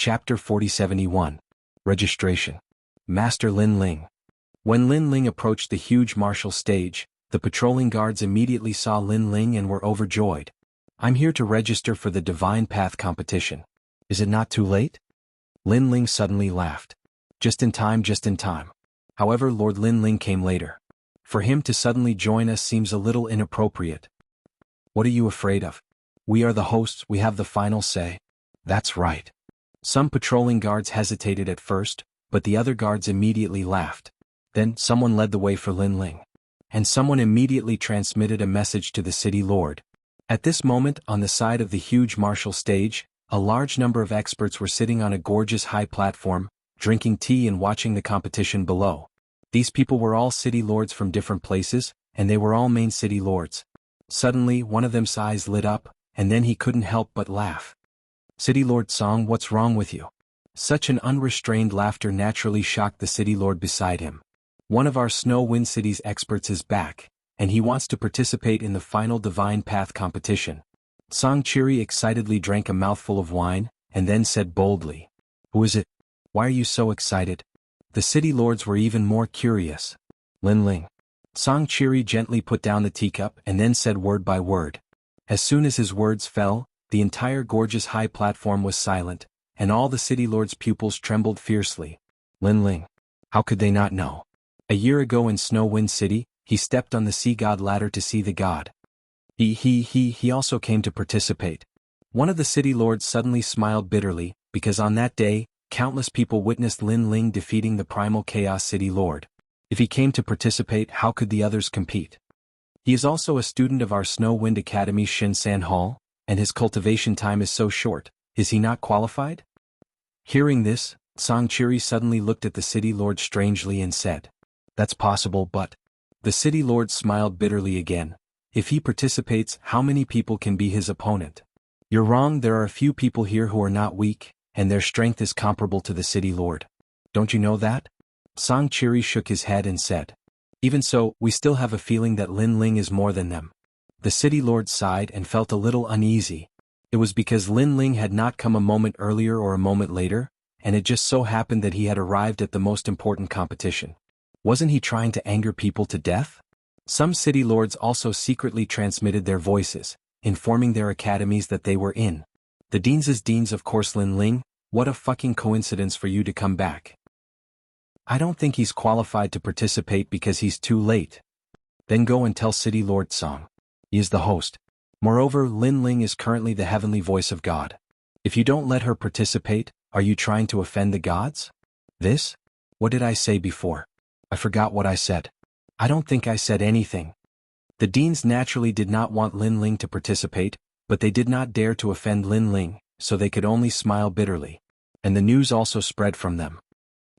Chapter 4071. Registration. Master Lin Ling. When Lin Ling approached the huge martial stage, the patrolling guards immediately saw Lin Ling and were overjoyed. "I'm here to register for the Divine Path competition. Is it not too late?" Lin Ling suddenly laughed. "Just in time, just in time." However, Lord Lin Ling came later. For him to suddenly join us seems a little inappropriate. "What are you afraid of? We are the hosts, we have the final say." "That's right." Some patrolling guards hesitated at first, but the other guards immediately laughed. Then someone led the way for Lin Ling. And someone immediately transmitted a message to the city lord. At this moment, on the side of the huge martial stage, a large number of experts were sitting on a gorgeous high platform, drinking tea and watching the competition below. These people were all city lords from different places, and they were all main city lords. Suddenly, one of them's eyes lit up, and then he couldn't help but laugh. "City Lord Song, what's wrong with you?" Such an unrestrained laughter naturally shocked the city lord beside him. "One of our Snow Wind City's experts is back, and he wants to participate in the final Divine Path competition." Song Chiri excitedly drank a mouthful of wine, and then said boldly, "Who is it? Why are you so excited?" The city lords were even more curious. "Lin Ling." Song Chiri gently put down the teacup and then said word by word. As soon as his words fell, the entire gorgeous high platform was silent, and all the city lords' pupils trembled fiercely. Lin Ling. How could they not know? A year ago in Snow Wind City, he stepped on the sea god ladder to see the god. He also came to participate. One of the city lords suddenly smiled bitterly, because on that day, countless people witnessed Lin Ling defeating the primal chaos city lord. If he came to participate, how could the others compete? He is also a student of our Snow Wind Academy Shin San Hall, and his cultivation time is so short. Is he not qualified? Hearing this, Song Chiri suddenly looked at the city lord strangely and said, "That's possible, but..." The city lord smiled bitterly again. "If he participates, how many people can be his opponent?" "You're wrong, there are a few people here who are not weak, and their strength is comparable to the city lord. Don't you know that?" Song Chiri shook his head and said, "Even so, we still have a feeling that Lin Ling is more than them." The city lord sighed and felt a little uneasy. It was because Lin Ling had not come a moment earlier or a moment later, and it just so happened that he had arrived at the most important competition. Wasn't he trying to anger people to death? Some city lords also secretly transmitted their voices, informing their academies that they were in. "The deans, of course. Lin Ling, what a fucking coincidence for you to come back." "I don't think he's qualified to participate because he's too late." "Then go and tell City Lord Song. He is the host. Moreover, Lin Ling is currently the heavenly voice of God. If you don't let her participate, are you trying to offend the gods?" "This? What did I say before? I forgot what I said. I don't think I said anything." The deans naturally did not want Lin Ling to participate, but they did not dare to offend Lin Ling, so they could only smile bitterly. And the news also spread from them.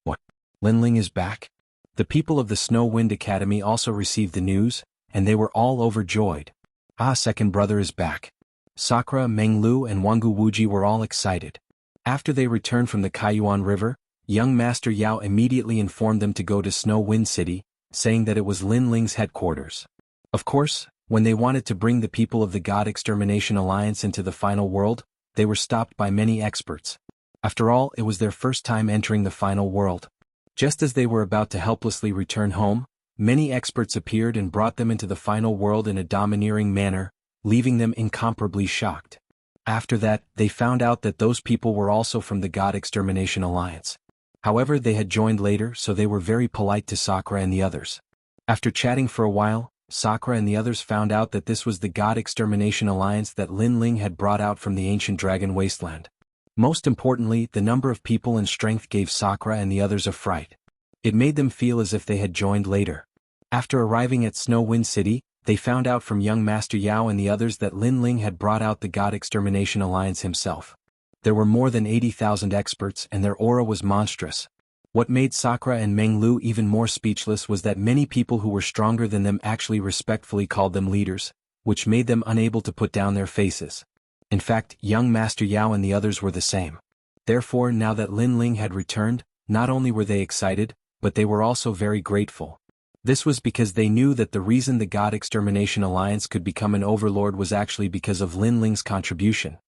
"What? Lin Ling is back?" The people of the Snow Wind Academy also received the news, and they were all overjoyed. "Ah, second brother is back." Sakura, Menglu and Wangu Wuji were all excited. After they returned from the Kaiyuan River, young Master Yao immediately informed them to go to Snow Wind City, saying that it was Lin Ling's headquarters. Of course, when they wanted to bring the people of the God Extermination Alliance into the final world, they were stopped by many experts. After all, it was their first time entering the final world. Just as they were about to helplessly return home, many experts appeared and brought them into the final world in a domineering manner, leaving them incomparably shocked. After that, they found out that those people were also from the God Extermination Alliance. However, they had joined later, so they were very polite to Sakura and the others. After chatting for a while, Sakura and the others found out that this was the God Extermination Alliance that Lin Ling had brought out from the ancient dragon wasteland. Most importantly, the number of people and strength gave Sakura and the others a fright. It made them feel as if they had joined later. After arriving at Snow Wind City, they found out from young Master Yao and the others that Lin Ling had brought out the God Extermination Alliance himself. There were more than 80,000 experts and their aura was monstrous. What made Sakura and Menglu even more speechless was that many people who were stronger than them actually respectfully called them leaders, which made them unable to put down their faces. In fact, young Master Yao and the others were the same. Therefore, now that Lin Ling had returned, not only were they excited, but they were also very grateful. This was because they knew that the reason the God Extermination Alliance could become an overlord was actually because of Lin Ling's contribution.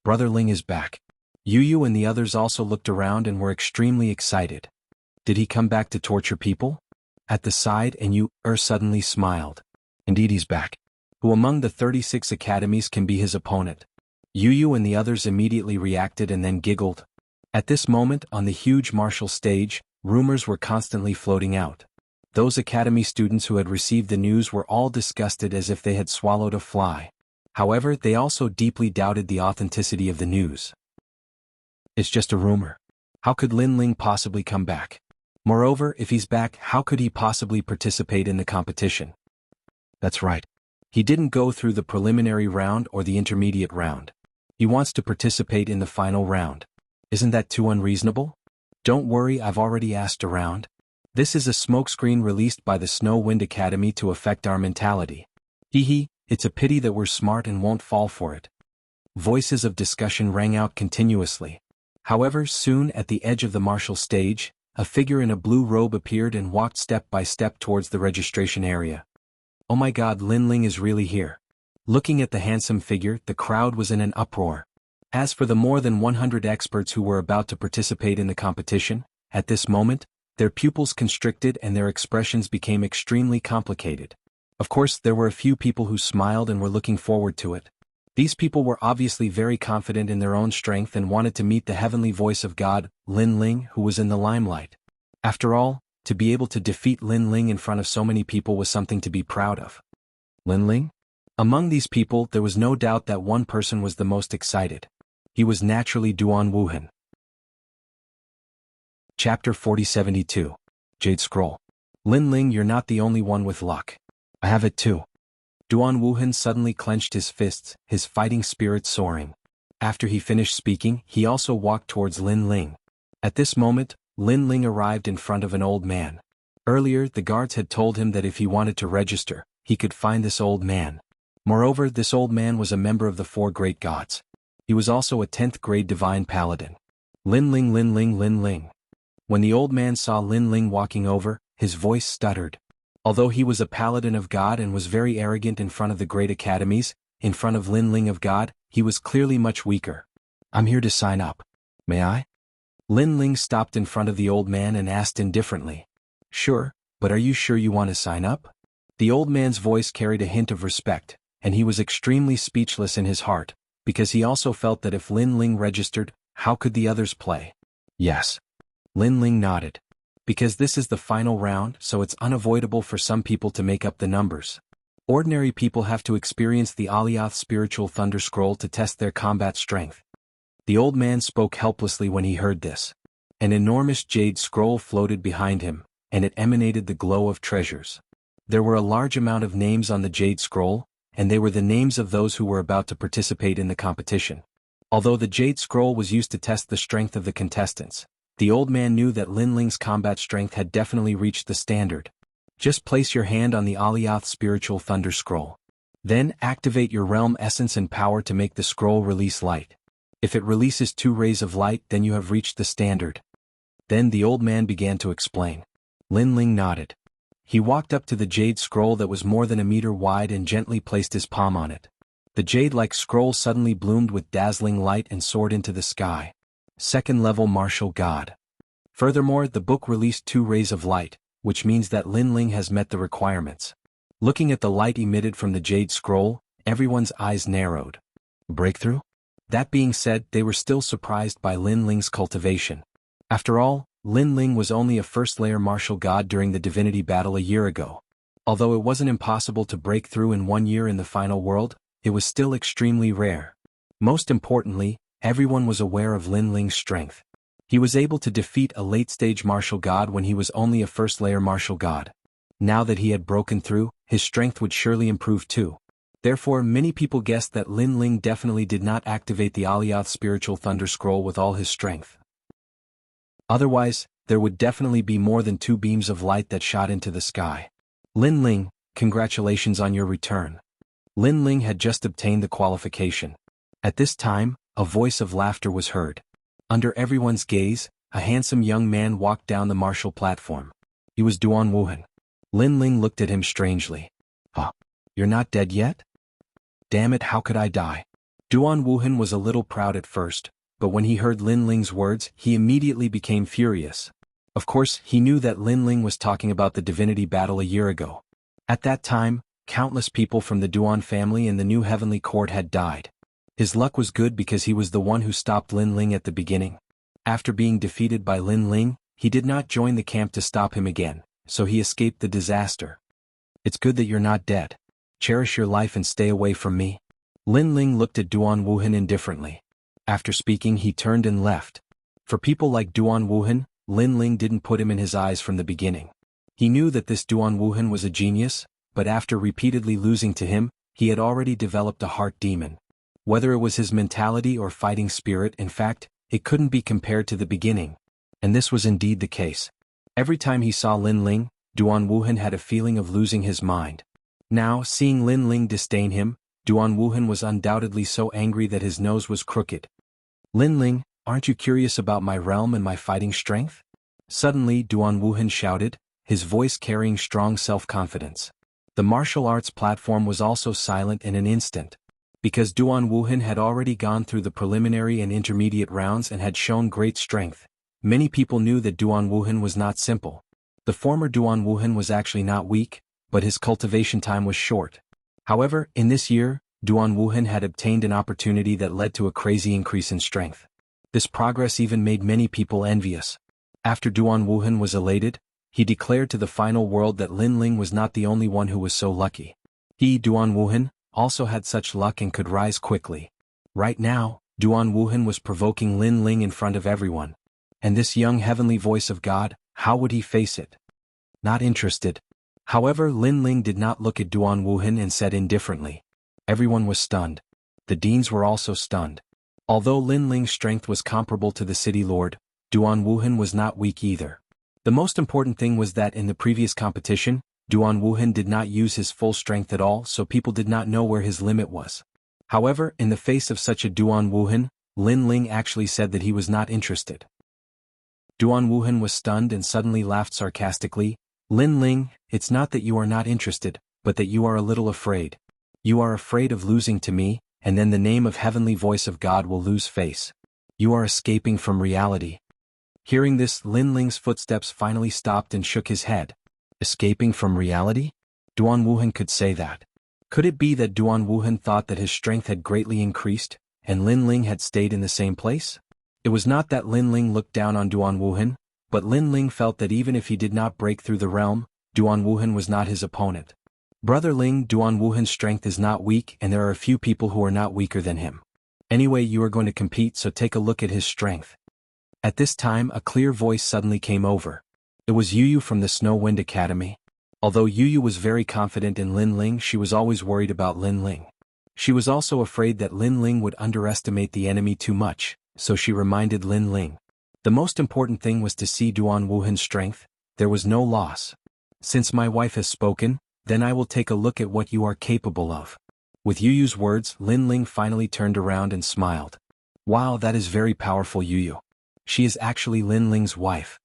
"Brother Ling is back. Yu and the others also looked around and were extremely excited. Did he come back to torture people? At the side, and Yu suddenly smiled. Indeed, he's back. Who among the 36 academies can be his opponent? Yu and the others immediately reacted and then giggled. At this moment, on the huge martial stage, rumors were constantly floating out. Those academy students who had received the news were all disgusted as if they had swallowed a fly. However, they also deeply doubted the authenticity of the news. It's just a rumor. How could Lin Ling possibly come back? Moreover, if he's back, how could he possibly participate in the competition? That's right. He didn't go through the preliminary round or the intermediate round. He wants to participate in the final round. Isn't that too unreasonable? Don't worry, I've already asked around. This is a smokescreen released by the Snow Wind Academy to affect our mentality. Hee, it's a pity that we're smart and won't fall for it. Voices of discussion rang out continuously. However, soon at the edge of the martial stage, a figure in a blue robe appeared and walked step by step towards the registration area. Oh my God, Lin Ling is really here. Looking at the handsome figure, the crowd was in an uproar. As for the more than 100 experts who were about to participate in the competition, at this moment, their pupils constricted and their expressions became extremely complicated. Of course, there were a few people who smiled and were looking forward to it. These people were obviously very confident in their own strength and wanted to meet the heavenly voice of God, Lin Ling, who was in the limelight. After all, to be able to defeat Lin Ling in front of so many people was something to be proud of. Lin Ling? Among these people, there was no doubt that one person was the most excited. He was naturally Duan Wuhan. Chapter 4072. Jade Scroll. Lin Ling, you're not the only one with luck. I have it too. Duan Wuhan suddenly clenched his fists, his fighting spirit soaring. After he finished speaking, he also walked towards Lin Ling. At this moment, Lin Ling arrived in front of an old man. Earlier, the guards had told him that if he wanted to register, he could find this old man. Moreover, this old man was a member of the 4 great gods. He was also a 10th grade divine paladin. Lin Ling, Lin Ling, Lin Ling. When the old man saw Lin Ling walking over, his voice stuttered. Although he was a paladin of God and was very arrogant in front of the great academies, in front of Lin Ling of God, he was clearly much weaker. I'm here to sign up. May I? Lin Ling stopped in front of the old man and asked indifferently. Sure, but are you sure you want to sign up? The old man's voice carried a hint of respect, and he was extremely speechless in his heart, because he also felt that if Lin Ling registered, how could the others play? Yes. Lin Ling nodded. Because this is the final round, so it's unavoidable for some people to make up the numbers. Ordinary people have to experience the Alioth spiritual thunder scroll to test their combat strength. The old man spoke helplessly when he heard this. An enormous jade scroll floated behind him, and it emanated the glow of treasures. There were a large amount of names on the jade scroll, and they were the names of those who were about to participate in the competition. Although the jade scroll was used to test the strength of the contestants, the old man knew that Lin Ling's combat strength had definitely reached the standard. Just place your hand on the Alioth spiritual thunder scroll. Then activate your realm essence and power to make the scroll release light. If it releases 2 rays of light, then you have reached the standard. Then the old man began to explain. Lin Ling nodded. He walked up to the jade scroll that was more than a meter wide and gently placed his palm on it. The jade-like scroll suddenly bloomed with dazzling light and soared into the sky. 2nd level martial god. Furthermore, the book released 2 rays of light, which means that Lin Ling has met the requirements. Looking at the light emitted from the jade scroll, everyone's eyes narrowed. Breakthrough? That being said, they were still surprised by Lin Ling's cultivation. After all, Lin Ling was only a 1st-layer martial god during the divinity battle a year ago. Although it wasn't impossible to break through in 1 year in the final world, it was still extremely rare. Most importantly, everyone was aware of Lin Ling's strength. He was able to defeat a late-stage martial god when he was only a 1st-layer martial god. Now that he had broken through, his strength would surely improve too. Therefore, many people guessed that Lin Ling definitely did not activate the Alioth spiritual thunder scroll with all his strength. Otherwise, there would definitely be more than 2 beams of light that shot into the sky. Lin Ling, congratulations on your return. Lin Ling had just obtained the qualification. At this time, a voice of laughter was heard. Under everyone's gaze, a handsome young man walked down the martial platform. He was Duan Wuhan. Lin Ling looked at him strangely. Huh? You're not dead yet? Damn it, how could I die? Duan Wuhan was a little proud at first, but when he heard Lin Ling's words, he immediately became furious. Of course, he knew that Lin Ling was talking about the divinity battle a year ago. At that time, countless people from the Duan family and the new heavenly court had died. His luck was good because he was the one who stopped Lin Ling at the beginning. After being defeated by Lin Ling, he did not join the camp to stop him again, so he escaped the disaster. It's good that you're not dead. Cherish your life and stay away from me. Lin Ling looked at Duan Wuhan indifferently. After speaking, he turned and left. For people like Duan Wuhan, Lin Ling didn't put him in his eyes from the beginning. He knew that this Duan Wuhan was a genius, but after repeatedly losing to him, he had already developed a heart demon. Whether it was his mentality or fighting spirit, in fact, it couldn't be compared to the beginning. And this was indeed the case. Every time he saw Lin Ling, Duan Wuhan had a feeling of losing his mind. Now, seeing Lin Ling disdain him, Duan Wuhan was undoubtedly so angry that his nose was crooked. Lin Ling, aren't you curious about my realm and my fighting strength? Suddenly, Duan Wuhan shouted, his voice carrying strong self-confidence. The martial arts platform was also silent in an instant. Because Duan Wuhan had already gone through the preliminary and intermediate rounds and had shown great strength, many people knew that Duan Wuhan was not simple. The former Duan Wuhan was actually not weak, but his cultivation time was short. However, in this year, Duan Wuhan had obtained an opportunity that led to a crazy increase in strength. This progress even made many people envious. After Duan Wuhan was elated, he declared to the final world that Lin Ling was not the only one who was so lucky. He, Duan Wuhan, also had such luck and could rise quickly. Right now, Duan Wuhan was provoking Lin Ling in front of everyone. And this young heavenly voice of God, how would he face it? Not interested. However, Lin Ling did not look at Duan Wuhan and said indifferently. Everyone was stunned. The deans were also stunned. Although Lin Ling's strength was comparable to the city lord, Duan Wuhan was not weak either. The most important thing was that in the previous competition, Duan Wuhan did not use his full strength at all, so people did not know where his limit was. However, in the face of such a Duan Wuhan, Lin Ling actually said that he was not interested. Duan Wuhan was stunned and suddenly laughed sarcastically. Lin Ling, it's not that you are not interested, but that you are a little afraid. You are afraid of losing to me, and then the name of heavenly voice of God will lose face. You are escaping from reality. Hearing this, Lin Ling's footsteps finally stopped and shook his head. Escaping from reality? Duan Wuhan could say that. Could it be that Duan Wuhan thought that his strength had greatly increased, and Lin Ling had stayed in the same place? It was not that Lin Ling looked down on Duan Wuhan, but Lin Ling felt that even if he did not break through the realm, Duan Wuhan was not his opponent. Brother Ling, Duan Wuhan's strength is not weak, and there are a few people who are not weaker than him. Anyway, you are going to compete, so take a look at his strength. At this time, a clear voice suddenly came over. It was Yu Yu from the Snow Wind Academy. Although Yu Yu was very confident in Lin Ling, she was always worried about Lin Ling. She was also afraid that Lin Ling would underestimate the enemy too much, so she reminded Lin Ling. The most important thing was to see Duan Wuhan's strength. There was no loss. Since my wife has spoken, then I will take a look at what you are capable of. With Yu Yu's words, Lin Ling finally turned around and smiled. Wow, that is very powerful, Yu Yu. She is actually Lin Ling's wife.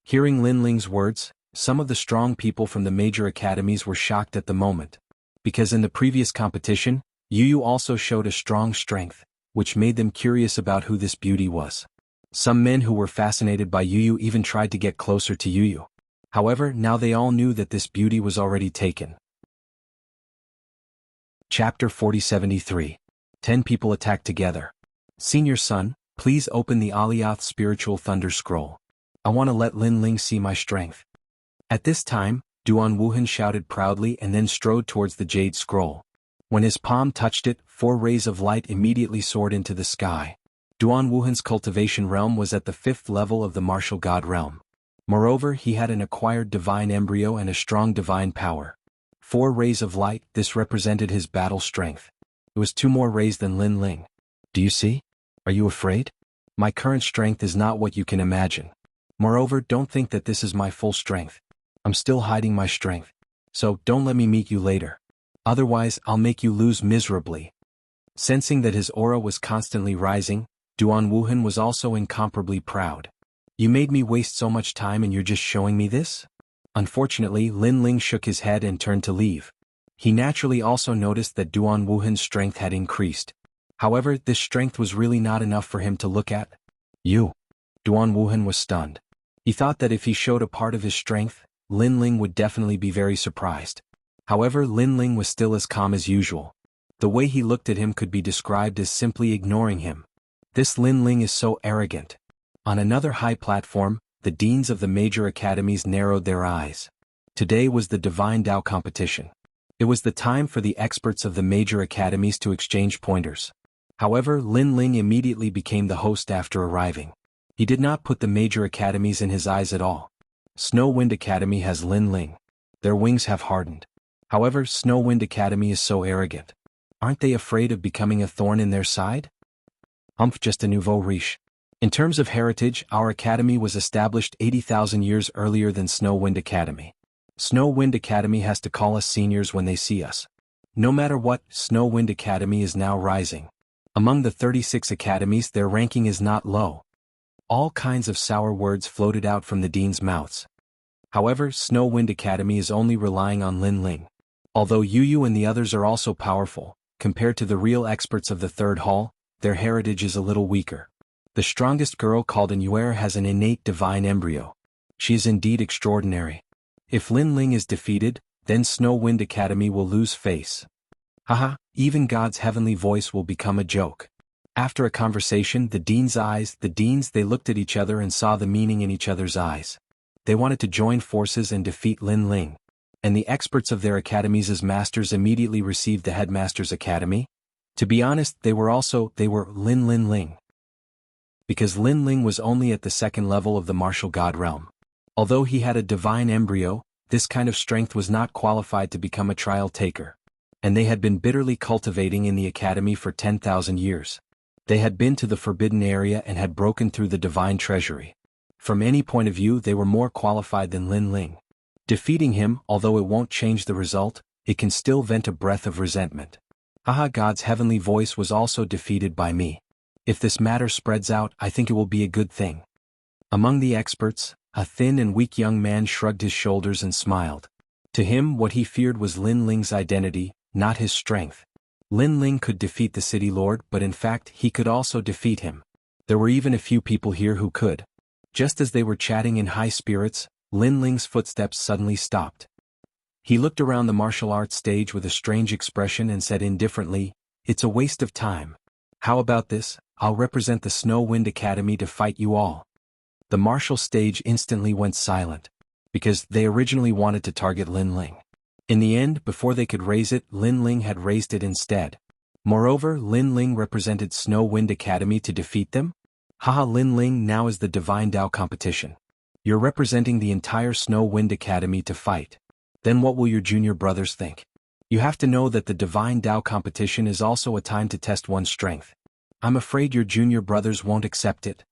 Hearing Lin Ling's words, some of the strong people from the major academies were shocked at the moment. Because in the previous competition, Yu Yu also showed a strong strength, which made them curious about who this beauty was. Some men who were fascinated by Yu Yu even tried to get closer to Yu Yu. However, now they all knew that this beauty was already taken. Chapter 4073. 10 people attack together. Senior son, please open the Alioth Spiritual Thunder Scroll. I want to let Lin Ling see my strength. At this time, Duan Wuhan shouted proudly and then strode towards the Jade Scroll. When his palm touched it, 4 rays of light immediately soared into the sky. Duan Wuhan's cultivation realm was at the 5th level of the martial god realm. Moreover, he had an acquired divine embryo and a strong divine power. 4 rays of light, this represented his battle strength. It was 2 more rays than Lin Ling. Do you see? Are you afraid? My current strength is not what you can imagine. Moreover, don't think that this is my full strength. I'm still hiding my strength. So, don't let me meet you later. Otherwise, I'll make you lose miserably. Sensing that his aura was constantly rising, Duan Wuhan was also incomparably proud. You made me waste so much time and you're just showing me this? Unfortunately, Lin Ling shook his head and turned to leave. He naturally also noticed that Duan Wuhan's strength had increased. However, this strength was really not enough for him to look at. You. Duan Wuhan was stunned. He thought that if he showed a part of his strength, Lin Ling would definitely be very surprised. However, Lin Ling was still as calm as usual. The way he looked at him could be described as simply ignoring him. This Lin Ling is so arrogant. On another high platform, the deans of the major academies narrowed their eyes. Today was the Divine Tao competition. It was the time for the experts of the major academies to exchange pointers. However, Lin Ling immediately became the host after arriving. He did not put the major academies in his eyes at all. Snow Wind Academy has Lin Ling. Their wings have hardened. However, Snow Wind Academy is so arrogant. Aren't they afraid of becoming a thorn in their side? Just a nouveau riche. In terms of heritage, our academy was established 80,000 years earlier than Snow Wind Academy. Snow Wind Academy has to call us seniors when they see us. No matter what, Snow Wind Academy is now rising. Among the 36 academies, their ranking is not low. All kinds of sour words floated out from the dean's mouths. However, Snow Wind Academy is only relying on Lin Ling. Although Yu and the others are also powerful, compared to the real experts of the third hall, their heritage is a little weaker. The strongest girl called Inyuer has an innate divine embryo. She is indeed extraordinary. If Lin Ling is defeated, then Snow Wind Academy will lose face. Haha, even God's heavenly voice will become a joke. After a conversation, the deans they looked at each other and saw the meaning in each other's eyes. They wanted to join forces and defeat Lin Ling. And the experts of their academies as masters immediately received the headmaster's academy. To be honest, they were Lin Ling. Because Lin Ling was only at the second level of the martial god realm. Although he had a divine embryo, this kind of strength was not qualified to become a trial taker. And they had been bitterly cultivating in the academy for 10,000 years. They had been to the forbidden area and had broken through the divine treasury. From any point of view, they were more qualified than Lin Ling. Defeating him, although it won't change the result, it can still vent a breath of resentment. Haha, God's heavenly voice was also defeated by me. If this matter spreads out, I think it will be a good thing. Among the experts, a thin and weak young man shrugged his shoulders and smiled. To him, what he feared was Lin Ling's identity, not his strength. Lin Ling could defeat the city lord, but in fact, he could also defeat him. There were even a few people here who could. Just as they were chatting in high spirits, Lin Ling's footsteps suddenly stopped. He looked around the martial arts stage with a strange expression and said indifferently, "It's a waste of time. How about this? I'll represent the Snow Wind Academy to fight you all." The martial stage instantly went silent. Because they originally wanted to target Lin Ling. In the end, before they could raise it, Lin Ling had raised it instead. Moreover, Lin Ling represented Snow Wind Academy to defeat them? Haha, Lin Ling now is the Divine Tao competition. You're representing the entire Snow Wind Academy to fight. Then what will your junior brothers think? You have to know that the Divine Tao competition is also a time to test one's strength. I'm afraid your junior brothers won't accept it.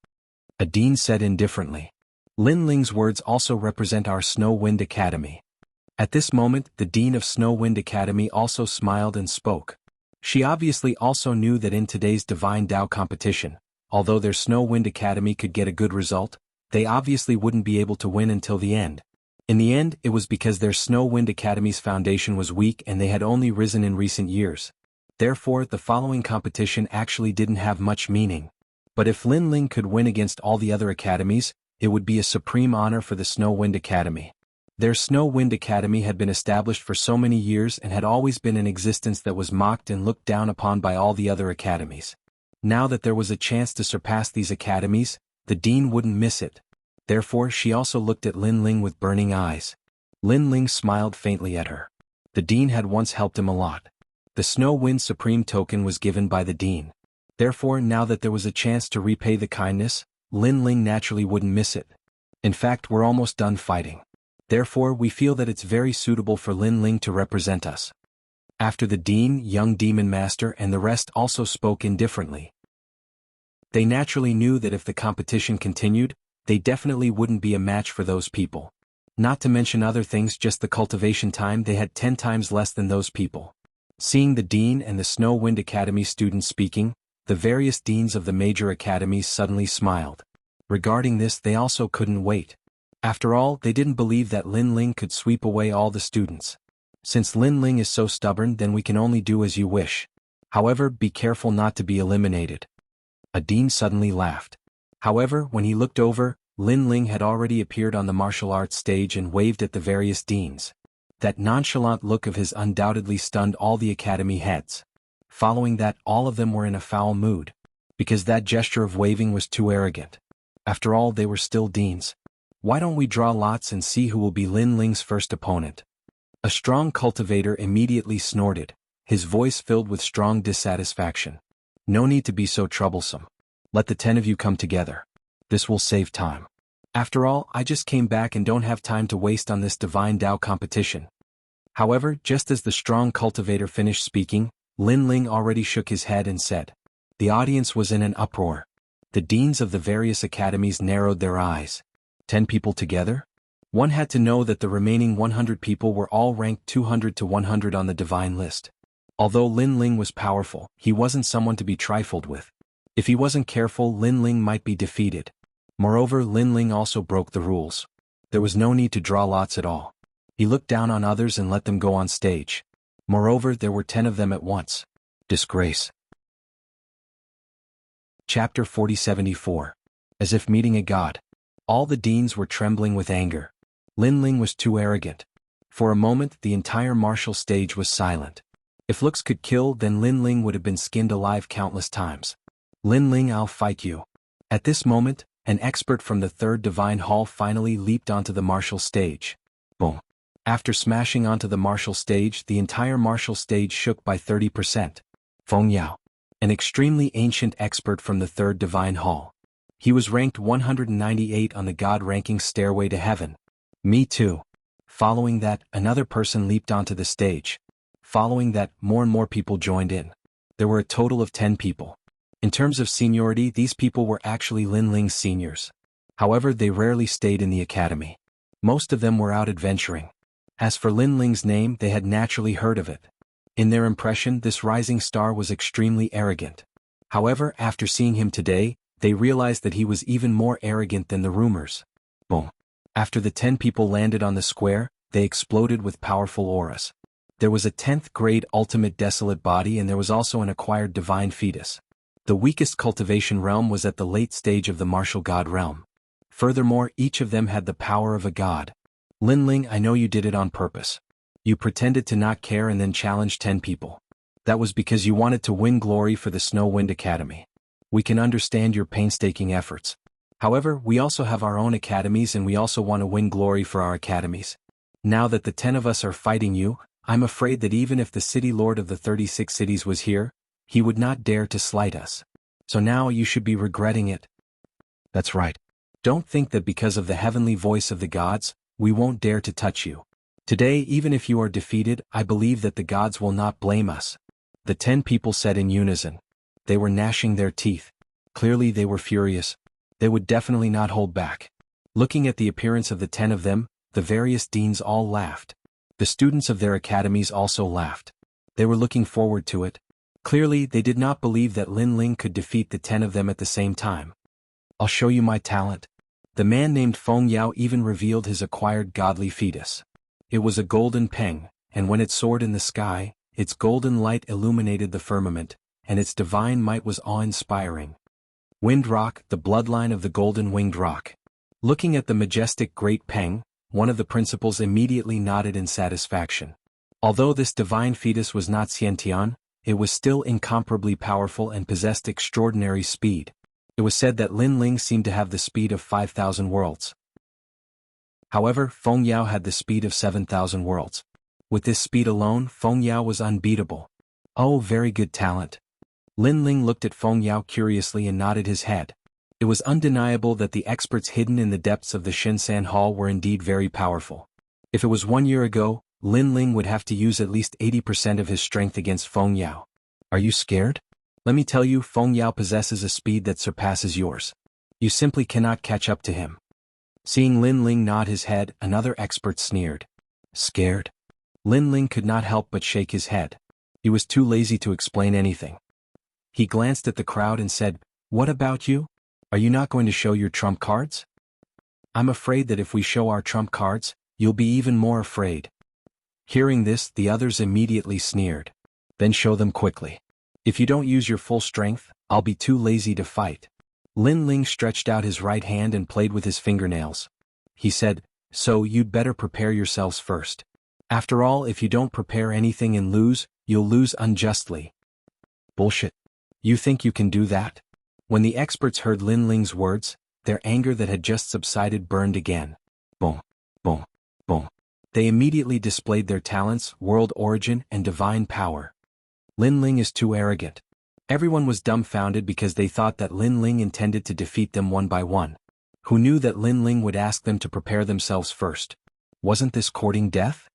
A dean said indifferently. Lin Ling's words also represent our Snow Wind Academy. At this moment, the dean of Snow Wind Academy also smiled and spoke. She obviously also knew that in today's Divine Tao competition, although their Snow Wind Academy could get a good result, they obviously wouldn't be able to win until the end. In the end, it was because their Snow Wind Academy's foundation was weak and they had only risen in recent years. Therefore, the following competition actually didn't have much meaning. But if Lin Ling could win against all the other academies, it would be a supreme honor for the Snow Wind Academy. Their Snow Wind Academy had been established for so many years and had always been in existence that was mocked and looked down upon by all the other academies. Now that there was a chance to surpass these academies, the dean wouldn't miss it. Therefore, she also looked at Lin Ling with burning eyes. Lin Ling smiled faintly at her. The dean had once helped him a lot. The Snow Wind Supreme token was given by the dean. Therefore, now that there was a chance to repay the kindness, Lin Ling naturally wouldn't miss it. In fact, we're almost done fighting. Therefore, we feel that it's very suitable for Lin Ling to represent us. After the dean, young demon master and the rest also spoke indifferently. They naturally knew that if the competition continued, they definitely wouldn't be a match for those people. Not to mention other things, just the cultivation time they had 10 times less than those people. Seeing the dean and the Snow Wind Academy students speaking, the various deans of the major academies suddenly smiled. Regarding this, they also couldn't wait. After all, they didn't believe that Lin Ling could sweep away all the students. Since Lin Ling is so stubborn, then we can only do as you wish. However, be careful not to be eliminated. A dean suddenly laughed. However, when he looked over, Lin Ling had already appeared on the martial arts stage and waved at the various deans. That nonchalant look of his undoubtedly stunned all the academy heads. Following that, all of them were in a foul mood. Because that gesture of waving was too arrogant. After all, they were still deans. Why don't we draw lots and see who will be Lin Ling's first opponent? A strong cultivator immediately snorted, his voice filled with strong dissatisfaction. No need to be so troublesome. Let the 10 of you come together. This will save time. After all, I just came back and don't have time to waste on this divine Tao competition. However, just as the strong cultivator finished speaking, Lin Ling already shook his head and said. The audience was in an uproar. The deans of the various academies narrowed their eyes. 10 people together? One had to know that the remaining 100 people were all ranked 200 to 100 on the divine list. Although Lin Ling was powerful, he wasn't someone to be trifled with. If he wasn't careful, Lin Ling might be defeated. Moreover, Lin Ling also broke the rules. There was no need to draw lots at all. He looked down on others and let them go on stage. Moreover, there were 10 of them at once. Disgrace. Chapter 4074. As if meeting a god. All the deans were trembling with anger. Lin Ling was too arrogant. For a moment, the entire martial stage was silent. If looks could kill, then Lin Ling would have been skinned alive countless times. Lin Ling, I'll fight you. At this moment, an expert from the third divine hall finally leaped onto the martial stage. Boom. After smashing onto the martial stage, the entire martial stage shook by 30%. Feng Yao. An extremely ancient expert from the third divine hall. He was ranked 198 on the God ranking stairway to heaven. Me too. Following that, another person leaped onto the stage. Following that, more and more people joined in. There were a total of 10 people. In terms of seniority, these people were actually Lin Ling's seniors. However, they rarely stayed in the academy. Most of them were out adventuring. As for Lin Ling's name, they had naturally heard of it. In their impression, this rising star was extremely arrogant. However, after seeing him today, they realized that he was even more arrogant than the rumors. Boom. After the 10 people landed on the square, they exploded with powerful auras. There was a 10th grade ultimate desolate body and there was also an acquired divine fetus. The weakest cultivation realm was at the late stage of the martial god realm. Furthermore, each of them had the power of a god. Lin Ling, I know you did it on purpose. You pretended to not care and then challenged 10 people. That was because you wanted to win glory for the Snow Wind Academy. We can understand your painstaking efforts. However, we also have our own academies and we also want to win glory for our academies. Now that the 10 of us are fighting you, I'm afraid that even if the city lord of the 36 cities was here, he would not dare to slight us. So now you should be regretting it. That's right. Don't think that because of the heavenly voice of the gods, we won't dare to touch you. Today, even if you are defeated, I believe that the gods will not blame us. The 10 people said in unison. They were gnashing their teeth. Clearly they were furious. They would definitely not hold back. Looking at the appearance of the 10 of them, the various deans all laughed. The students of their academies also laughed. They were looking forward to it. Clearly, they did not believe that Lin Ling could defeat the 10 of them at the same time. I'll show you my talent. The man named Feng Yao even revealed his acquired godly fetus. It was a golden peng, and when it soared in the sky, its golden light illuminated the firmament, and its divine might was awe-inspiring. Wind Rock, the bloodline of the golden winged rock. Looking at the majestic great peng, one of the principals immediately nodded in satisfaction. Although this divine fetus was not Xiantian, it was still incomparably powerful and possessed extraordinary speed. It was said that Lin Ling seemed to have the speed of 5,000 worlds. However, Feng Yao had the speed of 7,000 worlds. With this speed alone, Feng Yao was unbeatable. Oh, very good talent. Lin Ling looked at Feng Yao curiously and nodded his head. It was undeniable that the experts hidden in the depths of the Shinsan Hall were indeed very powerful. If it was 1 year ago, Lin Ling would have to use at least 80% of his strength against Feng Yao. Are you scared? Let me tell you, Feng Yao possesses a speed that surpasses yours. You simply cannot catch up to him. Seeing Lin Ling nod his head, another expert sneered. Scared? Lin Ling could not help but shake his head. He was too lazy to explain anything. He glanced at the crowd and said, "What about you? Are you not going to show your trump cards?" "I'm afraid that if we show our trump cards, you'll be even more afraid." Hearing this, the others immediately sneered. "Then show them quickly." If you don't use your full strength, I'll be too lazy to fight. Lin Ling stretched out his right hand and played with his fingernails. He said, so you'd better prepare yourselves first. After all, if you don't prepare anything and lose, you'll lose unjustly. Bullshit. You think you can do that? When the experts heard Lin Ling's words, their anger that had just subsided burned again. Boom, boom, boom. They immediately displayed their talents, world origin, and divine power. Lin Ling is too arrogant. Everyone was dumbfounded because they thought that Lin Ling intended to defeat them one by one. Who knew that Lin Ling would ask them to prepare themselves first? Wasn't this courting death?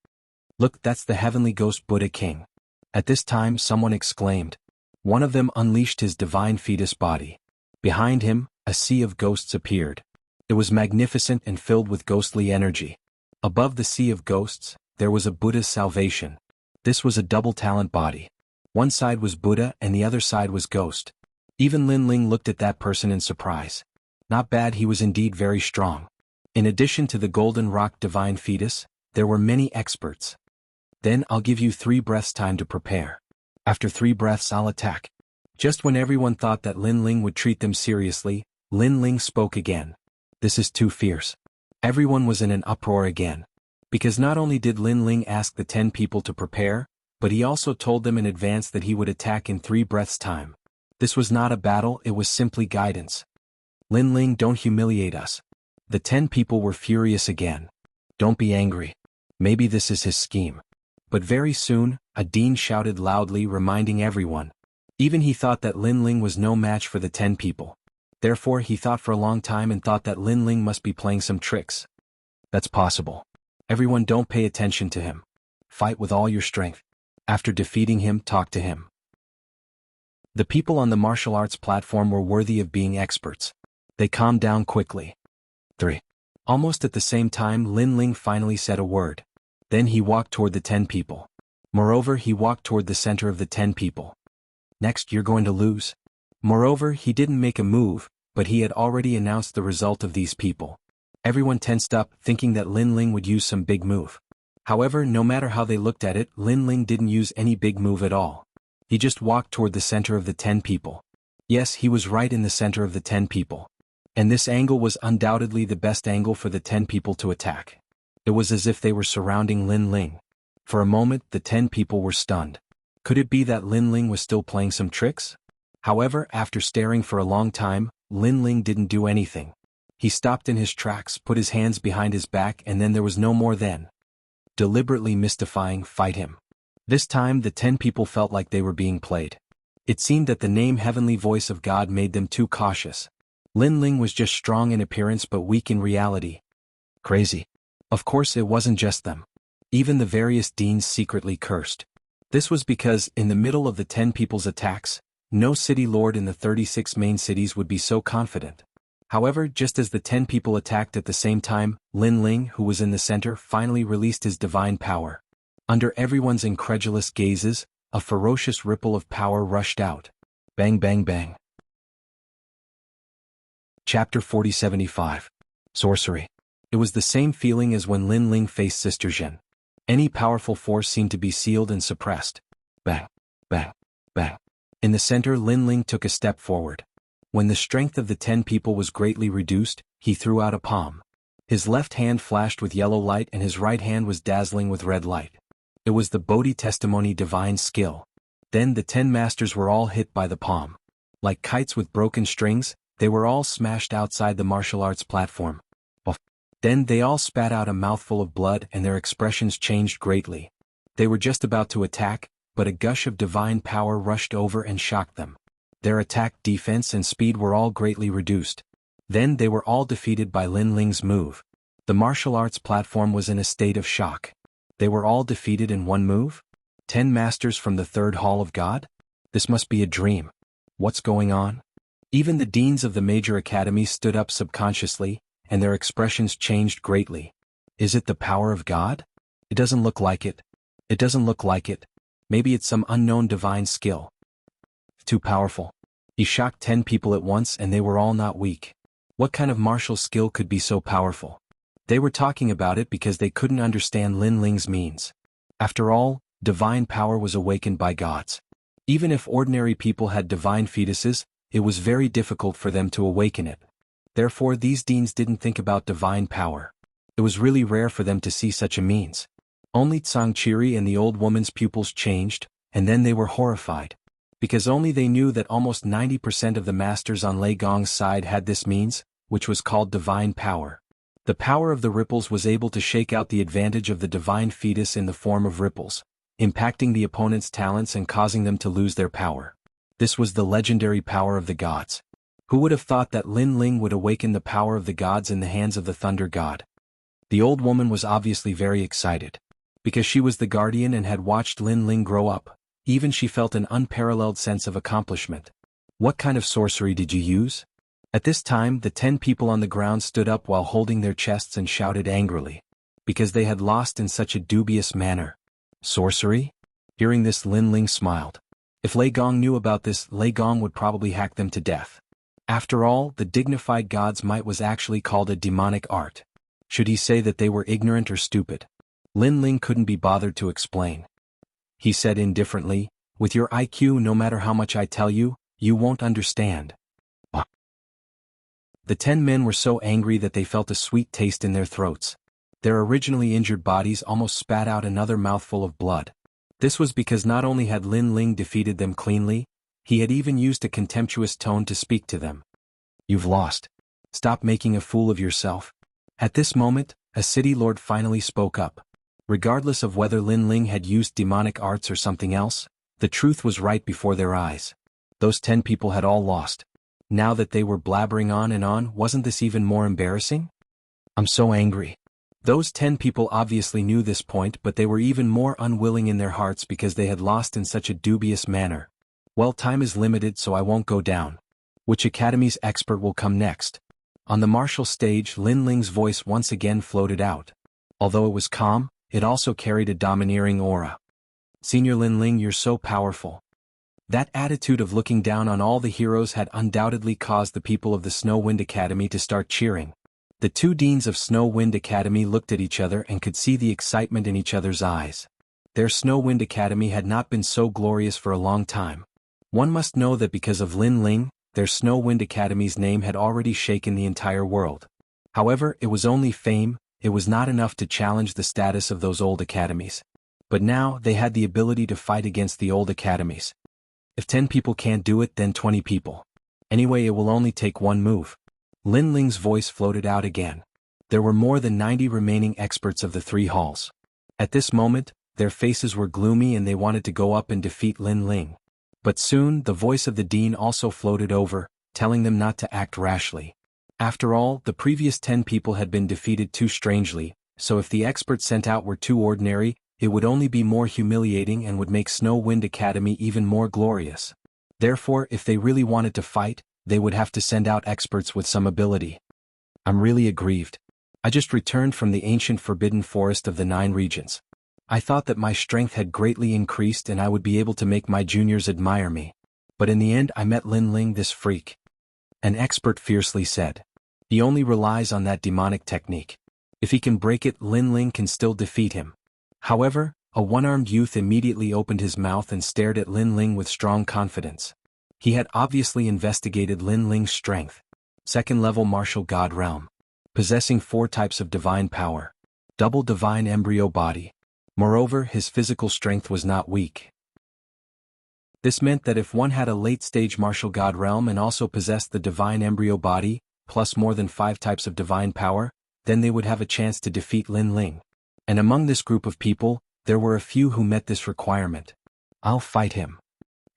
Look, that's the heavenly ghost Buddha King. At this time someone exclaimed. One of them unleashed his divine fetus body. Behind him, a sea of ghosts appeared. It was magnificent and filled with ghostly energy. Above the sea of ghosts, there was a Buddha's salvation. This was a double talent body. One side was Buddha and the other side was ghost. Even Lin Ling looked at that person in surprise. Not bad, he was indeed very strong. In addition to the golden rock divine fetus, there were many experts. Then I'll give you 3 breaths time to prepare. After 3 breaths I'll attack. Just when everyone thought that Lin Ling would treat them seriously, Lin Ling spoke again. This is too fierce. Everyone was in an uproar again. Because not only did Lin Ling ask the 10 people to prepare, but he also told them in advance that he would attack in 3 breaths time. This was not a battle, it was simply guidance. Lin Ling, don't humiliate us. The 10 people were furious again. Don't be angry. Maybe this is his scheme. But very soon, a dean shouted loudly, reminding everyone. Even he thought that Lin Ling was no match for the 10 people. Therefore he thought for a long time and thought that Lin Ling must be playing some tricks. That's possible. Everyone, don't pay attention to him. Fight with all your strength. After defeating him, talk to him. The people on the martial arts platform were worthy of being experts. They calmed down quickly. 3. Almost at the same time, Lin Ling finally said a word. Then he walked toward the 10 people. Moreover, he walked toward the center of the 10 people. Next, you're going to lose. Moreover, he didn't make a move, but he had already announced the result of these people. Everyone tensed up, thinking that Lin Ling would use some big move. However, no matter how they looked at it, Lin Ling didn't use any big move at all. He just walked toward the center of the 10 people. Yes, he was right in the center of the 10 people. And this angle was undoubtedly the best angle for the 10 people to attack. It was as if they were surrounding Lin Ling. For a moment, the 10 people were stunned. Could it be that Lin Ling was still playing some tricks? However, after staring for a long time, Lin Ling didn't do anything. He stopped in his tracks, put his hands behind his back, and then there was no more then. Deliberately mystifying, fight him. This time the 10 people felt like they were being played. It seemed that the name Heavenly Voice of God made them too cautious. Lin Ling was just strong in appearance but weak in reality. Crazy. Of course it wasn't just them. Even the various deans secretly cursed. This was because, in the middle of the 10 people's attacks, no city lord in the 36 main cities would be so confident. However, just as the 10 people attacked at the same time, Lin Ling, who was in the center, finally released his divine power. Under everyone's incredulous gazes, a ferocious ripple of power rushed out. Bang bang bang. Chapter 4075. Sorcery. It was the same feeling as when Lin Ling faced Sister Zhen. Any powerful force seemed to be sealed and suppressed. Bang, bang, bang. In the center, Lin Ling took a step forward. When the strength of the 10 people was greatly reduced, he threw out a palm. His left hand flashed with yellow light and his right hand was dazzling with red light. It was the Bodhi testimony divine skill. Then the 10 masters were all hit by the palm. Like kites with broken strings, they were all smashed outside the martial arts platform. Then they all spat out a mouthful of blood and their expressions changed greatly. They were just about to attack, but a gush of divine power rushed over and shocked them. Their attack, defense and speed were all greatly reduced. Then they were all defeated by Lin Ling's move. The martial arts platform was in a state of shock. They were all defeated in one move? 10 masters from the third hall of God? This must be a dream. What's going on? Even the deans of the major academies stood up subconsciously, and their expressions changed greatly. Is it the power of God? It doesn't look like it. It doesn't look like it. Maybe it's some unknown divine skill. Too powerful. He shocked 10 people at once and they were all not weak. What kind of martial skill could be so powerful? They were talking about it because they couldn't understand Lin Ling's means. After all, divine power was awakened by gods. Even if ordinary people had divine fetuses, it was very difficult for them to awaken it. Therefore these deans didn't think about divine power. It was really rare for them to see such a means. Only Tsangchiri and the old woman's pupils changed, and then they were horrified. Because only they knew that almost 90% of the masters on Lei Gong's side had this means, which was called divine power. The power of the ripples was able to shake out the advantage of the divine fetus in the form of ripples, impacting the opponent's talents and causing them to lose their power. This was the legendary power of the gods. Who would have thought that Lin Ling would awaken the power of the gods in the hands of the thunder god? The old woman was obviously very excited. Because she was the guardian and had watched Lin Ling grow up, even she felt an unparalleled sense of accomplishment. What kind of sorcery did you use? At this time the 10 people on the ground stood up while holding their chests and shouted angrily. Because they had lost in such a dubious manner. Sorcery? Hearing this, Lin Ling smiled. If Lei Gong knew about this, Lei Gong would probably hack them to death. After all, the dignified god's might was actually called a demonic art. Should he say that they were ignorant or stupid? Lin Ling couldn't be bothered to explain. He said indifferently, with your IQ, no matter how much I tell you, you won't understand. The 10 men were so angry that they felt a sweet taste in their throats. Their originally injured bodies almost spat out another mouthful of blood. This was because not only had Lin Ling defeated them cleanly, he had even used a contemptuous tone to speak to them. You've lost. Stop making a fool of yourself. At this moment, a city lord finally spoke up. Regardless of whether Lin Ling had used demonic arts or something else, the truth was right before their eyes. Those 10 people had all lost. Now that they were blabbering on and on, wasn't this even more embarrassing? I'm so angry. Those 10 people obviously knew this point, but they were even more unwilling in their hearts because they had lost in such a dubious manner. Well, time is limited, so I won't go down. Which academy's expert will come next? On the martial stage, Lin Ling's voice once again floated out. Although it was calm, it also carried a domineering aura. Senior Lin Ling, you're so powerful. That attitude of looking down on all the heroes had undoubtedly caused the people of the Snow Wind Academy to start cheering. The 2 deans of Snow Wind Academy looked at each other and could see the excitement in each other's eyes. Their Snow Wind Academy had not been so glorious for a long time. One must know that because of Lin Ling, their Snow Wind Academy's name had already shaken the entire world. However, it was only fame, it was not enough to challenge the status of those old academies. But now they had the ability to fight against the old academies. If 10 people can't do it, then 20 people. Anyway, it will only take one move. Lin Ling's voice floated out again. There were more than 90 remaining experts of the 3 halls. At this moment, their faces were gloomy and they wanted to go up and defeat Lin Ling. But soon, the voice of the dean also floated over, telling them not to act rashly. After all, the previous 10 people had been defeated too strangely, so if the experts sent out were too ordinary, it would only be more humiliating and would make Snow Wind Academy even more glorious. Therefore, if they really wanted to fight, they would have to send out experts with some ability. I'm really aggrieved. I just returned from the ancient forbidden forest of the 9 regions. I thought that my strength had greatly increased and I would be able to make my juniors admire me. But in the end I met Lin Ling, this freak. An expert fiercely said. He only relies on that demonic technique. If he can break it, Lin Ling can still defeat him. However, a one-armed youth immediately opened his mouth and stared at Lin Ling with strong confidence. He had obviously investigated Lin Ling's strength. 2nd level martial god realm. Possessing 4 types of divine power. Double divine embryo body. Moreover, his physical strength was not weak. This meant that if one had a late-stage martial god realm and also possessed the divine embryo body, plus more than 5 types of divine power, then they would have a chance to defeat Lin Ling. And among this group of people, there were a few who met this requirement. I'll fight him.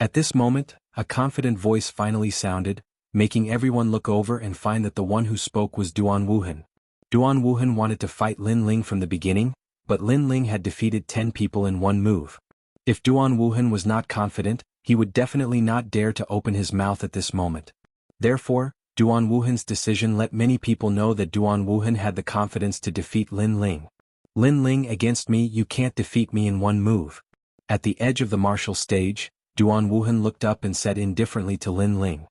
At this moment, a confident voice finally sounded, making everyone look over and find that the one who spoke was Duan Wuhan. Duan Wuhan wanted to fight Lin Ling from the beginning, but Lin Ling had defeated 10 people in one move. If Duan Wuhan was not confident, he would definitely not dare to open his mouth at this moment. Therefore, Duan Wuhan's decision let many people know that Duan Wuhan had the confidence to defeat Lin Ling. Lin Ling, against me, you can't defeat me in one move. At the edge of the martial stage, Duan Wuhan looked up and said indifferently to Lin Ling.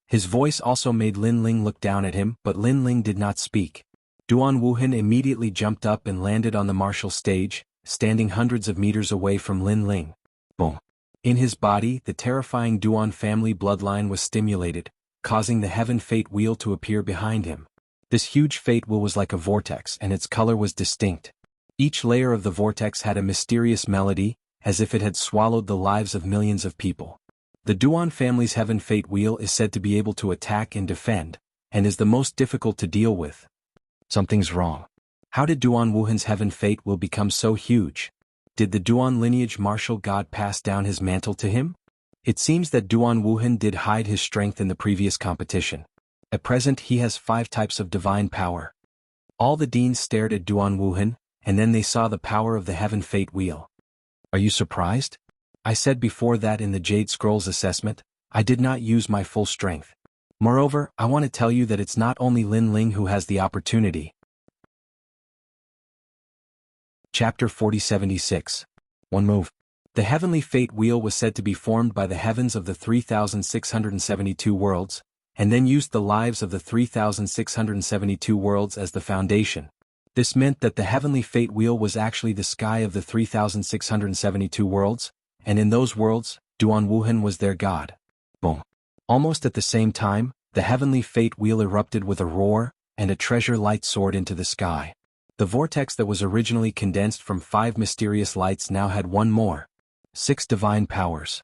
His voice also made Lin Ling look down at him, but Lin Ling did not speak. Duan Wuhan immediately jumped up and landed on the martial stage, standing hundreds of meters away from Lin Ling. Boom. In his body, the terrifying Duan family bloodline was stimulated, causing the heaven fate wheel to appear behind him. This huge fate wheel was like a vortex and its color was distinct. Each layer of the vortex had a mysterious melody, as if it had swallowed the lives of millions of people. The Duan family's heaven fate wheel is said to be able to attack and defend, and is the most difficult to deal with. Something's wrong. How did Duan Wuhan's heaven fate wheel become so huge? Did the Duan lineage martial god pass down his mantle to him? It seems that Duan Wuhan did hide his strength in the previous competition. At present he has 5 types of divine power. All the deans stared at Duan Wuhan, and then they saw the power of the heaven fate wheel. Are you surprised? I said before that in the Jade Scrolls assessment, I did not use my full strength. Moreover, I want to tell you that it's not only Lin Ling who has the opportunity. Chapter 4076. One move. The heavenly fate wheel was said to be formed by the heavens of the 3,672 worlds, and then used the lives of the 3,672 worlds as the foundation. This meant that the heavenly fate wheel was actually the sky of the 3,672 worlds, and in those worlds, Duan Wuhan was their god. Boom. Almost at the same time, the heavenly fate wheel erupted with a roar, and a treasure light soared into the sky. The vortex that was originally condensed from 5 mysterious lights now had one more. 6 divine powers.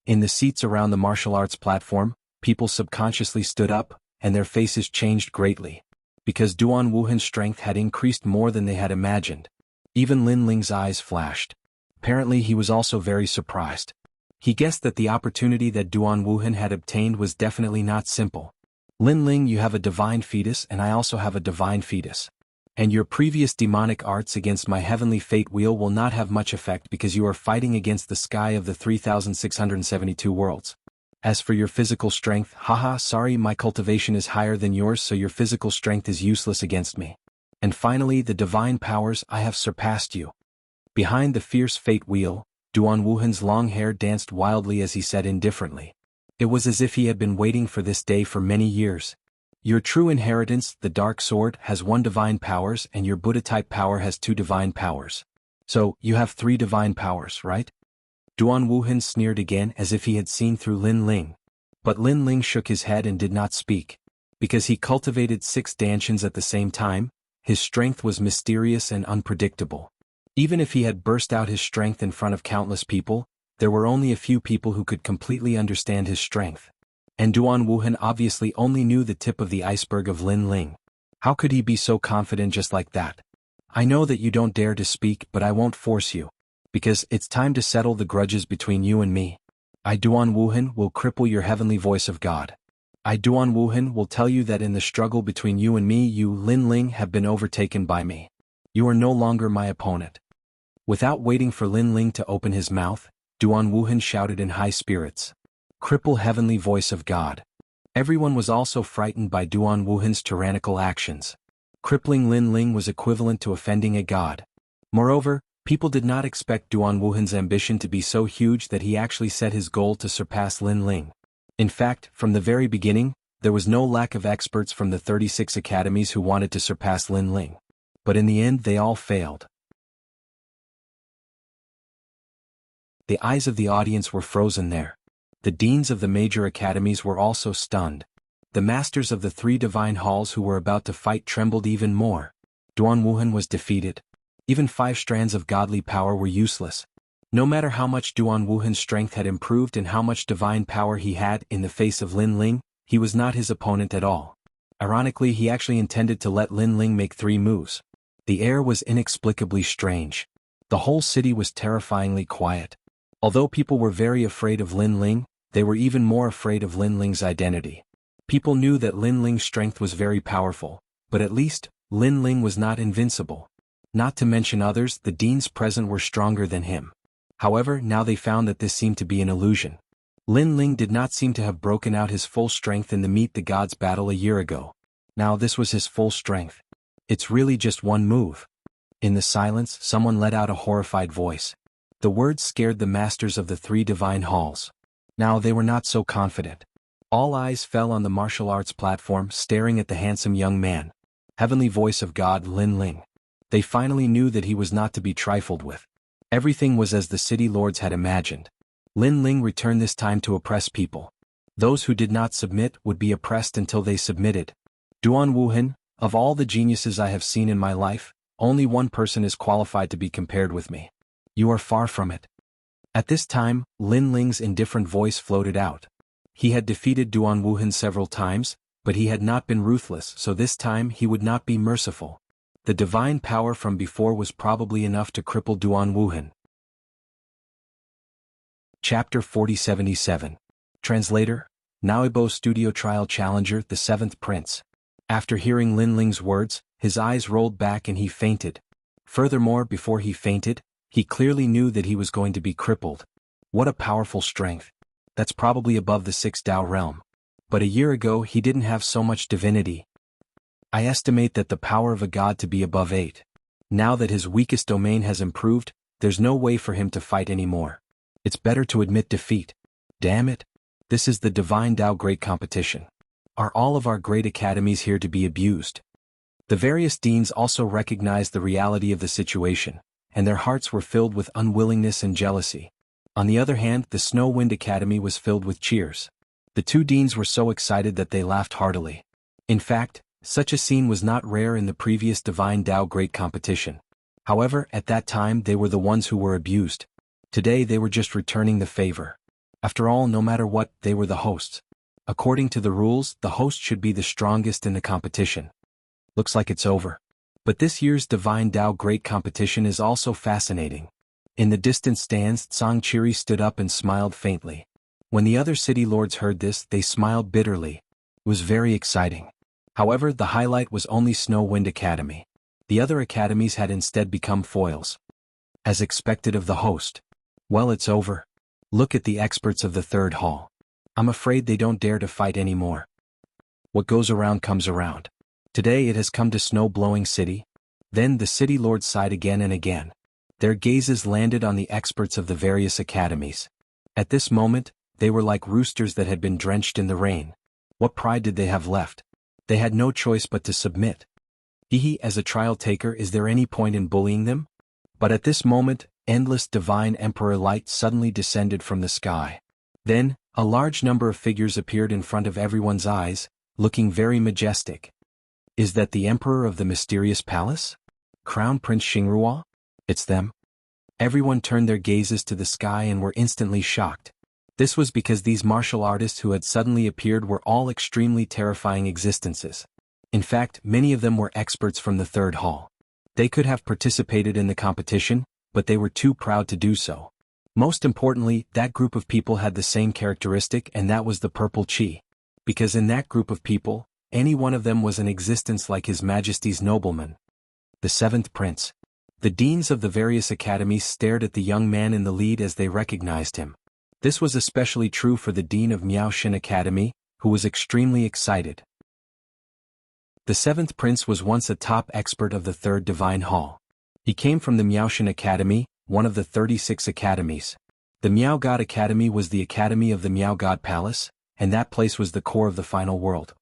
In the seats around the martial arts platform, people subconsciously stood up, and their faces changed greatly. Because Duan Wuhan's strength had increased more than they had imagined. Even Lin Ling's eyes flashed. Apparently he was also very surprised. He guessed that the opportunity that Duan Wuhan had obtained was definitely not simple. Lin Ling, you have a divine fetus and I also have a divine fetus. And your previous demonic arts against my heavenly fate wheel will not have much effect because you are fighting against the sky of the 3,672 worlds. As for your physical strength, haha, sorry, my cultivation is higher than yours, so your physical strength is useless against me. And finally, the divine powers, I have surpassed you. Behind the fierce fate wheel, Duan Wuhan's long hair danced wildly as he said indifferently. It was as if he had been waiting for this day for many years. Your true inheritance, the Dark Sword, has 1 divine powers and your Buddha-type power has 2 divine powers. So, you have 3 divine powers, right? Duan Wuhan sneered again as if he had seen through Lin Ling. But Lin Ling shook his head and did not speak. Because he cultivated 6 Danshuns at the same time, his strength was mysterious and unpredictable. Even if he had burst out his strength in front of countless people, there were only a few people who could completely understand his strength. And Duan Wuhan obviously only knew the tip of the iceberg of Lin Ling. How could he be so confident just like that? I know that you don't dare to speak, but I won't force you. Because it's time to settle the grudges between you and me. I, Duan Wuhan, will cripple your heavenly voice of God. I, Duan Wuhan, will tell you that in the struggle between you and me, you, Lin Ling, have been overtaken by me. You are no longer my opponent. Without waiting for Lin Ling to open his mouth, Duan Wuhan shouted in high spirits. Cripple heavenly voice of God. Everyone was also frightened by Duan Wuhan's tyrannical actions. Crippling Lin Ling was equivalent to offending a god. Moreover, people did not expect Duan Wuhan's ambition to be so huge that he actually set his goal to surpass Lin Ling. In fact, from the very beginning, there was no lack of experts from the 36 academies who wanted to surpass Lin Ling. But in the end they all failed. The eyes of the audience were frozen there. The deans of the major academies were also stunned. The masters of the 3 divine halls who were about to fight trembled even more. Duan Wuhan was defeated. Even 5 strands of godly power were useless. No matter how much Duan Wuhan's strength had improved and how much divine power he had in the face of Lin Ling, he was not his opponent at all. Ironically, he actually intended to let Lin Ling make 3 moves. The air was inexplicably strange. The whole city was terrifyingly quiet. Although people were very afraid of Lin Ling, they were even more afraid of Lin Ling's identity. People knew that Lin Ling's strength was very powerful, but at least, Lin Ling was not invincible. Not to mention others, the deans present were stronger than him. However, now they found that this seemed to be an illusion. Lin Ling did not seem to have broken out his full strength in the Meet the Gods battle a year ago. Now this was his full strength. It's really just 1 move. In the silence, someone let out a horrified voice. The words scared the masters of the 3 divine halls. Now they were not so confident. All eyes fell on the martial arts platform, staring at the handsome young man. Heavenly voice of God, Lin Ling. They finally knew that he was not to be trifled with. Everything was as the city lords had imagined. Lin Ling returned this time to oppress people. Those who did not submit would be oppressed until they submitted. Duan Wuhan, of all the geniuses I have seen in my life, only one person is qualified to be compared with me. You are far from it. At this time, Lin Ling's indifferent voice floated out. He had defeated Duan Wuhan several times, but he had not been ruthless, so this time he would not be merciful. The divine power from before was probably enough to cripple Duan Wuhan. Chapter 4077. Translator, Naoibo Studio Trial Challenger, the Seventh Prince. After hearing Lin Ling's words, his eyes rolled back and he fainted. Furthermore, before he fainted, he clearly knew that he was going to be crippled. What a powerful strength. That's probably above the 6 Tao realm. But a year ago he didn't have so much divinity. I estimate that the power of a god to be above 8. Now that his weakest domain has improved, there's no way for him to fight anymore. It's better to admit defeat. Damn it. This is the Divine Tao Great Competition. Are all of our great academies here to be abused? The various deans also recognized the reality of the situation, and their hearts were filled with unwillingness and jealousy. On the other hand, the Snow Wind Academy was filled with cheers. The two deans were so excited that they laughed heartily. In fact, such a scene was not rare in the previous Divine Tao Great Competition. However, at that time they were the ones who were abused. Today they were just returning the favor. After all, no matter what, they were the hosts. According to the rules, the host should be the strongest in the competition. Looks like it's over. But this year's Divine Tao Great Competition is also fascinating. In the distant stands, Tsang Chiri stood up and smiled faintly. When the other city lords heard this, they smiled bitterly. It was very exciting. However, the highlight was only Snow Wind Academy. The other academies had instead become foils. As expected of the host. Well, it's over. Look at the experts of the third hall. I'm afraid they don't dare to fight anymore. What goes around comes around. Today it has come to Snow-Blowing City. Then the city lords sighed again and again. Their gazes landed on the experts of the various academies. At this moment, they were like roosters that had been drenched in the rain. What pride did they have left? They had no choice but to submit. As a trial taker, is there any point in bullying them? But at this moment, endless divine emperor light suddenly descended from the sky. Then, a large number of figures appeared in front of everyone's eyes, looking very majestic. Is that the emperor of the mysterious palace? Crown Prince Xingrua? It's them. Everyone turned their gazes to the sky and were instantly shocked. This was because these martial artists who had suddenly appeared were all extremely terrifying existences. In fact, many of them were experts from the third hall. They could have participated in the competition, but they were too proud to do so. Most importantly, that group of people had the same characteristic, and that was the purple chi. Because in that group of people, any one of them was an existence like His Majesty's nobleman. The Seventh Prince. The deans of the various academies stared at the young man in the lead as they recognized him. This was especially true for the dean of Miaoshan Academy, who was extremely excited. The Seventh Prince was once a top expert of the Third Divine Hall. He came from the Miaoshan Academy, one of the 36 academies. The Miao God Academy was the academy of the Miao God Palace, and that place was the core of the final world.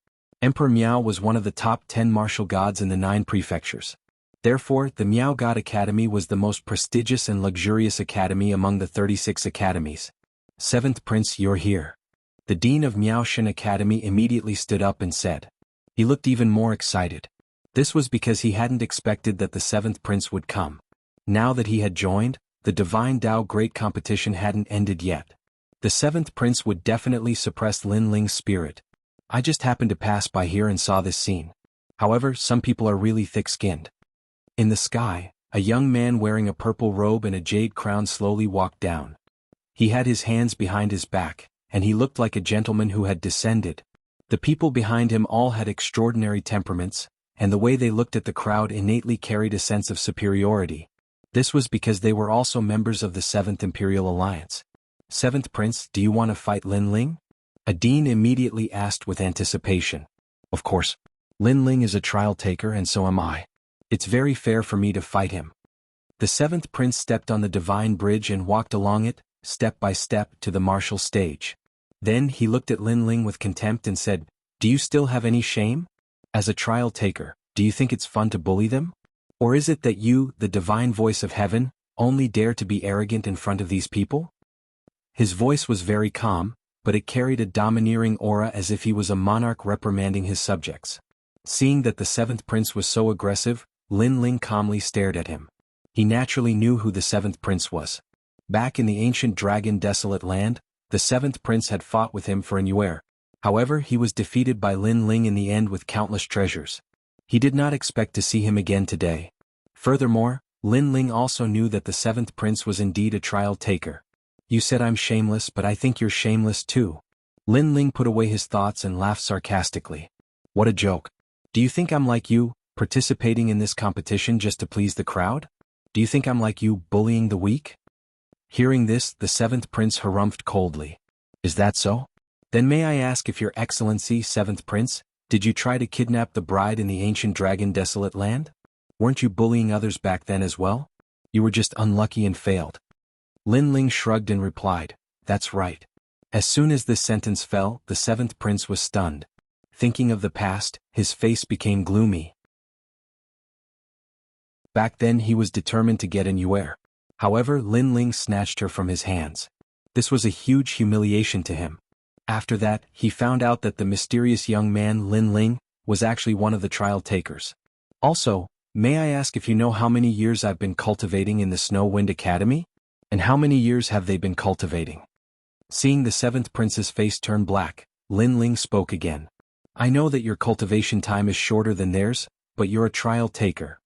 Emperor Miao was one of the top 10 martial gods in the 9 prefectures. Therefore, the Miao God Academy was the most prestigious and luxurious academy among the 36 academies. Seventh Prince, you're here. The dean of Miaoshan Academy immediately stood up and said. He looked even more excited. This was because he hadn't expected that the Seventh Prince would come. Now that he had joined, the Divine Tao Great Competition hadn't ended yet. The Seventh Prince would definitely suppress Lin Ling's spirit. I just happened to pass by here and saw this scene. However, some people are really thick-skinned. In the sky, a young man wearing a purple robe and a jade crown slowly walked down. He had his hands behind his back, and he looked like a gentleman who had descended. The people behind him all had extraordinary temperaments, and the way they looked at the crowd innately carried a sense of superiority. This was because they were also members of the 7th Imperial Alliance. Seventh Prince, do you want to fight Lin Ling? A dean immediately asked with anticipation. Of course. Lin Ling is a trial taker and so am I. It's very fair for me to fight him. The Seventh Prince stepped on the divine bridge and walked along it, step by step, to the martial stage. Then he looked at Lin Ling with contempt and said, Do you still have any shame? As a trial taker, do you think it's fun to bully them? Or is it that you, the divine voice of heaven, only dare to be arrogant in front of these people? His voice was very calm, but it carried a domineering aura as if he was a monarch reprimanding his subjects. Seeing that the seventh prince was so aggressive, Lin Ling calmly stared at him. He naturally knew who the seventh prince was. Back in the ancient dragon desolate land, the seventh prince had fought with him for an year. However, he was defeated by Lin Ling in the end with countless treasures. He did not expect to see him again today. Furthermore, Lin Ling also knew that the seventh prince was indeed a trial taker. You said I'm shameless, but I think you're shameless too. Lin Ling put away his thoughts and laughed sarcastically. What a joke. Do you think I'm like you, participating in this competition just to please the crowd? Do you think I'm like you, bullying the weak? Hearing this, the seventh prince harumphed coldly. Is that so? Then may I ask if your excellency, seventh prince, did you try to kidnap the bride in the ancient dragon desolate land? Weren't you bullying others back then as well? You were just unlucky and failed. Lin Ling shrugged and replied, that's right. As soon as this sentence fell, the seventh prince was stunned. Thinking of the past, his face became gloomy. Back then he was determined to get an heir. However, Lin Ling snatched her from his hands. This was a huge humiliation to him. After that, he found out that the mysterious young man Lin Ling was actually one of the trial takers. Also, may I ask if you know how many years I've been cultivating in the Snow Wind Academy? And how many years have they been cultivating? Seeing the seventh prince's face turn black, Lin Ling spoke again. I know that your cultivation time is shorter than theirs, but you're a trial taker.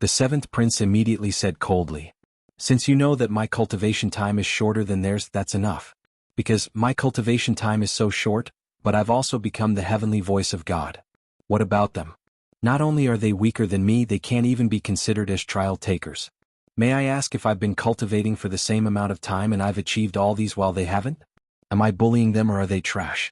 The seventh prince immediately said coldly. Since you know that my cultivation time is shorter than theirs, that's enough. Because my cultivation time is so short, but I've also become the heavenly voice of God. What about them? Not only are they weaker than me, they can't even be considered as trial takers. May I ask if I've been cultivating for the same amount of time and I've achieved all these while they haven't? Am I bullying them or are they trash?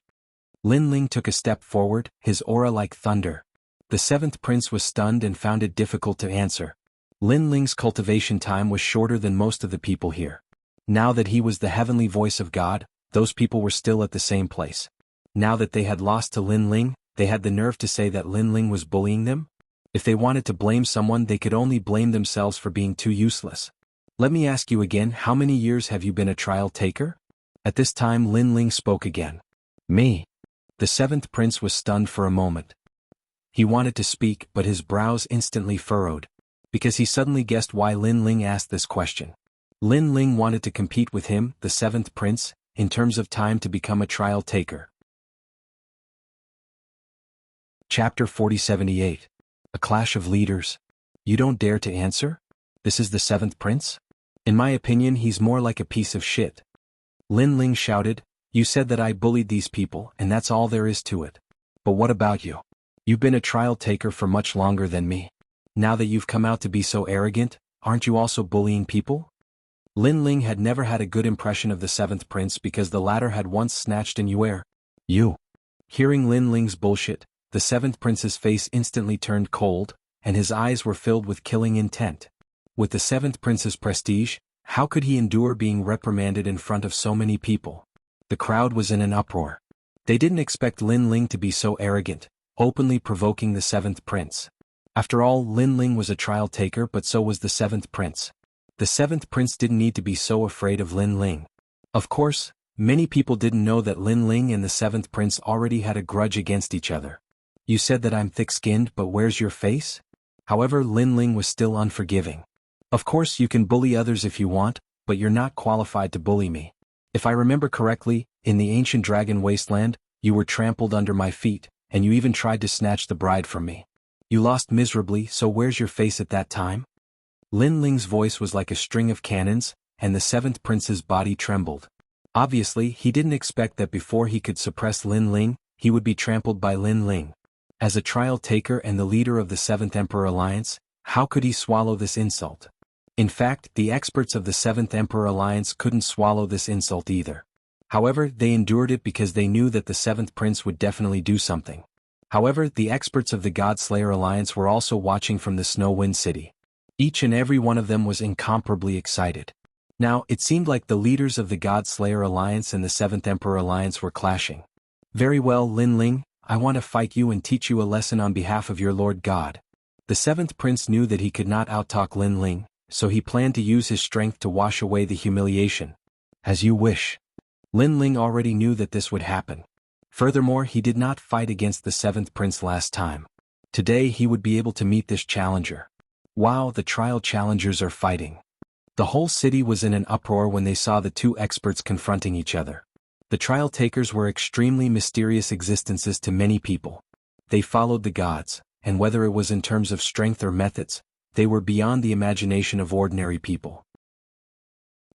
Lin Ling took a step forward, his aura like thunder. The seventh prince was stunned and found it difficult to answer. Lin Ling's cultivation time was shorter than most of the people here. Now that he was the heavenly voice of God, those people were still at the same place. Now that they had lost to Lin Ling, they had the nerve to say that Lin Ling was bullying them? If they wanted to blame someone, they could only blame themselves for being too useless. Let me ask you again, how many years have you been a trial taker? At this time Lin Ling spoke again. Me. The seventh prince was stunned for a moment. He wanted to speak, but his brows instantly furrowed, because he suddenly guessed why Lin Ling asked this question. Lin Ling wanted to compete with him, the seventh prince, in terms of time to become a trial taker. Chapter 4078. A Clash of Leaders. You don't dare to answer? This is the seventh prince? In my opinion, he's more like a piece of shit. Lin Ling shouted, you said that I bullied these people, and that's all there is to it. But what about you? You've been a trial taker for much longer than me. Now that you've come out to be so arrogant, aren't you also bullying people? Lin Ling had never had a good impression of the seventh prince because the latter had once snatched an heir. You. Hearing Lin Ling's bullshit, the seventh prince's face instantly turned cold, and his eyes were filled with killing intent. With the seventh prince's prestige, how could he endure being reprimanded in front of so many people? The crowd was in an uproar. They didn't expect Lin Ling to be so arrogant, openly provoking the seventh prince. After all, Lin Ling was a trial taker, but so was the seventh prince. The seventh prince didn't need to be so afraid of Lin Ling. Of course, many people didn't know that Lin Ling and the seventh prince already had a grudge against each other. You said that I'm thick-skinned, but where's your face? However, Lin Ling was still unforgiving. Of course you can bully others if you want, but you're not qualified to bully me. If I remember correctly, in the ancient dragon wasteland, you were trampled under my feet, and you even tried to snatch the bride from me. You lost miserably, so where's your face at that time? Lin Ling's voice was like a string of cannons, and the seventh prince's body trembled. Obviously, he didn't expect that before he could suppress Lin Ling, he would be trampled by Lin Ling. As a trial taker and the leader of the Seventh Emperor Alliance, how could he swallow this insult? In fact, the experts of the Seventh Emperor Alliance couldn't swallow this insult either. However, they endured it because they knew that the seventh prince would definitely do something. However, the experts of the Godslayer Alliance were also watching from the Snow Wind City. Each and every one of them was incomparably excited. Now, it seemed like the leaders of the Godslayer Alliance and the Seventh Emperor Alliance were clashing. Very well, Lin Ling, I want to fight you and teach you a lesson on behalf of your Lord God. The seventh prince knew that he could not outtalk Lin Ling, so he planned to use his strength to wash away the humiliation. As you wish. Lin Ling already knew that this would happen. Furthermore, he did not fight against the seventh prince last time. Today he would be able to meet this challenger. Wow, the trial challengers are fighting. The whole city was in an uproar when they saw the two experts confronting each other. The trial takers were extremely mysterious existences to many people. They followed the gods, and whether it was in terms of strength or methods, they were beyond the imagination of ordinary people.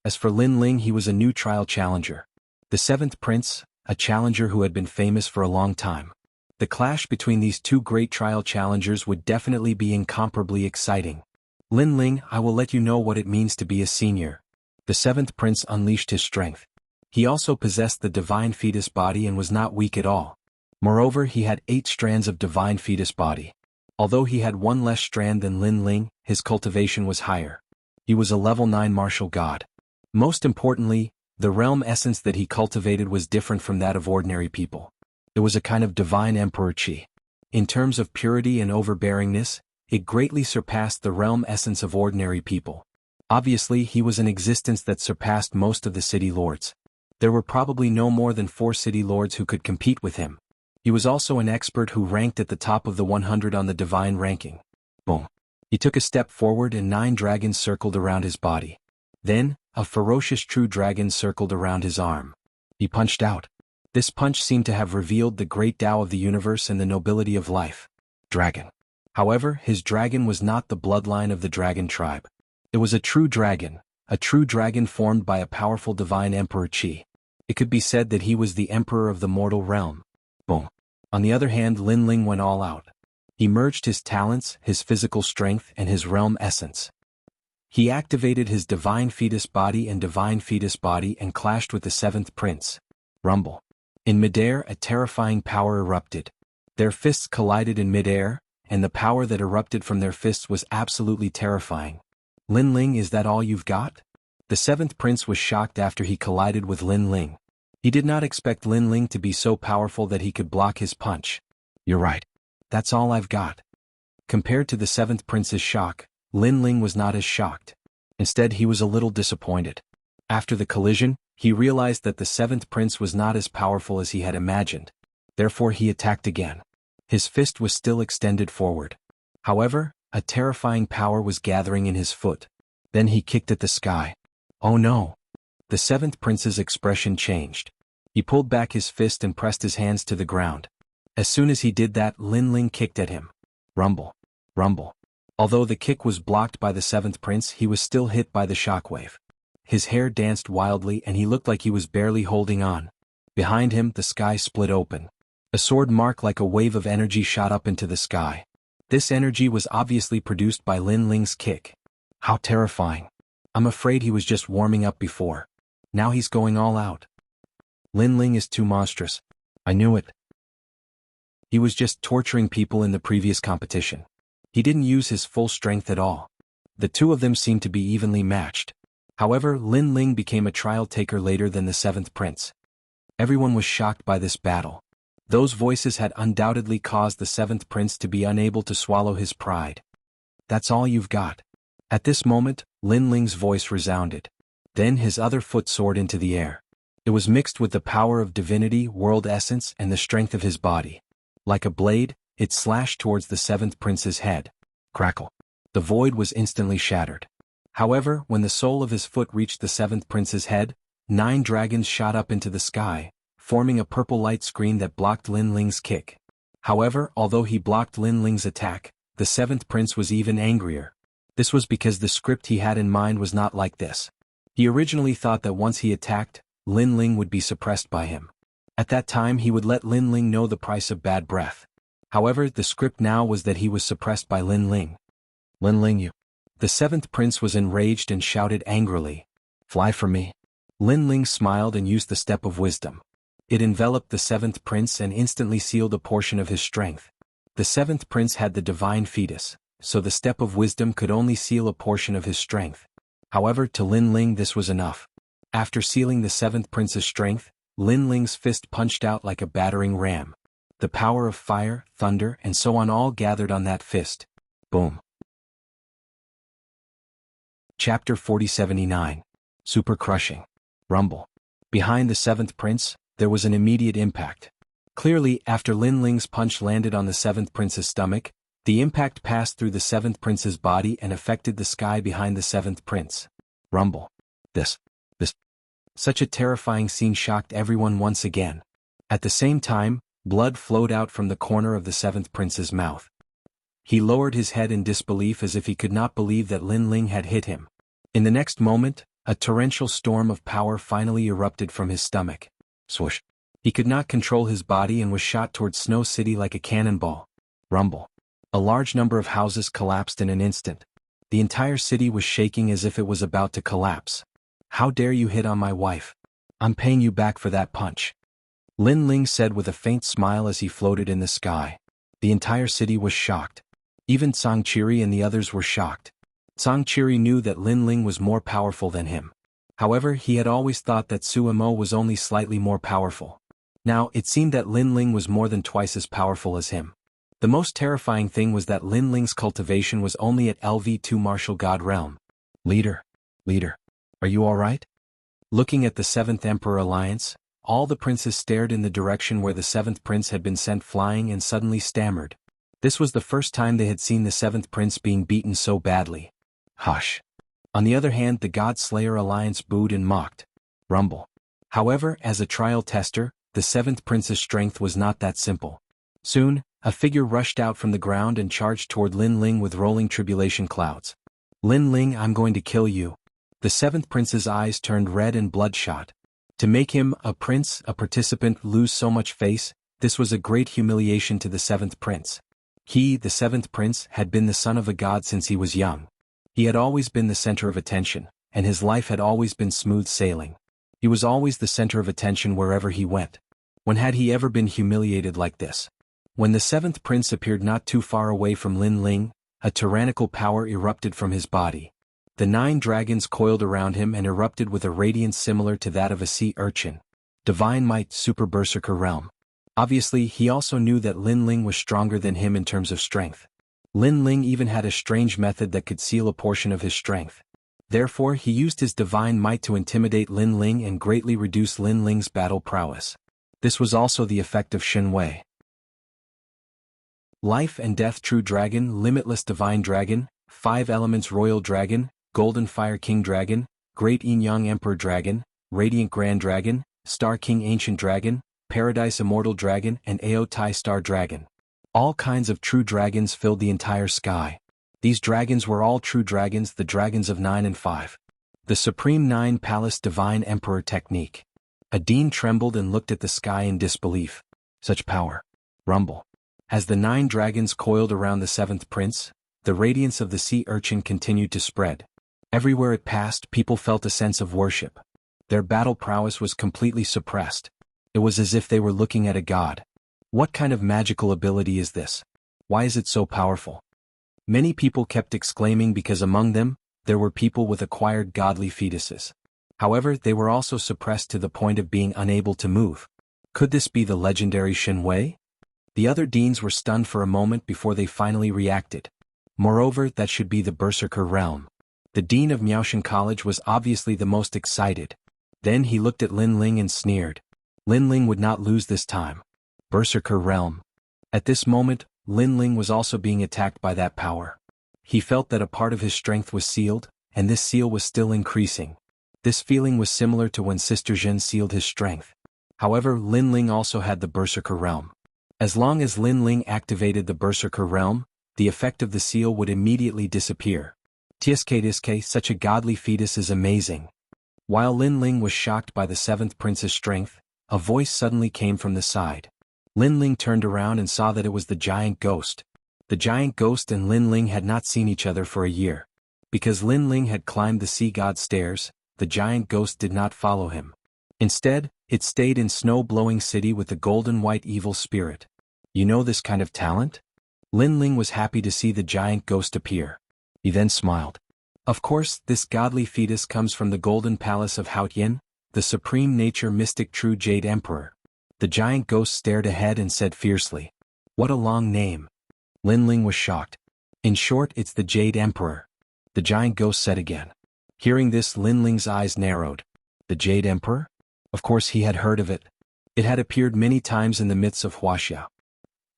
As for Lin Ling, he was a new trial challenger. The seventh prince, a challenger who had been famous for a long time. The clash between these two great trial challengers would definitely be incomparably exciting. Lin Ling, I will let you know what it means to be a senior. The seventh prince unleashed his strength. He also possessed the divine fetus body and was not weak at all. Moreover, he had 8 strands of divine fetus body. Although he had 1 less strand than Lin Ling, his cultivation was higher. He was a level 9 martial god. Most importantly, the realm essence that he cultivated was different from that of ordinary people. It was a kind of divine emperor chi. In terms of purity and overbearingness, it greatly surpassed the realm essence of ordinary people. Obviously, he was an existence that surpassed most of the city lords. There were probably no more than 4 city lords who could compete with him. He was also an expert who ranked at the top of the 100 on the divine ranking. Boom. He took a step forward and 9 dragons circled around his body. Then, a ferocious true dragon circled around his arm. He punched out. This punch seemed to have revealed the great Tao of the universe and the nobility of life. Dragon. However, his dragon was not the bloodline of the dragon tribe. It was a true dragon formed by a powerful divine emperor chi. It could be said that he was the emperor of the mortal realm. Boom. On the other hand, Lin Ling went all out. He merged his talents, his physical strength, and his realm essence. He activated his divine fetus body and clashed with the seventh prince. Rumble. In midair, a terrifying power erupted. Their fists collided in midair, and the power that erupted from their fists was absolutely terrifying. Lin Ling, is that all you've got? The seventh prince was shocked after he collided with Lin Ling. He did not expect Lin Ling to be so powerful that he could block his punch. You're right. That's all I've got. Compared to the seventh prince's shock, Lin Ling was not as shocked. Instead, he was a little disappointed. After the collision, he realized that the seventh prince was not as powerful as he had imagined. Therefore, he attacked again. His fist was still extended forward. However, a terrifying power was gathering in his foot. Then he kicked at the sky. Oh no! The seventh prince's expression changed. He pulled back his fist and pressed his hands to the ground. As soon as he did that, Lin Ling kicked at him. Rumble. Rumble. Although the kick was blocked by the seventh prince, he was still hit by the shockwave. His hair danced wildly and he looked like he was barely holding on. Behind him, the sky split open. A sword mark like a wave of energy shot up into the sky. This energy was obviously produced by Lin Ling's kick. How terrifying. I'm afraid he was just warming up before. Now he's going all out. Lin Ling is too monstrous. I knew it. He was just torturing people in the previous competition. He didn't use his full strength at all. The two of them seemed to be evenly matched. However, Lin Ling became a trial taker later than the seventh prince. Everyone was shocked by this battle. Those voices had undoubtedly caused the seventh prince to be unable to swallow his pride. That's all you've got. At this moment, Lin Ling's voice resounded. Then his other foot soared into the air. It was mixed with the power of divinity, world essence, and the strength of his body. Like a blade, it slashed towards the seventh prince's head. Crackle. The void was instantly shattered. However, when the sole of his foot reached the seventh prince's head, 9 dragons shot up into the sky, forming a purple light screen that blocked Lin Ling's kick. However, although he blocked Lin Ling's attack, the seventh prince was even angrier. This was because the script he had in mind was not like this. He originally thought that once he attacked, Lin Ling would be suppressed by him. At that time he would let Lin Ling know the price of bad breath. However, the script now was that he was suppressed by Lin Ling. Lin Ling, you. The seventh prince was enraged and shouted angrily. Fly from me. Lin Ling smiled and used the step of wisdom. It enveloped the seventh prince and instantly sealed a portion of his strength. The seventh prince had the divine fetus, so the step of wisdom could only seal a portion of his strength. However, to Lin Ling this was enough. After sealing the seventh prince's strength, Lin Ling's fist punched out like a battering ram. The power of fire, thunder, and so on all gathered on that fist. Boom. Chapter 4079. Super Crushing. Rumble. Behind the seventh prince, there was an immediate impact. Clearly, after Lin Ling's punch landed on the seventh prince's stomach, the impact passed through the seventh prince's body and affected the sky behind the seventh prince. Rumble. This. Such a terrifying scene shocked everyone once again. At the same time, blood flowed out from the corner of the seventh prince's mouth. He lowered his head in disbelief as if he could not believe that Lin Ling had hit him. In the next moment, a torrential storm of power finally erupted from his stomach. Swoosh. He could not control his body and was shot towards Snow City like a cannonball. Rumble. A large number of houses collapsed in an instant. The entire city was shaking as if it was about to collapse. How dare you hit on my wife? I'm paying you back for that punch. Lin Ling said with a faint smile as he floated in the sky. The entire city was shocked. Even Zhang Qiri and the others were shocked. Zhang Qiri knew that Lin Ling was more powerful than him. However, he had always thought that Su Mo was only slightly more powerful. Now, it seemed that Lin Ling was more than twice as powerful as him. The most terrifying thing was that Lin Ling's cultivation was only at LV2 Martial God Realm. Leader. Are you alright? Looking at the Seventh Emperor Alliance, all the princes stared in the direction where the seventh prince had been sent flying and suddenly stammered. This was the first time they had seen the seventh prince being beaten so badly. Hush. On the other hand, the God Slayer Alliance booed and mocked. Rumble. However, as a trial tester, the seventh prince's strength was not that simple. Soon, a figure rushed out from the ground and charged toward Lin Ling with rolling tribulation clouds. Lin Ling, I'm going to kill you. The seventh prince's eyes turned red and bloodshot. To make him, a prince, a participant, lose so much face, this was a great humiliation to the seventh prince. He, the seventh prince, had been the son of a god since he was young. He had always been the center of attention, and his life had always been smooth sailing. He was always the center of attention wherever he went. When had he ever been humiliated like this? When the seventh prince appeared not too far away from Lin Ling, a tyrannical power erupted from his body. The 9 dragons coiled around him and erupted with a radiance similar to that of a sea urchin. Divine might, super berserker realm. Obviously, he also knew that Lin Ling was stronger than him in terms of strength. Lin Ling even had a strange method that could seal a portion of his strength. Therefore, he used his divine might to intimidate Lin Ling and greatly reduce Lin Ling's battle prowess. This was also the effect of Shen Wei. Life and Death True Dragon, Limitless Divine Dragon, 5 Elements Royal Dragon, Golden Fire King Dragon, Great Yin Yang Emperor Dragon, Radiant Grand Dragon, Star King Ancient Dragon, Paradise Immortal Dragon and Ao Tai Star Dragon. All kinds of true dragons filled the entire sky. These dragons were all true dragons, the dragons of 9 and 5. The Supreme 9 Palace Divine Emperor Technique. Adine trembled and looked at the sky in disbelief. Such power. Rumble. As the 9 dragons coiled around the 7th prince, the radiance of the sea urchin continued to spread. Everywhere it passed, people felt a sense of worship. Their battle prowess was completely suppressed. It was as if they were looking at a god. What kind of magical ability is this? Why is it so powerful? Many people kept exclaiming because among them, there were people with acquired godly fetuses. However, they were also suppressed to the point of being unable to move. Could this be the legendary Shen Wei? The other deans were stunned for a moment before they finally reacted. Moreover, that should be the Berserker realm. The dean of Miaoshan College was obviously the most excited. Then he looked at Lin Ling and sneered. Lin Ling would not lose this time. Berserker realm. At this moment, Lin Ling was also being attacked by that power. He felt that a part of his strength was sealed, and this seal was still increasing. This feeling was similar to when Sister Zhen sealed his strength. However, Lin Ling also had the Berserker realm. As long as Lin Ling activated the Berserker realm, the effect of the seal would immediately disappear. Tiske, such a godly fetus is amazing. While Lin Ling was shocked by the 7th prince's strength, a voice suddenly came from the side. Lin Ling turned around and saw that it was the giant ghost. The giant ghost and Lin Ling had not seen each other for a year. Because Lin Ling had climbed the sea god stairs, the giant ghost did not follow him. Instead, it stayed in Snow-Blowing City with the golden white evil spirit. You know this kind of talent? Lin Ling was happy to see the giant ghost appear. He then smiled. Of course, this godly fetus comes from the golden palace of Haotian, the supreme nature mystic true Jade Emperor. The giant ghost stared ahead and said fiercely. What a long name. Lin Ling was shocked. In short, it's the Jade Emperor. The giant ghost said again. Hearing this, Lin Ling's eyes narrowed. The Jade Emperor? Of course he had heard of it. It had appeared many times in the myths of Wuxia.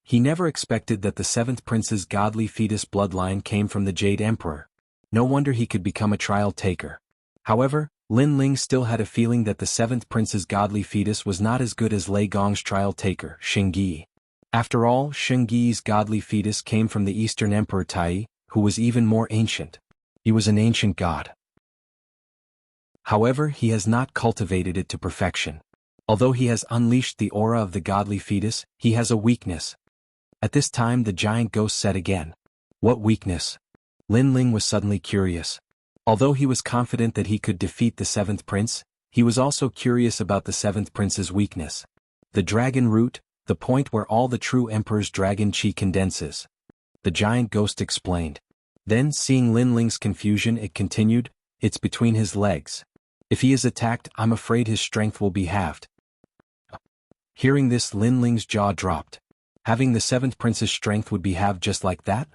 He never expected that the seventh prince's godly fetus bloodline came from the Jade Emperor. No wonder he could become a trial taker. However, Lin Ling still had a feeling that the seventh prince's godly fetus was not as good as Lei Gong's trial taker, Xingyi. After all, Xingyi's godly fetus came from the Eastern Emperor Tai, who was even more ancient. He was an ancient god. However, he has not cultivated it to perfection. Although he has unleashed the aura of the godly fetus, he has a weakness. At this time the giant ghost said again. What weakness? Lin Ling was suddenly curious. Although he was confident that he could defeat the seventh prince, he was also curious about the seventh prince's weakness. The dragon root, the point where all the true emperor's dragon chi condenses. The giant ghost explained. Then, seeing Lin Ling's confusion, it continued, it's between his legs. If he is attacked, I'm afraid his strength will be halved. Hearing this, Lin Ling's jaw dropped. Having the seventh prince's strength would be halved just like that?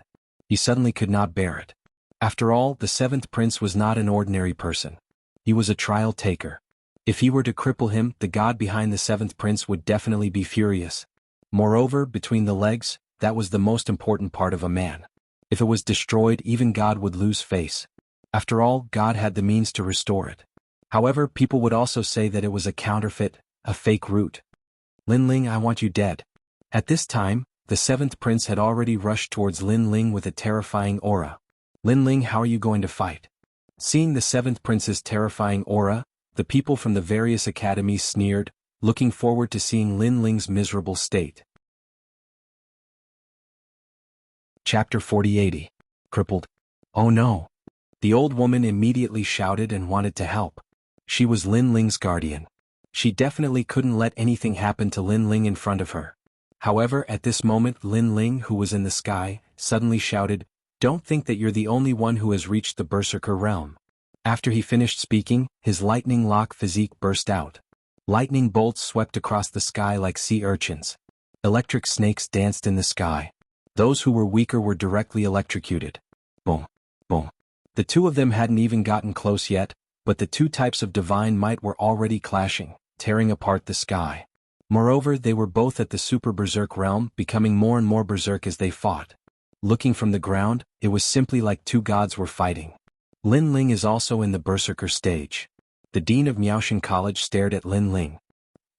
He suddenly could not bear it. After all, the seventh prince was not an ordinary person. He was a trial taker. If he were to cripple him, the god behind the seventh prince would definitely be furious. Moreover, between the legs, that was the most important part of a man. If it was destroyed, even God would lose face. After all, God had the means to restore it. However, people would also say that it was a counterfeit, a fake root. Lin Ling, I want you dead. At this time, the seventh prince had already rushed towards Lin Ling with a terrifying aura. Lin Ling, how are you going to fight? Seeing the seventh prince's terrifying aura, the people from the various academies sneered, looking forward to seeing Lin Ling's miserable state. Chapter 4080. Crippled. Oh no. The old woman immediately shouted and wanted to help. She was Lin Ling's guardian. She definitely couldn't let anything happen to Lin Ling in front of her. However, at this moment Lin Ling, who was in the sky, suddenly shouted, "Don't think that you're the only one who has reached the Berserker realm." After he finished speaking, his lightning lock physique burst out. Lightning bolts swept across the sky like sea urchins. Electric snakes danced in the sky. Those who were weaker were directly electrocuted. Boom, boom. The two of them hadn't even gotten close yet, but the two types of divine might were already clashing, tearing apart the sky. Moreover, they were both at the super berserk realm, becoming more and more berserk as they fought. Looking from the ground, it was simply like two gods were fighting. Lin Ling is also in the berserker stage. The dean of Miaoshan College stared at Lin Ling.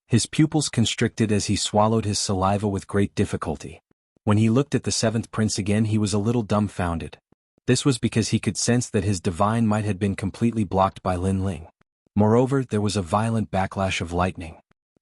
His pupils constricted as he swallowed his saliva with great difficulty. When he looked at the seventh prince again, he was a little dumbfounded. This was because he could sense that his divine might had been completely blocked by Lin Ling. Moreover, there was a violent backlash of lightning.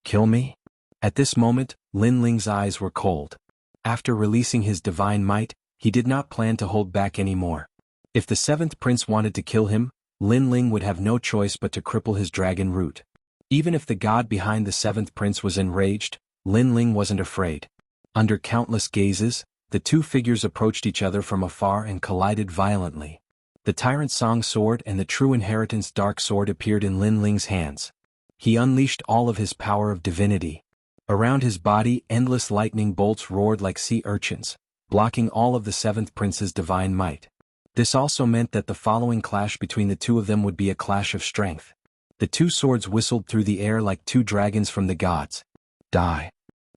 Kill me? At this moment, Lin Ling's eyes were cold. After releasing his divine might, he did not plan to hold back anymore. If the seventh prince wanted to kill him, Lin Ling would have no choice but to cripple his dragon root. Even if the god behind the seventh prince was enraged, Lin Ling wasn't afraid. Under countless gazes, the two figures approached each other from afar and collided violently. The Tyrant Song sword and the True Inheritance dark sword appeared in Lin Ling's hands. He unleashed all of his power of divinity. Around his body, endless lightning bolts roared like sea urchins, blocking all of the seventh prince's divine might. This also meant that the following clash between the two of them would be a clash of strength. The two swords whistled through the air like two dragons from the gods. Die.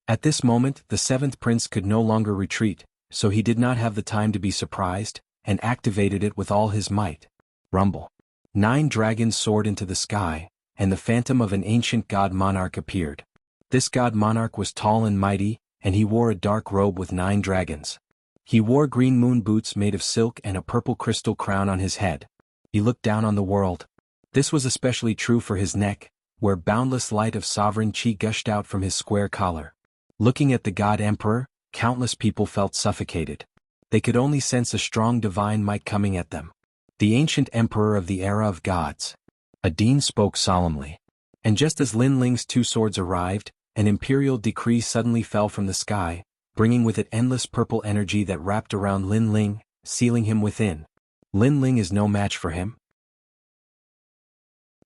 At this moment, the seventh prince could no longer retreat, so he did not have the time to be surprised, and activated it with all his might. Rumble. 9 dragons soared into the sky, and the phantom of an ancient god monarch appeared. This god monarch was tall and mighty, and he wore a dark robe with 9 dragons. He wore green moon boots made of silk and a purple crystal crown on his head. He looked down on the world. This was especially true for his neck, where boundless light of sovereign chi gushed out from his square collar. Looking at the god emperor, countless people felt suffocated. They could only sense a strong divine might coming at them. The ancient emperor of the era of gods. A dean spoke solemnly. And just as Lin Ling's 2 swords arrived, an imperial decree suddenly fell from the sky, bringing with it endless purple energy that wrapped around Lin Ling, sealing him within. Lin Ling is no match for him.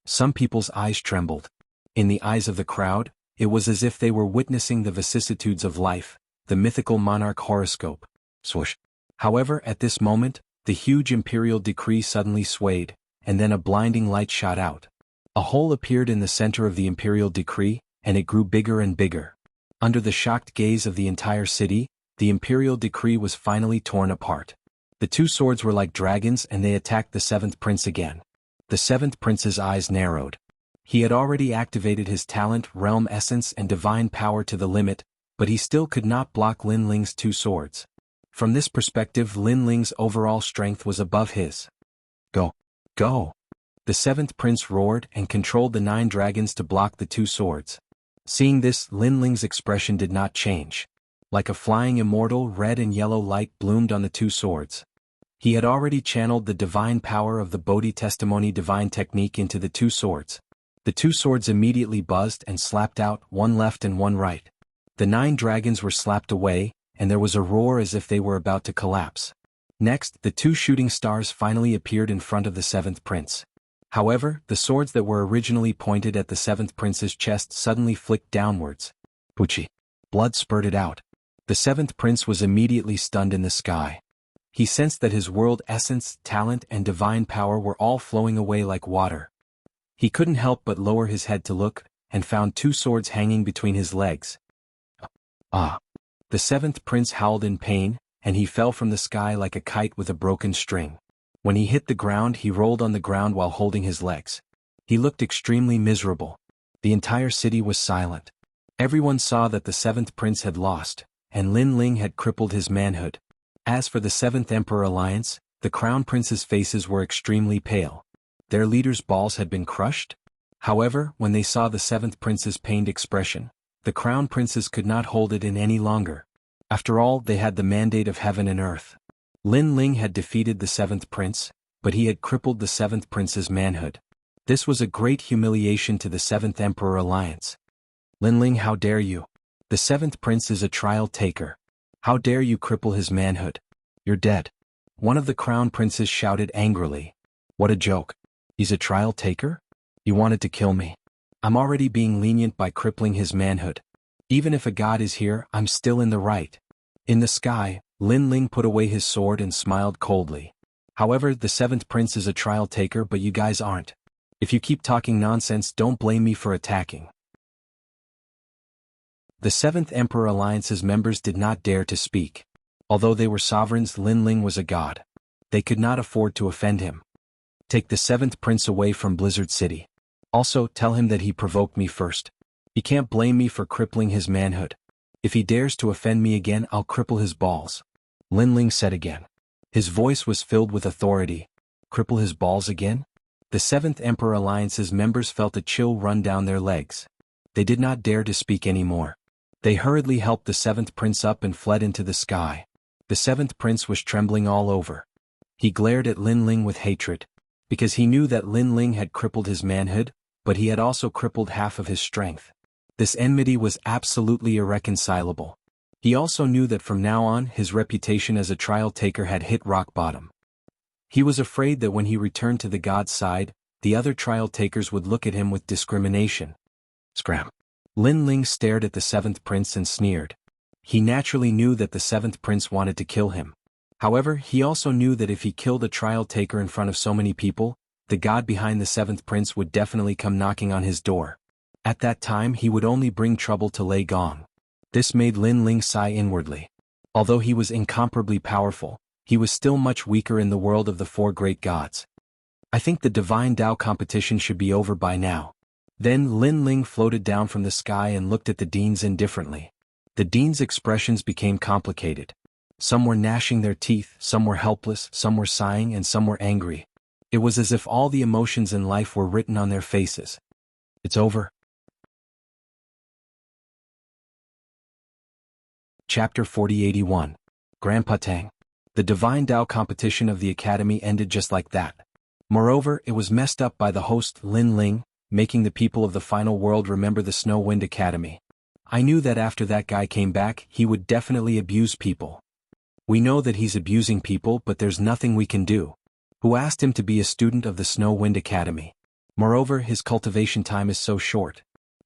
Some people's eyes trembled. In the eyes of the crowd, it was as if they were witnessing the vicissitudes of life, the mythical monarch horoscope. Swoosh. However, at this moment, the huge imperial decree suddenly swayed, and then a blinding light shot out. A hole appeared in the center of the imperial decree, and it grew bigger and bigger. Under the shocked gaze of the entire city, the imperial decree was finally torn apart. The two swords were like dragons and they attacked the seventh prince again. The seventh prince's eyes narrowed. He had already activated his talent, realm essence and divine power to the limit, but he still could not block Lin Ling's two swords. From this perspective, Lin Ling's overall strength was above his. Go! Go! The seventh prince roared and controlled the 9 dragons to block the two swords. Seeing this, Lin Ling's expression did not change. Like a flying immortal, red and yellow light bloomed on the two swords. He had already channeled the divine power of the Bodhi Testimony divine technique into the two swords. The two swords immediately buzzed and slapped out, one left and one right. The 9 dragons were slapped away, and there was a roar as if they were about to collapse. Next, the 2 shooting stars finally appeared in front of the seventh prince. However, the swords that were originally pointed at the seventh prince's chest suddenly flicked downwards. Puchi. Blood spurted out. The seventh prince was immediately stunned in the sky. He sensed that his world essence, talent and divine power were all flowing away like water. He couldn't help but lower his head to look, and found 2 swords hanging between his legs. Ah! The seventh prince howled in pain, and he fell from the sky like a kite with a broken string. When he hit the ground, he rolled on the ground while holding his legs. He looked extremely miserable. The entire city was silent. Everyone saw that the seventh prince had lost, and Lin Ling had crippled his manhood. As for the Seventh Emperor Alliance, the crown princes' faces were extremely pale. Their leader's balls had been crushed? However, when they saw the seventh prince's pained expression, the crown princes could not hold it in any longer. After all, they had the mandate of heaven and earth. Lin Ling had defeated the seventh prince, but he had crippled the seventh prince's manhood. This was a great humiliation to the Seventh Emperor Alliance. Lin Ling, how dare you? The seventh prince is a trial taker. How dare you cripple his manhood? You're dead. One of the crown princes shouted angrily. What a joke. He's a trial taker? You wanted to kill me. I'm already being lenient by crippling his manhood. Even if a god is here, I'm still in the right. In the sky, Lin Ling put away his sword and smiled coldly. However, the seventh prince is a trial taker, but you guys aren't. If you keep talking nonsense, don't blame me for attacking. The Seventh Emperor Alliance's members did not dare to speak. Although they were sovereigns, Lin Ling was a god. They could not afford to offend him. Take the seventh prince away from Blizzard City. Also, tell him that he provoked me first. He can't blame me for crippling his manhood. If he dares to offend me again, I'll cripple his balls. Lin Ling said again. His voice was filled with authority. Cripple his balls again? The Seventh Emperor Alliance's members felt a chill run down their legs. They did not dare to speak anymore. They hurriedly helped the seventh prince up and fled into the sky. The seventh prince was trembling all over. He glared at Lin Ling with hatred, because he knew that Lin Ling had crippled his manhood, but he had also crippled half of his strength. This enmity was absolutely irreconcilable. He also knew that from now on his reputation as a trial taker had hit rock bottom. He was afraid that when he returned to the god's side, the other trial takers would look at him with discrimination. Scram. Lin Ling stared at the seventh prince and sneered. He naturally knew that the seventh prince wanted to kill him. However, he also knew that if he killed a trial taker in front of so many people, the god behind the seventh prince would definitely come knocking on his door. At that time he would only bring trouble to Lei Gong. This made Lin Ling sigh inwardly. Although he was incomparably powerful, he was still much weaker in the world of the 4 great gods. I think the Divine Tao competition should be over by now. Then Lin Ling floated down from the sky and looked at the deans indifferently. The deans' expressions became complicated. Some were gnashing their teeth, some were helpless, some were sighing, and some were angry. It was as if all the emotions in life were written on their faces. It's over. Chapter 4081. Grandpa Tang. The Divine Tao competition of the Academy ended just like that. Moreover, it was messed up by the host Lin Ling, making the people of the final world remember the Snow Wind Academy. I knew that after that guy came back, he would definitely abuse people. We know that he's abusing people, but there's nothing we can do. Who asked him to be a student of the Snow Wind Academy? Moreover, his cultivation time is so short.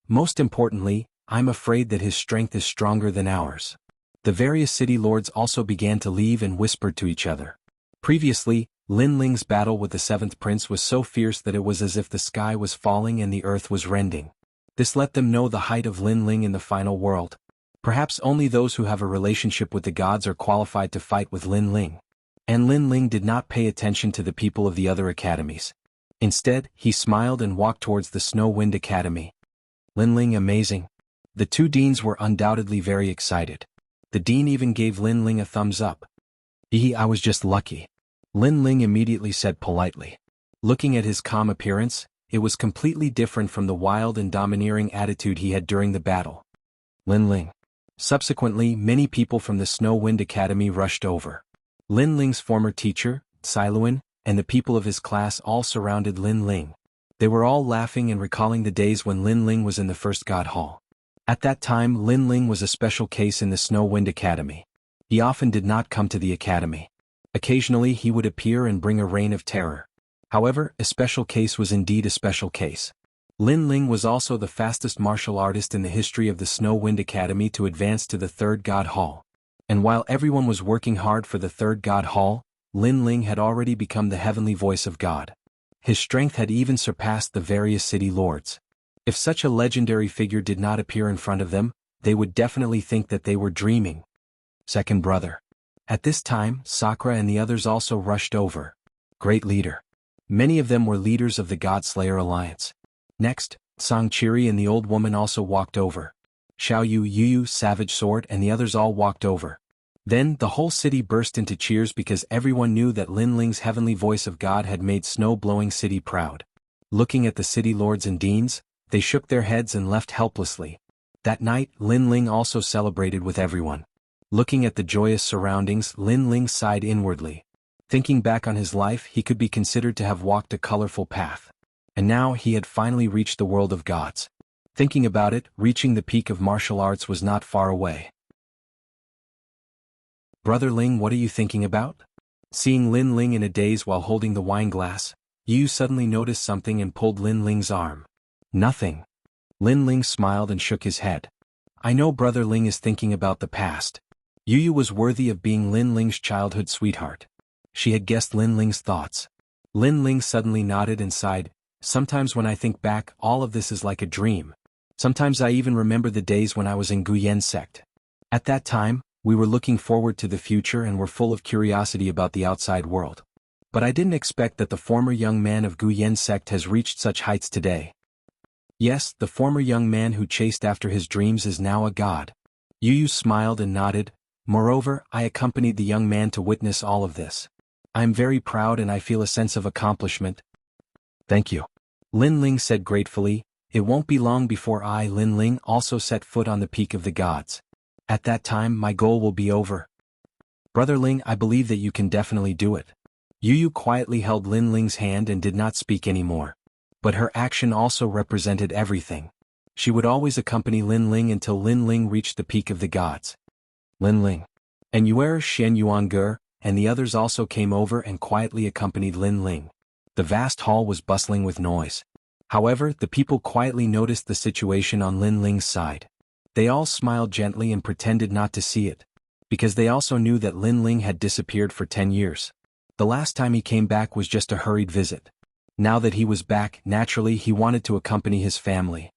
Most importantly, I'm afraid that his strength is stronger than ours. The various city lords also began to leave and whispered to each other. Previously, Lin Ling's battle with the seventh prince was so fierce that it was as if the sky was falling and the earth was rending. This let them know the height of Lin Ling in the final world. Perhaps only those who have a relationship with the gods are qualified to fight with Lin Ling. And Lin Ling did not pay attention to the people of the other academies. Instead, he smiled and walked towards the Snow Wind Academy. Lin Ling amazing. The two deans were undoubtedly very excited. The dean even gave Lin Ling a thumbs up. I was just lucky. Lin Ling immediately said politely. Looking at his calm appearance, it was completely different from the wild and domineering attitude he had during the battle. Lin Ling. Subsequently, many people from the Snow Wind Academy rushed over. Lin Ling's former teacher, Siluan, and the people of his class all surrounded Lin Ling. They were all laughing and recalling the days when Lin Ling was in the first God Hall. At that time, Lin Ling was a special case in the Snow Wind Academy. He often did not come to the academy. Occasionally he would appear and bring a reign of terror. However, a special case was indeed a special case. Lin Ling was also the fastest martial artist in the history of the Snow Wind Academy to advance to the third God Hall. And while everyone was working hard for the third God Hall, Lin Ling had already become the heavenly voice of God. His strength had even surpassed the various city lords. If such a legendary figure did not appear in front of them, they would definitely think that they were dreaming. Second brother. At this time, Sakura and the others also rushed over. Great leader. Many of them were leaders of the God-Slayer Alliance. Next, Sangchiri and the old woman also walked over. Xiaoyu, Yuyu, Savage Sword and the others all walked over. Then, the whole city burst into cheers because everyone knew that Lin Ling's heavenly voice of God had made Snow-Blowing City proud. Looking at the city lords and deans, they shook their heads and left helplessly. That night, Lin Ling also celebrated with everyone. Looking at the joyous surroundings, Lin Ling sighed inwardly. Thinking back on his life, he could be considered to have walked a colorful path. And now he had finally reached the world of gods. Thinking about it, reaching the peak of martial arts was not far away. Brother Ling, what are you thinking about? Seeing Lin Ling in a daze while holding the wine glass, Yu suddenly noticed something and pulled Lin Ling's arm. Nothing. Lin Ling smiled and shook his head. I know Brother Ling is thinking about the past. Yu was worthy of being Lin Ling's childhood sweetheart. She had guessed Lin Ling's thoughts. Lin Ling suddenly nodded and sighed. Sometimes when I think back, all of this is like a dream. Sometimes I even remember the days when I was in Guyen sect. At that time, we were looking forward to the future and were full of curiosity about the outside world. But I didn't expect that the former young man of Guyen sect has reached such heights today. Yes, the former young man who chased after his dreams is now a god. Yu smiled and nodded. Moreover, I accompanied the young man to witness all of this. I am very proud and I feel a sense of accomplishment. Thank you. Lin Ling said gratefully. It won't be long before I, Lin Ling, also set foot on the peak of the gods. At that time, my goal will be over. Brother Ling, I believe that you can definitely do it. Yu quietly held Lin Ling's hand and did not speak anymore. But her action also represented everything. She would always accompany Lin Ling until Lin Ling reached the peak of the gods. Lin Ling. And Yuer Shen Yuangur, and the others also came over and quietly accompanied Lin Ling. The vast hall was bustling with noise. However, the people quietly noticed the situation on Lin Ling's side. They all smiled gently and pretended not to see it, because they also knew that Lin Ling had disappeared for 10 years. The last time he came back was just a hurried visit. Now that he was back, naturally he wanted to accompany his family.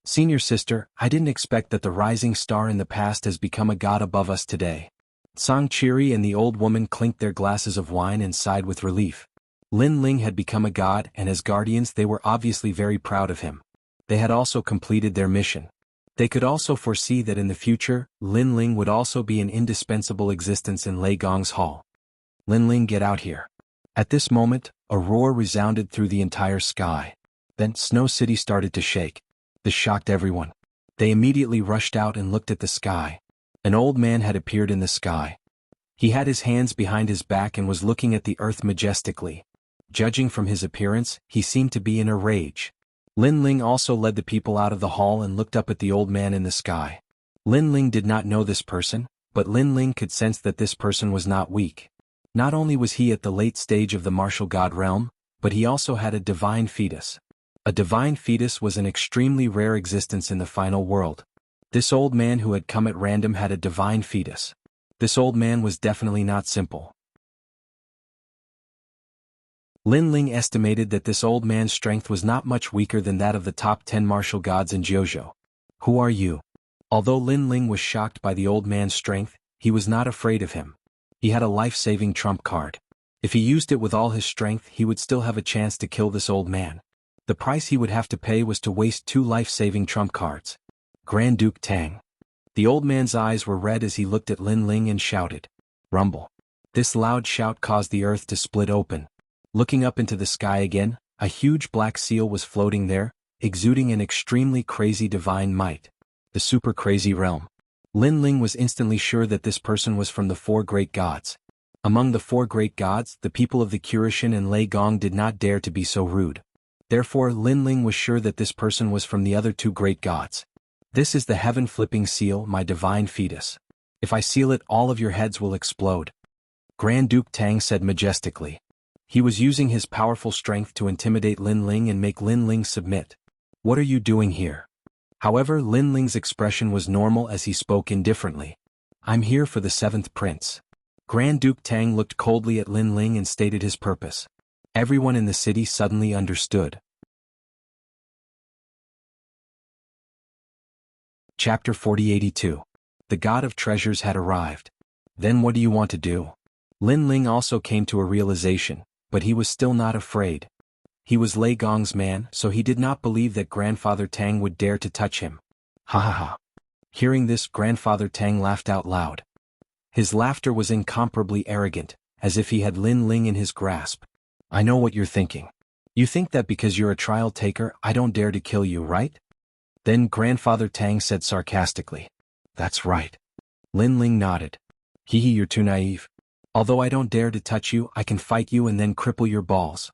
Senior sister, I didn't expect that the rising star in the past has become a god above us today. Sangchiri and the old woman clinked their glasses of wine and sighed with relief. Lin Ling had become a god and as guardians they were obviously very proud of him. They had also completed their mission. They could also foresee that in the future, Lin Ling would also be an indispensable existence in Lei Gong's hall. Lin Ling, get out here. At this moment, a roar resounded through the entire sky. Then Snow City started to shake. This shocked everyone. They immediately rushed out and looked at the sky. An old man had appeared in the sky. He had his hands behind his back and was looking at the earth majestically. Judging from his appearance, he seemed to be in a rage. Lin Ling also led the people out of the hall and looked up at the old man in the sky. Lin Ling did not know this person, but Lin Ling could sense that this person was not weak. Not only was he at the late stage of the martial god realm, but he also had a divine fetus. A divine fetus was an extremely rare existence in the final world. This old man who had come at random had a divine fetus. This old man was definitely not simple. Lin Ling estimated that this old man's strength was not much weaker than that of the top 10 martial gods in Jianghu. Who are you? Although Lin Ling was shocked by the old man's strength, he was not afraid of him. He had a life-saving trump card. If he used it with all his strength, he would still have a chance to kill this old man. The price he would have to pay was to waste 2 life-saving trump cards. Grand Duke Tang. The old man's eyes were red as he looked at Lin Ling and shouted. Rumble. This loud shout caused the earth to split open. Looking up into the sky again, a huge black seal was floating there, exuding an extremely crazy divine might. The super crazy realm. Lin Ling was instantly sure that this person was from the 4 great gods. Among the 4 great gods, the people of the Cultivation and Lei Gong did not dare to be so rude. Therefore, Lin Ling was sure that this person was from the other 2 great gods. This is the heaven-flipping seal, my divine fetus. If I seal it, all of your heads will explode. Grand Duke Tang said majestically. He was using his powerful strength to intimidate Lin Ling and make Lin Ling submit. What are you doing here? However, Lin Ling's expression was normal as he spoke indifferently. I'm here for the 7th prince. Grand Duke Tang looked coldly at Lin Ling and stated his purpose. Everyone in the city suddenly understood. Chapter 4082. The God of Treasures had arrived. Then what do you want to do? Lin Ling also came to a realization, but he was still not afraid. He was Lei Gong's man, so he did not believe that Grandfather Tang would dare to touch him. Ha ha ha. Hearing this, Grandfather Tang laughed out loud. His laughter was incomparably arrogant, as if he had Lin Ling in his grasp. I know what you're thinking. You think that because you're a trial taker, I don't dare to kill you, right? Then Grandfather Tang said sarcastically. That's right. Lin Ling nodded. Hee hee, you're too naive. Although I don't dare to touch you, I can fight you and then cripple your balls.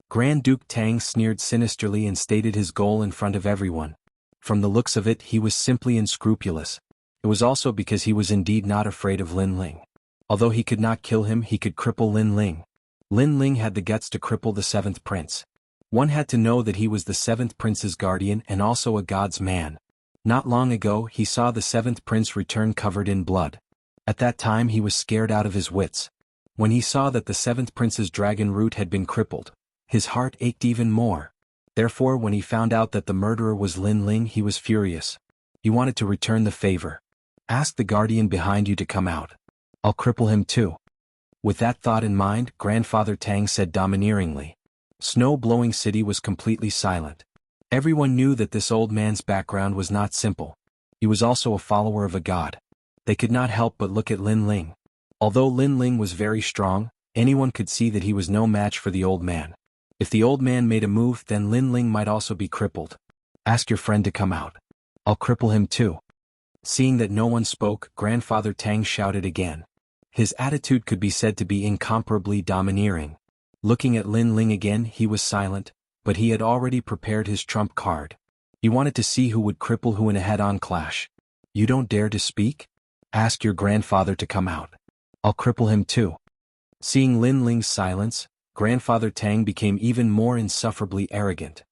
Grand Duke Tang sneered sinisterly and stated his goal in front of everyone. From the looks of it, he was simply unscrupulous. It was also because he was indeed not afraid of Lin Ling. Although he could not kill him, he could cripple Lin Ling. Lin Ling had the guts to cripple the 7th prince. One had to know that he was the 7th prince's guardian and also a god's man. Not long ago, he saw the 7th prince return covered in blood. At that time he was scared out of his wits. When he saw that the 7th prince's dragon root had been crippled, his heart ached even more. Therefore, when he found out that the murderer was Lin Ling, he was furious. He wanted to return the favor. Ask the guardian behind you to come out. I'll cripple him too. With that thought in mind, Grandfather Tang said domineeringly. Snow-blowing city was completely silent. Everyone knew that this old man's background was not simple. He was also a follower of a god. They could not help but look at Lin Ling. Although Lin Ling was very strong, anyone could see that he was no match for the old man. If the old man made a move, then Lin Ling might also be crippled. Ask your friend to come out. I'll cripple him too. Seeing that no one spoke, Grandfather Tang shouted again. His attitude could be said to be incomparably domineering. Looking at Lin Ling again, he was silent, but he had already prepared his trump card. He wanted to see who would cripple who in a head-on clash. You don't dare to speak? Ask your grandfather to come out. I'll cripple him too. Seeing Lin Ling's silence, Grandfather Tang became even more insufferably arrogant.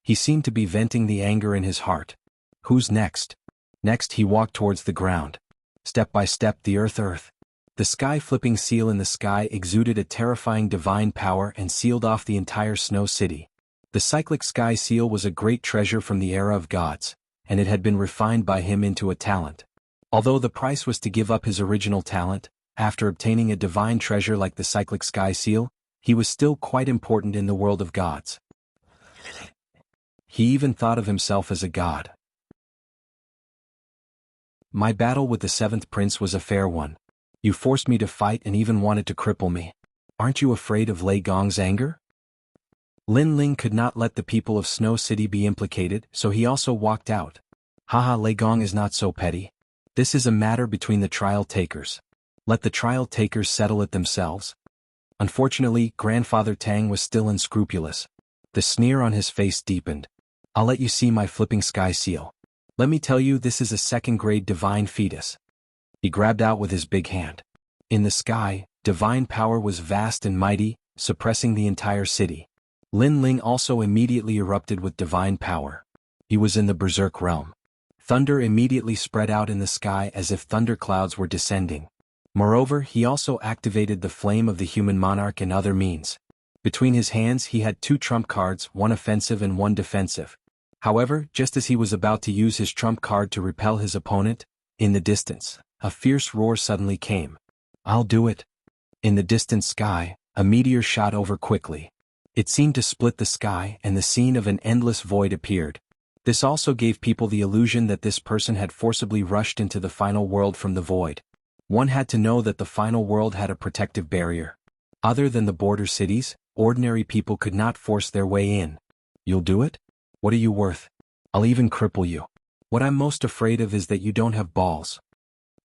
He seemed to be venting the anger in his heart. Who's next? Next he walked towards the ground. Step by step the earth. The sky-flipping seal in the sky exuded a terrifying divine power and sealed off the entire snow city. The cyclic sky seal was a great treasure from the era of gods, and it had been refined by him into a talent. Although the price was to give up his original talent, after obtaining a divine treasure like the cyclic sky seal, he was still quite important in the world of gods. He even thought of himself as a god. My battle with the 7th prince was a fair one. You forced me to fight and even wanted to cripple me. Aren't you afraid of Lei Gong's anger? Lin Ling could not let the people of Snow City be implicated, so he also walked out. Haha, Lei Gong is not so petty. This is a matter between the trial takers. Let the trial takers settle it themselves. Unfortunately, Grandfather Tang was still unscrupulous. The sneer on his face deepened. I'll let you see my flipping sky seal. Let me tell you, this is a 2nd-grade divine fetus. He grabbed out with his big hand. In the sky, divine power was vast and mighty, suppressing the entire city. Lin Ling also immediately erupted with divine power. He was in the berserk realm. Thunder immediately spread out in the sky as if thunderclouds were descending. Moreover, he also activated the flame of the human monarch and other means. Between his hands he had two trump cards, one offensive and one defensive. However, just as he was about to use his trump card to repel his opponent, in the distance, a fierce roar suddenly came. "I'll do it." In the distant sky, a meteor shot over quickly. It seemed to split the sky and the scene of an endless void appeared. This also gave people the illusion that this person had forcibly rushed into the final world from the void. One had to know that the final world had a protective barrier. Other than the border cities, ordinary people could not force their way in. "You'll do it? What are you worth? I'll even cripple you. What I'm most afraid of is that you don't have balls."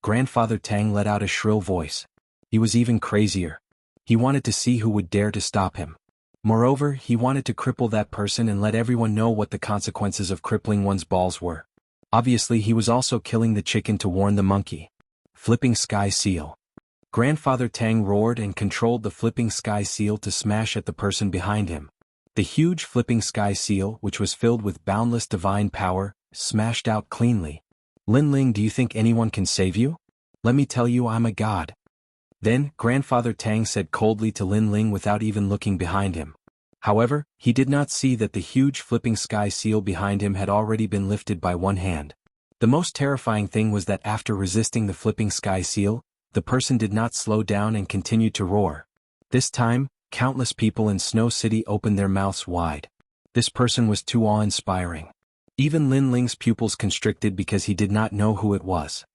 Grandfather Tang let out a shrill voice. He was even crazier. He wanted to see who would dare to stop him. Moreover, he wanted to cripple that person and let everyone know what the consequences of crippling one's balls were. Obviously, he was also killing the chicken to warn the monkey. Flipping Sky Seal. Grandfather Tang roared and controlled the Flipping Sky Seal to smash at the person behind him. The huge Flipping Sky Seal, which was filled with boundless divine power, smashed out cleanly. "Lin Ling, do you think anyone can save you? Let me tell you, I'm a god." Then, Grandfather Tang said coldly to Lin Ling without even looking behind him. However, he did not see that the huge Flipping Sky Seal behind him had already been lifted by one hand. The most terrifying thing was that after resisting the Flipping Sky Seal, the person did not slow down and continued to roar. This time, countless people in Snow City opened their mouths wide. This person was too awe-inspiring. Even Lin Ling's pupils constricted because he did not know who it was.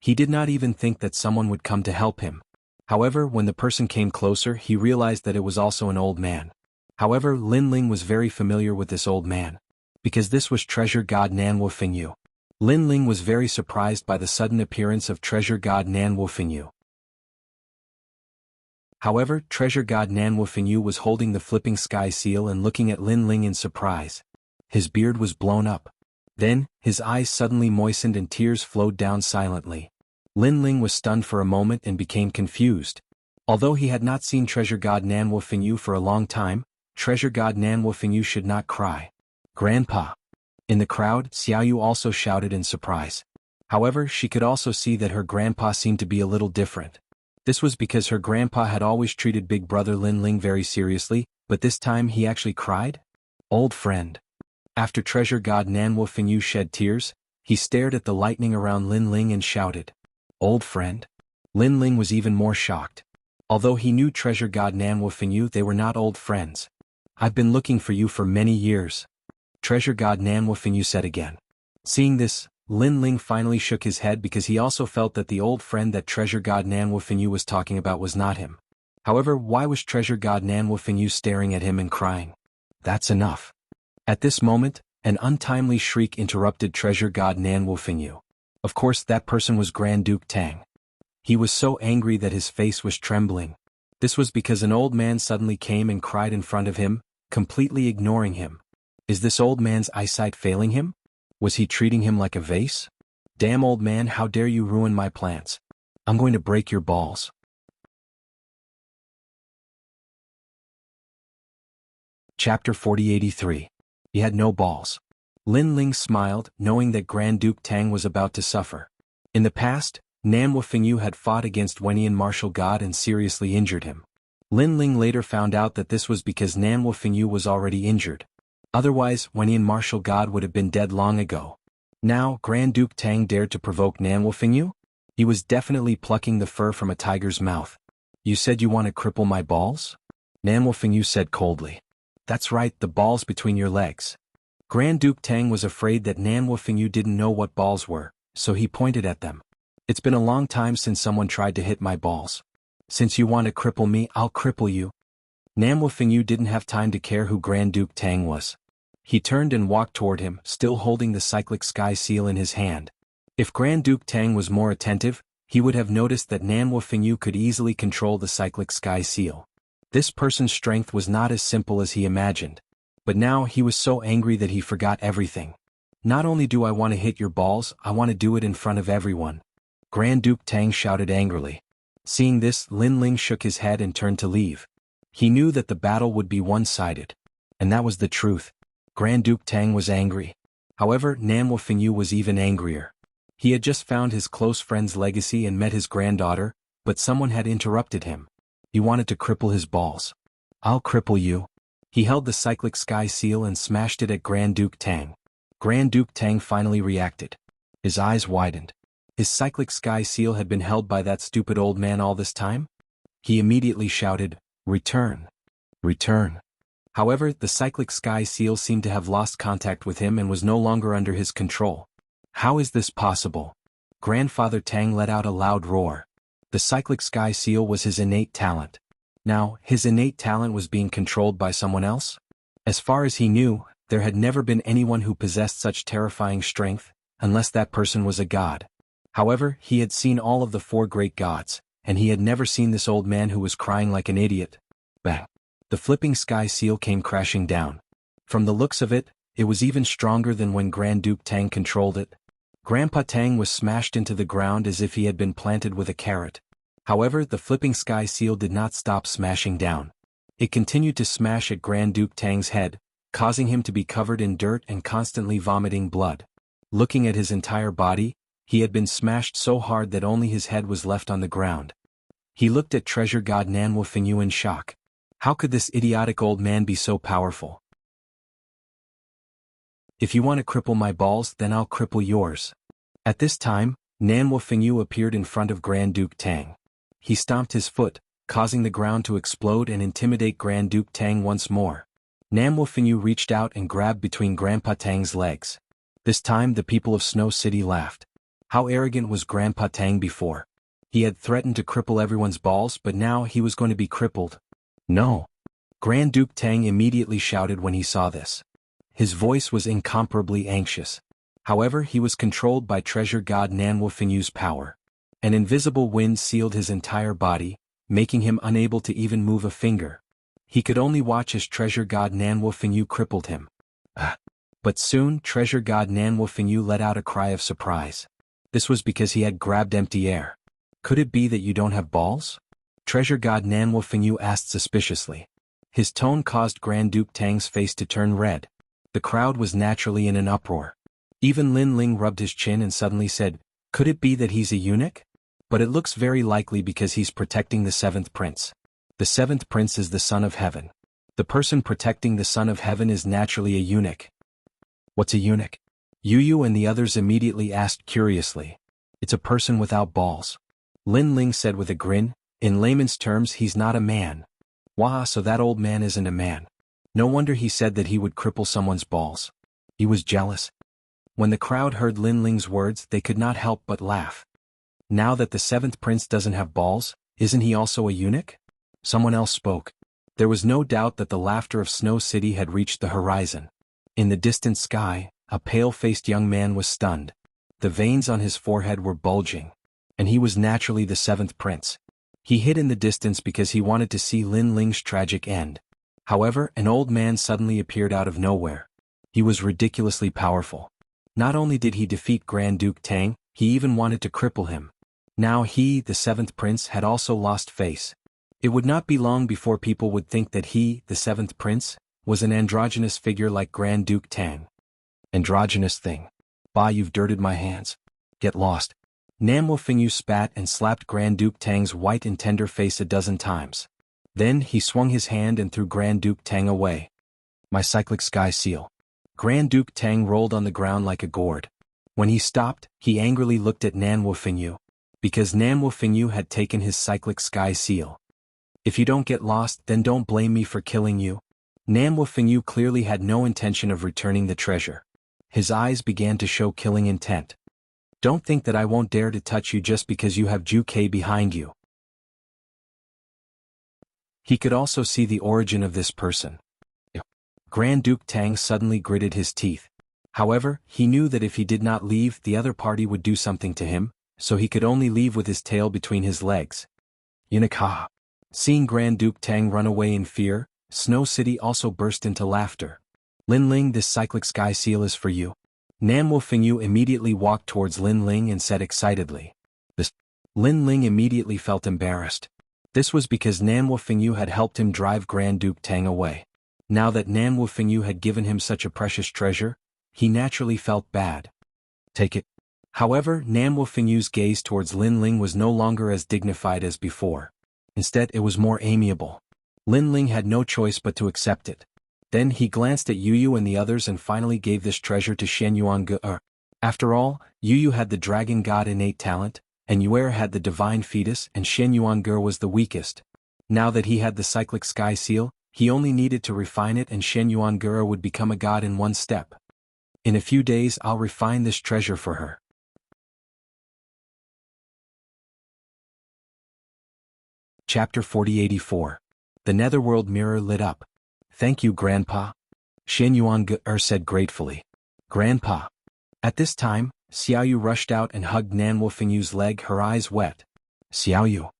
He did not even think that someone would come to help him. However, when the person came closer, he realized that it was also an old man. However, Lin Ling was very familiar with this old man, because this was Treasure God Nanwu Fingyu. Lin Ling was very surprised by the sudden appearance of Treasure God Nanwu Fingyu. However, Treasure God Nanwu Fingyu was holding the Flipping Sky Seal and looking at Lin Ling in surprise. His beard was blown up. Then, his eyes suddenly moistened and tears flowed down silently. Lin Ling was stunned for a moment and became confused. Although he had not seen Treasure God Nanwu Fingyu for a long time, Treasure God Nanwu Fingyu should not cry. "Grandpa." In the crowd, Xiaoyu also shouted in surprise. However, she could also see that her grandpa seemed to be a little different. This was because her grandpa had always treated big brother Lin Ling very seriously, but this time he actually cried? "Old friend." After Treasure God Nanwu Fingyu shed tears, he stared at the lightning around Lin Ling and shouted, "Old friend?" Lin Ling was even more shocked. Although he knew Treasure God Nanwu Fingyu, they were not old friends. "I've been looking for you for many years," Treasure God Nanwu Fingyu said again. Seeing this, Lin Ling finally shook his head because he also felt that the old friend that Treasure God Nanwu Fingyu was talking about was not him. However, why was Treasure God Nanwu Fingyu staring at him and crying? "That's enough." At this moment, an untimely shriek interrupted Treasure God Nanwu Fingyu. Of course, that person was Grand Duke Tang. He was so angry that his face was trembling. This was because an old man suddenly came and cried in front of him, completely ignoring him. Is this old man's eyesight failing him? Was he treating him like a vase? "Damn old man, how dare you ruin my plants. I'm going to break your balls." Chapter 4083. He had no balls. Lin Ling smiled, knowing that Grand Duke Tang was about to suffer. In the past, Nanwu Fingyu had fought against Wenian Martial God and seriously injured him. Lin Ling later found out that this was because Nanwu Fingyu was already injured. Otherwise, Wenian Martial God would have been dead long ago. Now, Grand Duke Tang dared to provoke Nanwu Fingyu? He was definitely plucking the fur from a tiger's mouth. "You said you want to cripple my balls?" Nanwu Fingyu said coldly. "That's right, the balls between your legs." Grand Duke Tang was afraid that Nanwu Fingyu didn't know what balls were, so he pointed at them. "It's been a long time since someone tried to hit my balls. Since you want to cripple me, I'll cripple you." Nanwu Fingyu didn't have time to care who Grand Duke Tang was. He turned and walked toward him, still holding the Cyclic Sky Seal in his hand. If Grand Duke Tang was more attentive, he would have noticed that Nanwu Fingyu could easily control the Cyclic Sky Seal. This person's strength was not as simple as he imagined. But now he was so angry that he forgot everything. "Not only do I want to hit your balls, I want to do it in front of everyone," Grand Duke Tang shouted angrily. Seeing this, Lin Ling shook his head and turned to leave. He knew that the battle would be one-sided. And that was the truth. Grand Duke Tang was angry. However, Nanwu Fingyu was even angrier. He had just found his close friend's legacy and met his granddaughter, but someone had interrupted him. He wanted to cripple his balls. I'll cripple you. He held the cyclic sky seal and smashed it at Grand Duke Tang. Grand Duke Tang finally reacted. His eyes widened. His cyclic sky seal had been held by that stupid old man all this time? He immediately shouted, "Return! Return!" However, the cyclic sky seal seemed to have lost contact with him and was no longer under his control. How is this possible? Grandfather Tang let out a loud roar. The cyclic sky seal was his innate talent. Now, his innate talent was being controlled by someone else? As far as he knew, there had never been anyone who possessed such terrifying strength, unless that person was a god. However, he had seen all of the 4 great gods, and he had never seen this old man who was crying like an idiot. Bang! The flipping sky seal came crashing down. From the looks of it, it was even stronger than when Grand Duke Tang controlled it. Grandpa Tang was smashed into the ground as if he had been planted with a carrot. However, the flipping sky seal did not stop smashing down. It continued to smash at Grand Duke Tang's head, causing him to be covered in dirt and constantly vomiting blood. Looking at his entire body, he had been smashed so hard that only his head was left on the ground. He looked at treasure god Nanwu Fingyu in shock. How could this idiotic old man be so powerful? If you want to cripple my balls, then I'll cripple yours. At this time, Nanwu Fingyu appeared in front of Grand Duke Tang. He stomped his foot, causing the ground to explode and intimidate Grand Duke Tang once more. Nanwu Fingyu reached out and grabbed between Grandpa Tang's legs. This time the people of Snow City laughed. How arrogant was Grandpa Tang before? He had threatened to cripple everyone's balls, but now he was going to be crippled. No! Grand Duke Tang immediately shouted when he saw this. His voice was incomparably anxious. However, he was controlled by treasure god Nanwu Fingyu's power. An invisible wind sealed his entire body, making him unable to even move a finger. He could only watch as treasure god Nanwu Fingyu crippled him. But soon, treasure god Nanwu Fingyu let out a cry of surprise. This was because he had grabbed empty air. Could it be that you don't have balls? Treasure god Nanwu Fingyu asked suspiciously. His tone caused Grand Duke Tang's face to turn red. The crowd was naturally in an uproar. Even Lin Ling rubbed his chin and suddenly said, "Could it be that he's a eunuch? But it looks very likely because he's protecting the 7th prince. The 7th prince is the son of heaven. The person protecting the son of heaven is naturally a eunuch." What's a eunuch? Yu and the others immediately asked curiously. It's a person without balls. Lin Ling said with a grin, in layman's terms he's not a man. Wah, so that old man isn't a man. No wonder he said that he would cripple someone's balls. He was jealous. When the crowd heard Lin Ling's words, they could not help but laugh. Now that the 7th prince doesn't have balls, isn't he also a eunuch? Someone else spoke. There was no doubt that the laughter of Snow City had reached the horizon. In the distant sky, a pale-faced young man was stunned. The veins on his forehead were bulging. And he was naturally the 7th prince. He hid in the distance because he wanted to see Lin Ling's tragic end. However, an old man suddenly appeared out of nowhere. He was ridiculously powerful. Not only did he defeat Grand Duke Tang, he even wanted to cripple him. Now he, the 7th prince, had also lost face. It would not be long before people would think that he, the 7th prince, was an androgynous figure like Grand Duke Tang. Androgynous thing. Bah, you've dirted my hands. Get lost. Nanwu Fingyu spat and slapped Grand Duke Tang's white and tender face a dozen times. Then he swung his hand and threw Grand Duke Tang away. My cyclic sky seal. Grand Duke Tang rolled on the ground like a gourd. When he stopped, he angrily looked at Nanwu Fingyu. Because Nanwu Fingyu had taken his cyclic sky seal. If you don't get lost, then don't blame me for killing you. Nanwu Fingyu clearly had no intention of returning the treasure. His eyes began to show killing intent. Don't think that I won't dare to touch you just because you have Ju K behind you. He could also see the origin of this person. Grand Duke Tang suddenly gritted his teeth. However, he knew that if he did not leave, the other party would do something to him, so he could only leave with his tail between his legs. Eunuch. Seeing Grand Duke Tang run away in fear, Snow City also burst into laughter. Lin Ling, this cyclic sky seal is for you. Nanwu Fingyu immediately walked towards Lin Ling and said excitedly. This. Lin Ling immediately felt embarrassed. This was because Nanwu Fingyu had helped him drive Grand Duke Tang away. Now that Nanwu Fingyu had given him such a precious treasure, he naturally felt bad. Take it. However, Nanwu Fingyu's gaze towards Lin Ling was no longer as dignified as before. Instead, it was more amiable. Lin Ling had no choice but to accept it. Then he glanced at Yu Yu and the others and finally gave this treasure to Shen Yuange. After all, Yu Yu had the dragon god innate talent, and Yuer had the divine fetus and Shen Yuange was the weakest. Now that he had the cyclic sky seal, he only needed to refine it and Shen Yuange would become a god in one step. In a few days I'll refine this treasure for her. Chapter 4084. The Netherworld mirror lit up. Thank you, Grandpa. Shen Yuange said gratefully. Grandpa. At this time, Xiaoyu rushed out and hugged Nanwo Fingyu's leg, her eyes wet. Xiaoyu.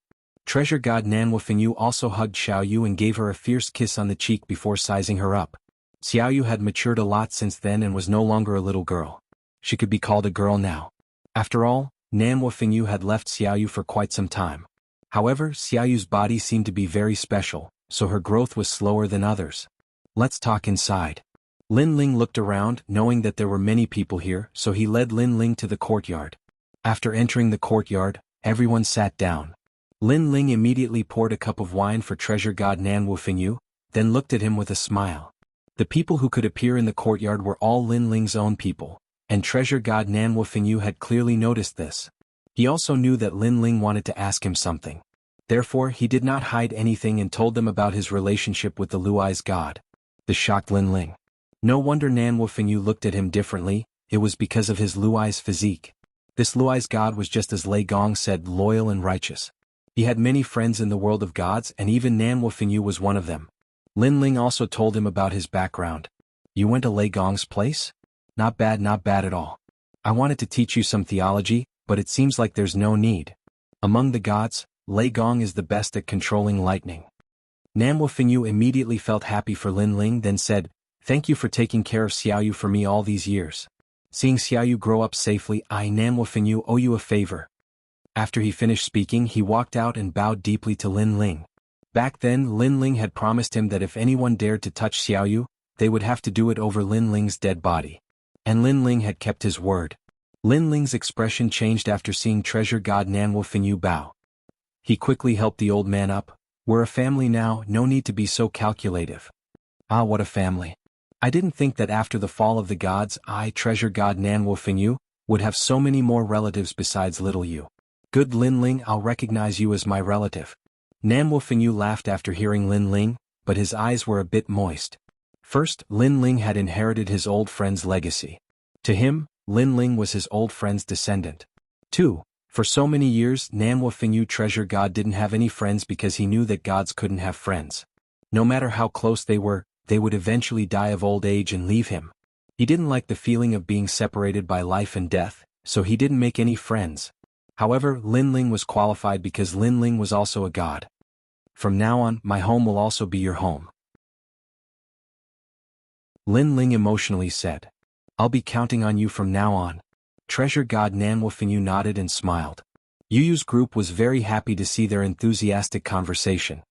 Treasure god Nanwo Fingyu also hugged Xiaoyu and gave her a fierce kiss on the cheek before sizing her up. Xiaoyu had matured a lot since then and was no longer a little girl. She could be called a girl now. After all, Nanwo Fingyu had left Xiaoyu for quite some time. However, Xiaoyu's body seemed to be very special, so her growth was slower than others. Let's talk inside. Lin Ling looked around, knowing that there were many people here, so he led Lin Ling to the courtyard. After entering the courtyard, everyone sat down. Lin Ling immediately poured a cup of wine for treasure god Nanwo Fingyu, then looked at him with a smile. The people who could appear in the courtyard were all Lin Ling's own people, and treasure god Nanwo Fingyu had clearly noticed this. He also knew that Lin Ling wanted to ask him something. Therefore he did not hide anything and told them about his relationship with the Luai's god. This shocked Lin Ling. No wonder Nanwo Fingyu looked at him differently, it was because of his Luai's physique. This Luai's god was just as Lei Gong said, loyal and righteous. He had many friends in the world of gods and even Nanwo Fingyu was one of them. Lin Ling also told him about his background. You went to Lei Gong's place? Not bad at all. I wanted to teach you some theology, but it seems like there's no need. Among the gods, Lei Gong is the best at controlling lightning. Nanwo Fingyu immediately felt happy for Lin Ling, then said, thank you for taking care of Xiaoyu for me all these years. Seeing Xiaoyu grow up safely, I, Nanwo Fingyu, owe you a favor. After he finished speaking, he walked out and bowed deeply to Lin Ling. Back then, Lin Ling had promised him that if anyone dared to touch Xiaoyu, they would have to do it over Lin Ling's dead body. And Lin Ling had kept his word. Lin Ling's expression changed after seeing treasure god Nanwo Fingyu bow. He quickly helped the old man up. We're a family now, no need to be so calculative. Ah, what a family. I didn't think that after the fall of the gods, I, treasure god Nanwo Fingyu, would have so many more relatives besides little you. Good Lin Ling, I'll recognize you as my relative. Nanwo Fingyu laughed after hearing Lin Ling, but his eyes were a bit moist. First, Lin Ling had inherited his old friend's legacy. To him, Lin Ling was his old friend's descendant. 2. For so many years, Nanwo Fingyu treasure god didn't have any friends because he knew that gods couldn't have friends. No matter how close they were, they would eventually die of old age and leave him. He didn't like the feeling of being separated by life and death, so he didn't make any friends. However, Lin Ling was qualified because Lin Ling was also a god. From now on, my home will also be your home. Lin Ling emotionally said. I'll be counting on you from now on. Treasure god Nanwo Fingyu nodded and smiled. Yu Yu's group was very happy to see their enthusiastic conversation.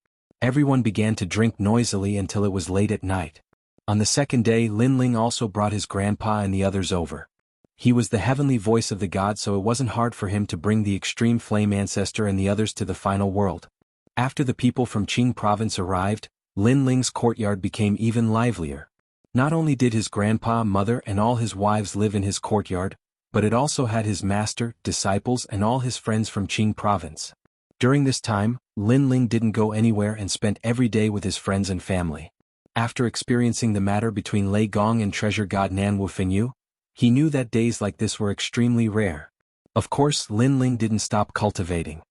Everyone began to drink noisily until it was late at night. On the second day, Lin Ling also brought his grandpa and the others over. He was the heavenly voice of the god, so it wasn't hard for him to bring the extreme flame ancestor and the others to the final world. After the people from Qing province arrived, Lin Ling's courtyard became even livelier. Not only did his grandpa, mother and all his wives live in his courtyard, but it also had his master, disciples and all his friends from Qing province. During this time, Lin Ling didn't go anywhere and spent every day with his friends and family. After experiencing the matter between Lei Gong and treasure god Nanwo Fingyu, he knew that days like this were extremely rare. Of course, Lin Ling didn't stop cultivating.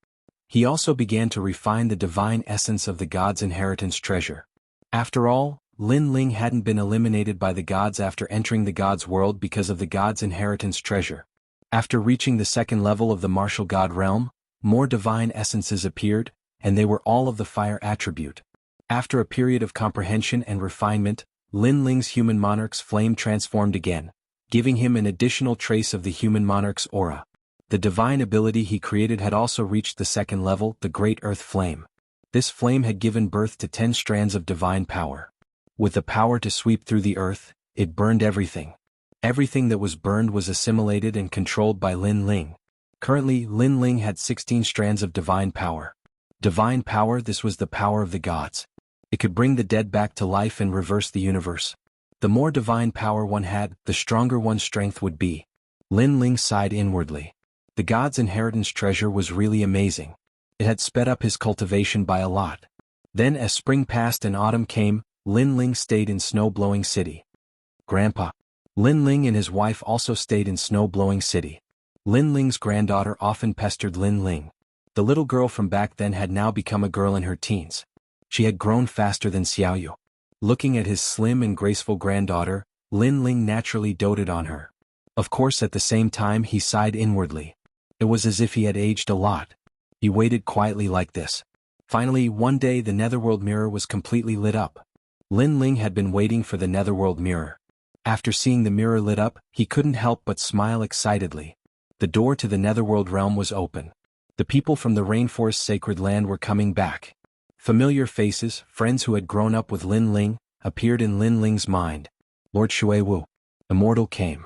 He also began to refine the divine essence of the god's inheritance treasure. After all, Lin Ling hadn't been eliminated by the gods after entering the god's world because of the god's inheritance treasure. After reaching the second level of the martial god realm, more divine essences appeared, and they were all of the fire attribute. After a period of comprehension and refinement, Lin Ling's human monarch's flame transformed again, giving him an additional trace of the human monarch's aura. The divine ability he created had also reached the second level, the Great Earth Flame. This flame had given birth to 10 strands of divine power. With the power to sweep through the earth, it burned everything. Everything that was burned was assimilated and controlled by Lin Ling. Currently, Lin Ling had 16 strands of divine power. Divine power, this was the power of the gods. It could bring the dead back to life and reverse the universe. The more divine power one had, the stronger one's strength would be. Lin Ling sighed inwardly. The god's inheritance treasure was really amazing. It had sped up his cultivation by a lot. Then as spring passed and autumn came, Lin Ling stayed in Snow-Blowing City. Grandpa. Lin Ling and his wife also stayed in Snow-Blowing City. Lin Ling's granddaughter often pestered Lin Ling. The little girl from back then had now become a girl in her teens. She had grown faster than Xiaoyu. Looking at his slim and graceful granddaughter, Lin Ling naturally doted on her. Of course, at the same time he sighed inwardly. It was as if he had aged a lot. He waited quietly like this. Finally, one day the Netherworld mirror was completely lit up. Lin Ling had been waiting for the Netherworld mirror. After seeing the mirror lit up, he couldn't help but smile excitedly. The door to the Netherworld realm was open. The people from the rainforest sacred land were coming back. Familiar faces, friends who had grown up with Lin Ling, appeared in Lin Ling's mind. Lord Shuiwu, Immortal, came.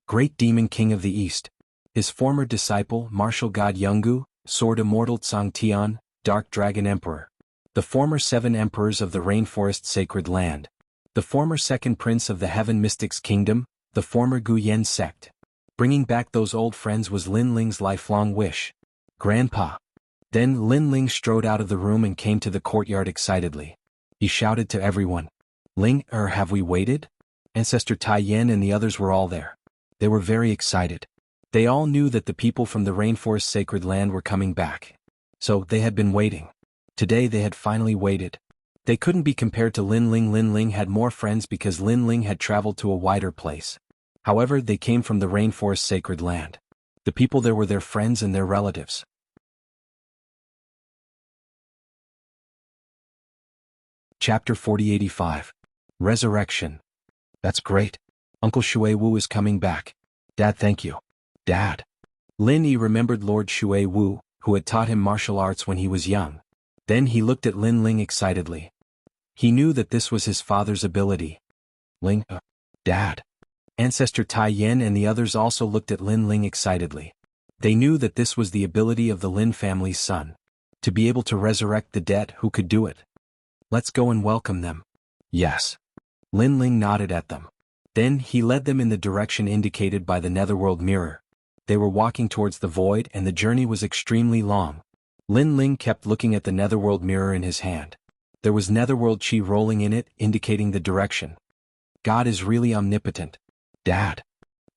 Great Demon King of the East. His former disciple, Martial God Jianghu, Sword Immortal Tsang Tian, Dark Dragon Emperor. The former 7 emperors of the rainforest sacred land. The former second prince of the Heaven Mystics Kingdom, the former Gu Yen sect. Bringing back those old friends was Lin Ling's lifelong wish. Grandpa. Then Lin Ling strode out of the room and came to the courtyard excitedly. He shouted to everyone. Ling, have we waited? Ancestor Tai Yen and the others were all there. They were very excited. They all knew that the people from the rainforest sacred land were coming back. So, they had been waiting. Today they had finally waited. They couldn't be compared to Lin Ling. Lin Ling had more friends because Lin Ling had traveled to a wider place. However, they came from the rainforest sacred land. The people there were their friends and their relatives. Chapter 4085. Resurrection. That's great. Uncle Shuiwu is coming back. Dad, thank you. Dad. Lin Yi remembered Lord Shuiwu, who had taught him martial arts when he was young. Then he looked at Lin Ling excitedly. He knew that this was his father's ability. Ling, Dad. Ancestor Tai Yen and the others also looked at Lin Ling excitedly. They knew that this was the ability of the Lin family's son. To be able to resurrect the dead, who could do it? Let's go and welcome them. Yes. Lin Ling nodded at them. Then he led them in the direction indicated by the Netherworld mirror. They were walking towards the void and the journey was extremely long. Lin Ling kept looking at the Netherworld mirror in his hand. There was Netherworld chi rolling in it, indicating the direction. God is really omnipotent. Dad.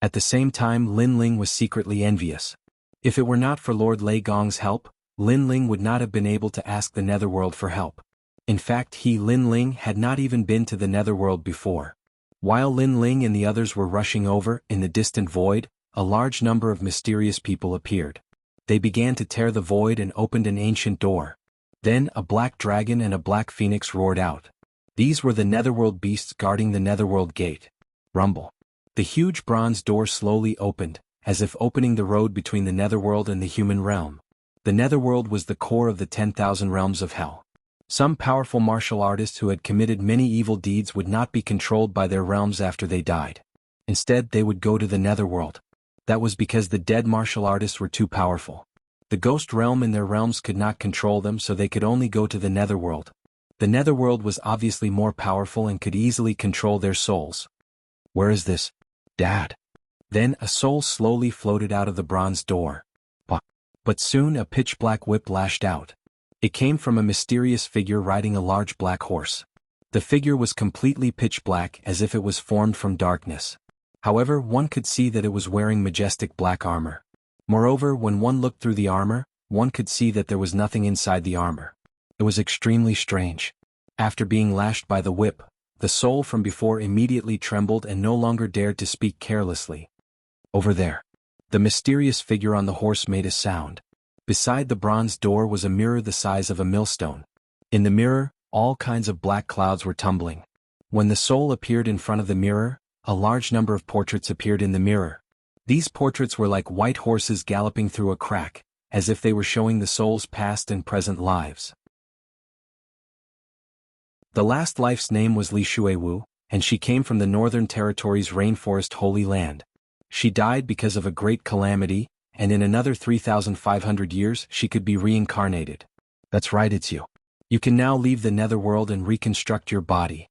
At the same time, Lin Ling was secretly envious. If it were not for Lord Lei Gong's help, Lin Ling would not have been able to ask the Netherworld for help. In fact, Lin Ling, had not even been to the Netherworld before. While Lin Ling and the others were rushing over, in the distant void, a large number of mysterious people appeared. They began to tear the void and opened an ancient door. Then a black dragon and a black phoenix roared out. These were the Netherworld beasts guarding the Netherworld gate. Rumble. The huge bronze door slowly opened, as if opening the road between the Netherworld and the human realm. The Netherworld was the core of the 10,000 realms of hell. Some powerful martial artists who had committed many evil deeds would not be controlled by their realms after they died. Instead, they would go to the Netherworld. That was because the dead martial artists were too powerful. The ghost realm and their realms could not control them, so they could only go to the Netherworld. The Netherworld was obviously more powerful and could easily control their souls. Where is this? Dad. Then a soul slowly floated out of the bronze door. But soon a pitch-black whip lashed out. It came from a mysterious figure riding a large black horse. The figure was completely pitch-black, as if it was formed from darkness. However, one could see that it was wearing majestic black armor. Moreover, when one looked through the armor, one could see that there was nothing inside the armor. It was extremely strange. After being lashed by the whip, the soul from before immediately trembled and no longer dared to speak carelessly. Over there. The mysterious figure on the horse made a sound. Beside the bronze door was a mirror the size of a millstone. In the mirror, all kinds of black clouds were tumbling. When the soul appeared in front of the mirror, a large number of portraits appeared in the mirror. These portraits were like white horses galloping through a crack, as if they were showing the soul's past and present lives. The last life's name was Li Shuiwu, and she came from the Northern Territory's rainforest Holy Land. She died because of a great calamity, and in another 3,500 years she could be reincarnated. That's right, it's you. You can now leave the netherworld and reconstruct your body.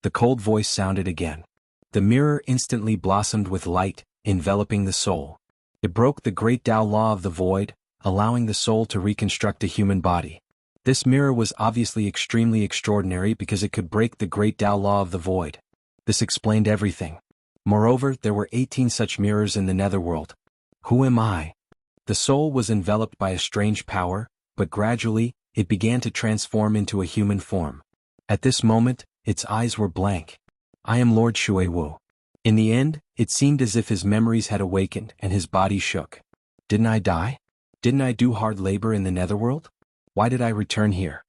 The cold voice sounded again. The mirror instantly blossomed with light, enveloping the soul. It broke the great Tao law of the void, allowing the soul to reconstruct a human body. This mirror was obviously extremely extraordinary because it could break the great Tao law of the void. This explained everything. Moreover, there were 18 such mirrors in the netherworld. Who am I? The soul was enveloped by a strange power, but gradually, it began to transform into a human form. At this moment, its eyes were blank. I am Lord Shuiwu. In the end, it seemed as if his memories had awakened and his body shook. Didn't I die? Didn't I do hard labor in the netherworld? Why did I return here?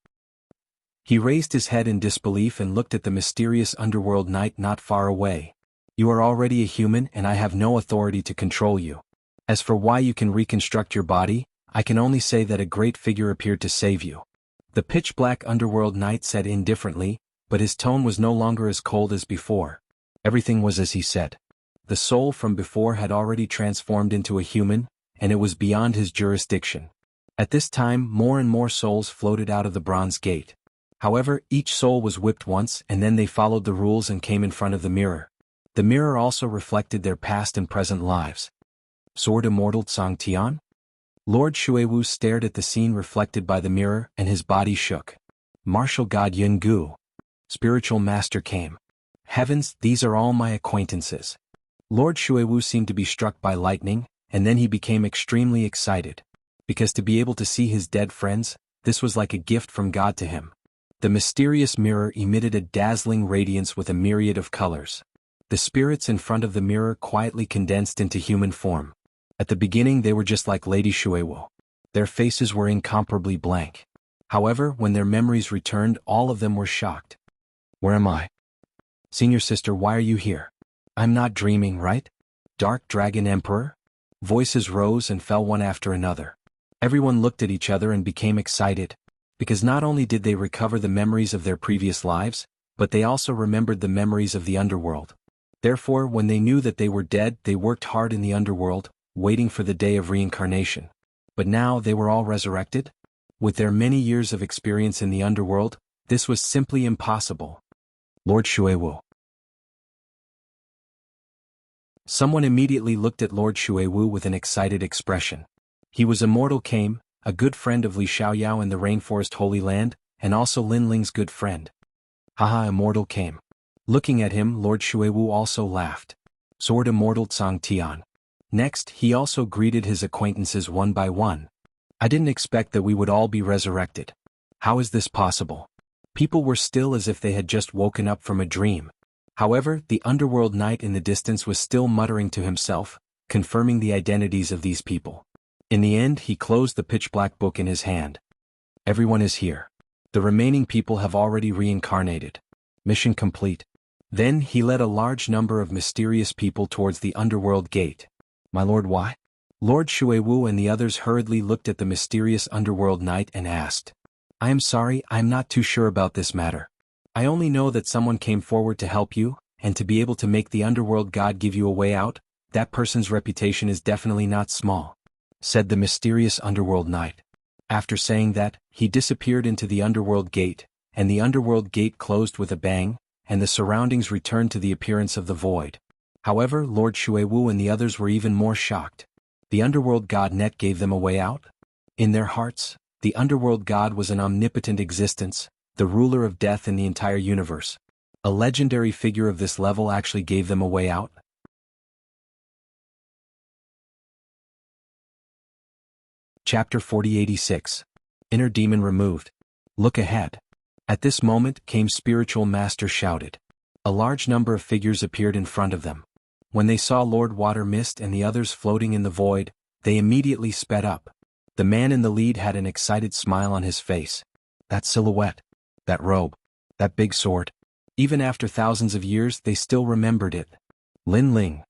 He raised his head in disbelief and looked at the mysterious underworld knight not far away. You are already a human and I have no authority to control you. As for why you can reconstruct your body, I can only say that a great figure appeared to save you. The pitch-black underworld knight said indifferently, but his tone was no longer as cold as before. Everything was as he said. The soul from before had already transformed into a human, and it was beyond his jurisdiction. At this time, more and more souls floated out of the bronze gate. However, each soul was whipped once and then they followed the rules and came in front of the mirror. The mirror also reflected their past and present lives. Sword Immortal Tsang Tian? Lord Shuiwu stared at the scene reflected by the mirror and his body shook. Martial God Jianghu. Spiritual Master came. Heavens, these are all my acquaintances. Lord Shuiwu seemed to be struck by lightning, and then he became extremely excited. Because to be able to see his dead friends, this was like a gift from God to him. The mysterious mirror emitted a dazzling radiance with a myriad of colors. The spirits in front of the mirror quietly condensed into human form. At the beginning they were just like Lady Shuiwu. Their faces were incomparably blank. However, when their memories returned, all of them were shocked. Where am I? Senior sister, why are you here? I'm not dreaming, right? Dark Dragon Emperor? Voices rose and fell one after another. Everyone looked at each other and became excited. Because not only did they recover the memories of their previous lives, but they also remembered the memories of the underworld. Therefore, when they knew that they were dead, they worked hard in the underworld, waiting for the day of reincarnation. But now they were all resurrected? With their many years of experience in the underworld, this was simply impossible. Lord Shuiwu. Someone immediately looked at Lord Shuiwu with an excited expression. He was Immortal Kame, a good friend of Li Xiaoyao in the Rainforest Holy Land, and also Lin Ling's good friend. Haha, Immortal Kame. Looking at him, Lord Shuiwu also laughed. Sword Immortal Tsang Tian. Next, he also greeted his acquaintances one by one. I didn't expect that we would all be resurrected. How is this possible? People were still as if they had just woken up from a dream. However, the underworld knight in the distance was still muttering to himself, confirming the identities of these people. In the end, he closed the pitch-black book in his hand. Everyone is here. The remaining people have already reincarnated. Mission complete. Then he led a large number of mysterious people towards the underworld gate. My lord, why? Lord Shuiwu and the others hurriedly looked at the mysterious underworld knight and asked. I am sorry, I am not too sure about this matter. I only know that someone came forward to help you, and to be able to make the underworld god give you a way out, that person's reputation is definitely not small, said the mysterious underworld knight. After saying that, he disappeared into the underworld gate, and the underworld gate closed with a bang, and the surroundings returned to the appearance of the void. However, Lord Shuiwu and the others were even more shocked. The underworld god net gave them a way out? In their hearts, the underworld god was an omnipotent existence, the ruler of death in the entire universe. A legendary figure of this level actually gave them a way out? Chapter 4086. Inner Demon Removed. Look ahead. At this moment, Kame's spiritual master shouted. A large number of figures appeared in front of them. When they saw Lord Water Mist and the others floating in the void, they immediately sped up. The man in the lead had an excited smile on his face. That silhouette. That robe. That big sword. Even after thousands of years, they still remembered it. Lin Ling.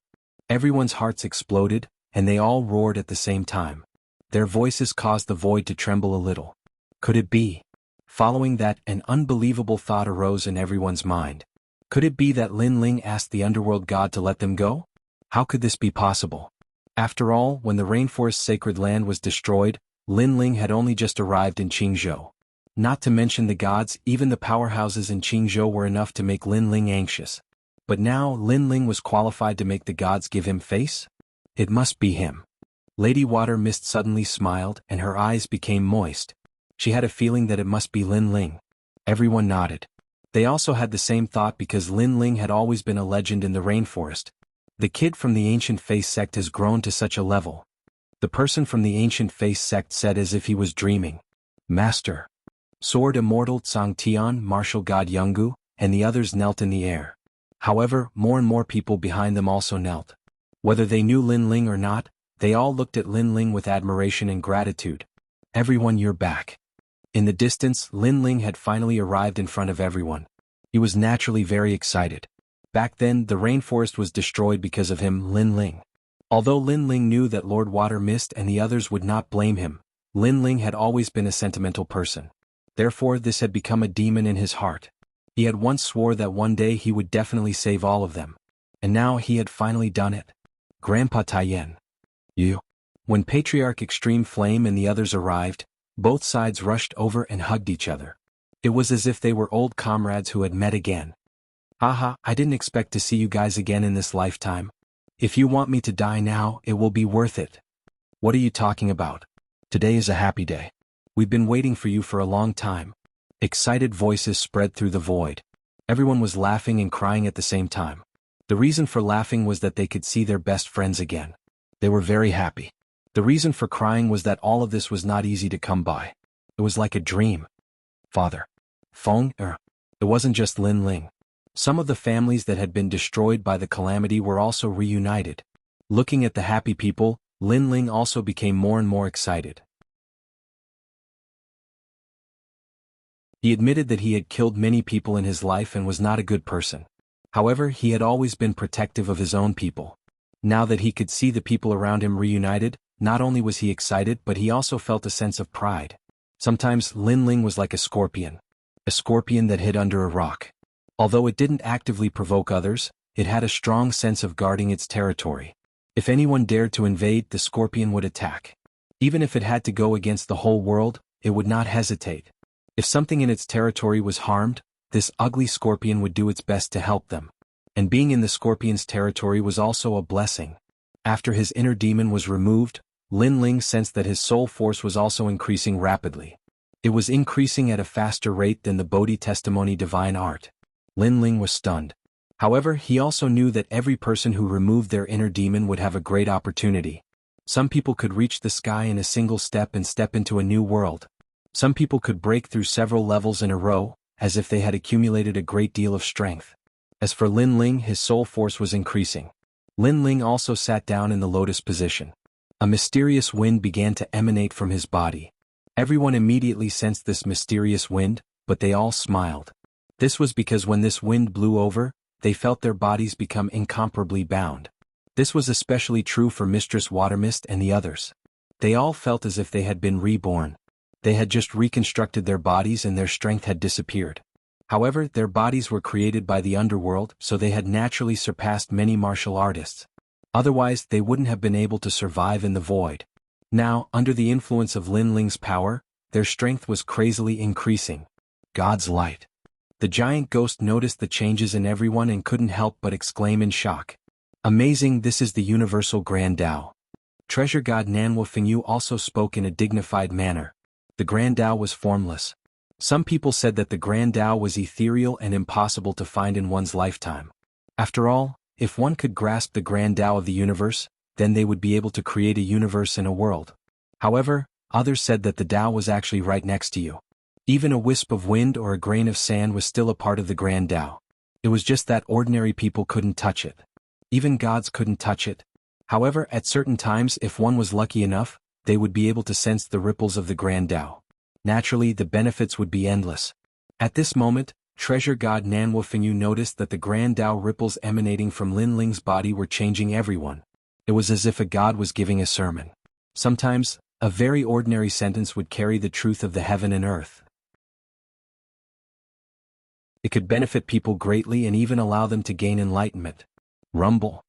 Everyone's hearts exploded, and they all roared at the same time. Their voices caused the void to tremble a little. Could it be? Following that, an unbelievable thought arose in everyone's mind. Could it be that Lin Ling asked the underworld god to let them go? How could this be possible? After all, when the rainforest sacred land was destroyed, Lin Ling had only just arrived in Qingzhou. Not to mention the gods, even the powerhouses in Qingzhou were enough to make Lin Ling anxious. But now Lin Ling was qualified to make the gods give him face? It must be him. Lady Water Mist suddenly smiled and her eyes became moist. She had a feeling that it must be Lin Ling. Everyone nodded. They also had the same thought because Lin Ling had always been a legend in the rainforest. The kid from the Ancient Face sect has grown to such a level. The person from the Ancient Face sect said as if he was dreaming. Master. Sword Immortal Tsang Tian, Martial God Jianghu, and the others knelt in the air. However, more and more people behind them also knelt. Whether they knew Lin Ling or not, they all looked at Lin Ling with admiration and gratitude. Everyone, you're back. In the distance, Lin Ling had finally arrived in front of everyone. He was naturally very excited. Back then, the rainforest was destroyed because of him, Lin Ling. Although Lin Ling knew that Lord Water Mist and the others would not blame him, Lin Ling had always been a sentimental person. Therefore, this had become a demon in his heart. He had once swore that one day he would definitely save all of them. And now he had finally done it. Grandpa Taiyan. You. When Patriarch Extreme Flame and the others arrived, both sides rushed over and hugged each other. It was as if they were old comrades who had met again. Haha, I didn't expect to see you guys again in this lifetime. If you want me to die now, it will be worth it. What are you talking about? Today is a happy day. We've been waiting for you for a long time. Excited voices spread through the void. Everyone was laughing and crying at the same time. The reason for laughing was that they could see their best friends again. They were very happy. The reason for crying was that all of this was not easy to come by. It was like a dream. Father. Feng, it wasn't just Lin Ling. Some of the families that had been destroyed by the calamity were also reunited. Looking at the happy people, Lin Ling also became more and more excited. He admitted that he had killed many people in his life and was not a good person. However, he had always been protective of his own people. Now that he could see the people around him reunited, not only was he excited but he also felt a sense of pride. Sometimes Lin Ling was like a scorpion that hid under a rock. Although it didn't actively provoke others, it had a strong sense of guarding its territory. If anyone dared to invade, the scorpion would attack. Even if it had to go against the whole world, it would not hesitate. If something in its territory was harmed, this ugly scorpion would do its best to help them. And being in the scorpion's territory was also a blessing. After his inner demon was removed, Lin Ling sensed that his soul force was also increasing rapidly. It was increasing at a faster rate than the Bodhi Testimony Divine Art. Lin Ling was stunned. However, he also knew that every person who removed their inner demon would have a great opportunity. Some people could reach the sky in a single step and step into a new world. Some people could break through several levels in a row, as if they had accumulated a great deal of strength. As for Lin Ling, his soul force was increasing. Lin Ling also sat down in the lotus position. A mysterious wind began to emanate from his body. Everyone immediately sensed this mysterious wind, but they all smiled. This was because when this wind blew over, they felt their bodies become incomparably bound. This was especially true for Mistress Watermist and the others. They all felt as if they had been reborn. They had just reconstructed their bodies and their strength had disappeared. However, their bodies were created by the underworld, so they had naturally surpassed many martial artists. Otherwise, they wouldn't have been able to survive in the void. Now, under the influence of Lin Ling's power, their strength was crazily increasing. God's light. The giant ghost noticed the changes in everyone and couldn't help but exclaim in shock. Amazing, this is the universal Grand Tao. Treasure God Nanhua Fengyu also spoke in a dignified manner. The Grand Tao was formless. Some people said that the Grand Tao was ethereal and impossible to find in one's lifetime. After all, if one could grasp the Grand Tao of the universe, then they would be able to create a universe and a world. However, others said that the Tao was actually right next to you. Even a wisp of wind or a grain of sand was still a part of the Grand Tao. It was just that ordinary people couldn't touch it. Even gods couldn't touch it. However, at certain times, if one was lucky enough, they would be able to sense the ripples of the Grand Tao. Naturally, the benefits would be endless. At this moment, Treasure God Nanhua Fengyu noticed that the Grand Tao ripples emanating from Lin Ling's body were changing everyone. It was as if a god was giving a sermon. Sometimes, a very ordinary sentence would carry the truth of the heaven and earth. It could benefit people greatly and even allow them to gain enlightenment. Rumble.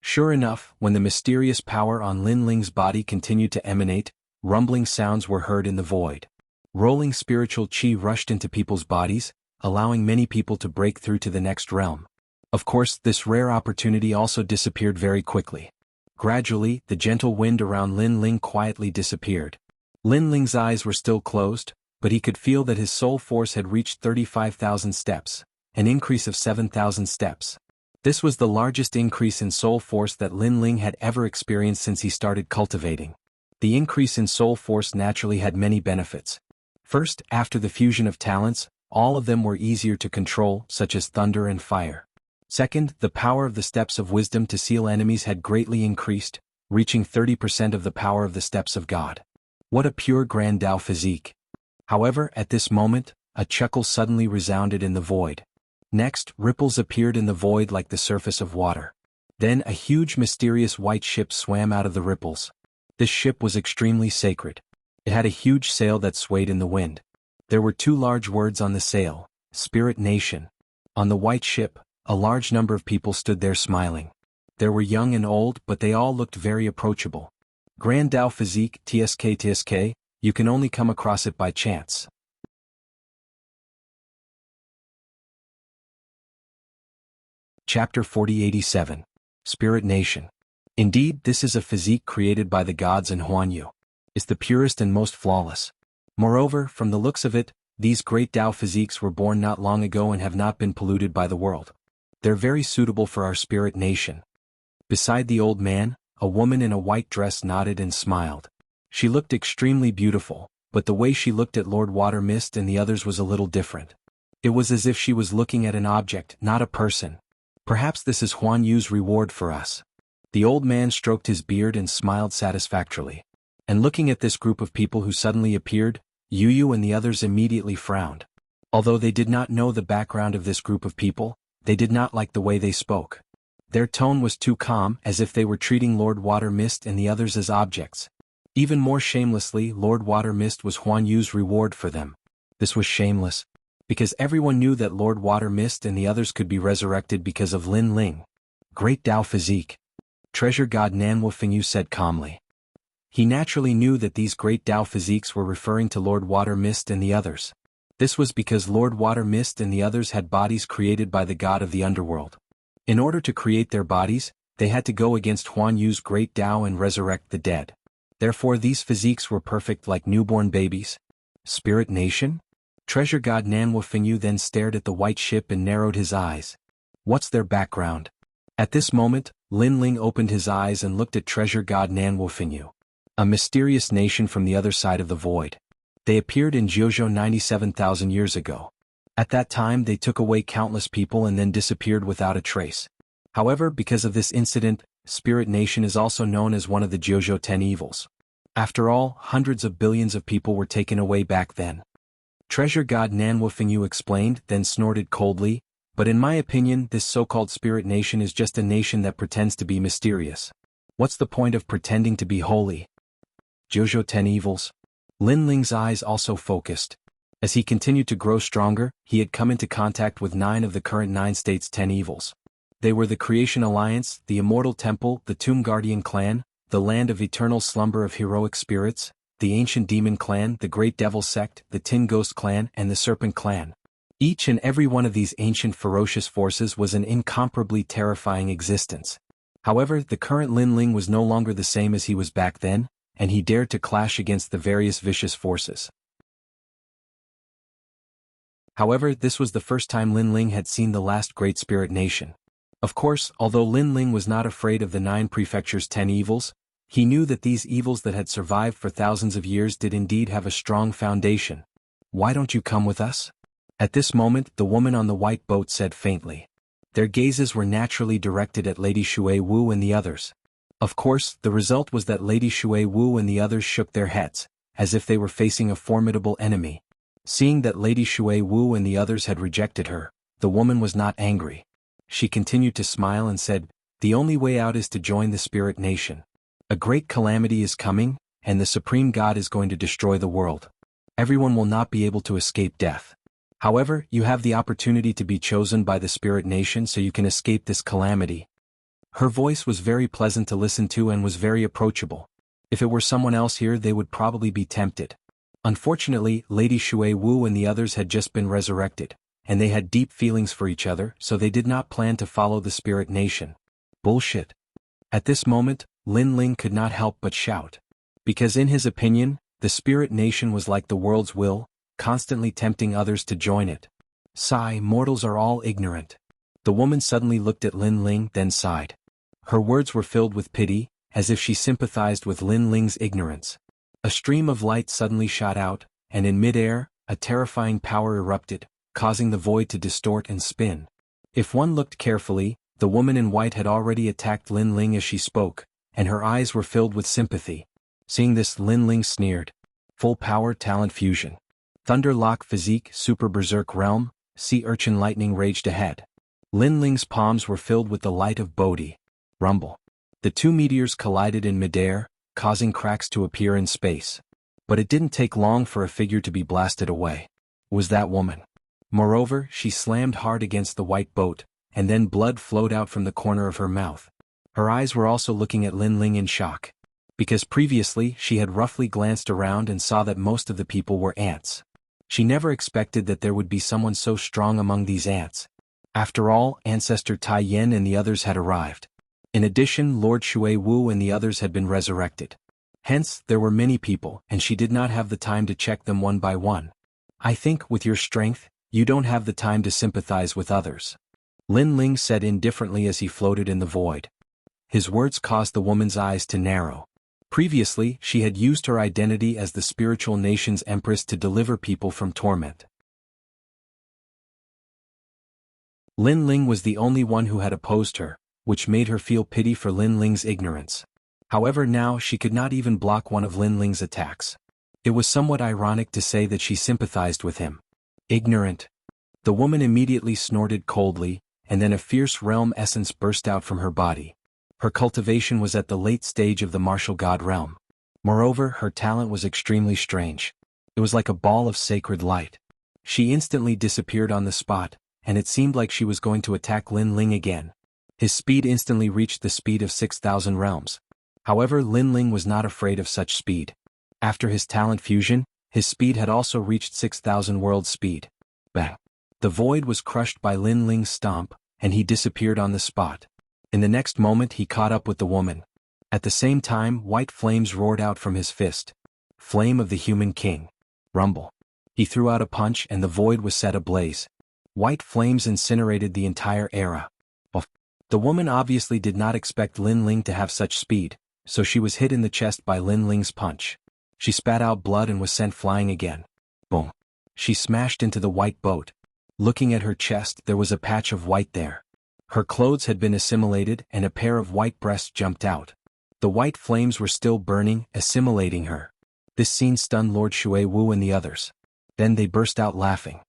Sure enough, when the mysterious power on Lin Ling's body continued to emanate, rumbling sounds were heard in the void. Rolling spiritual chi rushed into people's bodies, allowing many people to break through to the next realm. Of course, this rare opportunity also disappeared very quickly. Gradually, the gentle wind around Lin Ling quietly disappeared. Lin Ling's eyes were still closed, but he could feel that his soul force had reached 35,000 steps, an increase of 7,000 steps. This was the largest increase in soul force that Lin Ling had ever experienced since he started cultivating. The increase in soul force naturally had many benefits. First, after the fusion of talents, all of them were easier to control, such as thunder and fire. Second, the power of the steps of wisdom to seal enemies had greatly increased, reaching 30% of the power of the steps of God. What a pure grand Tao physique. However, at this moment, a chuckle suddenly resounded in the void. Next, ripples appeared in the void like the surface of water. Then a huge mysterious white ship swam out of the ripples. This ship was extremely sacred. It had a huge sail that swayed in the wind. There were 2 large words on the sail, Spirit Nation. On the white ship, a large number of people stood there smiling. There were young and old, but they all looked very approachable. Grand Tao physique, TSK, you can only come across it by chance. Chapter 4087. Spirit Nation. Indeed, this is a physique created by the gods and Huan Yu. Is the purest and most flawless. Moreover, from the looks of it, these great Tao physiques were born not long ago and have not been polluted by the world. They're very suitable for our spirit nation. Beside the old man, a woman in a white dress nodded and smiled. She looked extremely beautiful, but the way she looked at Lord Water Mist and the others was a little different. It was as if she was looking at an object, not a person. Perhaps this is Huan Yu's reward for us. The old man stroked his beard and smiled satisfactorily. And looking at this group of people who suddenly appeared, Yu and the others immediately frowned. Although they did not know the background of this group of people, they did not like the way they spoke. Their tone was too calm, as if they were treating Lord Water Mist and the others as objects. Even more shamelessly, Lord Water Mist was Huan Yu's reward for them. This was shameless, because everyone knew that Lord Water Mist and the others could be resurrected because of Lin Ling. Great Tao physique. Treasure God Nanwu Fengyu said calmly. He naturally knew that these great Tao physiques were referring to Lord Water Mist and the others. This was because Lord Water Mist and the others had bodies created by the god of the underworld. In order to create their bodies, they had to go against Huan Yu's great Tao and resurrect the dead. Therefore these physiques were perfect like newborn babies. Spirit Nation? Treasure God Nanwu Fengyu then stared at the white ship and narrowed his eyes. What's their background? At this moment, Lin Ling opened his eyes and looked at Treasure God Nanwu Fengyu. A mysterious nation from the other side of the void. They appeared in Jianghu 97,000 years ago. At that time they took away countless people and then disappeared without a trace. However, because of this incident, Spirit Nation is also known as one of the Jianghu 10 evils. After all, hundreds of billions of people were taken away back then. Treasure God Nanwu Fengyu explained, then snorted coldly, but in my opinion this so-called Spirit Nation is just a nation that pretends to be mysterious. What's the point of pretending to be holy? Jianghu 10 evils. Lin Ling's eyes also focused. As he continued to grow stronger, he had come into contact with 9 of the current 9 states' 10 evils. They were the Creation Alliance, the Immortal Temple, the Tomb Guardian Clan, the Land of Eternal Slumber of Heroic Spirits, the Ancient Demon Clan, the Great Devil Sect, the Tin Ghost Clan, and the Serpent Clan. Each and every one of these ancient ferocious forces was an incomparably terrifying existence. However, the current Lin Ling was no longer the same as he was back then, and he dared to clash against the various vicious forces. However, this was the first time Lin Ling had seen the last great spirit nation. Of course, although Lin Ling was not afraid of the 9 prefectures' 10 evils, he knew that these evils that had survived for thousands of years did indeed have a strong foundation. Why don't you come with us? At this moment, the woman on the white boat said faintly. Their gazes were naturally directed at Lady Shui Wu and the others. Of course, the result was that Lady Shui Wu and the others shook their heads, as if they were facing a formidable enemy. Seeing that Lady Shui Wu and the others had rejected her, the woman was not angry. She continued to smile and said, "The only way out is to join the Spirit Nation. A great calamity is coming, and the Supreme God is going to destroy the world. Everyone will not be able to escape death. However, you have the opportunity to be chosen by the Spirit Nation so you can escape this calamity." Her voice was very pleasant to listen to and was very approachable. If it were someone else here they would probably be tempted. Unfortunately, Lady Shui Wu and the others had just been resurrected, and they had deep feelings for each other, so they did not plan to follow the Spirit Nation. Bullshit. At this moment, Lin Ling could not help but shout. Because in his opinion, the Spirit Nation was like the world's will, constantly tempting others to join it. Sigh, mortals are all ignorant. The woman suddenly looked at Lin Ling, then sighed. Her words were filled with pity, as if she sympathized with Lin Ling's ignorance. A stream of light suddenly shot out, and in mid-air, a terrifying power erupted, causing the void to distort and spin. If one looked carefully, the woman in white had already attacked Lin Ling as she spoke, and her eyes were filled with sympathy. Seeing this, Lin Ling sneered. Full power talent fusion. Thunder lock physique super berserk realm, sea urchin lightning raged ahead. Lin Ling's palms were filled with the light of Bodhi. Rumble. The two meteors collided in midair, causing cracks to appear in space. But it didn't take long for a figure to be blasted away. It was that woman. Moreover, she slammed hard against the white boat, and then blood flowed out from the corner of her mouth. Her eyes were also looking at Lin Ling in shock. Because previously she had roughly glanced around and saw that most of the people were ants. She never expected that there would be someone so strong among these ants. After all, Ancestor Tai Yen and the others had arrived. In addition, Lord Shui Wu and the others had been resurrected. Hence, there were many people, and she did not have the time to check them one by one. I think, with your strength, you don't have the time to sympathize with others. Lin Ling said indifferently as he floated in the void. His words caused the woman's eyes to narrow. Previously, she had used her identity as the spiritual nation's empress to deliver people from torment. Lin Ling was the only one who had opposed her, which made her feel pity for Lin Ling's ignorance. However, now she could not even block one of Lin Ling's attacks. It was somewhat ironic to say that she sympathized with him. Ignorant. The woman immediately snorted coldly, and then a fierce realm essence burst out from her body. Her cultivation was at the late stage of the martial god realm. Moreover, her talent was extremely strange. It was like a ball of sacred light. She instantly disappeared on the spot, and it seemed like she was going to attack Lin Ling again. His speed instantly reached the speed of 6,000 realms. However, Lin Ling was not afraid of such speed. After his talent fusion, his speed had also reached 6,000 world speed. Bang! The void was crushed by Lin Ling's stomp, and he disappeared on the spot. In the next moment he caught up with the woman. At the same time, white flames roared out from his fist. Flame of the human king. Rumble. He threw out a punch and the void was set ablaze. White flames incinerated the entire area. The woman obviously did not expect Lin Ling to have such speed, so she was hit in the chest by Lin Ling's punch. She spat out blood and was sent flying again. Boom. She smashed into the white boat. Looking at her chest, there was a patch of white there. Her clothes had been assimilated and a pair of white breasts jumped out. The white flames were still burning, assimilating her. This scene stunned Lord Shui Wu and the others. Then they burst out laughing.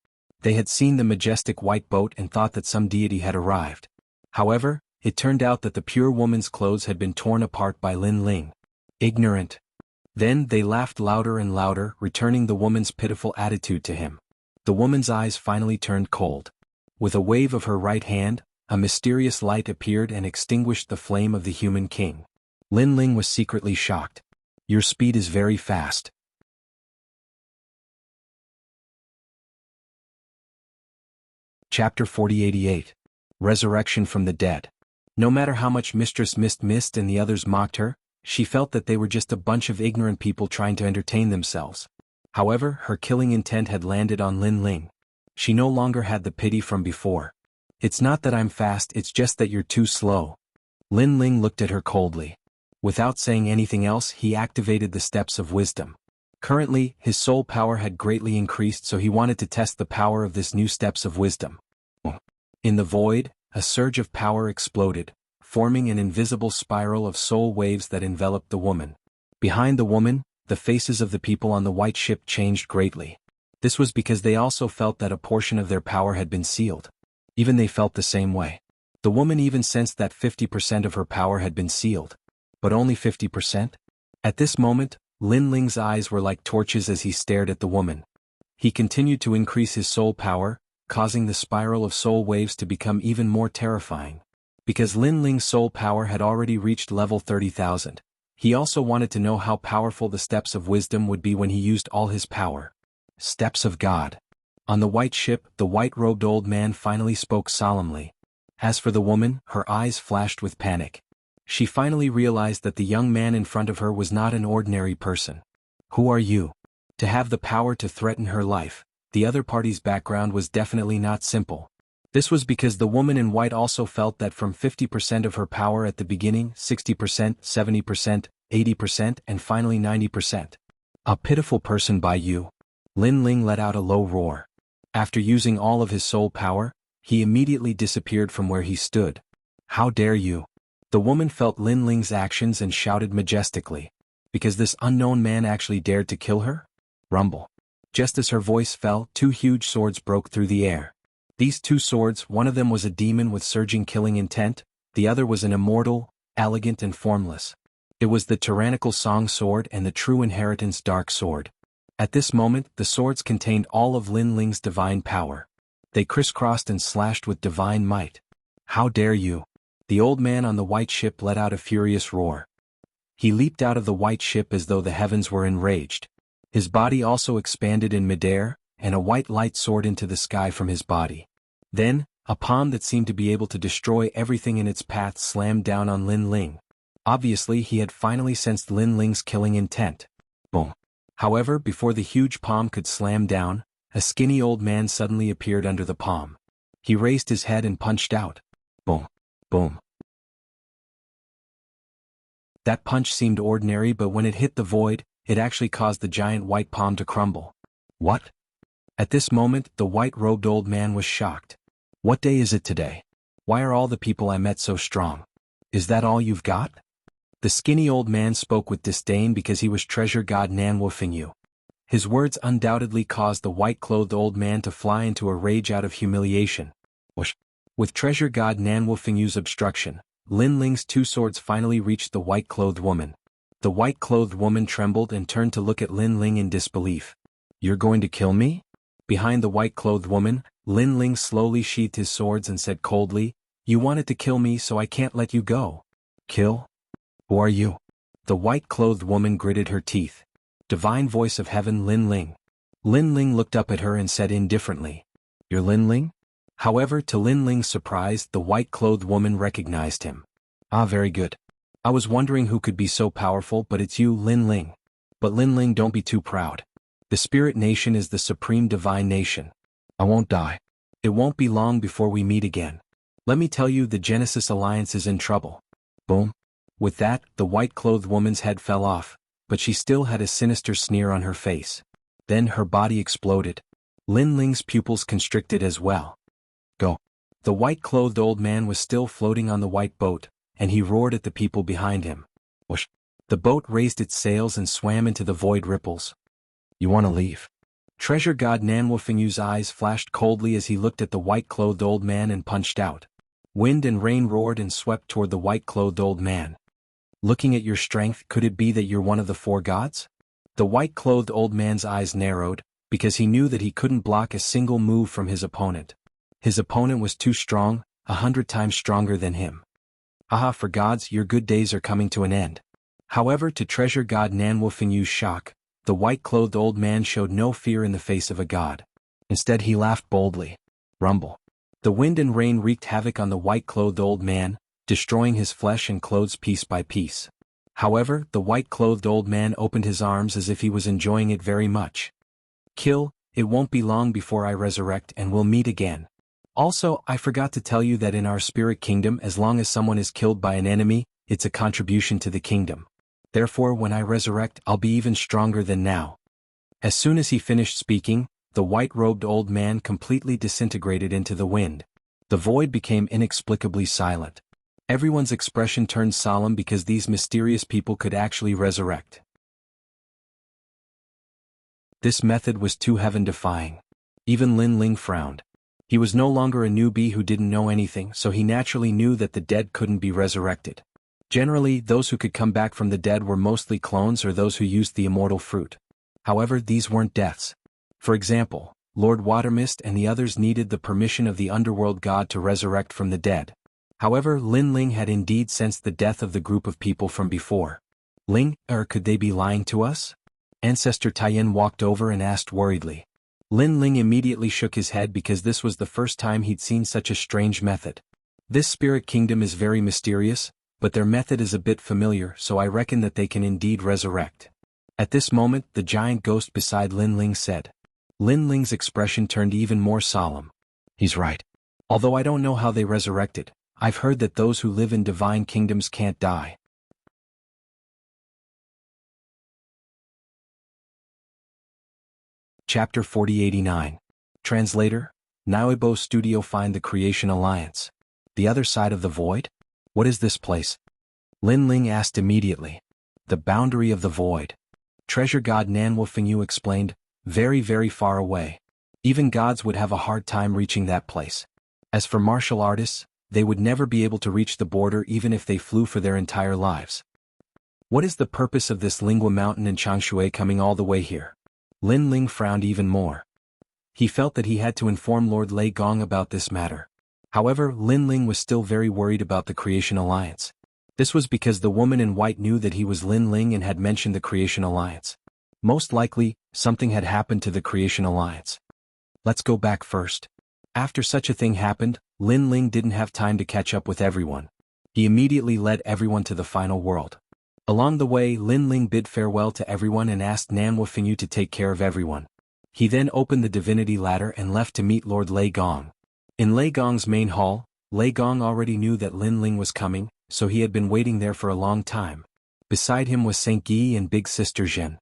They had seen the majestic white boat and thought that some deity had arrived. However, it turned out that the pure woman's clothes had been torn apart by Lin Ling. Ignorant. Then they laughed louder and louder, returning the woman's pitiful attitude to him. The woman's eyes finally turned cold. With a wave of her right hand, a mysterious light appeared and extinguished the flame of the human king. Lin Ling was secretly shocked. Your speed is very fast. Chapter 4088. Resurrection from the Dead. No matter how much Mistress Mist and the others mocked her, she felt that they were just a bunch of ignorant people trying to entertain themselves. However, her killing intent had landed on Lin Ling. She no longer had the pity from before. It's not that I'm fast, it's just that you're too slow. Lin Ling looked at her coldly. Without saying anything else, he activated the steps of wisdom. Currently, his soul power had greatly increased, so he wanted to test the power of this new steps of wisdom. In the void, a surge of power exploded, forming an invisible spiral of soul waves that enveloped the woman. Behind the woman, the faces of the people on the white ship changed greatly. This was because they also felt that a portion of their power had been sealed. Even they felt the same way. The woman even sensed that 50% of her power had been sealed. But only 50%? At this moment, Lin Ling's eyes were like torches as he stared at the woman. He continued to increase his soul power, causing the spiral of soul waves to become even more terrifying. Because Lin Ling's soul power had already reached level 30,000, He also wanted to know how powerful the steps of wisdom would be when he used all his power. Steps of God. On the white ship, the white-robed old man finally spoke solemnly. As for the woman, her eyes flashed with panic. She finally realized that the young man in front of her was not an ordinary person. Who are you? To have the power to threaten her life. The other party's background was definitely not simple. This was because the woman in white also felt that from 50% of her power at the beginning, 60%, 70%, 80%, and finally 90%. A pitiful person by you. Lin Ling let out a low roar. After using all of his soul power, he immediately disappeared from where he stood. How dare you? The woman felt Lin Ling's actions and shouted majestically. Because this unknown man actually dared to kill her? Rumble. Just as her voice fell, two huge swords broke through the air. These two swords, one of them was a demon with surging killing intent, the other was an immortal, elegant and formless. It was the tyrannical Song Sword and the True Inheritance Dark Sword. At this moment, the swords contained all of Lin Ling's divine power. They crisscrossed and slashed with divine might. How dare you? The old man on the white ship let out a furious roar. He leaped out of the white ship as though the heavens were enraged. His body also expanded in midair, and a white light soared into the sky from his body. Then, a palm that seemed to be able to destroy everything in its path slammed down on Lin Ling. Obviously he had finally sensed Lin Ling's killing intent. Boom. However, before the huge palm could slam down, a skinny old man suddenly appeared under the palm. He raised his head and punched out. Boom. Boom. That punch seemed ordinary, but when it hit the void, it actually caused the giant white palm to crumble. What? At this moment, the white-robed old man was shocked. What day is it today? Why are all the people I met so strong? Is that all you've got? The skinny old man spoke with disdain because he was treasure god Nanwufingyu. His words undoubtedly caused the white-clothed old man to fly into a rage out of humiliation. Whoosh. With treasure god Nanwufingyu's obstruction, Lin Ling's two swords finally reached the white-clothed woman. The white-clothed woman trembled and turned to look at Lin Ling in disbelief. You're going to kill me? Behind the white-clothed woman, Lin Ling slowly sheathed his swords and said coldly, You wanted to kill me, so I can't let you go. Kill? Who are you? The white-clothed woman gritted her teeth. Divine voice of heaven, Lin Ling. Lin Ling looked up at her and said indifferently, You're Lin Ling? However, to Lin Ling's surprise, the white-clothed woman recognized him. Ah, very good. I was wondering who could be so powerful, but it's you, Lin Ling. But Lin Ling, don't be too proud. The Spirit Nation is the supreme divine nation. I won't die. It won't be long before we meet again. Let me tell you, the Genesis Alliance is in trouble. Boom. With that, the white-clothed woman's head fell off, but she still had a sinister sneer on her face. Then her body exploded. Lin Ling's pupils constricted as well. Go. The white-clothed old man was still floating on the white boat, and he roared at the people behind him. Whoosh. The boat raised its sails and swam into the void ripples. You want to leave? Treasure god Nanwufingyu's eyes flashed coldly as he looked at the white-clothed old man and punched out. Wind and rain roared and swept toward the white-clothed old man. Looking at your strength, could it be that you're one of the four gods? The white-clothed old man's eyes narrowed, because he knew that he couldn't block a single move from his opponent. His opponent was too strong, 100 times stronger than him. Aha, for gods, your good days are coming to an end. However, to treasure god Nanwufingyu's shock, the white-clothed old man showed no fear in the face of a god. Instead he laughed boldly. Rumble. The wind and rain wreaked havoc on the white-clothed old man, destroying his flesh and clothes piece by piece. However, the white-clothed old man opened his arms as if he was enjoying it very much. Kill, it won't be long before I resurrect and we'll meet again. Also, I forgot to tell you that in our spirit kingdom, as long as someone is killed by an enemy, it's a contribution to the kingdom. Therefore, when I resurrect, I'll be even stronger than now. As soon as he finished speaking, the white-robed old man completely disintegrated into the wind. The void became inexplicably silent. Everyone's expression turned solemn because these mysterious people could actually resurrect. This method was too heaven-defying. Even Lin Ling frowned. He was no longer a newbie who didn't know anything, so he naturally knew that the dead couldn't be resurrected. Generally, those who could come back from the dead were mostly clones or those who used the immortal fruit. However, these weren't deaths. For example, Lord Watermist and the others needed the permission of the underworld god to resurrect from the dead. However, Lin Ling had indeed sensed the death of the group of people from before. Ling, or could they be lying to us? Ancestor Taiyan walked over and asked worriedly. Lin Ling immediately shook his head because this was the first time he'd seen such a strange method. This spirit kingdom is very mysterious, but their method is a bit familiar, so I reckon that they can indeed resurrect. At this moment, the giant ghost beside Lin Ling said. Lin Ling's expression turned even more solemn. He's right. Although I don't know how they resurrected, I've heard that those who live in divine kingdoms can't die. Chapter 4089. Translator, Nauibo Studio. Find the Creation Alliance. The other side of the void? What is this place? Lin Ling asked immediately. The boundary of the void. Treasure god Nanwu Fengyu explained, very very far away. Even gods would have a hard time reaching that place. As for martial artists, they would never be able to reach the border even if they flew for their entire lives. What is the purpose of this Lingua mountain in Changshui coming all the way here? Lin Ling frowned even more. He felt that he had to inform Lord Lei Gong about this matter. However, Lin Ling was still very worried about the Creation Alliance. This was because the woman in white knew that he was Lin Ling and had mentioned the Creation Alliance. Most likely, something had happened to the Creation Alliance. Let's go back first. After such a thing happened, Lin Ling didn't have time to catch up with everyone. He immediately led everyone to the final world. Along the way, Lin Ling bid farewell to everyone and asked Nanwu Fengyu to take care of everyone. He then opened the divinity ladder and left to meet Lord Lei Gong. In Lei Gong's main hall, Lei Gong already knew that Lin Ling was coming, so he had been waiting there for a long time. Beside him was Saint Yi and Big Sister Zhen.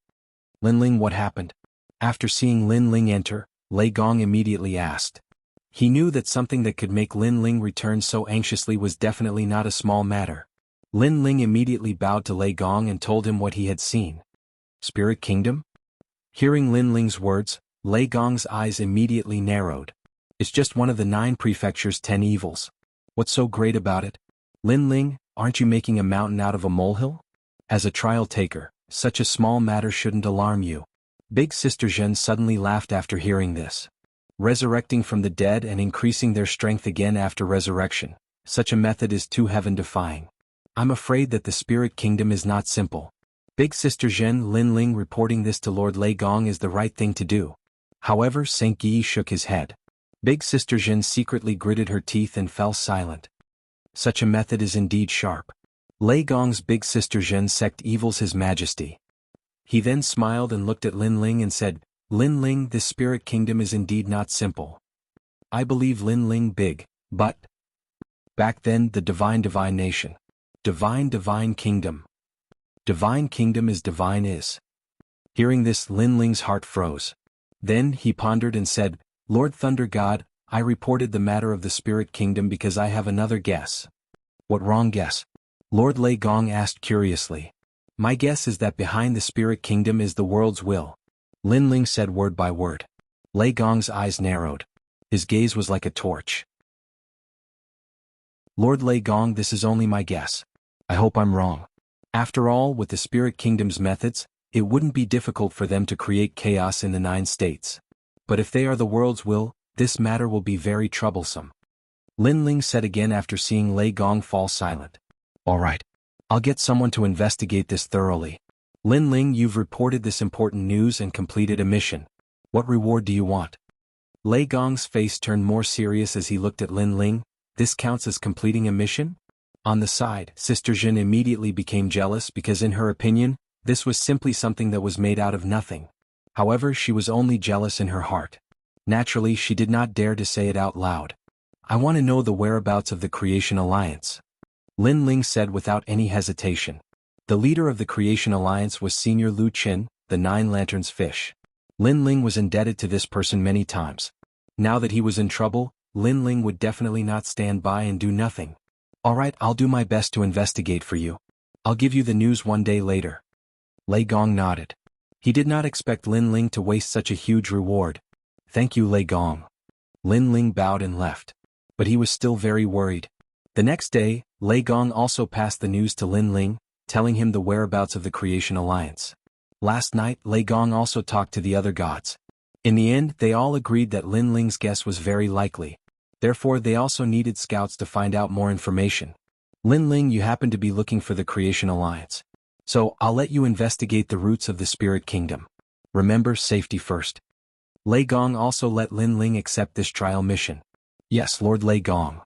Lin Ling, what happened? After seeing Lin Ling enter, Lei Gong immediately asked. He knew that something that could make Lin Ling return so anxiously was definitely not a small matter. Lin Ling immediately bowed to Lei Gong and told him what he had seen. Spirit Kingdom? Hearing Lin Ling's words, Lei Gong's eyes immediately narrowed. It's just one of the 9 prefectures' 10 evils. What's so great about it? Lin Ling, aren't you making a mountain out of a molehill? As a trial taker, such a small matter shouldn't alarm you. Big Sister Zhen suddenly laughed after hearing this. Resurrecting from the dead and increasing their strength again after resurrection, such a method is too heaven-defying. I'm afraid that the spirit kingdom is not simple. Big Sister Zhen Lin Ling reporting this to Lord Lei Gong is the right thing to do. However, Saint Yi shook his head. Big Sister Zhen secretly gritted her teeth and fell silent. Such a method is indeed sharp. Lei Gong's Big Sister Zhen sect evils His Majesty. He then smiled and looked at Lin Ling and said, Lin Ling, this spirit kingdom is indeed not simple. I believe Lin Ling big, but... Back then the divine nation. Divine kingdom. Divine kingdom is divine is. Hearing this, Lin Ling's heart froze. Then he pondered and said, Lord Thunder God, I reported the matter of the spirit kingdom because I have another guess. What wrong guess? Lord Lei Gong asked curiously. My guess is that behind the spirit kingdom is the world's will. Lin Ling said word by word. Lei Gong's eyes narrowed. His gaze was like a torch. Lord Lei Gong, this is only my guess. I hope I'm wrong. After all, with the spirit kingdom's methods, it wouldn't be difficult for them to create chaos in the 9 states. But if they are the world's will, this matter will be very troublesome. Lin Ling said again after seeing Lei Gong fall silent. All right. I'll get someone to investigate this thoroughly. Lin Ling, you've reported this important news and completed a mission. What reward do you want? Lei Gong's face turned more serious as he looked at Lin Ling. This counts as completing a mission? On the side, Sister Zhen immediately became jealous because in her opinion, this was simply something that was made out of nothing. However, she was only jealous in her heart. Naturally, she did not dare to say it out loud. I want to know the whereabouts of the Creation Alliance. Lin Ling said without any hesitation. The leader of the Creation Alliance was Senior Lu Qin, the 9 Lanterns Fish. Lin Ling was indebted to this person many times. Now that he was in trouble, Lin Ling would definitely not stand by and do nothing. Alright, I'll do my best to investigate for you. I'll give you the news one day later. Lei Gong nodded. He did not expect Lin Ling to waste such a huge reward. Thank you, Lei Gong. Lin Ling bowed and left. But he was still very worried. The next day, Lei Gong also passed the news to Lin Ling, telling him the whereabouts of the Creation Alliance. Last night, Lei Gong also talked to the other gods. In the end, they all agreed that Lin Ling's guess was very likely. Therefore, they also needed scouts to find out more information. Lin Ling, you happen to be looking for the Creation Alliance. So, I'll let you investigate the roots of the spirit kingdom. Remember, safety first. Lei Gong also let Lin Ling accept this trial mission. Yes, Lord Lei Gong.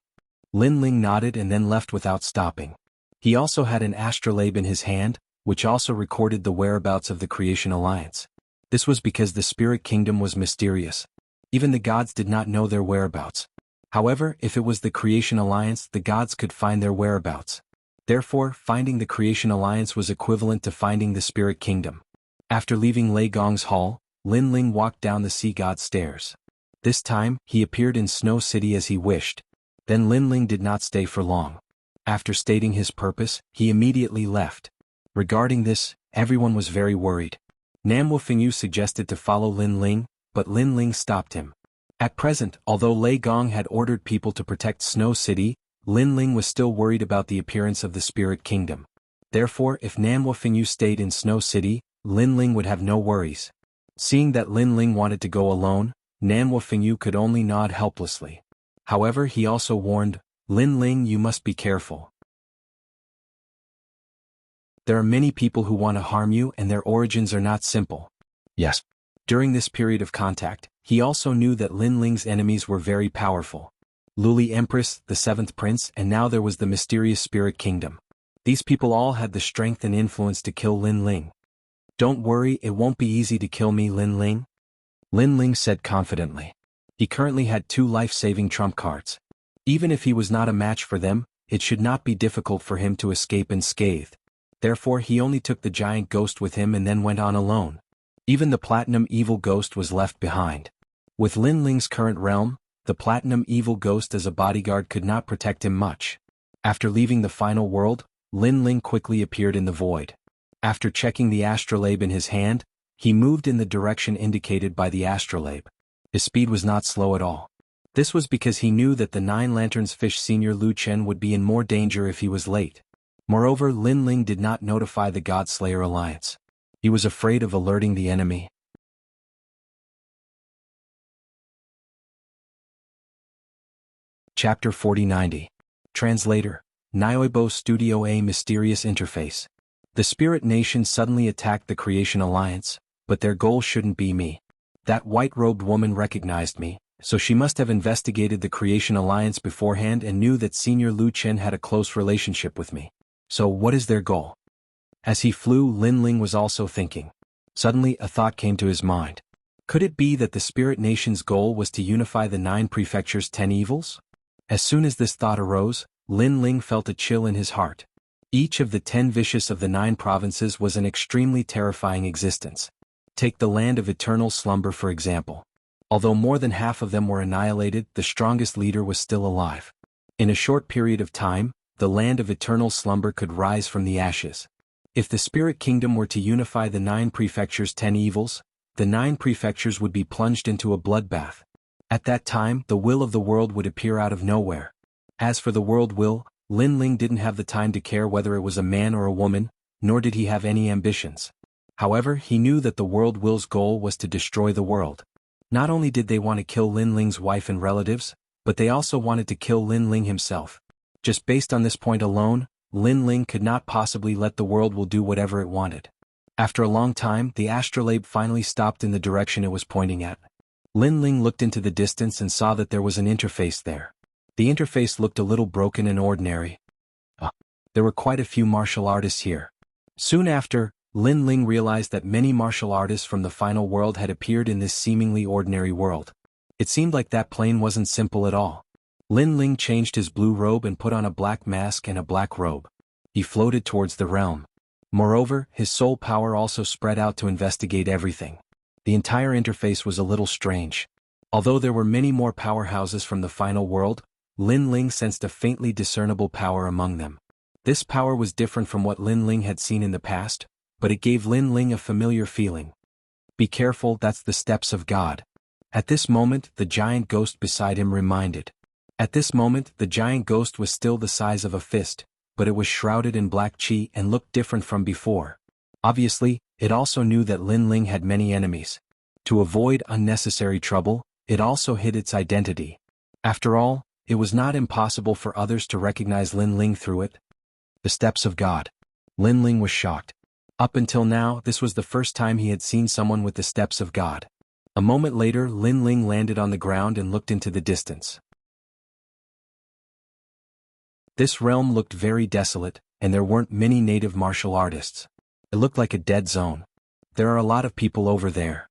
Lin Ling nodded and then left without stopping. He also had an astrolabe in his hand, which also recorded the whereabouts of the Creation Alliance. This was because the spirit kingdom was mysterious. Even the gods did not know their whereabouts. However, if it was the Creation Alliance, the gods could find their whereabouts. Therefore, finding the Creation Alliance was equivalent to finding the spirit kingdom. After leaving Lei Gong's hall, Lin Ling walked down the sea god stairs. This time, he appeared in Snow City as he wished. Then Lin Ling did not stay for long. After stating his purpose, he immediately left. Regarding this, everyone was very worried. Nam Wufingyu suggested to follow Lin Ling, but Lin Ling stopped him. At present, although Lei Gong had ordered people to protect Snow City, Lin Ling was still worried about the appearance of the spirit kingdom. Therefore, if Nam Wufingyu stayed in Snow City, Lin Ling would have no worries. Seeing that Lin Ling wanted to go alone, Nam Wufingyu could only nod helplessly. However, he also warned, Lin Ling, you must be careful. There are many people who want to harm you and their origins are not simple. Yes. During this period of contact, he also knew that Lin Ling's enemies were very powerful. Luli Empress, the seventh prince, and now there was the mysterious spirit kingdom. These people all had the strength and influence to kill Lin Ling. Don't worry, it won't be easy to kill me, Lin Ling. Lin Ling said confidently. He currently had 2 life-saving trump cards. Even if he was not a match for them, it should not be difficult for him to escape unscathed. Therefore he only took the giant ghost with him and then went on alone. Even the platinum evil ghost was left behind. With Lin Ling's current realm, the platinum evil ghost as a bodyguard could not protect him much. After leaving the final world, Lin Ling quickly appeared in the void. After checking the astrolabe in his hand, he moved in the direction indicated by the astrolabe. His speed was not slow at all. This was because he knew that the 9 Lanterns Fish Senior Lu Chen would be in more danger if he was late. Moreover, Lin Ling did not notify the Godslayer Alliance. He was afraid of alerting the enemy. Chapter 4090. Translator. Nioibo Studio A Mysterious Interface. The Spirit Nation suddenly attacked the Creation Alliance, but their goal shouldn't be me. That white-robed woman recognized me, so she must have investigated the Creation Alliance beforehand and knew that Senior Lu Chen had a close relationship with me. So what is their goal? As he flew, Lin Ling was also thinking. Suddenly, a thought came to his mind. Could it be that the Spirit Nation's goal was to unify the 9 prefectures' 10 evils? As soon as this thought arose, Lin Ling felt a chill in his heart. Each of the 10 vicious of the 9 provinces was an extremely terrifying existence. Take the land of eternal slumber for example. Although more than half of them were annihilated, the strongest leader was still alive. In a short period of time, the land of eternal slumber could rise from the ashes. If the spirit kingdom were to unify the 9 prefectures' 10 evils, the 9 prefectures would be plunged into a bloodbath. At that time, the will of the world would appear out of nowhere. As for the world will, Lin Ling didn't have the time to care whether it was a man or a woman, nor did he have any ambitions. However, he knew that the world will's goal was to destroy the world. Not only did they want to kill Lin Ling's wife and relatives, but they also wanted to kill Lin Ling himself. Just based on this point alone, Lin Ling could not possibly let the world will do whatever it wanted. After a long time, the astrolabe finally stopped in the direction it was pointing at. Lin Ling looked into the distance and saw that there was an interface there. The interface looked a little broken and ordinary. There were quite a few martial artists here. Soon after, Lin Ling realized that many martial artists from the final world had appeared in this seemingly ordinary world. It seemed like that plane wasn't simple at all. Lin Ling changed his blue robe and put on a black mask and a black robe. He floated towards the realm. Moreover, his soul power also spread out to investigate everything. The entire interface was a little strange. Although there were many more powerhouses from the final world, Lin Ling sensed a faintly discernible power among them. This power was different from what Lin Ling had seen in the past, but it gave Lin Ling a familiar feeling. Be careful, that's the steps of God. At this moment, the giant ghost beside him reminded. At this moment, the giant ghost was still the size of a fist, but it was shrouded in black chi and looked different from before. Obviously, it also knew that Lin Ling had many enemies. To avoid unnecessary trouble, it also hid its identity. After all, it was not impossible for others to recognize Lin Ling through it. The steps of God. Lin Ling was shocked. Up until now, this was the first time he had seen someone with the steps of God. A moment later, Lin Ling landed on the ground and looked into the distance. This realm looked very desolate, and there weren't many native martial artists. It looked like a dead zone. There are a lot of people over there.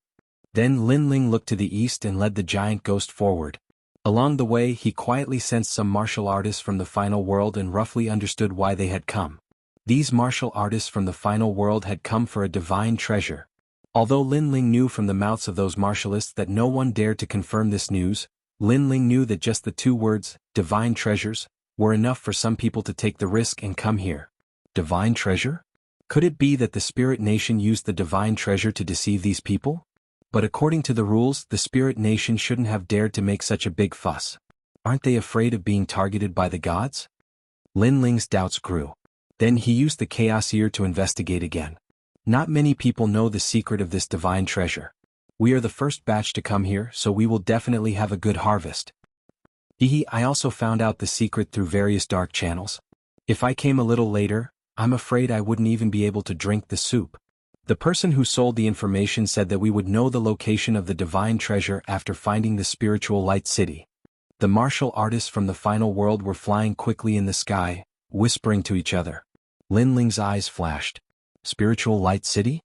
Then Lin Ling looked to the east and led the giant ghost forward. Along the way, he quietly sensed some martial artists from the final world and roughly understood why they had come. These martial artists from the final world had come for a divine treasure. Although Lin Ling knew from the mouths of those martialists that no one dared to confirm this news, Lin Ling knew that just the two words, divine treasures, were enough for some people to take the risk and come here. Divine treasure? Could it be that the Spirit Nation used the divine treasure to deceive these people? But according to the rules, the Spirit Nation shouldn't have dared to make such a big fuss. Aren't they afraid of being targeted by the gods? Lin Ling's doubts grew. Then he used the Chaos Ear to investigate again. Not many people know the secret of this divine treasure. We are the first batch to come here, so we will definitely have a good harvest. I also found out the secret through various dark channels. If I came a little later, I'm afraid I wouldn't even be able to drink the soup. The person who sold the information said that we would know the location of the divine treasure after finding the spiritual light city. The martial artists from the final world were flying quickly in the sky, whispering to each other. Lin Ling's eyes flashed. Spiritual light city?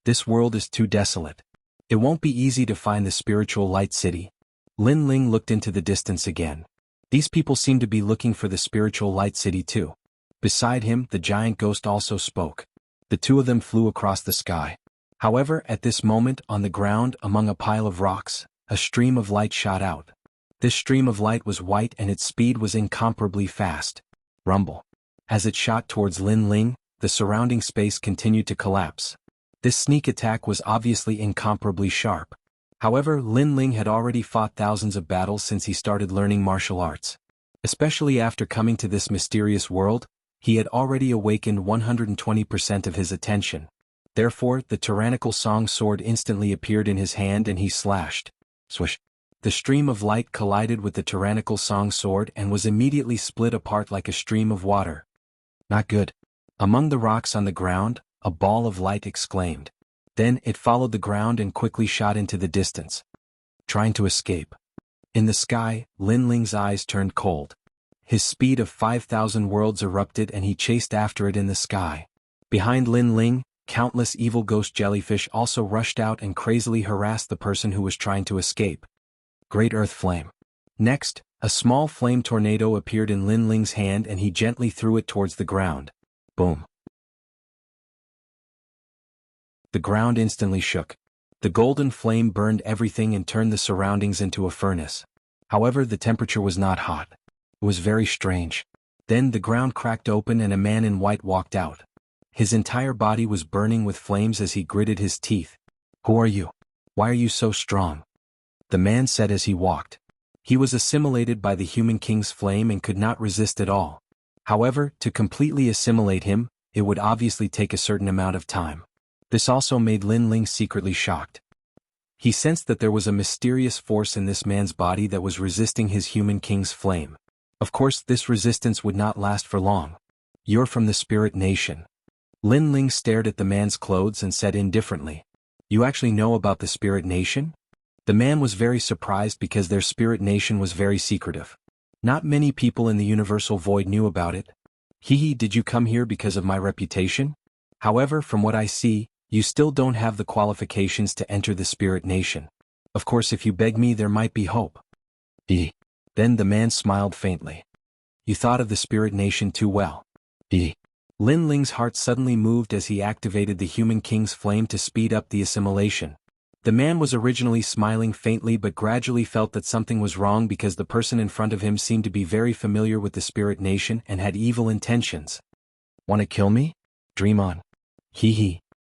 This world is too desolate. It won't be easy to find the spiritual light city. Lin Ling looked into the distance again. These people seemed to be looking for the spiritual light city too. Beside him, the giant ghost also spoke. The two of them flew across the sky. However, at this moment, on the ground, among a pile of rocks, a stream of light shot out. This stream of light was white and its speed was incomparably fast. Rumble. As it shot towards Lin Ling, the surrounding space continued to collapse. This sneak attack was obviously incomparably sharp. However, Lin Ling had already fought thousands of battles since he started learning martial arts. Especially after coming to this mysterious world, he had already awakened 120% of his attention. Therefore, the tyrannical song sword instantly appeared in his hand and he slashed. Swish. The stream of light collided with the tyrannical song sword and was immediately split apart like a stream of water. Not good. Among the rocks on the ground, a ball of light exclaimed. Then it followed the ground and quickly shot into the distance. Trying to escape. In the sky, Lin Ling's eyes turned cold. His speed of 5,000 worlds erupted and he chased after it in the sky. Behind Lin Ling, countless evil ghost jellyfish also rushed out and crazily harassed the person who was trying to escape. Great Earth Flame. Next, a small flame tornado appeared in Lin Ling's hand and he gently threw it towards the ground. Boom. The ground instantly shook. The golden flame burned everything and turned the surroundings into a furnace. However, the temperature was not hot. It was very strange. Then the ground cracked open and a man in white walked out. His entire body was burning with flames as he gritted his teeth. Who are you? Why are you so strong? The man said as he walked. He was assimilated by the human king's flame and could not resist at all. However, to completely assimilate him, it would obviously take a certain amount of time. This also made Lin Ling secretly shocked. He sensed that there was a mysterious force in this man's body that was resisting his human king's flame. Of course, this resistance would not last for long. You're from the Spirit Nation. Lin Ling stared at the man's clothes and said indifferently. You actually know about the Spirit Nation? The man was very surprised because their Spirit Nation was very secretive. Not many people in the Universal Void knew about it. Did you come here because of my reputation? However, from what I see, you still don't have the qualifications to enter the Spirit Nation. Of course, if you beg me, there might be hope. Then the man smiled faintly. You thought of the Spirit Nation too well. Lin Ling's heart suddenly moved as he activated the Human King's flame to speed up the assimilation. The man was originally smiling faintly but gradually felt that something was wrong because the person in front of him seemed to be very familiar with the Spirit Nation and had evil intentions. Want to kill me? Dream on.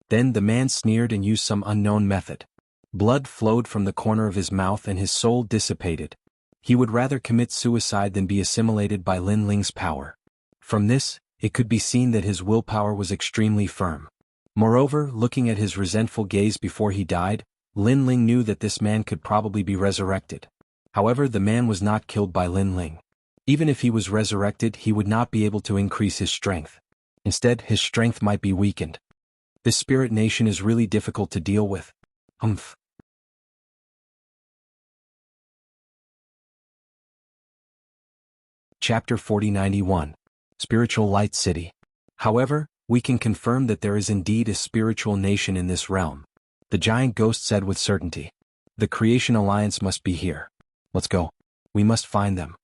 Then the man sneered and used some unknown method. Blood flowed from the corner of his mouth and his soul dissipated. He would rather commit suicide than be assimilated by Lin Ling's power. From this, it could be seen that his willpower was extremely firm. Moreover, looking at his resentful gaze before he died, Lin Ling knew that this man could probably be resurrected. However, the man was not killed by Lin Ling. Even if he was resurrected, he would not be able to increase his strength. Instead, his strength might be weakened. This spirit nation is really difficult to deal with. Humph. Chapter 4091. Spiritual Light City. However, we can confirm that there is indeed a spiritual nation in this realm. The giant ghost said with certainty. The Creation Alliance must be here. Let's go. We must find them.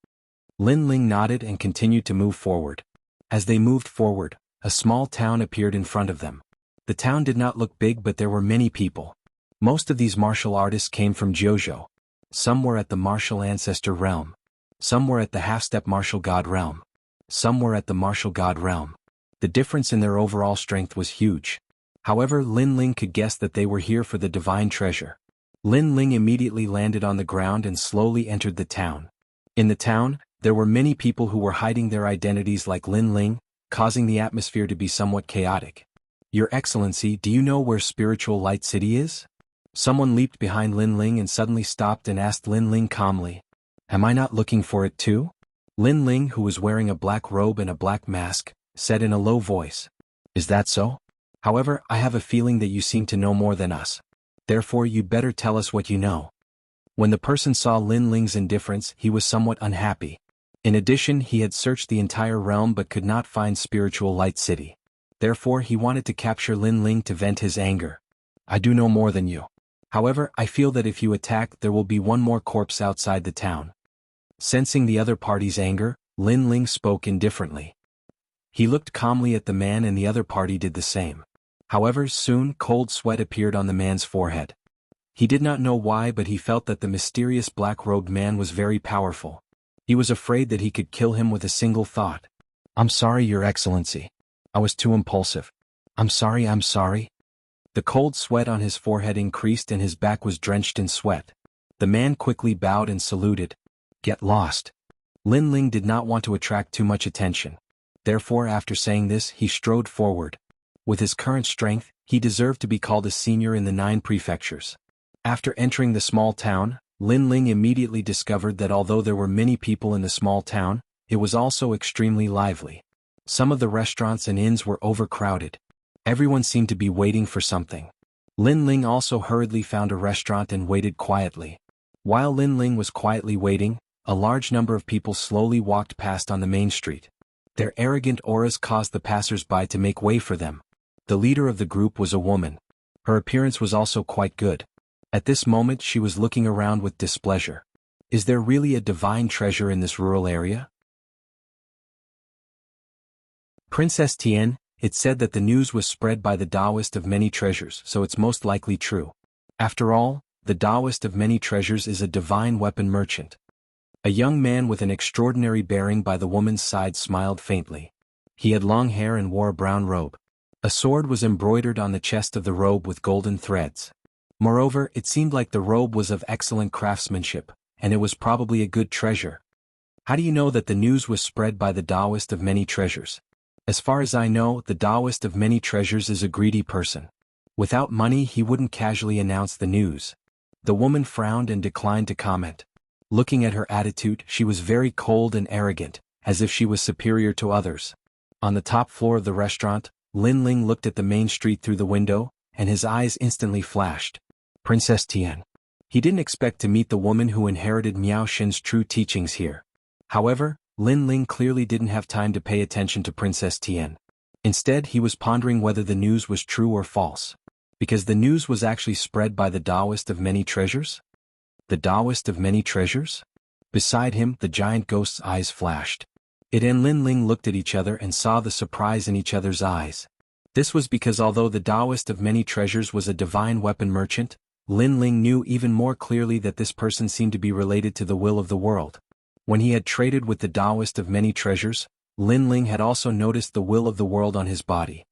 Lin Ling nodded and continued to move forward. As they moved forward, a small town appeared in front of them. The town did not look big, but there were many people. Most of these martial artists came from Jianghu. Some were at the martial ancestor realm. Some were at the half-step martial god realm. Some were at the martial god realm. The difference in their overall strength was huge. However, Lin Ling could guess that they were here for the divine treasure. Lin Ling immediately landed on the ground and slowly entered the town. In the town, there were many people who were hiding their identities like Lin Ling, causing the atmosphere to be somewhat chaotic. Your Excellency, do you know where Spiritual Light City is? Someone leaped behind Lin Ling and suddenly stopped and asked Lin Ling calmly. Am I not looking for it too? Lin Ling, who was wearing a black robe and a black mask, said in a low voice. Is that so? However, I have a feeling that you seem to know more than us. Therefore you'd better tell us what you know. When the person saw Lin Ling's indifference, he was somewhat unhappy. In addition, he had searched the entire realm but could not find Spiritual Light City. Therefore he wanted to capture Lin Ling to vent his anger. I do know more than you. However, I feel that if you attack, there will be one more corpse outside the town. Sensing the other party's anger, Lin Ling spoke indifferently. He looked calmly at the man and the other party did the same. However, soon cold sweat appeared on the man's forehead. He did not know why, but he felt that the mysterious black-robed man was very powerful. He was afraid that he could kill him with a single thought. I'm sorry, Your Excellency. I was too impulsive. I'm sorry. The cold sweat on his forehead increased and his back was drenched in sweat. The man quickly bowed and saluted. Get lost. Lin Ling did not want to attract too much attention. Therefore, after saying this, he strode forward. With his current strength, he deserved to be called a senior in the 9 prefectures. After entering the small town, Lin Ling immediately discovered that although there were many people in the small town, it was also extremely lively. Some of the restaurants and inns were overcrowded. Everyone seemed to be waiting for something. Lin Ling also hurriedly found a restaurant and waited quietly. While Lin Ling was quietly waiting, a large number of people slowly walked past on the main street. Their arrogant auras caused the passers-by to make way for them. The leader of the group was a woman. Her appearance was also quite good. At this moment she was looking around with displeasure. Is there really a divine treasure in this rural area? Princess Tian, it said that the news was spread by the Taoist of Many Treasures, so it's most likely true. After all, the Taoist of Many Treasures is a divine weapon merchant. A young man with an extraordinary bearing by the woman's side smiled faintly. He had long hair and wore a brown robe. A sword was embroidered on the chest of the robe with golden threads. Moreover, it seemed like the robe was of excellent craftsmanship, and it was probably a good treasure. How do you know that the news was spread by the Taoist of Many Treasures? As far as I know, the Taoist of Many Treasures is a greedy person. Without money, he wouldn't casually announce the news. The woman frowned and declined to comment. Looking at her attitude, she was very cold and arrogant, as if she was superior to others. On the top floor of the restaurant, Lin Ling looked at the main street through the window, and his eyes instantly flashed. Princess Tian. He didn't expect to meet the woman who inherited Miao Xin's true teachings here. However, Lin Ling clearly didn't have time to pay attention to Princess Tian. Instead, he was pondering whether the news was true or false. Because the news was actually spread by the Taoist of Many Treasures? The Taoist of Many Treasures? Beside him, the giant ghost's eyes flashed. It and Lin Ling looked at each other and saw the surprise in each other's eyes. This was because although the Taoist of Many Treasures was a divine weapon merchant, Lin Ling knew even more clearly that this person seemed to be related to the will of the world. When he had traded with the Taoist of Many Treasures, Lin Ling had also noticed the will of the world on his body.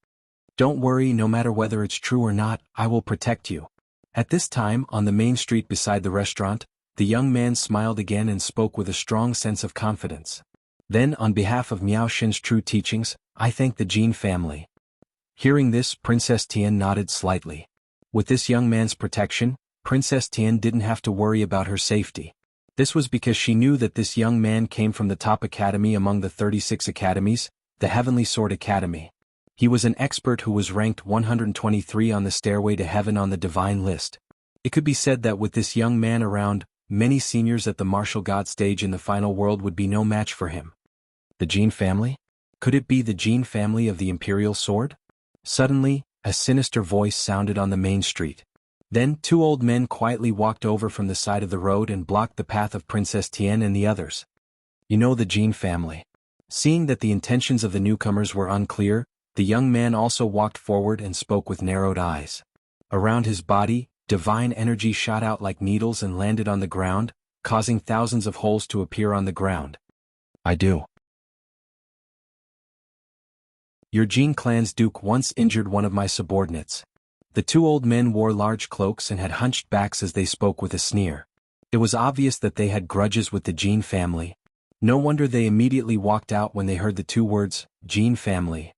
Don't worry, no matter whether it's true or not, I will protect you. At this time, on the main street beside the restaurant, the young man smiled again and spoke with a strong sense of confidence. Then, on behalf of Miao Xin's true teachings, I thank the Jin family. Hearing this, Princess Tian nodded slightly. With this young man's protection, Princess Tian didn't have to worry about her safety. This was because she knew that this young man came from the top academy among the 36 academies, the Heavenly Sword Academy. He was an expert who was ranked 123 on the stairway to heaven on the divine list. It could be said that with this young man around, many seniors at the martial god stage in the final world would be no match for him. The Jin family? Could it be the Jin family of the Imperial Sword? Suddenly, a sinister voice sounded on the main street. Then 2 old men quietly walked over from the side of the road and blocked the path of Princess Tian and the others. You know the Jin family. Seeing that the intentions of the newcomers were unclear, the young man also walked forward and spoke with narrowed eyes. Around his body, divine energy shot out like needles and landed on the ground, causing thousands of holes to appear on the ground. I do. Your Jin clan's duke once injured one of my subordinates. The 2 old men wore large cloaks and had hunched backs as they spoke with a sneer. It was obvious that they had grudges with the Jin family. No wonder they immediately walked out when they heard the 2 words, Jin family.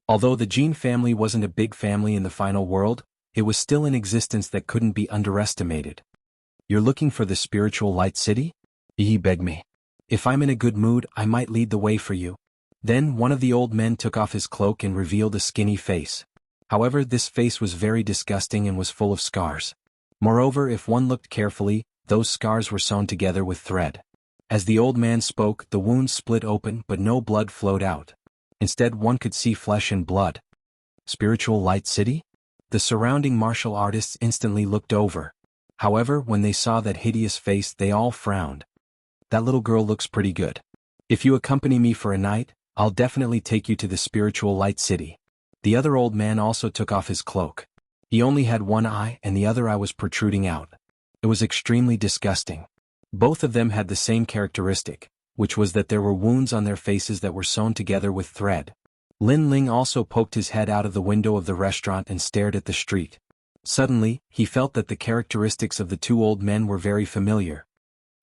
Although the Jin family wasn't a big family in the final world, it was still in existence that couldn't be underestimated. You're looking for the spiritual light city? He begged me. If I'm in a good mood, I might lead the way for you. Then one of the old men took off his cloak and revealed a skinny face. However, this face was very disgusting and was full of scars. Moreover, if one looked carefully, those scars were sewn together with thread. As the old man spoke, the wounds split open but no blood flowed out. Instead, one could see flesh and blood. Spiritual light city? The surrounding martial artists instantly looked over. However, when they saw that hideous face, they all frowned. That little girl looks pretty good. If you accompany me for a night, I'll definitely take you to the spiritual light city. The other old man also took off his cloak. He only had one eye and the other eye was protruding out. It was extremely disgusting. Both of them had the same characteristic, which was that there were wounds on their faces that were sewn together with thread. Lin Ling also poked his head out of the window of the restaurant and stared at the street. Suddenly, he felt that the characteristics of the 2 old men were very familiar.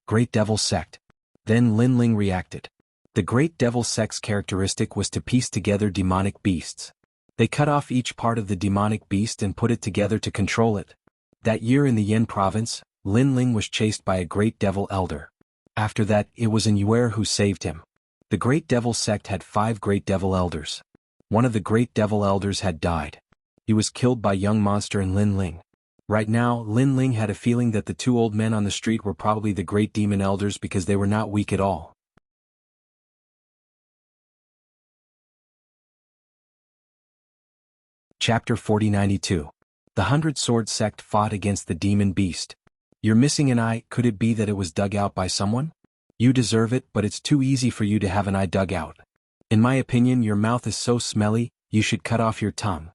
Great Devil Sect. Then Lin Ling reacted. The Great Devil Sect's characteristic was to piece together demonic beasts. They cut off each part of the demonic beast and put it together to control it. That year in the Yin province, Lin Ling was chased by a Great Devil Elder. After that, it was Yuer who saved him. The Great Devil Sect had 5 Great Devil Elders. One of the Great Devil Elders had died. He was killed by Young Monster and Lin Ling. Right now, Lin Ling had a feeling that the 2 old men on the street were probably the Great Demon Elders because they were not weak at all. Chapter 4092. The 100 Sword Sect fought against the Demon Beast. You're missing an eye, could it be that it was dug out by someone? You deserve it, but it's too easy for you to have an eye dug out. In my opinion, your mouth is so smelly, you should cut off your tongue.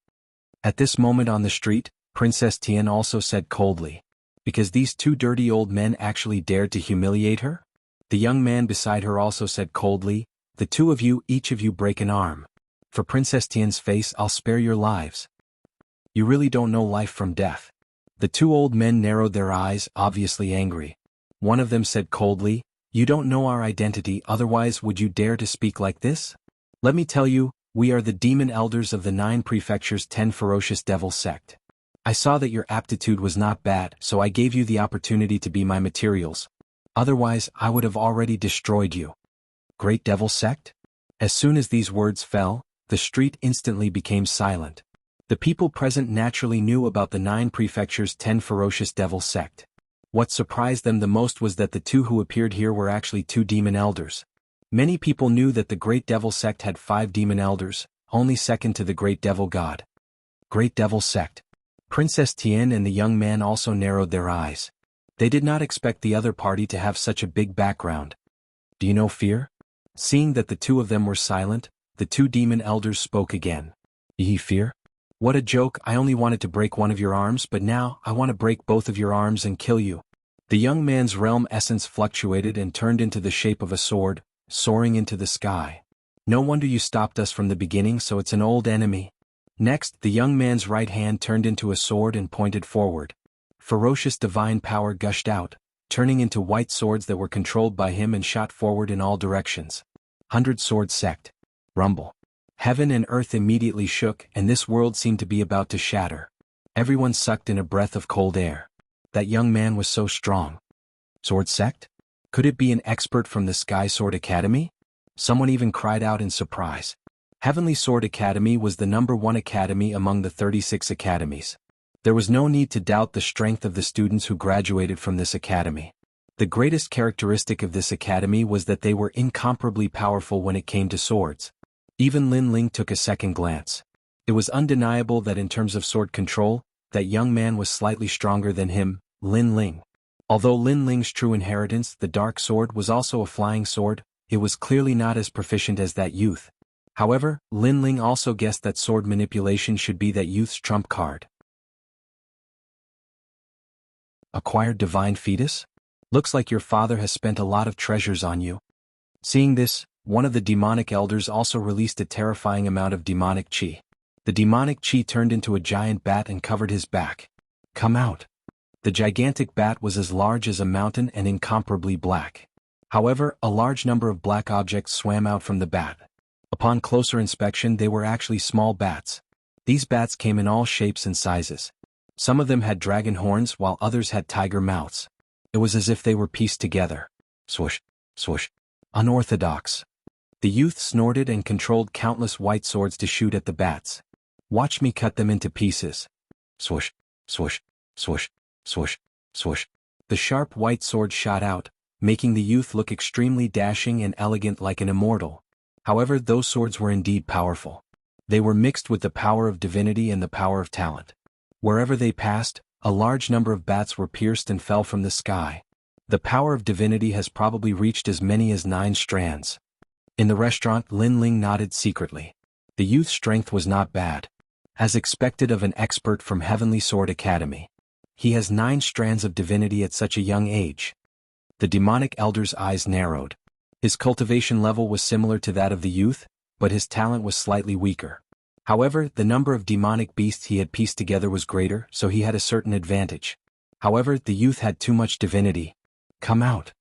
At this moment on the street, Princess Tian also said coldly. Because these 2 dirty old men actually dared to humiliate her? The young man beside her also said coldly, the 2 of you, each of you break an arm. For Princess Tian's face, I'll spare your lives. You really don't know life from death. The 2 old men narrowed their eyes, obviously angry. One of them said coldly, you don't know our identity, otherwise would you dare to speak like this? Let me tell you, we are the Demon Elders of the 9 Prefectures 10 Ferocious Devil Sect. I saw that your aptitude was not bad, so I gave you the opportunity to be my materials. Otherwise, I would have already destroyed you. Great Devil Sect? As soon as these words fell, the street instantly became silent. The people present naturally knew about the 9 Prefectures 10 Ferocious Devil Sect. What surprised them the most was that the 2 who appeared here were actually 2 Demon Elders. Many people knew that the Great Devil Sect had 5 Demon Elders, only second to the Great Devil God. Great Devil Sect. Princess Tian and the young man also narrowed their eyes. They did not expect the other party to have such a big background. Do you know fear? Seeing that the 2 of them were silent, the 2 Demon Elders spoke again. Ye fear? What a joke, I only wanted to break one of your arms, but now I want to break both of your arms and kill you. The young man's realm essence fluctuated and turned into the shape of a sword, soaring into the sky. No wonder you stopped us from the beginning, so it's an old enemy. Next, the young man's right hand turned into a sword and pointed forward. Ferocious divine power gushed out, turning into white swords that were controlled by him and shot forward in all directions. 100 Sword Sect. Rumble. Heaven and earth immediately shook, and this world seemed to be about to shatter. Everyone sucked in a breath of cold air. That young man was so strong. Sword Sect? Could it be an expert from the Sky Sword Academy? Someone even cried out in surprise. Heavenly Sword Academy was the #1 academy among the 36 academies. There was no need to doubt the strength of the students who graduated from this academy. The greatest characteristic of this academy was that they were incomparably powerful when it came to swords. Even Lin Ling took a second glance. It was undeniable that in terms of sword control, that young man was slightly stronger than him, Lin Ling. Although Lin Ling's true inheritance, the dark sword, was also a flying sword, it was clearly not as proficient as that youth. However, Lin Ling also guessed that sword manipulation should be that youth's trump card. Acquired divine fetus? Looks like your father has spent a lot of treasures on you. Seeing this, one of the demonic elders also released a terrifying amount of demonic chi. The demonic chi turned into a giant bat and covered his back. Come out. The gigantic bat was as large as a mountain and incomparably black. However, a large number of black objects swam out from the bat. Upon closer inspection, they were actually small bats. These bats came in all shapes and sizes. Some of them had dragon horns while others had tiger mouths. It was as if they were pieced together. Swoosh, swoosh. Unorthodox. The youth snorted and controlled countless white swords to shoot at the bats. Watch me cut them into pieces. Swoosh, swoosh, swoosh, swoosh, swoosh. The sharp white sword shot out, making the youth look extremely dashing and elegant like an immortal. However, those swords were indeed powerful. They were mixed with the power of divinity and the power of talent. Wherever they passed, a large number of bats were pierced and fell from the sky. The power of divinity has probably reached as many as 9 strands. In the restaurant, Lin Ling nodded secretly. The youth's strength was not bad. As expected of an expert from Heavenly Sword Academy. He has 9 strands of divinity at such a young age. The demonic elder's eyes narrowed. His cultivation level was similar to that of the youth, but his talent was slightly weaker. However, the number of demonic beasts he had pieced together was greater, so he had a certain advantage. However, the youth had too much divinity. Come out.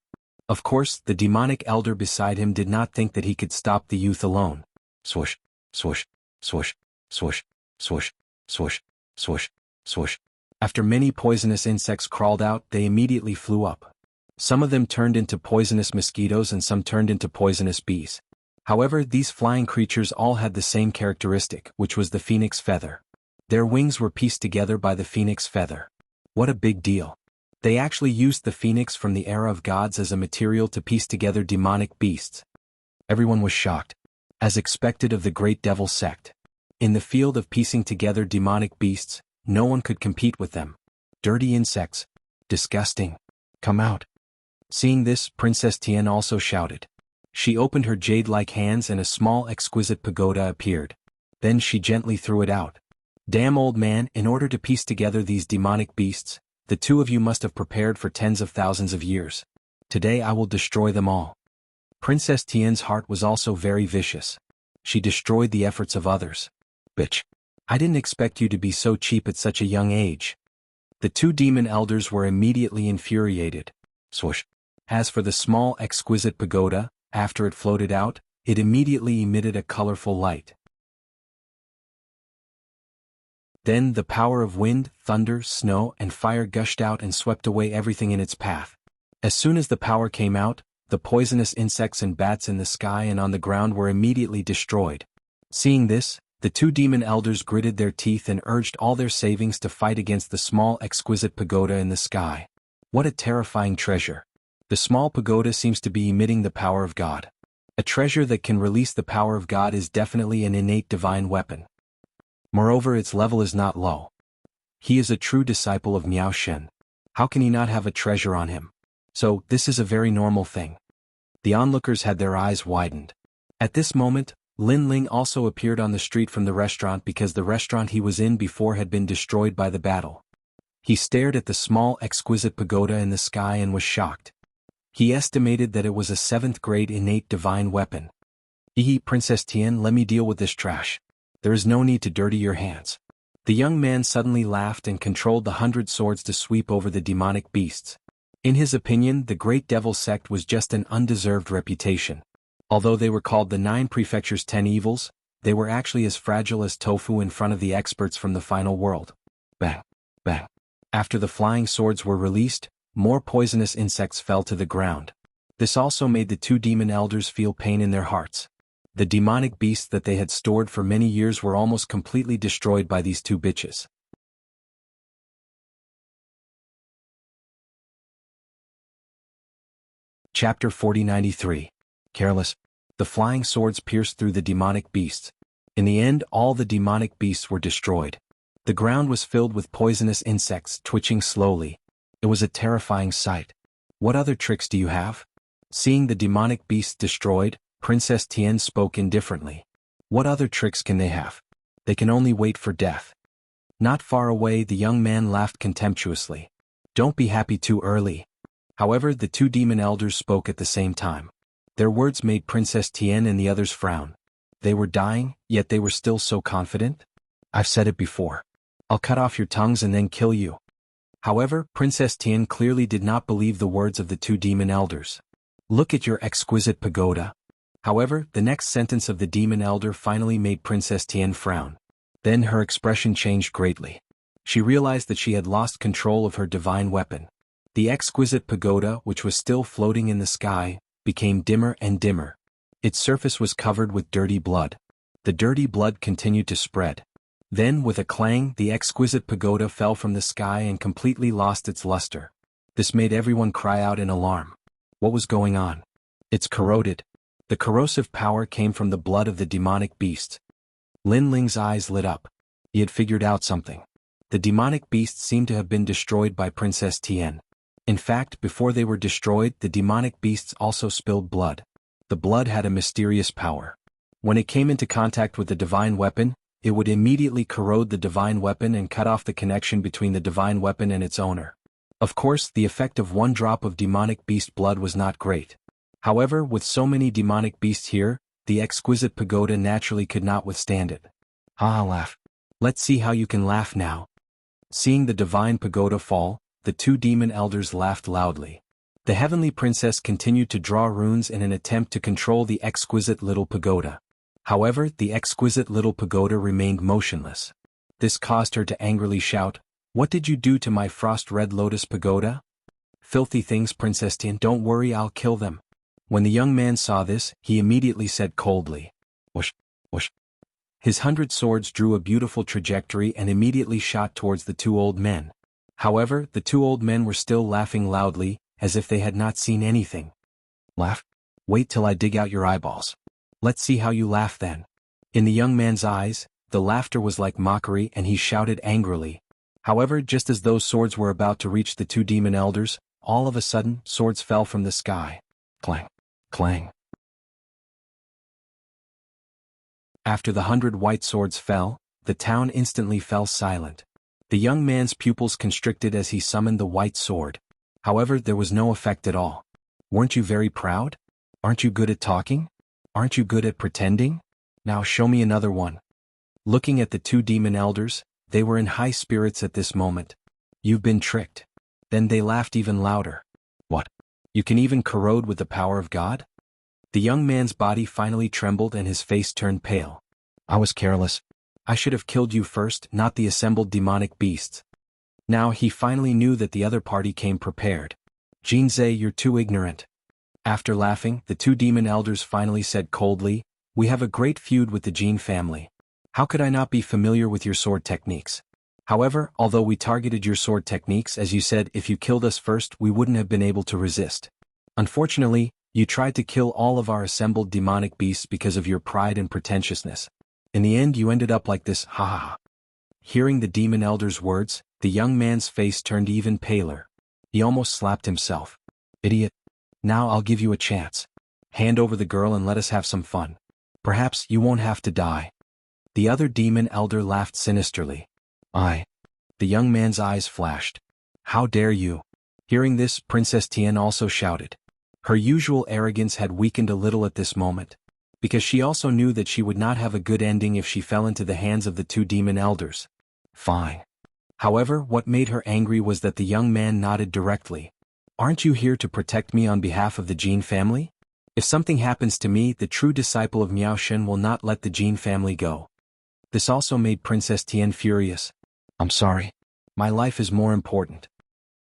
Of course, the demonic elder beside him did not think that he could stop the youth alone. Swoosh, swoosh, swoosh, swoosh, swoosh, swoosh, swoosh, swoosh. After many poisonous insects crawled out, they immediately flew up. Some of them turned into poisonous mosquitoes and some turned into poisonous bees. However, these flying creatures all had the same characteristic, which was the phoenix feather. Their wings were pieced together by the phoenix feather. What a big deal. They actually used the phoenix from the era of gods as a material to piece together demonic beasts. Everyone was shocked. As expected of the great devil sect. In the field of piecing together demonic beasts, no one could compete with them. Dirty insects. Disgusting. Come out. Seeing this, Princess Tian also shouted. She opened her jade-like hands and a small exquisite pagoda appeared. Then she gently threw it out. Damn old man, in order to piece together these demonic beasts, the two of you must have prepared for tens of thousands of years. Today I will destroy them all. Princess Tian's heart was also very vicious. She destroyed the efforts of others. Bitch. I didn't expect you to be so cheap at such a young age. The 2 demon elders were immediately infuriated. Swoosh. As for the small exquisite pagoda, after it floated out, it immediately emitted a colorful light. Then the power of wind, thunder, snow, and fire gushed out and swept away everything in its path. As soon as the power came out, the poisonous insects and bats in the sky and on the ground were immediately destroyed. Seeing this, the 2 demon elders gritted their teeth and urged all their savings to fight against the small exquisite pagoda in the sky. What a terrifying treasure. The small pagoda seems to be emitting the power of God. A treasure that can release the power of God is definitely an innate divine weapon. Moreover, its level is not low. He is a true disciple of Miao Shen. How can he not have a treasure on him? So, this is a very normal thing. The onlookers had their eyes widened. At this moment, Lin Ling also appeared on the street from the restaurant because the restaurant he was in before had been destroyed by the battle. He stared at the small exquisite pagoda in the sky and was shocked. He estimated that it was a 7th grade innate divine weapon. Princess Tian, let me deal with this trash. There is no need to dirty your hands. The young man suddenly laughed and controlled the 100 swords to sweep over the demonic beasts. In his opinion, the Great Devil Sect was just an undeserved reputation. Although they were called the 9 Prefectures 10 Evils, they were actually as fragile as tofu in front of the experts from the final world. Bang, bang. After the flying swords were released, more poisonous insects fell to the ground. This also made the 2 demon elders feel pain in their hearts. The demonic beasts that they had stored for many years were almost completely destroyed by these two bitches. Chapter 4093. Careless. The flying swords pierced through the demonic beasts. In the end, all the demonic beasts were destroyed. The ground was filled with poisonous insects twitching slowly. It was a terrifying sight. What other tricks do you have? Seeing the demonic beasts destroyed, Princess Tian spoke indifferently. What other tricks can they have? They can only wait for death. Not far away, the young man laughed contemptuously. Don't be happy too early. However, the two demon elders spoke at the same time. Their words made Princess Tian and the others frown. They were dying, yet they were still so confident? I've said it before. I'll cut off your tongues and then kill you. However, Princess Tian clearly did not believe the words of the two demon elders. Look at your exquisite pagoda. However, the next sentence of the demon elder finally made Princess Tian frown. Then her expression changed greatly. She realized that she had lost control of her divine weapon. The exquisite pagoda, which was still floating in the sky, became dimmer and dimmer. Its surface was covered with dirty blood. The dirty blood continued to spread. Then, with a clang, the exquisite pagoda fell from the sky and completely lost its luster. This made everyone cry out in alarm. What was going on? It's corroded. The corrosive power came from the blood of the demonic beast. Lin Ling's eyes lit up. He had figured out something. The demonic beasts seemed to have been destroyed by Princess Tian. In fact, before they were destroyed, the demonic beasts also spilled blood. The blood had a mysterious power. When it came into contact with the divine weapon, it would immediately corrode the divine weapon and cut off the connection between the divine weapon and its owner. Of course, the effect of one drop of demonic beast blood was not great. However, with so many demonic beasts here, the exquisite pagoda naturally could not withstand it. Laugh. Let's see how you can laugh now. Seeing the divine pagoda fall, the two demon elders laughed loudly. The heavenly princess continued to draw runes in an attempt to control the exquisite little pagoda. However, the exquisite little pagoda remained motionless. This caused her to angrily shout, "What did you do to my frost-red lotus pagoda?" "Filthy things, Princess Tian, don't worry, I'll kill them." When the young man saw this, he immediately said coldly, "Whoosh, whoosh." His 100 swords drew a beautiful trajectory and immediately shot towards the two old men. However, the two old men were still laughing loudly, as if they had not seen anything. "Laugh? Wait till I dig out your eyeballs. Let's see how you laugh then." In the young man's eyes, the laughter was like mockery and he shouted angrily. However, just as those swords were about to reach the two demon elders, all of a sudden, swords fell from the sky. Clang, clang. After the 100 white swords fell, the town instantly fell silent. The young man's pupils constricted as he summoned the white sword. However, there was no effect at all. Weren't you very proud? Aren't you good at talking? Aren't you good at pretending? Now show me another one. Looking at the two demon elders, they were in high spirits at this moment. You've been tricked. Then they laughed even louder. What? You can even corrode with the power of God? The young man's body finally trembled and his face turned pale. I was careless. I should have killed you first, not the assembled demonic beasts. Now he finally knew that the other party came prepared. Jinzei, you're too ignorant. After laughing, the two demon elders finally said coldly, "We have a great feud with the Jin family. How could I not be familiar with your sword techniques? However, although we targeted your sword techniques, as you said, if you killed us first, we wouldn't have been able to resist. Unfortunately, you tried to kill all of our assembled demonic beasts because of your pride and pretentiousness. In the end, you ended up like this, ha ha ha." Hearing the demon elder's words, the young man's face turned even paler. He almost slapped himself. Idiot. Now I'll give you a chance. Hand over the girl and let us have some fun. Perhaps you won't have to die. The other demon elder laughed sinisterly. I. The young man's eyes flashed. How dare you? Hearing this, Princess Tian also shouted. Her usual arrogance had weakened a little at this moment, because she also knew that she would not have a good ending if she fell into the hands of the two demon elders. Fine. However, what made her angry was that the young man nodded directly. Aren't you here to protect me on behalf of the Jin family? If something happens to me, the true disciple of Miao Shen will not let the Jin family go. This also made Princess Tian furious. I'm sorry. My life is more important.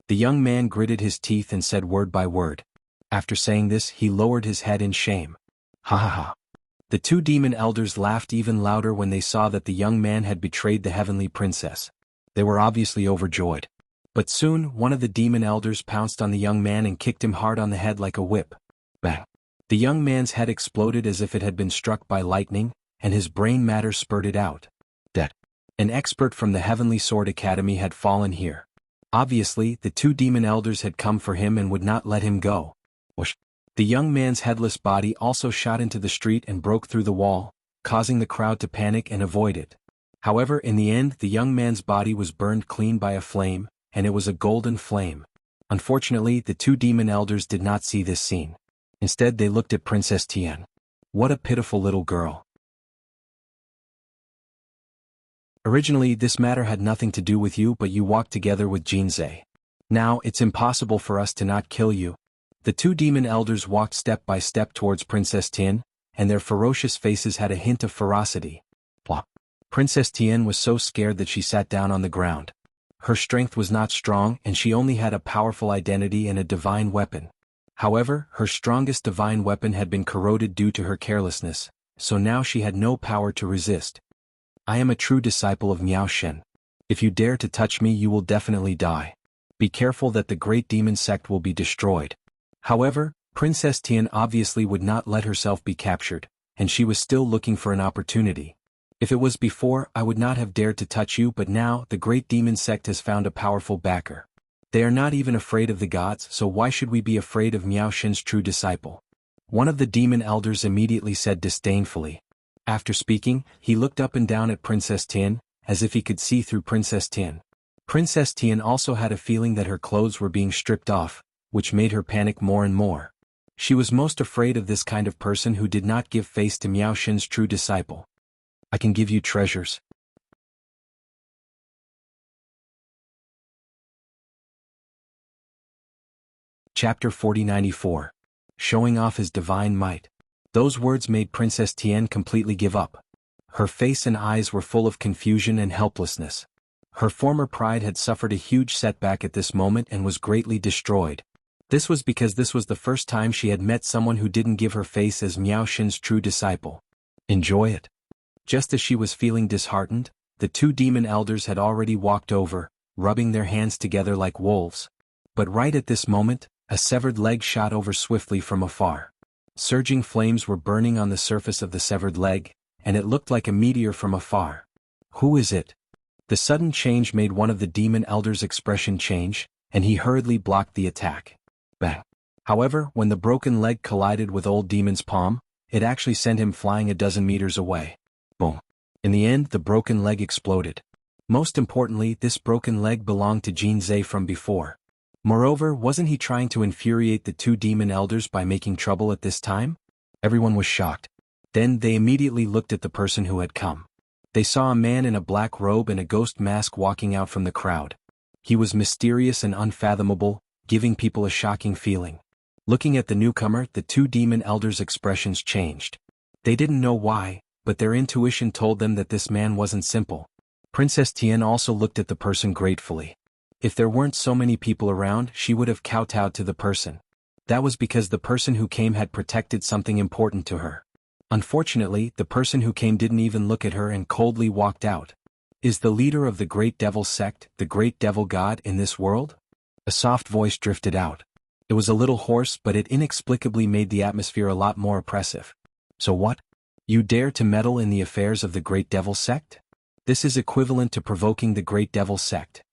The young man gritted his teeth and said word by word. After saying this, he lowered his head in shame. Ha ha ha. The two demon elders laughed even louder when they saw that the young man had betrayed the heavenly princess. They were obviously overjoyed. But soon, one of the demon elders pounced on the young man and kicked him hard on the head like a whip. Bang! The young man's head exploded as if it had been struck by lightning, and his brain matter spurted out. Dead. An expert from the Heavenly Sword Academy had fallen here. Obviously, the two demon elders had come for him and would not let him go. Whoosh! The young man's headless body also shot into the street and broke through the wall, causing the crowd to panic and avoid it. However, in the end, the young man's body was burned clean by a flame, and it was a golden flame. Unfortunately, the two demon elders did not see this scene. Instead, they looked at Princess Tian. What a pitiful little girl. Originally, this matter had nothing to do with you, but you walked together with Jianghu. Now, it's impossible for us to not kill you. The two demon elders walked step by step towards Princess Tian, and their ferocious faces had a hint of ferocity. Plop. Princess Tian was so scared that she sat down on the ground. Her strength was not strong, and she only had a powerful identity and a divine weapon. However, her strongest divine weapon had been corroded due to her carelessness, so now she had no power to resist. I am a true disciple of Miao Shen. If you dare to touch me, you will definitely die. Be careful that the great demon sect will be destroyed. However, Princess Tian obviously would not let herself be captured, and she was still looking for an opportunity. If it was before, I would not have dared to touch you, but now, the great demon sect has found a powerful backer. They are not even afraid of the gods, so why should we be afraid of Miao Shen's true disciple? One of the demon elders immediately said disdainfully. After speaking, he looked up and down at Princess Tian, as if he could see through Princess Tian. Princess Tian also had a feeling that her clothes were being stripped off, which made her panic more and more. She was most afraid of this kind of person who did not give face to Miao Shen's true disciple. I can give you treasures. Chapter 4094. Showing off his divine might. Those words made Princess Tian completely give up. Her face and eyes were full of confusion and helplessness. Her former pride had suffered a huge setback at this moment and was greatly destroyed. This was because this was the first time she had met someone who didn't give her face as Miao Shen's true disciple. Enjoy it. Just as she was feeling disheartened, the two demon elders had already walked over, rubbing their hands together like wolves. But right at this moment, a severed leg shot over swiftly from afar. Surging flames were burning on the surface of the severed leg, and it looked like a meteor from afar. Who is it? The sudden change made one of the demon elders' expression change, and he hurriedly blocked the attack. Bang! However, when the broken leg collided with old demon's palm, it actually sent him flying a dozen meters away. Boom! In the end, the broken leg exploded. Most importantly, this broken leg belonged to Jianghu from before. Moreover, wasn't he trying to infuriate the two demon elders by making trouble at this time? Everyone was shocked. Then they immediately looked at the person who had come. They saw a man in a black robe and a ghost mask walking out from the crowd. He was mysterious and unfathomable, giving people a shocking feeling. Looking at the newcomer, the two demon elders' expressions changed. They didn't know why, but their intuition told them that this man wasn't simple. Princess Tian also looked at the person gratefully. If there weren't so many people around, she would have kowtowed to the person. That was because the person who came had protected something important to her. Unfortunately, the person who came didn't even look at her and coldly walked out. Is the leader of the Great Devil sect, the Great Devil God in this world? A soft voice drifted out. It was a little hoarse, but it inexplicably made the atmosphere a lot more oppressive. So what? You dare to meddle in the affairs of the Great Devil sect? This is equivalent to provoking the Great Devil sect.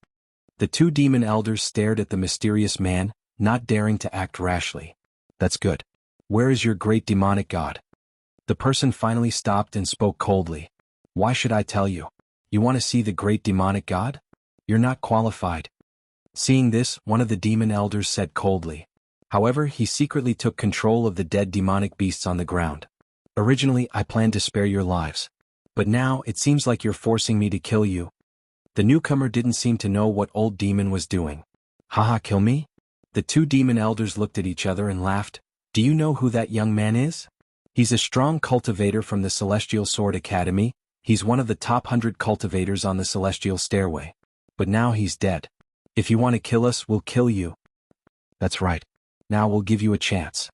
The two demon elders stared at the mysterious man, not daring to act rashly. That's good. Where is your great demonic god? The person finally stopped and spoke coldly. Why should I tell you? You want to see the great demonic god? You're not qualified. Seeing this, one of the demon elders said coldly. However, he secretly took control of the dead demonic beasts on the ground. Originally, I planned to spare your lives. But now, it seems like you're forcing me to kill you. The newcomer didn't seem to know what old demon was doing. Haha, kill me? The two demon elders looked at each other and laughed. Do you know who that young man is? He's a strong cultivator from the Celestial Sword Academy. He's one of the top 100 cultivators on the Celestial Stairway. But now he's dead. If you want to kill us, we'll kill you. That's right. Now we'll give you a chance.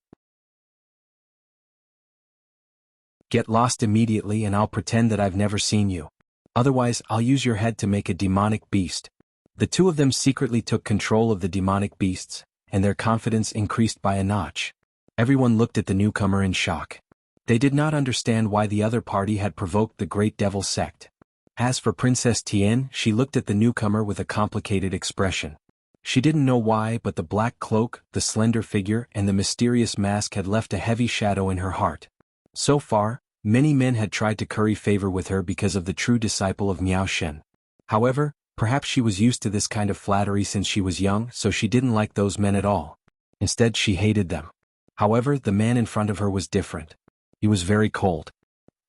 Get lost immediately and I'll pretend that I've never seen you. Otherwise, I'll use your head to make a demonic beast. The two of them secretly took control of the demonic beasts, and their confidence increased by a notch. Everyone looked at the newcomer in shock. They did not understand why the other party had provoked the great devil sect. As for Princess Tian, she looked at the newcomer with a complicated expression. She didn't know why, but the black cloak, the slender figure, and the mysterious mask had left a heavy shadow in her heart. So far, many men had tried to curry favor with her because of the true disciple of Miao Shen. However, perhaps she was used to this kind of flattery since she was young, so she didn't like those men at all. Instead, she hated them. However, the man in front of her was different. He was very cold.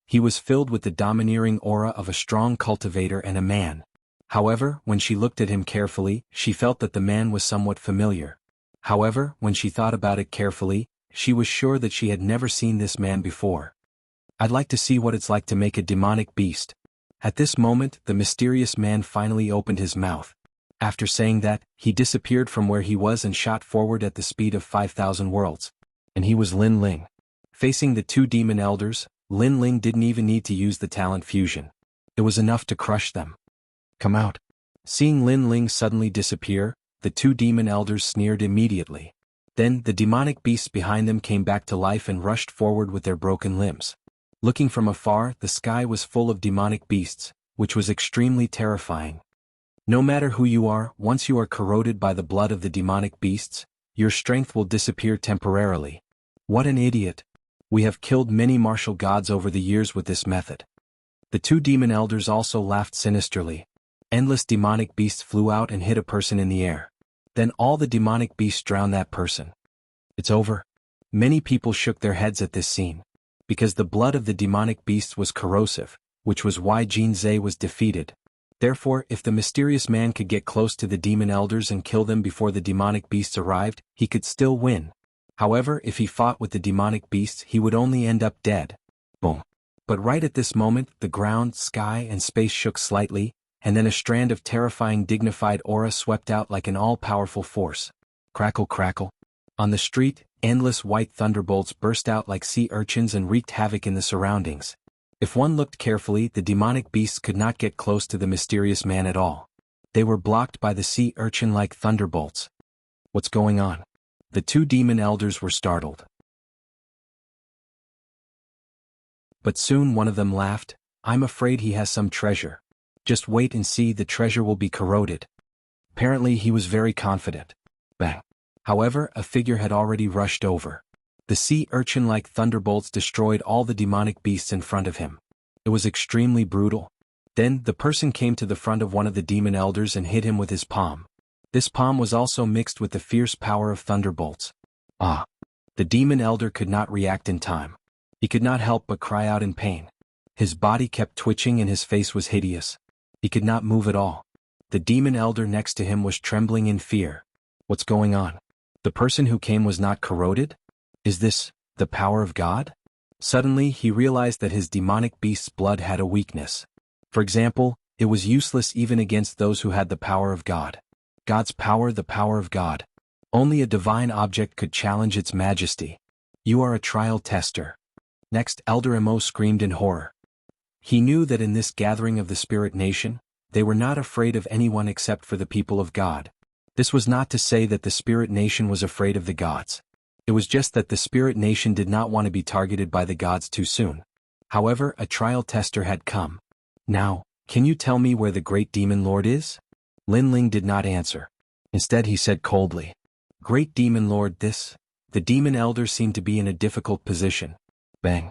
He was filled with the domineering aura of a strong cultivator and a man. However, when she looked at him carefully, she felt that the man was somewhat familiar. However, when she thought about it carefully, she was sure that she had never seen this man before. I'd like to see what it's like to make a demonic beast. At this moment, the mysterious man finally opened his mouth. After saying that, he disappeared from where he was and shot forward at the speed of 5,000 worlds. And he was Lin Ling. Facing the two demon elders, Lin Ling didn't even need to use the talent fusion. It was enough to crush them. Come out. Seeing Lin Ling suddenly disappear, the two demon elders sneered immediately. Then, the demonic beasts behind them came back to life and rushed forward with their broken limbs. Looking from afar, the sky was full of demonic beasts, which was extremely terrifying. No matter who you are, once you are corroded by the blood of the demonic beasts, your strength will disappear temporarily. What an idiot. We have killed many martial gods over the years with this method. The two demon elders also laughed sinisterly. Endless demonic beasts flew out and hit a person in the air. Then all the demonic beasts drowned that person. It's over. Many people shook their heads at this scene. Because the blood of the demonic beasts was corrosive, which was why Jin Zhe was defeated. Therefore, if the mysterious man could get close to the demon elders and kill them before the demonic beasts arrived, he could still win. However, if he fought with the demonic beasts, he would only end up dead. Boom. But right at this moment, the ground, sky, and space shook slightly, and then a strand of terrifying dignified aura swept out like an all-powerful force. Crackle crackle. On the street, endless white thunderbolts burst out like sea urchins and wreaked havoc in the surroundings. If one looked carefully, the demonic beasts could not get close to the mysterious man at all. They were blocked by the sea urchin-like thunderbolts. What's going on? The two demon elders were startled. But soon one of them laughed. I'm afraid he has some treasure. Just wait and see, the treasure will be corroded. Apparently he was very confident. Bang. However, a figure had already rushed over. The sea urchin-like thunderbolts destroyed all the demonic beasts in front of him. It was extremely brutal. Then, the person came to the front of one of the demon elders and hit him with his palm. This palm was also mixed with the fierce power of thunderbolts. Ah! The demon elder could not react in time. He could not help but cry out in pain. His body kept twitching and his face was hideous. He could not move at all. The demon elder next to him was trembling in fear. What's going on? The person who came was not corroded? Is this the power of God? Suddenly, he realized that his demonic beast's blood had a weakness. For example, it was useless even against those who had the power of God. God's power, the power of God. Only a divine object could challenge its majesty. You are a trial tester. Next, Elder Mo screamed in horror. He knew that in this gathering of the Spirit Nation, they were not afraid of anyone except for the people of God. This was not to say that the Spirit Nation was afraid of the gods. It was just that the Spirit Nation did not want to be targeted by the gods too soon. However, a trial tester had come. Now, can you tell me where the great demon lord is? Lin Ling did not answer. Instead he said coldly, Great demon lord this. The demon elder seemed to be in a difficult position. Bang.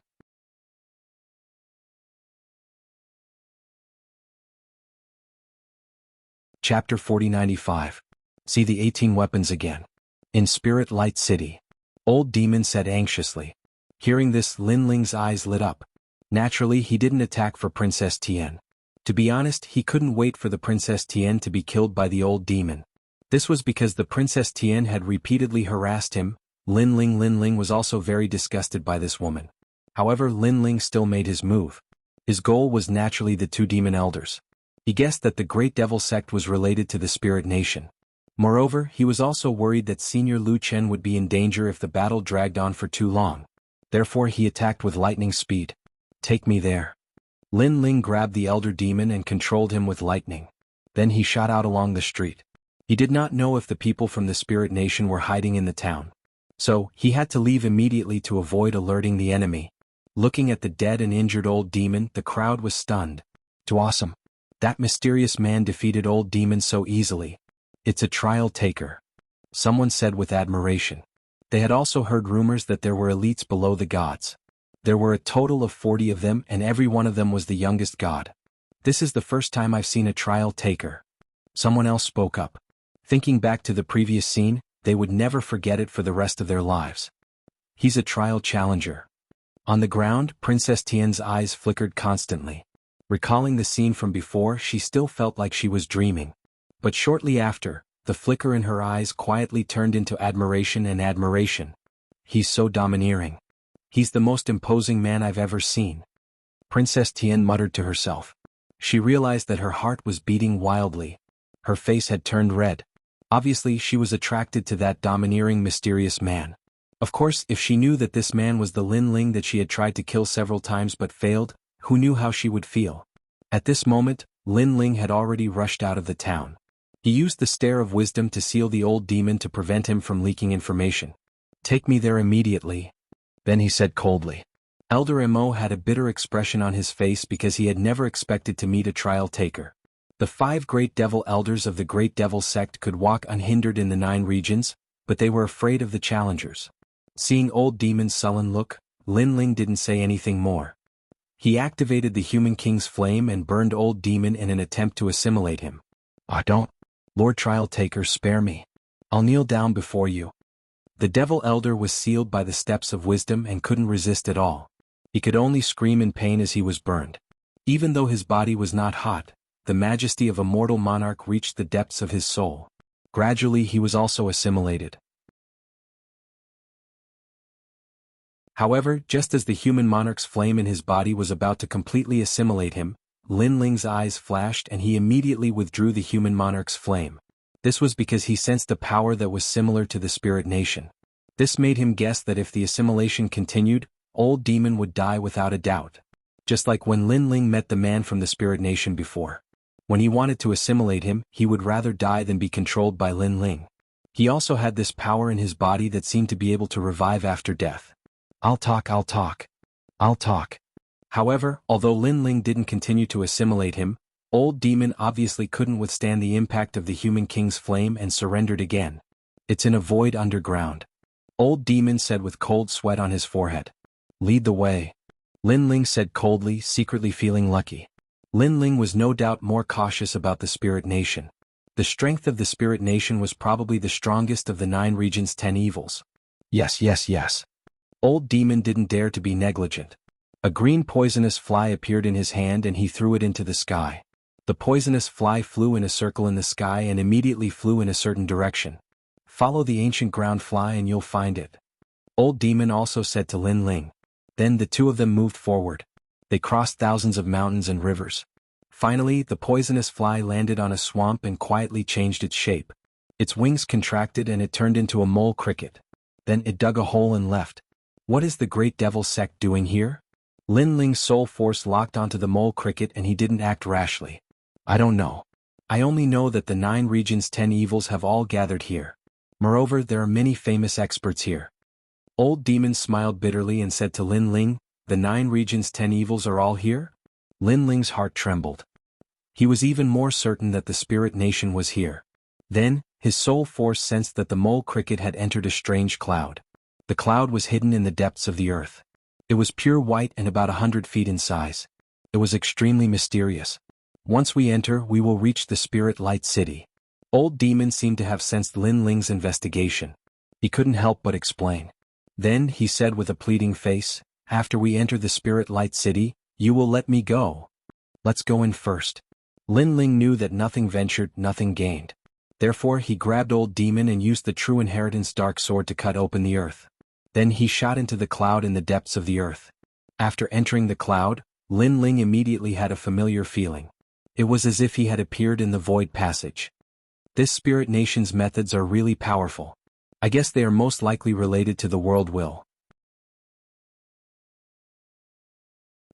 Chapter 4095. See the 18 weapons again. In Spirit Light City. Old Demon said anxiously. Hearing this, Lin Ling's eyes lit up. Naturally, he didn't attack for Princess Tian. To be honest, he couldn't wait for the Princess Tian to be killed by the old demon. This was because the Princess Tian had repeatedly harassed him. Lin Ling was also very disgusted by this woman. However, Lin Ling still made his move. His goal was naturally the two demon elders. He guessed that the Great Devil sect was related to the Spirit Nation. Moreover, he was also worried that Senior Lu Chen would be in danger if the battle dragged on for too long. Therefore he attacked with lightning speed. Take me there. Lin Ling grabbed the elder demon and controlled him with lightning. Then he shot out along the street. He did not know if the people from the Spirit Nation were hiding in the town. So, he had to leave immediately to avoid alerting the enemy. Looking at the dead and injured old demon, the crowd was stunned. Awesome. That mysterious man defeated old demon so easily. It's a trial taker. Someone said with admiration. They had also heard rumors that there were elites below the gods. There were a total of 40 of them and every one of them was the youngest god. This is the first time I've seen a trial taker. Someone else spoke up. Thinking back to the previous scene, they would never forget it for the rest of their lives. He's a trial challenger. On the ground, Princess Tian's eyes flickered constantly. Recalling the scene from before, she still felt like she was dreaming. But shortly after, the flicker in her eyes quietly turned into admiration and admiration. He's so domineering. He's the most imposing man I've ever seen. Princess Tian muttered to herself. She realized that her heart was beating wildly. Her face had turned red. Obviously, she was attracted to that domineering, mysterious man. Of course, if she knew that this man was the Lin Ling that she had tried to kill several times but failed, who knew how she would feel? At this moment, Lin Ling had already rushed out of the town. He used the stare of wisdom to seal the old demon to prevent him from leaking information. Take me there immediately. Then he said coldly. Elder Mo had a bitter expression on his face because he had never expected to meet a trial taker. The 5 great devil elders of the great devil sect could walk unhindered in the 9 regions, but they were afraid of the challengers. Seeing old demon's sullen look, Lin Ling didn't say anything more. He activated the human king's flame and burned old demon in an attempt to assimilate him. Don't. Lord Trial Taker, spare me. I'll kneel down before you. The devil elder was sealed by the steps of wisdom and couldn't resist at all. He could only scream in pain as he was burned. Even though his body was not hot, the majesty of a mortal monarch reached the depths of his soul. Gradually he was also assimilated. However, just as the human monarch's flame in his body was about to completely assimilate him, Lin Ling's eyes flashed and he immediately withdrew the human monarch's flame. This was because he sensed a power that was similar to the Spirit Nation. This made him guess that if the assimilation continued, old demon would die without a doubt. Just like when Lin Ling met the man from the Spirit Nation before. When he wanted to assimilate him, he would rather die than be controlled by Lin Ling. He also had this power in his body that seemed to be able to revive after death. I'll talk. However, although Lin Ling didn't continue to assimilate him, old demon obviously couldn't withstand the impact of the human king's flame and surrendered again. It's in a void underground. Old demon said with cold sweat on his forehead. Lead the way. Lin Ling said coldly, secretly feeling lucky. Lin Ling was no doubt more cautious about the Spirit Nation. The strength of the Spirit Nation was probably the strongest of the 9 regions' 10 evils. Yes. Old demon didn't dare to be negligent. A green poisonous fly appeared in his hand and he threw it into the sky. The poisonous fly flew in a circle in the sky and immediately flew in a certain direction. Follow the ancient ground fly and you'll find it. Old demon also said to Lin Ling. Then the two of them moved forward. They crossed thousands of mountains and rivers. Finally, the poisonous fly landed on a swamp and quietly changed its shape. Its wings contracted and it turned into a mole cricket. Then it dug a hole and left. What is the great devil sect doing here? Lin Ling's soul force locked onto the mole cricket and he didn't act rashly. I don't know. I only know that the 9 regions' 10 evils have all gathered here. Moreover, there are many famous experts here. Old demon smiled bitterly and said to Lin Ling, the 9 regions' 10 evils are all here? Lin Ling's heart trembled. He was even more certain that the Spirit Nation was here. Then, his soul force sensed that the mole cricket had entered a strange cloud. The cloud was hidden in the depths of the earth. It was pure white and about 100 feet in size. It was extremely mysterious. Once we enter, we will reach the Spirit Light City. Old demon seemed to have sensed Lin Ling's investigation. He couldn't help but explain. Then, he said with a pleading face, after we enter the Spirit Light City, you will let me go. Let's go in first. Lin Ling knew that nothing ventured, nothing gained. Therefore he grabbed old demon and used the true inheritance dark sword to cut open the earth. Then he shot into the cloud in the depths of the earth. After entering the cloud, Lin Ling immediately had a familiar feeling. It was as if he had appeared in the void passage. This Spirit Nation's methods are really powerful. I guess they are most likely related to the world will.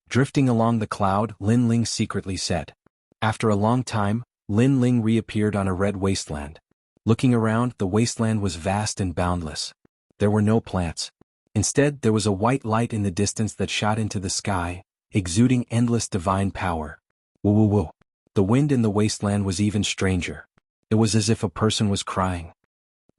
Drifting along the cloud, Lin Ling secretly said. After a long time, Lin Ling reappeared on a red wasteland. Looking around, the wasteland was vast and boundless. There were no plants. Instead, there was a white light in the distance that shot into the sky, exuding endless divine power. Woo woo woo. The wind in the wasteland was even stranger. It was as if a person was crying.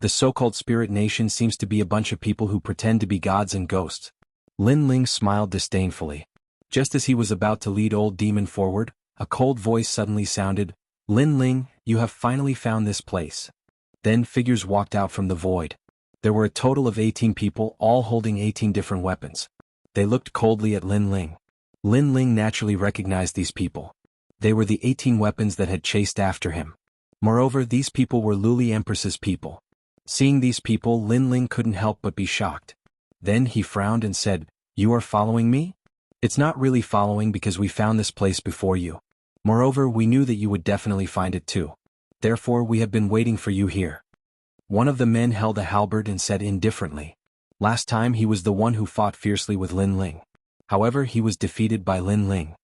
The so-called spirit nation seems to be a bunch of people who pretend to be gods and ghosts. Lin Ling smiled disdainfully. Just as he was about to lead old demon forward, a cold voice suddenly sounded, "Lin Ling, you have finally found this place." Then figures walked out from the void. There were a total of 18 people, all holding 18 different weapons. They looked coldly at Lin Ling. Lin Ling naturally recognized these people. They were the 18 weapons that had chased after him. Moreover, these people were Luli Empress's people. Seeing these people, Lin Ling couldn't help but be shocked. Then he frowned and said, "You are following me? It's not really following because we found this place before you. Moreover, we knew that you would definitely find it too. Therefore, we have been waiting for you here." One of the men held a halberd and said indifferently. Last time he was the one who fought fiercely with Lin Ling. However, he was defeated by Lin Ling.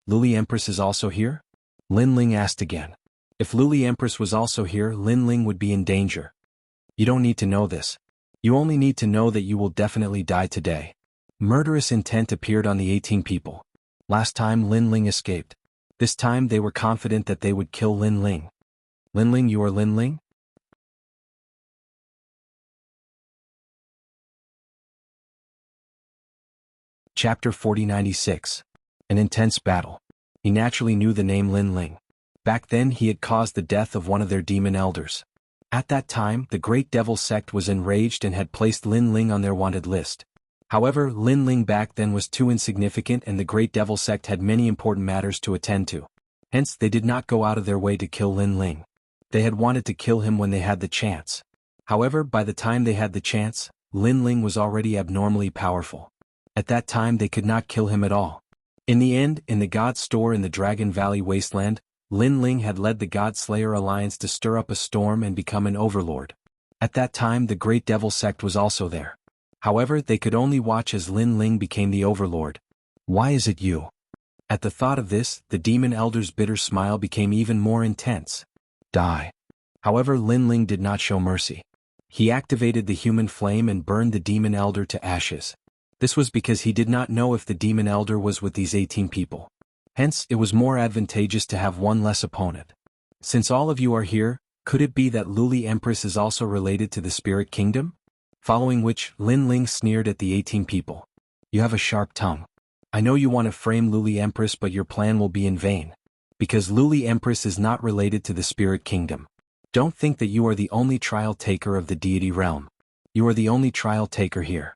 "Luli Empress is also here?" Lin Ling asked again. If Luli Empress was also here, Lin Ling would be in danger. "You don't need to know this. You only need to know that you will definitely die today." Murderous intent appeared on the 18 people. Last time Lin Ling escaped. This time they were confident that they would kill Lin Ling. "Lin Ling, you are Lin Ling?" Chapter 4096. An intense battle. He naturally knew the name Lin Ling. Back then he had caused the death of one of their demon elders. At that time, the Great Devil sect was enraged and had placed Lin Ling on their wanted list. However, Lin Ling back then was too insignificant and the Great Devil sect had many important matters to attend to. Hence, they did not go out of their way to kill Lin Ling. They had wanted to kill him when they had the chance. However, by the time they had the chance, Lin Ling was already abnormally powerful. At that time they could not kill him at all. In the end, in the God Store in the Dragon Valley Wasteland, Lin Ling had led the God Slayer Alliance to stir up a storm and become an overlord. At that time the Great Devil sect was also there. However, they could only watch as Lin Ling became the overlord. "Why is it you?" At the thought of this, the demon elder's bitter smile became even more intense. "Die." However, Lin Ling did not show mercy. He activated the human flame and burned the demon elder to ashes. This was because he did not know if the demon elder was with these 18 people. Hence, it was more advantageous to have one less opponent. "Since all of you are here, could it be that Luli Empress is also related to the spirit kingdom?" Following which, Lin Ling sneered at the 18 people. "You have a sharp tongue. I know you want to frame Luli Empress, but your plan will be in vain. Because Luli Empress is not related to the spirit kingdom. Don't think that you are the only trial taker of the deity realm. You are the only trial taker here."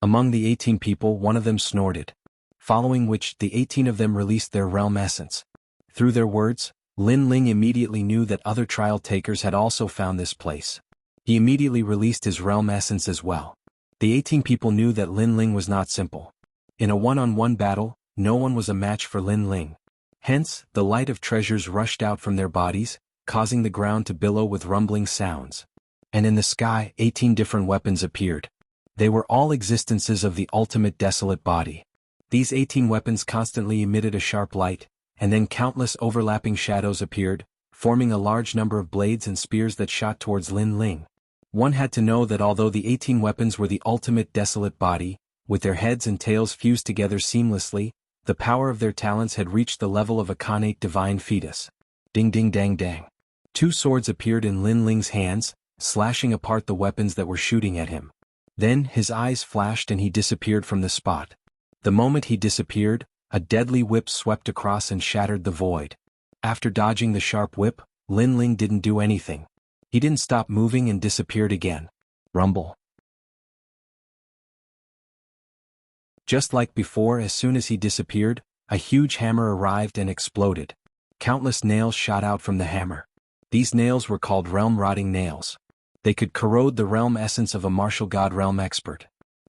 Among the 18 people, one of them snorted. Following which, the 18 of them released their realm essence. Through their words, Lin Ling immediately knew that other trial takers had also found this place. He immediately released his realm essence as well. The 18 people knew that Lin Ling was not simple. In a one-on-one battle, no one was a match for Lin Ling. Hence, the light of treasures rushed out from their bodies, causing the ground to billow with rumbling sounds. And in the sky, 18 different weapons appeared. They were all existences of the ultimate desolate body. These 18 weapons constantly emitted a sharp light, and then countless overlapping shadows appeared, forming a large number of blades and spears that shot towards Lin Ling. One had to know that although the 18 weapons were the ultimate desolate body, with their heads and tails fused together seamlessly, the power of their talents had reached the level of a connate divine fetus. Ding ding dang dang. 2 swords appeared in Lin Ling's hands, slashing apart the weapons that were shooting at him. Then his eyes flashed and he disappeared from the spot. The moment he disappeared, a deadly whip swept across and shattered the void. After dodging the sharp whip, Lin Ling didn't do anything. He didn't stop moving and disappeared again. Rumble. Just like before, as soon as he disappeared, a huge hammer arrived and exploded. Countless nails shot out from the hammer. These nails were called realm-rotting nails. They could corrode the realm essence of a martial god realm expert.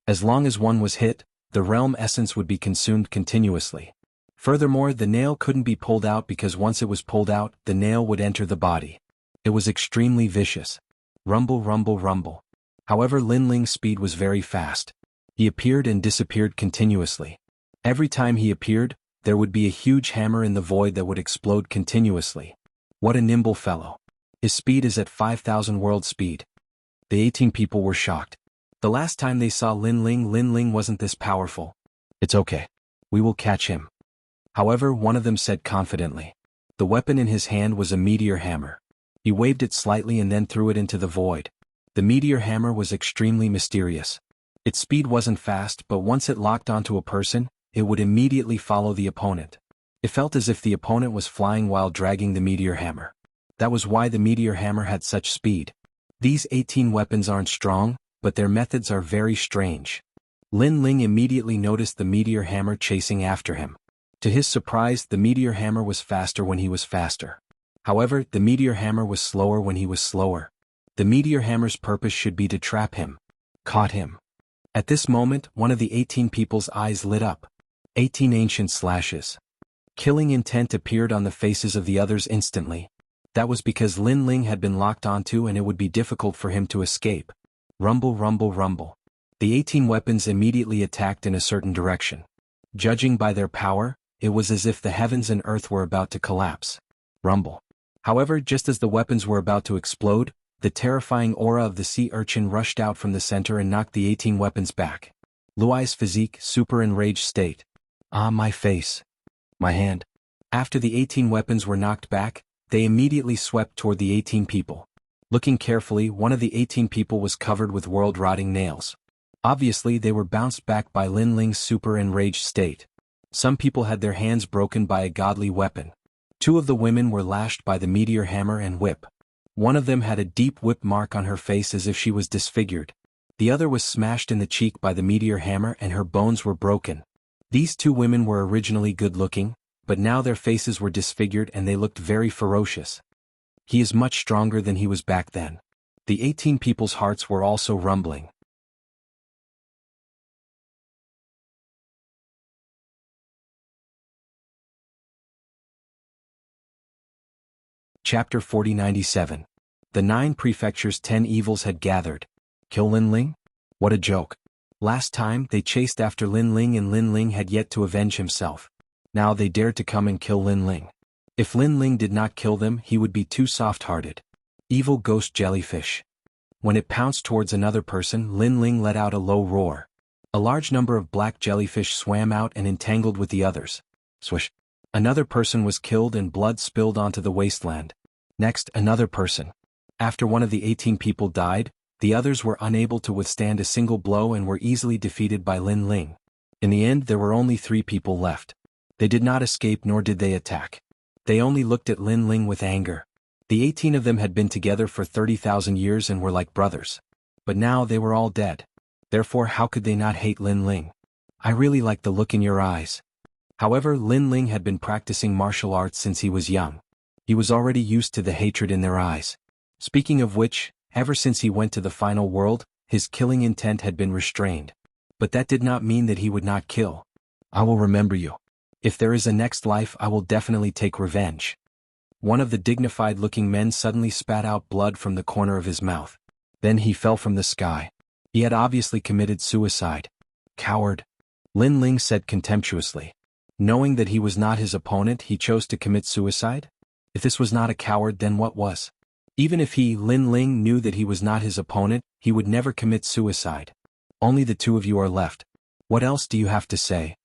As long as one was hit, the realm essence would be consumed continuously. Furthermore, the nail couldn't be pulled out because once it was pulled out, the nail would enter the body. It was extremely vicious. Rumble, rumble, rumble. However, Lin Ling's speed was very fast. He appeared and disappeared continuously. Every time he appeared, there would be a huge hammer in the void that would explode continuously. What a nimble fellow. His speed is at 5,000 world speed. The 18 people were shocked. The last time they saw Lin Ling wasn't this powerful. It's okay. We will catch him. However, one of them said confidently. The weapon in his hand was a meteor hammer. He waved it slightly and then threw it into the void. The meteor hammer was extremely mysterious. Its speed wasn't fast, but once it locked onto a person, it would immediately follow the opponent. It felt as if the opponent was flying while dragging the meteor hammer. That was why the meteor hammer had such speed. These 18 weapons aren't strong, but their methods are very strange. Lin Ling immediately noticed the meteor hammer chasing after him. To his surprise, the meteor hammer was faster when he was faster. However, the meteor hammer was slower when he was slower. The meteor hammer's purpose should be to trap him. Caught him. At this moment, one of the 18 people's eyes lit up. 18 ancient slashes. Killing intent appeared on the faces of the others instantly. That was because Lin Ling had been locked onto and it would be difficult for him to escape. Rumble, rumble, rumble. The 18 weapons immediately attacked in a certain direction. Judging by their power, it was as if the heavens and earth were about to collapse. Rumble. However, just as the weapons were about to explode, the terrifying aura of the sea urchin rushed out from the center and knocked the 18 weapons back. Luai's physique, super enraged state. Ah, my face. My hand. After the 18 weapons were knocked back, they immediately swept toward the 18 people. Looking carefully, one of the 18 people was covered with world-rotting nails. Obviously, they were bounced back by Lin Ling's super enraged state. Some people had their hands broken by a godly weapon. 2 of the women were lashed by the meteor hammer and whip. One of them had a deep whip mark on her face as if she was disfigured. The other was smashed in the cheek by the meteor hammer and her bones were broken. These 2 women were originally good-looking, but now their faces were disfigured and they looked very ferocious. He is much stronger than he was back then. The 18 people's hearts were also rumbling. Chapter 4097. The 9 prefectures' 10 evils had gathered. Kill Lin Ling? What a joke. Last time, they chased after Lin Ling and Lin Ling had yet to avenge himself. Now they dared to come and kill Lin Ling. If Lin Ling did not kill them, he would be too soft-hearted. Evil ghost jellyfish. When it pounced towards another person, Lin Ling let out a low roar. A large number of black jellyfish swam out and entangled with the others. Swish. Another person was killed and blood spilled onto the wasteland. Next, another person. After one of the 18 people died, the others were unable to withstand a single blow and were easily defeated by Lin Ling. In the end, there were only 3 people left. They did not escape nor did they attack. They only looked at Lin Ling with anger. The 18 of them had been together for 30,000 years and were like brothers. But now they were all dead. Therefore, how could they not hate Lin Ling? I really like the look in your eyes. However, Lin Ling had been practicing martial arts since he was young. He was already used to the hatred in their eyes. Speaking of which, ever since he went to the final world, his killing intent had been restrained. But that did not mean that he would not kill. I will remember you. If there is a next life, I will definitely take revenge. One of the dignified-looking men suddenly spat out blood from the corner of his mouth. Then he fell from the sky. He had obviously committed suicide. Coward. Lin Ling said contemptuously. Knowing that he was not his opponent, he chose to commit suicide? If this was not a coward, then what was? Even if he, Lin Ling, knew that he was not his opponent, he would never commit suicide. Only the 2 of you are left. What else do you have to say?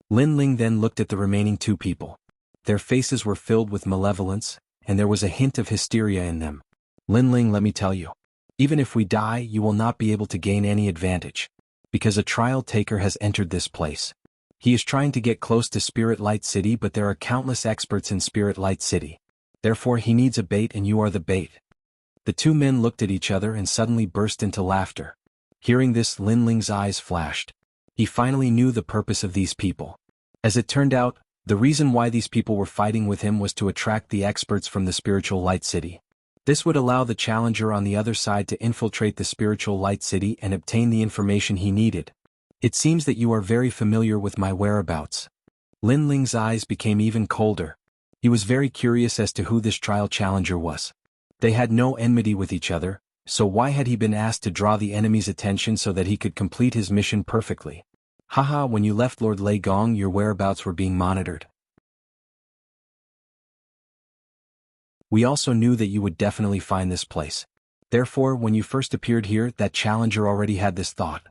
Lin Ling then looked at the remaining 2 people. Their faces were filled with malevolence, and there was a hint of hysteria in them. Lin Ling, let me tell you. Even if we die, you will not be able to gain any advantage. Because a trial taker has entered this place. He is trying to get close to Spirit Light City, but there are countless experts in Spirit Light City. Therefore he needs a bait and you are the bait. The 2 men looked at each other and suddenly burst into laughter. Hearing this, Lin Ling's eyes flashed. He finally knew the purpose of these people. As it turned out, the reason why these people were fighting with him was to attract the experts from the Spiritual Light City. This would allow the challenger on the other side to infiltrate the Spiritual Light City and obtain the information he needed. It seems that you are very familiar with my whereabouts. Lin Ling's eyes became even colder. He was very curious as to who this trial challenger was. They had no enmity with each other, so why had he been asked to draw the enemy's attention so that he could complete his mission perfectly? Haha, when you left Lord Lei Gong, your whereabouts were being monitored. We also knew that you would definitely find this place. Therefore, when you first appeared here, that challenger already had this thought.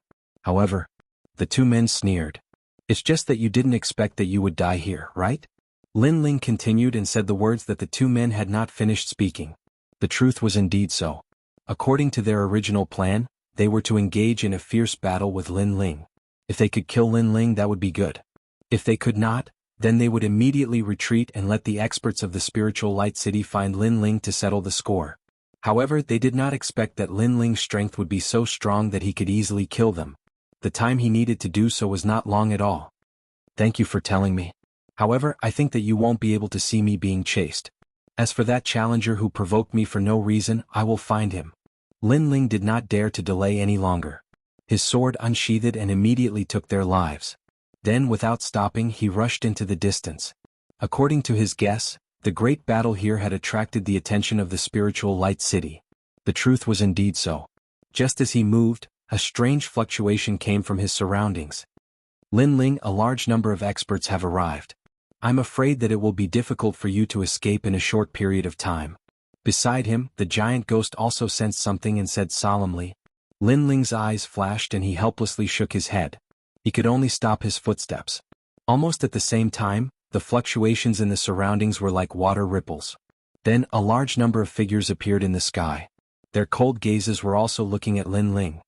However, the two men sneered. It's just that you didn't expect that you would die here, right? Lin Ling continued and said the words that the two men had not finished speaking. The truth was indeed so. According to their original plan, they were to engage in a fierce battle with Lin Ling. If they could kill Lin Ling, that would be good. If they could not, then they would immediately retreat and let the experts of the spiritual light city find Lin Ling to settle the score. However, they did not expect that Lin Ling's strength would be so strong that he could easily kill them. The time he needed to do so was not long at all. Thank you for telling me. However, I think that you won't be able to see me being chased. As for that challenger who provoked me for no reason, I will find him. Lin Ling did not dare to delay any longer. His sword unsheathed and immediately took their lives. Then, without stopping, he rushed into the distance. According to his guess, the great battle here had attracted the attention of the spiritual light city. The truth was indeed so. Just as he moved, a strange fluctuation came from his surroundings. Lin Ling, a large number of experts have arrived. I'm afraid that it will be difficult for you to escape in a short period of time. Beside him, the giant ghost also sensed something and said solemnly. Lin Ling's eyes flashed and he helplessly shook his head. He could only stop his footsteps. Almost at the same time, the fluctuations in the surroundings were like water ripples. Then, a large number of figures appeared in the sky. Their cold gazes were also looking at Lin Ling.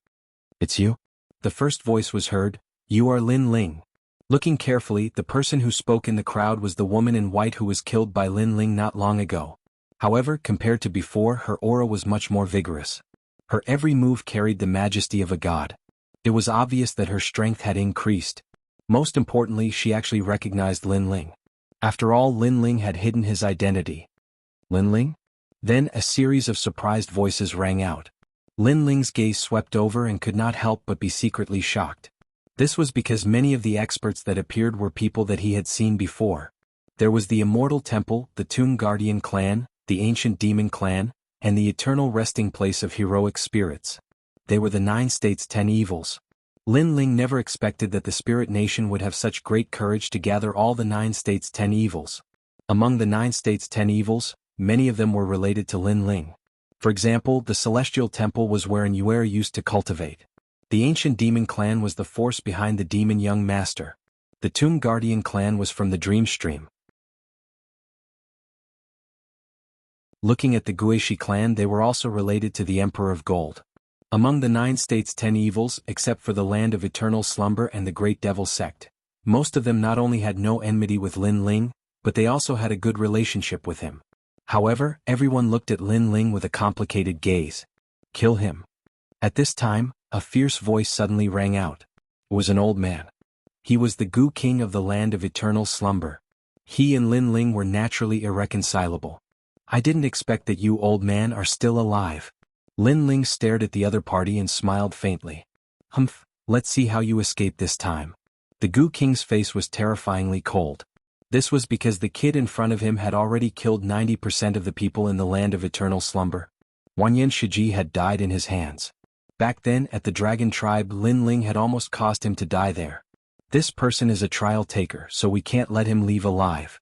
It's you? The first voice was heard. You are Lin Ling. Looking carefully, the person who spoke in the crowd was the woman in white who was killed by Lin Ling not long ago. However, compared to before, her aura was much more vigorous. Her every move carried the majesty of a god. It was obvious that her strength had increased. Most importantly, she actually recognized Lin Ling. After all, Lin Ling had hidden his identity. Lin Ling? Then a series of surprised voices rang out. Lin Ling's gaze swept over and could not help but be secretly shocked. This was because many of the experts that appeared were people that he had seen before. There was the Immortal Temple, the Tomb Guardian clan, the Ancient Demon clan, and the eternal resting place of heroic spirits. They were the 9 states 10 evils. Lin Ling never expected that the spirit nation would have such great courage to gather all the 9 states 10 evils. Among the 9 states 10 evils, many of them were related to Lin Ling. For example, the Celestial Temple was wherein Yuer used to cultivate. The Ancient Demon clan was the force behind the Demon Young Master. The Tomb Guardian clan was from the Dream Stream. Looking at the Guishi clan, they were also related to the Emperor of Gold. Among the 9 states 10 evils, except for the Land of Eternal Slumber and the Great Devil sect, most of them not only had no enmity with Lin Ling, but they also had a good relationship with him. However, everyone looked at Lin Ling with a complicated gaze. Kill him. At this time, a fierce voice suddenly rang out. It was an old man. He was the Gu King of the Land of Eternal Slumber. He and Lin Ling were naturally irreconcilable. I didn't expect that you, old man, are still alive. Lin Ling stared at the other party and smiled faintly. Humph, let's see how you escape this time. The Gu King's face was terrifyingly cold. This was because the kid in front of him had already killed 90% of the people in the Land of Eternal Slumber. Wanyan Shiji had died in his hands. Back then, at the Dragon Tribe, Lin Ling had almost caused him to die there. This person is a trial taker, so we can't let him leave alive.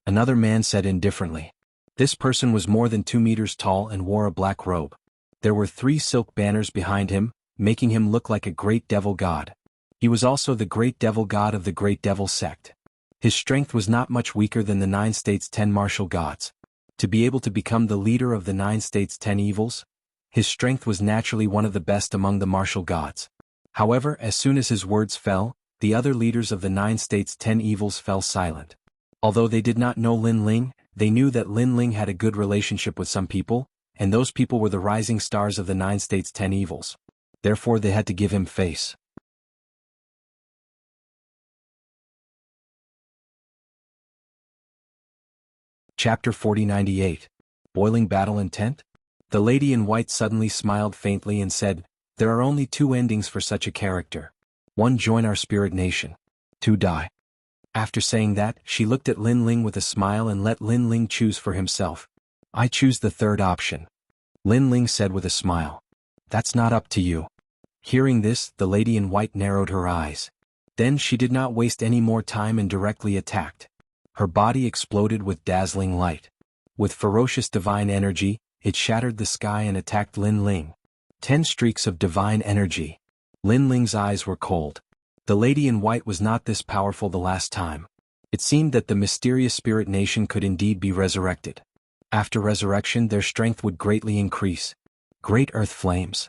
Another man said indifferently. This person was more than 2 meters tall and wore a black robe. There were 3 silk banners behind him, making him look like a great devil god. He was also the great devil god of the Great Devil sect. His strength was not much weaker than the 9 states 10 martial gods. To be able to become the leader of the 9 states 10 evils, his strength was naturally one of the best among the martial gods. However, as soon as his words fell, the other leaders of the 9 states 10 evils fell silent. Although they did not know Lin Ling, they knew that Lin Ling had a good relationship with some people, and those people were the rising stars of the 9 states 10 evils. Therefore they had to give him face. Chapter 4098. Boiling Battle Intent? The lady in white suddenly smiled faintly and said, There are only 2 endings for such a character. 1, join our spirit nation. 2, die. After saying that, she looked at Lin Ling with a smile and let Lin Ling choose for himself. I choose the 3rd option. Lin Ling said with a smile. That's not up to you. Hearing this, the lady in white narrowed her eyes. Then she did not waste any more time and directly attacked. Her body exploded with dazzling light. With ferocious divine energy, it shattered the sky and attacked Lin Ling. 10 streaks of divine energy. Lin Ling's eyes were cold. The lady in white was not this powerful the last time. It seemed that the mysterious spirit nation could indeed be resurrected. After resurrection, their strength would greatly increase. Great earth flames.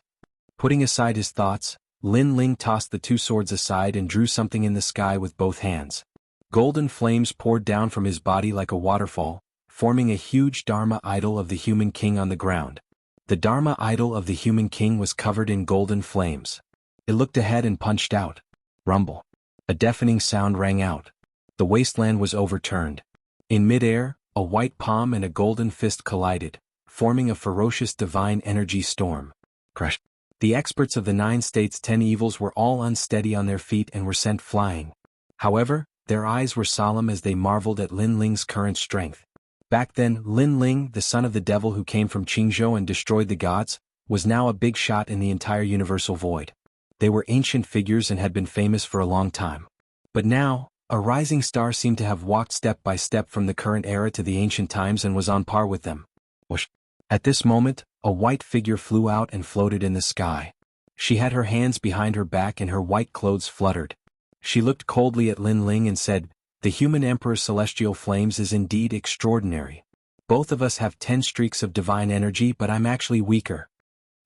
Putting aside his thoughts, Lin Ling tossed the 2 swords aside and drew something in the sky with both hands. Golden flames poured down from his body like a waterfall, forming a huge Dharma idol of the human king on the ground. The Dharma idol of the human king was covered in golden flames. It looked ahead and punched out. Rumble. A deafening sound rang out. The wasteland was overturned. In midair, a white palm and a golden fist collided, forming a ferocious divine energy storm. Crash. The experts of the 9 states' 10 evils were all unsteady on their feet and were sent flying. However, their eyes were solemn as they marveled at Lin Ling's current strength. Back then, Lin Ling, the son of the devil who came from Jianghu and destroyed the gods, was now a big shot in the entire universal void. They were ancient figures and had been famous for a long time. But now, a rising star seemed to have walked step by step from the current era to the ancient times and was on par with them. Whoosh. At this moment, a white figure flew out and floated in the sky. She had her hands behind her back and her white clothes fluttered. She looked coldly at Lin Ling and said, "The human emperor's celestial flames is indeed extraordinary. Both of us have 10 streaks of divine energy, but I'm actually weaker."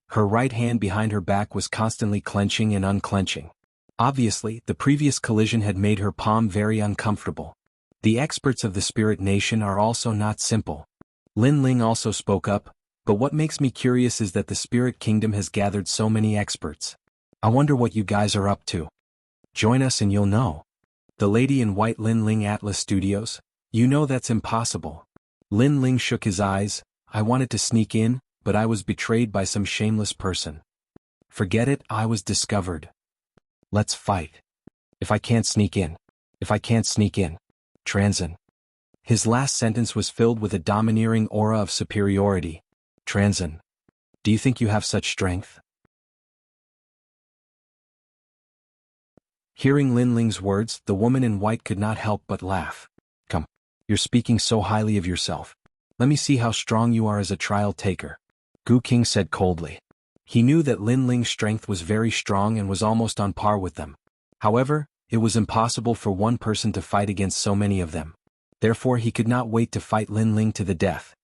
Her right hand behind her back was constantly clenching and unclenching. Obviously, the previous collision had made her palm very uncomfortable. The experts of the spirit nation are also not simple. Lin Ling also spoke up, "But what makes me curious is that the spirit kingdom has gathered so many experts. I wonder what you guys are up to. Join us and you'll know." The lady in white, Lin Ling Atlas Studios, "You know that's impossible." Lin Ling shook his eyes, "I wanted to sneak in, but I was betrayed by some shameless person. Forget it, I was discovered. Let's fight. If I can't sneak in. If I can't sneak in. Transin." His last sentence was filled with a domineering aura of superiority. "Transin. Do you think you have such strength?" Hearing Lin Ling's words, the woman in white could not help but laugh. "Come. You're speaking so highly of yourself. Let me see how strong you are as a trial taker," Gu King said coldly. He knew that Lin Ling's strength was very strong and was almost on par with them. However, it was impossible for one person to fight against so many of them. Therefore he could not wait to fight Lin Ling to the death.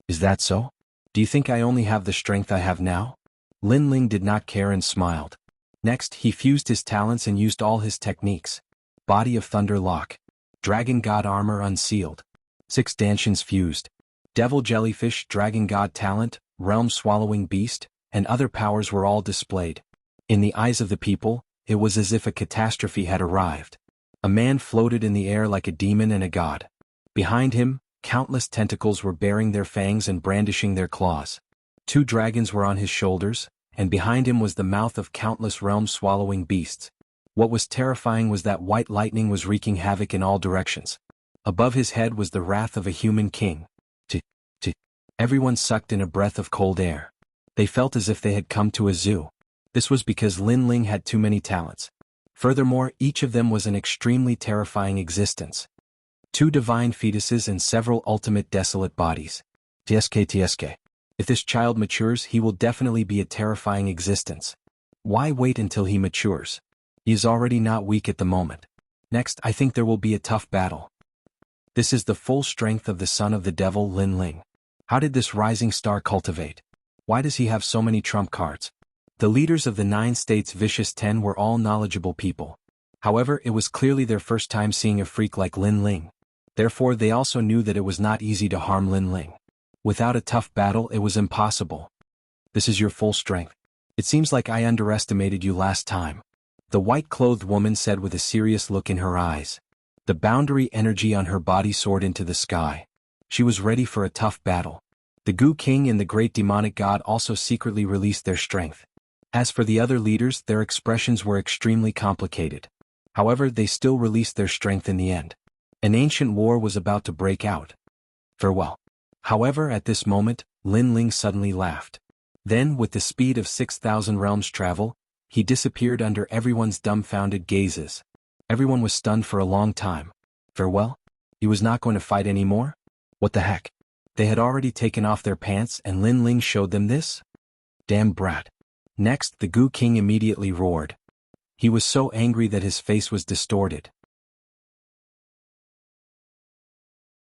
"Is that so? Do you think I only have the strength I have now?" Lin Ling did not care and smiled. Next, he fused his talents and used all his techniques. Body of Thunder Lock. Dragon God Armor Unsealed. 6 Danshians fused. Devil Jellyfish, Dragon God Talent, Realm Swallowing Beast, and other powers were all displayed. In the eyes of the people, it was as if a catastrophe had arrived. A man floated in the air like a demon and a god. Behind him, countless tentacles were baring their fangs and brandishing their claws. 2 dragons were on his shoulders, and behind him was the mouth of countless realm-swallowing beasts. What was terrifying was that white lightning was wreaking havoc in all directions. Above his head was the wrath of a human king. Everyone sucked in a breath of cold air. They felt as if they had come to a zoo. This was because Lin Ling had too many talents. Furthermore, each of them was an extremely terrifying existence. 2 divine fetuses and several ultimate desolate bodies. TSK. If this child matures, he will definitely be a terrifying existence. Why wait until he matures? He is already not weak at the moment. Next, I think there will be a tough battle. This is the full strength of the son of the devil, Lin Ling. How did this rising star cultivate? Why does he have so many trump cards? The leaders of the 9 states' vicious 10 were all knowledgeable people. However, it was clearly their first time seeing a freak like Lin Ling. Therefore, they also knew that it was not easy to harm Lin Ling. Without a tough battle, it was impossible. "This is your full strength. It seems like I underestimated you last time," the white-clothed woman said with a serious look in her eyes. The boundary energy on her body soared into the sky. She was ready for a tough battle. The Gu King and the great demonic god also secretly released their strength. As for the other leaders, their expressions were extremely complicated. However, they still released their strength in the end. An ancient war was about to break out. Farewell. However, at this moment, Lin Ling suddenly laughed. Then, with the speed of 6,000 realms travel, he disappeared under everyone's dumbfounded gazes. Everyone was stunned for a long time. Farewell? He was not going to fight anymore? What the heck? They had already taken off their pants and Lin Ling showed them this? Damn brat. Next, the Gu King immediately roared. He was so angry that his face was distorted.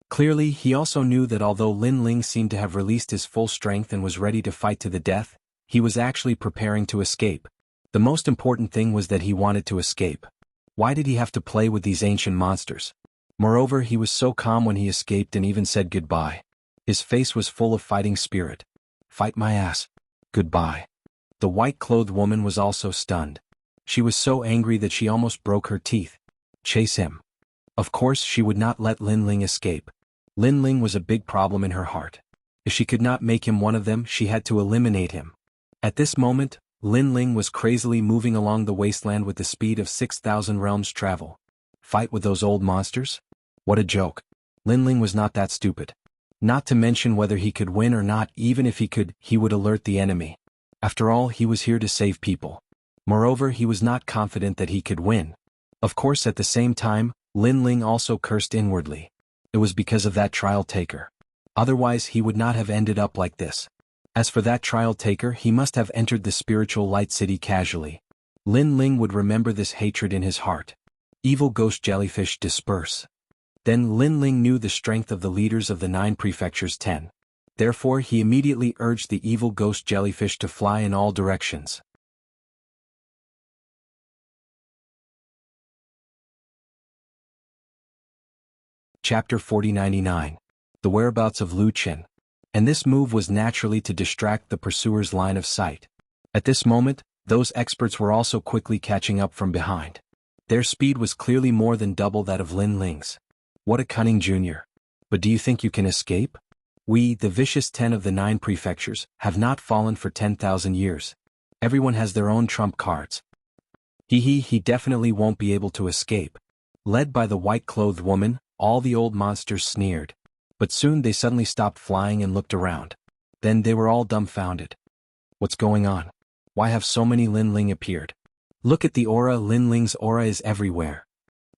Clearly, he also knew that although Lin Ling seemed to have released his full strength and was ready to fight to the death, he was actually preparing to escape. The most important thing was that he wanted to escape. Why did he have to play with these ancient monsters? Moreover, he was so calm when he escaped and even said goodbye. His face was full of fighting spirit. Fight my ass. Goodbye. The white-clothed woman was also stunned. She was so angry that she almost broke her teeth. Chase him. Of course, she would not let Lin Ling escape. Lin Ling was a big problem in her heart. If she could not make him one of them, she had to eliminate him. At this moment, Lin Ling was crazily moving along the wasteland with the speed of 6,000 realms travel. Fight with those old monsters? What a joke. Lin Ling was not that stupid. Not to mention whether he could win or not, even if he could, he would alert the enemy. After all, he was here to save people. Moreover, he was not confident that he could win. Of course, at the same time, Lin Ling also cursed inwardly. It was because of that trial taker. Otherwise, he would not have ended up like this. As for that trial taker, he must have entered the spiritual light city casually. Lin Ling would remember this hatred in his heart. Evil ghost jellyfish disperse. Then Lin Ling knew the strength of the leaders of the 9 prefectures 10. Therefore, he immediately urged the evil ghost jellyfish to fly in all directions. Chapter 4099. The Whereabouts of Lu Qin. And this move was naturally to distract the pursuer's line of sight. At this moment, those experts were also quickly catching up from behind. Their speed was clearly more than double that of Lin Ling's. What a cunning junior. But do you think you can escape? We, the vicious 10 of the 9 prefectures, have not fallen for 10,000 years. Everyone has their own trump cards. He definitely won't be able to escape. Led by the white-clothed woman, all the old monsters sneered. But soon they suddenly stopped flying and looked around. Then they were all dumbfounded. What's going on? Why have so many Lin Ling appeared? Look at the aura. Lin Ling's aura is everywhere.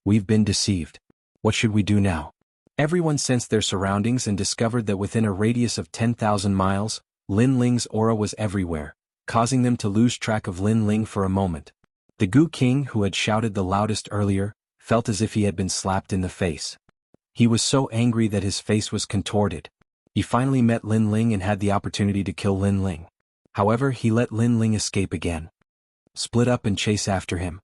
We've been deceived. What should we do now? Everyone sensed their surroundings and discovered that within a radius of 10,000 miles, Lin Ling's aura was everywhere, causing them to lose track of Lin Ling for a moment. The Gu King, who had shouted the loudest earlier, felt as if he had been slapped in the face. He was so angry that his face was contorted. He finally met Lin Ling and had the opportunity to kill Lin Ling. However, he let Lin Ling escape again. Split up and chase after him.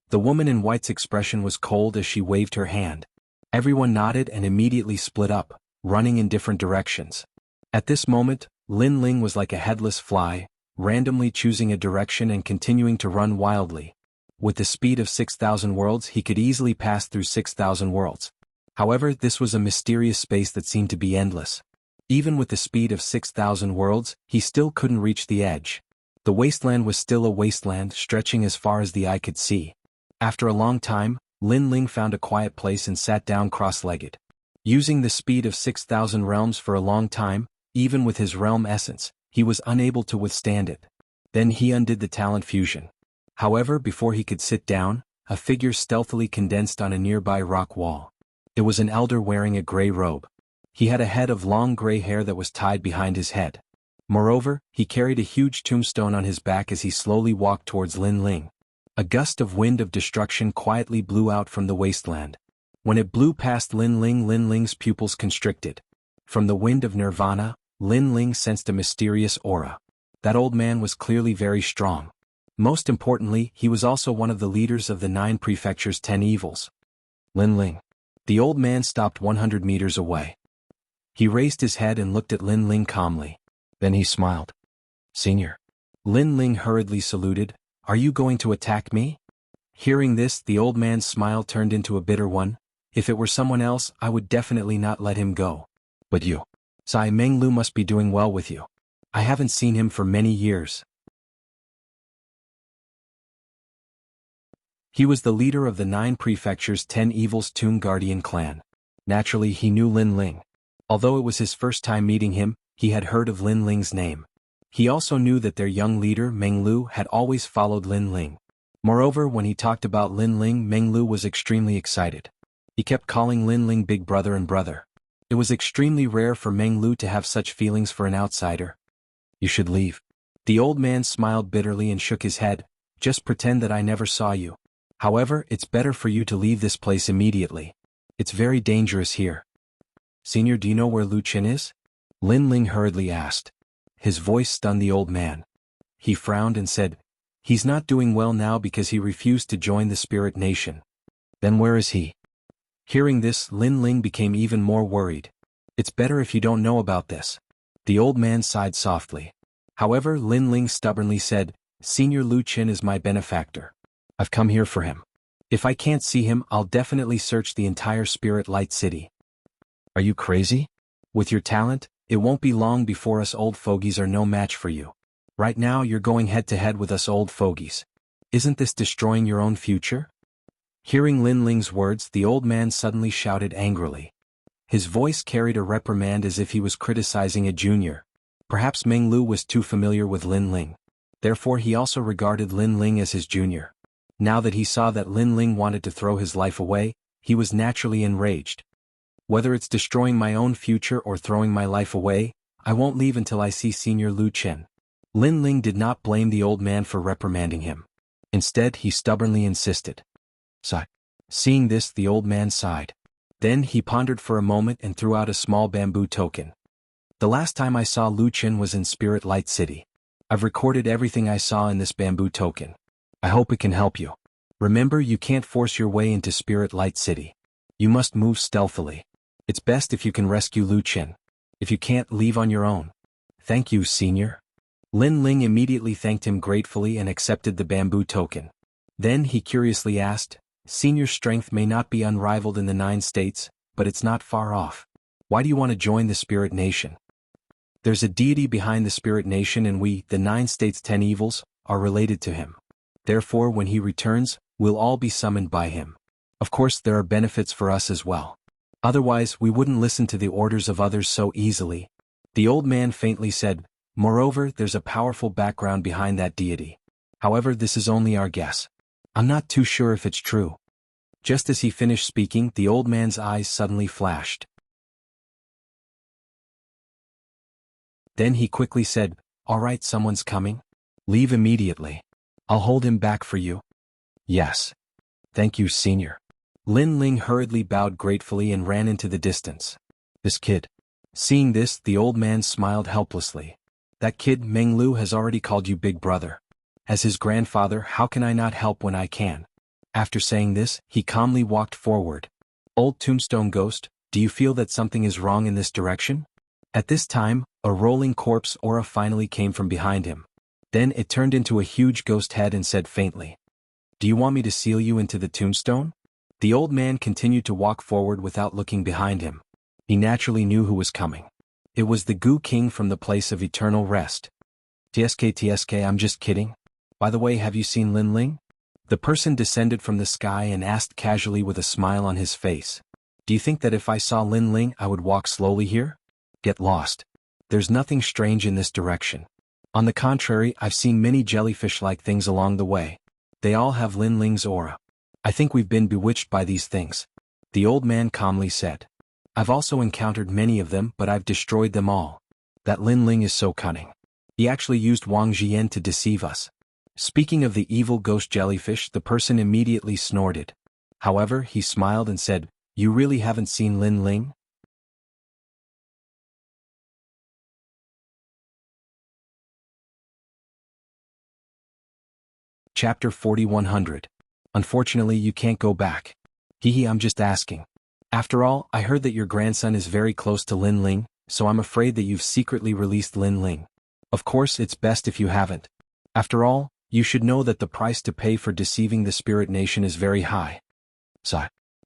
The woman in white's expression was cold as she waved her hand. Everyone nodded and immediately split up, running in different directions. At this moment, Lin Ling was like a headless fly, randomly choosing a direction and continuing to run wildly. With the speed of 6,000 worlds, he could easily pass through 6,000 worlds. However, this was a mysterious space that seemed to be endless. Even with the speed of 6,000 worlds, he still couldn't reach the edge. The wasteland was still a wasteland, stretching as far as the eye could see. After a long time, Lin Ling found a quiet place and sat down cross-legged. Using the speed of 6,000 realms for a long time, even with his realm essence, he was unable to withstand it. Then he undid the talent fusion. However, before he could sit down, a figure stealthily condensed on a nearby rock wall. It was an elder wearing a gray robe. He had a head of long gray hair that was tied behind his head. Moreover, he carried a huge tombstone on his back as he slowly walked towards Lin Ling. A gust of wind of destruction quietly blew out from the wasteland. When it blew past Lin Ling's pupils constricted. From the wind of nirvana, Lin Ling sensed a mysterious aura. That old man was clearly very strong. Most importantly, he was also one of the leaders of the 9 prefectures' 10 evils. Lin Ling. The old man stopped 100 meters away. He raised his head and looked at Lin Ling calmly. Then he smiled. Senior. Lin Ling hurriedly saluted. Are you going to attack me? Hearing this, the old man's smile turned into a bitter one. If it were someone else, I would definitely not let him go. But you. Sai Menglu must be doing well with you. I haven't seen him for many years. He was the leader of the 9 prefectures' 10 evils Tomb Guardian clan. Naturally, he knew Lin Ling. Although it was his first time meeting him, he had heard of Lin Ling's name. He also knew that their young leader, Menglu, had always followed Lin Ling. Moreover, when he talked about Lin Ling, Meng Lu was extremely excited. He kept calling Lin Ling big brother and brother. It was extremely rare for Meng Lu to have such feelings for an outsider. You should leave. The old man smiled bitterly and shook his head. Just pretend that I never saw you. However, it's better for you to leave this place immediately. It's very dangerous here. Senior, do you know where Lu Qin is? Lin Ling hurriedly asked. His voice stunned the old man. He frowned and said, he's not doing well now because he refused to join the spirit nation. Then where is he? Hearing this, Lin Ling became even more worried. It's better if you don't know about this. The old man sighed softly. However, Lin Ling stubbornly said, Senior Lu Qin is my benefactor. I've come here for him. If I can't see him, I'll definitely search the entire Spirit Light City. Are you crazy? With your talent, it won't be long before us old fogies are no match for you. Right now you're going head to head with us old fogies. Isn't this destroying your own future? Hearing Lin Ling's words, the old man suddenly shouted angrily. His voice carried a reprimand as if he was criticizing a junior. Perhaps Meng Lu was too familiar with Lin Ling. Therefore he also regarded Lin Ling as his junior. Now that he saw that Lin Ling wanted to throw his life away, he was naturally enraged. Whether it's destroying my own future or throwing my life away, I won't leave until I see Senior Lu Qin. Lin Ling did not blame the old man for reprimanding him. Instead, he stubbornly insisted. Seeing this, the old man sighed. Then he pondered for a moment and threw out a small bamboo token. The last time I saw Lu Qin was in Spirit Light City. I've recorded everything I saw in this bamboo token. I hope it can help you. Remember, you can't force your way into Spirit Light City. You must move stealthily. It's best if you can rescue Lu Qin. If you can't, leave on your own. Thank you, Senior. Lin Ling immediately thanked him gratefully and accepted the bamboo token. Then he curiously asked, Senior's strength may not be unrivaled in the 9 states, but it's not far off. Why do you want to join the Spirit Nation? There's a deity behind the Spirit Nation and we, the 9 states' 10 evils, are related to him. Therefore, when he returns, we'll all be summoned by him. Of course, there are benefits for us as well. Otherwise, we wouldn't listen to the orders of others so easily. The old man faintly said, Moreover, there's a powerful background behind that deity. However, this is only our guess. I'm not too sure if it's true. Just as he finished speaking, the old man's eyes suddenly flashed. Then he quickly said, All right, someone's coming. Leave immediately. I'll hold him back for you. Yes. Thank you, Senior. Lin Ling hurriedly bowed gratefully and ran into the distance. This kid. Seeing this, the old man smiled helplessly. That kid, Meng Lu, has already called you big brother. As his grandfather, how can I not help when I can? After saying this, he calmly walked forward. Old Tombstone Ghost, do you feel that something is wrong in this direction? At this time, a rolling corpse aura finally came from behind him. Then it turned into a huge ghost head and said faintly, Do you want me to seal you into the tombstone? The old man continued to walk forward without looking behind him. He naturally knew who was coming. It was the Gu King from the place of eternal rest. TSK, I'm just kidding. By the way, have you seen Lin Ling? The person descended from the sky and asked casually with a smile on his face. Do you think that if I saw Lin Ling I would walk slowly here? Get lost. There's nothing strange in this direction. On the contrary, I've seen many jellyfish-like things along the way. They all have Lin Ling's aura. I think we've been bewitched by these things. The old man calmly said. I've also encountered many of them, but I've destroyed them all. That Lin Ling is so cunning. He actually used Wang Jian to deceive us. Speaking of the evil ghost jellyfish, the person immediately snorted. However, he smiled and said, You really haven't seen Lin Ling? Chapter 4100. Unfortunately, you can't go back. Hehe, I'm just asking. After all, I heard that your grandson is very close to Lin Ling, so I'm afraid that you've secretly released Lin Ling. Of course, it's best if you haven't. After all, you should know that the price to pay for deceiving the Spirit Nation is very high.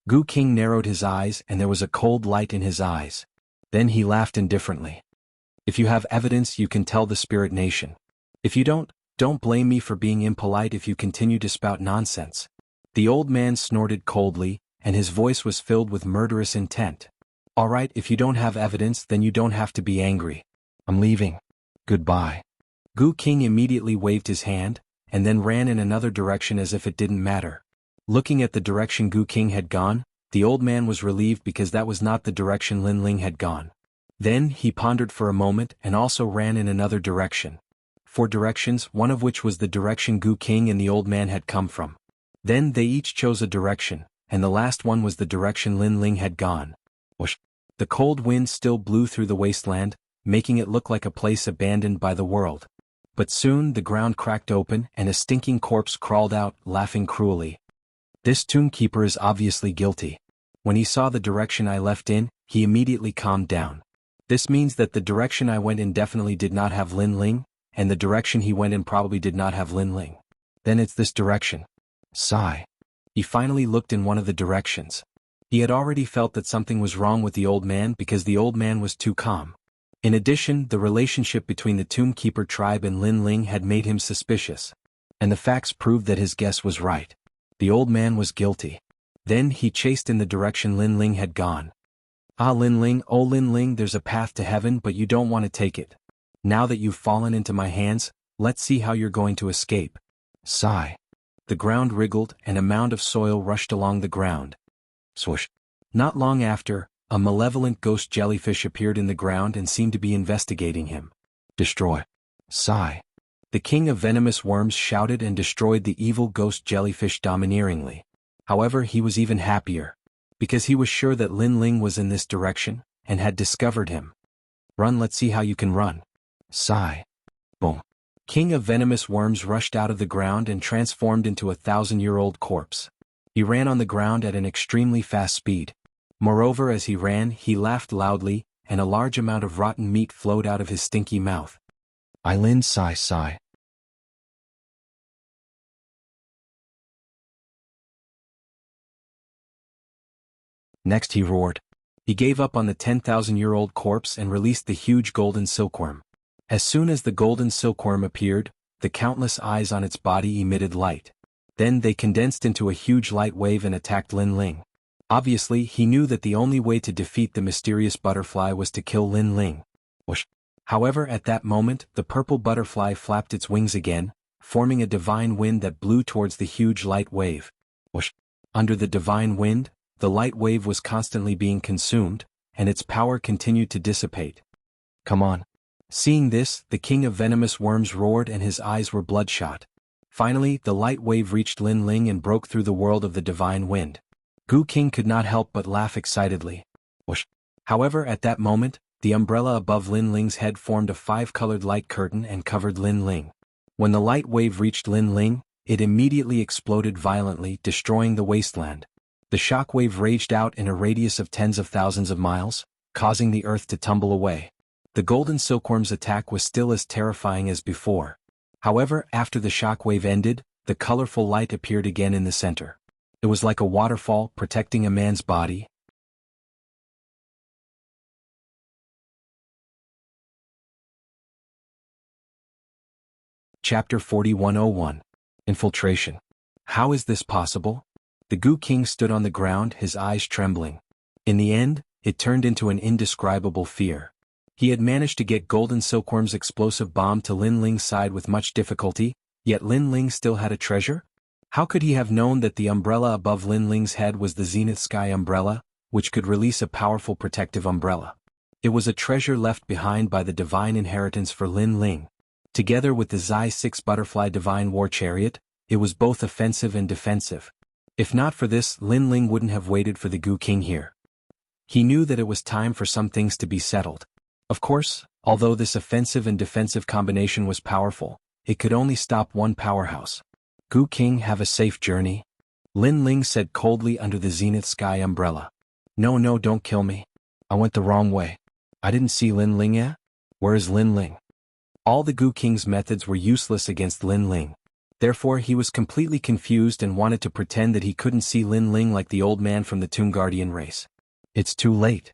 Gu King narrowed his eyes and there was a cold light in his eyes. Then he laughed indifferently. If you have evidence, you can tell the Spirit Nation. If you don't blame me for being impolite if you continue to spout nonsense. The old man snorted coldly, and his voice was filled with murderous intent. All right, if you don't have evidence, then you don't have to be angry. I'm leaving. Goodbye. Gu King immediately waved his hand, and then ran in another direction as if it didn't matter. Looking at the direction Gu King had gone, the old man was relieved because that was not the direction Lin Ling had gone. Then he pondered for a moment and also ran in another direction. 4 directions, one of which was the direction Gu King and the old man had come from. Then they each chose a direction, and the last one was the direction Lin Ling had gone. Whoosh! The cold wind still blew through the wasteland, making it look like a place abandoned by the world. But soon the ground cracked open and a stinking corpse crawled out, laughing cruelly. This tomb keeper is obviously guilty. When he saw the direction I left in, he immediately calmed down. This means that the direction I went in definitely did not have Lin Ling, and the direction he went in probably did not have Lin Ling. Then it's this direction. Sigh. He finally looked in one of the directions. He had already felt that something was wrong with the old man because the old man was too calm. In addition, the relationship between the Tomb Keeper tribe and Lin Ling had made him suspicious. And the facts proved that his guess was right. The old man was guilty. Then he chased in the direction Lin Ling had gone. Ah Lin Ling, oh Lin Ling, there's a path to heaven but you don't want to take it. Now that you've fallen into my hands, let's see how you're going to escape. Sigh. The ground wriggled and a mound of soil rushed along the ground. Swoosh. Not long after, a malevolent ghost jellyfish appeared in the ground and seemed to be investigating him. Destroy. Sigh. The king of venomous worms shouted and destroyed the evil ghost jellyfish domineeringly. However, he was even happier. Because he was sure that Lin Ling was in this direction, and had discovered him. Run, let's see how you can run. Sigh. Boom. King of venomous worms rushed out of the ground and transformed into a 1,000-year-old corpse. He ran on the ground at an extremely fast speed. Moreover, as he ran, he laughed loudly, and a large amount of rotten meat flowed out of his stinky mouth. Lin sigh sigh. Next he roared. He gave up on the 10,000-year-old corpse and released the huge golden silkworm. As soon as the golden silkworm appeared, the countless eyes on its body emitted light. Then they condensed into a huge light wave and attacked Lin Ling. Obviously, he knew that the only way to defeat the mysterious butterfly was to kill Lin Ling. Whoosh. However, at that moment, the purple butterfly flapped its wings again, forming a divine wind that blew towards the huge light wave. Whoosh. Under the divine wind, the light wave was constantly being consumed, and its power continued to dissipate. Come on. Seeing this, the king of venomous worms roared and his eyes were bloodshot. Finally, the light wave reached Lin Ling and broke through the world of the divine wind. Gu King could not help but laugh excitedly. Whoosh. However, at that moment, the umbrella above Lin Ling's head formed a 5-colored light curtain and covered Lin Ling. When the light wave reached Lin Ling, it immediately exploded violently, destroying the wasteland. The shock wave raged out in a radius of tens of thousands of miles, causing the earth to tumble away. The golden silkworm's attack was still as terrifying as before. However, after the shock wave ended, the colorful light appeared again in the center. It was like a waterfall protecting a man's body. Chapter 4101. Infiltration. How is this possible? The Gu King stood on the ground, his eyes trembling. In the end, it turned into an indescribable fear. He had managed to get Golden Silkworm's explosive bomb to Lin Ling's side with much difficulty, yet Lin Ling still had a treasure? How could he have known that the umbrella above Lin Ling's head was the Zenith Sky Umbrella, which could release a powerful protective umbrella? It was a treasure left behind by the divine inheritance for Lin Ling. Together with the Zai 6 Butterfly Divine War Chariot, it was both offensive and defensive. If not for this, Lin Ling wouldn't have waited for the Gu King here. He knew that it was time for some things to be settled. Of course, although this offensive and defensive combination was powerful, it could only stop one powerhouse. Gu King, have a safe journey. Lin Ling said coldly under the Zenith Sky Umbrella. No, don't kill me. I went the wrong way. I didn't see Lin Ling yet. Where is Lin Ling? All the Gu King's methods were useless against Lin Ling. Therefore he was completely confused and wanted to pretend that he couldn't see Lin Ling like the old man from the Tomb Guardian race. It's too late.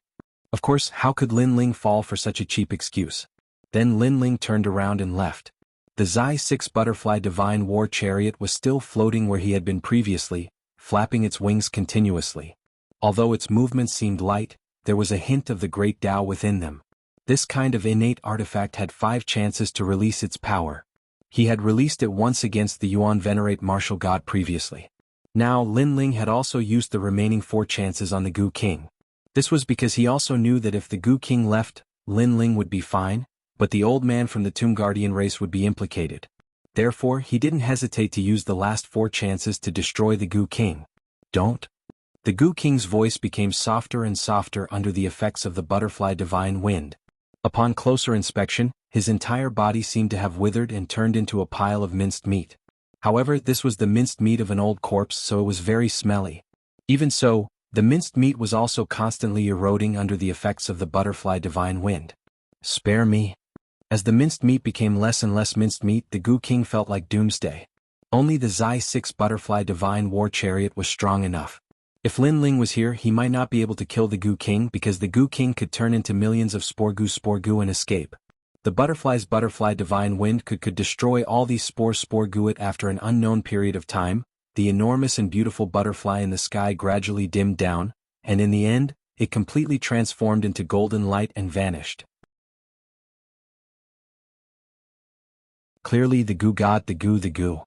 Of course, how could Lin Ling fall for such a cheap excuse? Then Lin Ling turned around and left. The Zai 6 Butterfly Divine War Chariot was still floating where he had been previously, flapping its wings continuously. Although its movements seemed light, there was a hint of the great Tao within them. This kind of innate artifact had 5 chances to release its power. He had released it once against the Yuan Venerate martial god previously. Now Lin Ling had also used the remaining 4 chances on the Gu King. This was because he also knew that if the Gu King left, Lin Ling would be fine, but the old man from the Tomb Guardian race would be implicated. Therefore, he didn't hesitate to use the last 4 chances to destroy the Gu King. Don't. The Gu King's voice became softer and softer under the effects of the butterfly divine wind. Upon closer inspection, his entire body seemed to have withered and turned into a pile of minced meat. However, this was the minced meat of an old corpse, so it was very smelly. Even so, the minced meat was also constantly eroding under the effects of the butterfly divine wind. Spare me. As the minced meat became less and less minced meat, the Gu King felt like doomsday. Only the Zai 6 butterfly divine war chariot was strong enough. If Lin Ling was here, he might not be able to kill the Gu King because the Gu King could turn into millions of Spore-Gu and escape. The butterfly's butterfly divine wind could destroy all these Spore-Gu after an unknown period of time. The enormous and beautiful butterfly in the sky gradually dimmed down, and in the end, it completely transformed into golden light and vanished. Clearly the Gu god, the Gu.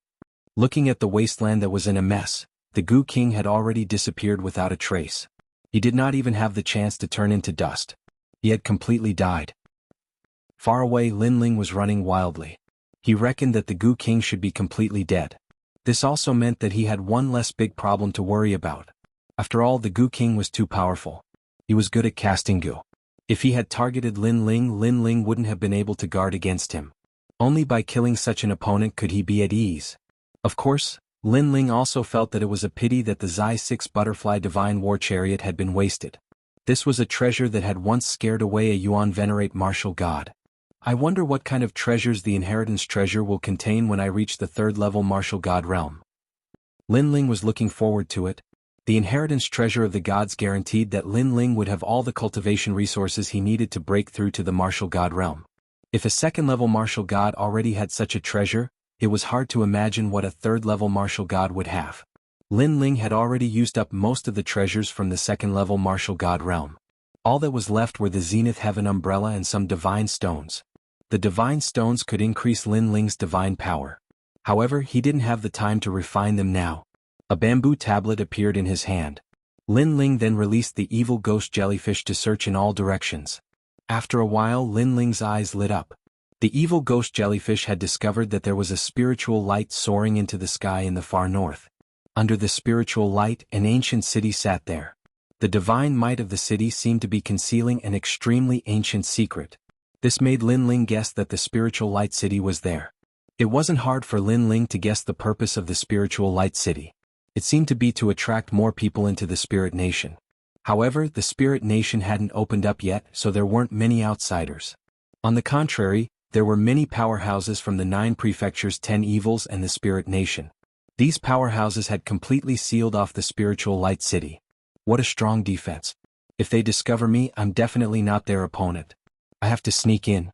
Looking at the wasteland that was in a mess, the Gu King had already disappeared without a trace. He did not even have the chance to turn into dust. He had completely died. Far away, Lin Ling was running wildly. He reckoned that the Gu King should be completely dead. This also meant that he had one less big problem to worry about. After all, the Gu King was too powerful. He was good at casting Gu. If he had targeted Lin Ling wouldn't have been able to guard against him. Only by killing such an opponent could he be at ease. Of course, Lin Ling also felt that it was a pity that the Zai 6 butterfly divine war chariot had been wasted. This was a treasure that had once scared away a Yuan Venerate martial god. I wonder what kind of treasures the inheritance treasure will contain when I reach the 3rd level martial god realm. Lin Ling was looking forward to it. The inheritance treasure of the gods guaranteed that Lin Ling would have all the cultivation resources he needed to break through to the martial god realm. If a 2nd level martial god already had such a treasure, it was hard to imagine what a 3rd level martial god would have. Lin Ling had already used up most of the treasures from the 2nd level martial god realm. All that was left were the Zenith Heaven umbrella and some divine stones. The divine stones could increase Lin Ling's divine power. However, he didn't have the time to refine them now. A bamboo tablet appeared in his hand. Lin Ling then released the evil ghost jellyfish to search in all directions. After a while, Lin Ling's eyes lit up. The evil ghost jellyfish had discovered that there was a spiritual light soaring into the sky in the far north. Under the spiritual light, an ancient city sat there. The divine might of the city seemed to be concealing an extremely ancient secret. This made Lin Ling guess that the spiritual light city was there. It wasn't hard for Lin Ling to guess the purpose of the spiritual light city. It seemed to be to attract more people into the spirit nation. However, the spirit nation hadn't opened up yet, so there weren't many outsiders. On the contrary, there were many powerhouses from the 9 prefectures, 10 evils and the spirit nation. These powerhouses had completely sealed off the spiritual light city. What a strong defense. If they discover me, I'm definitely not their opponent. I have to sneak in.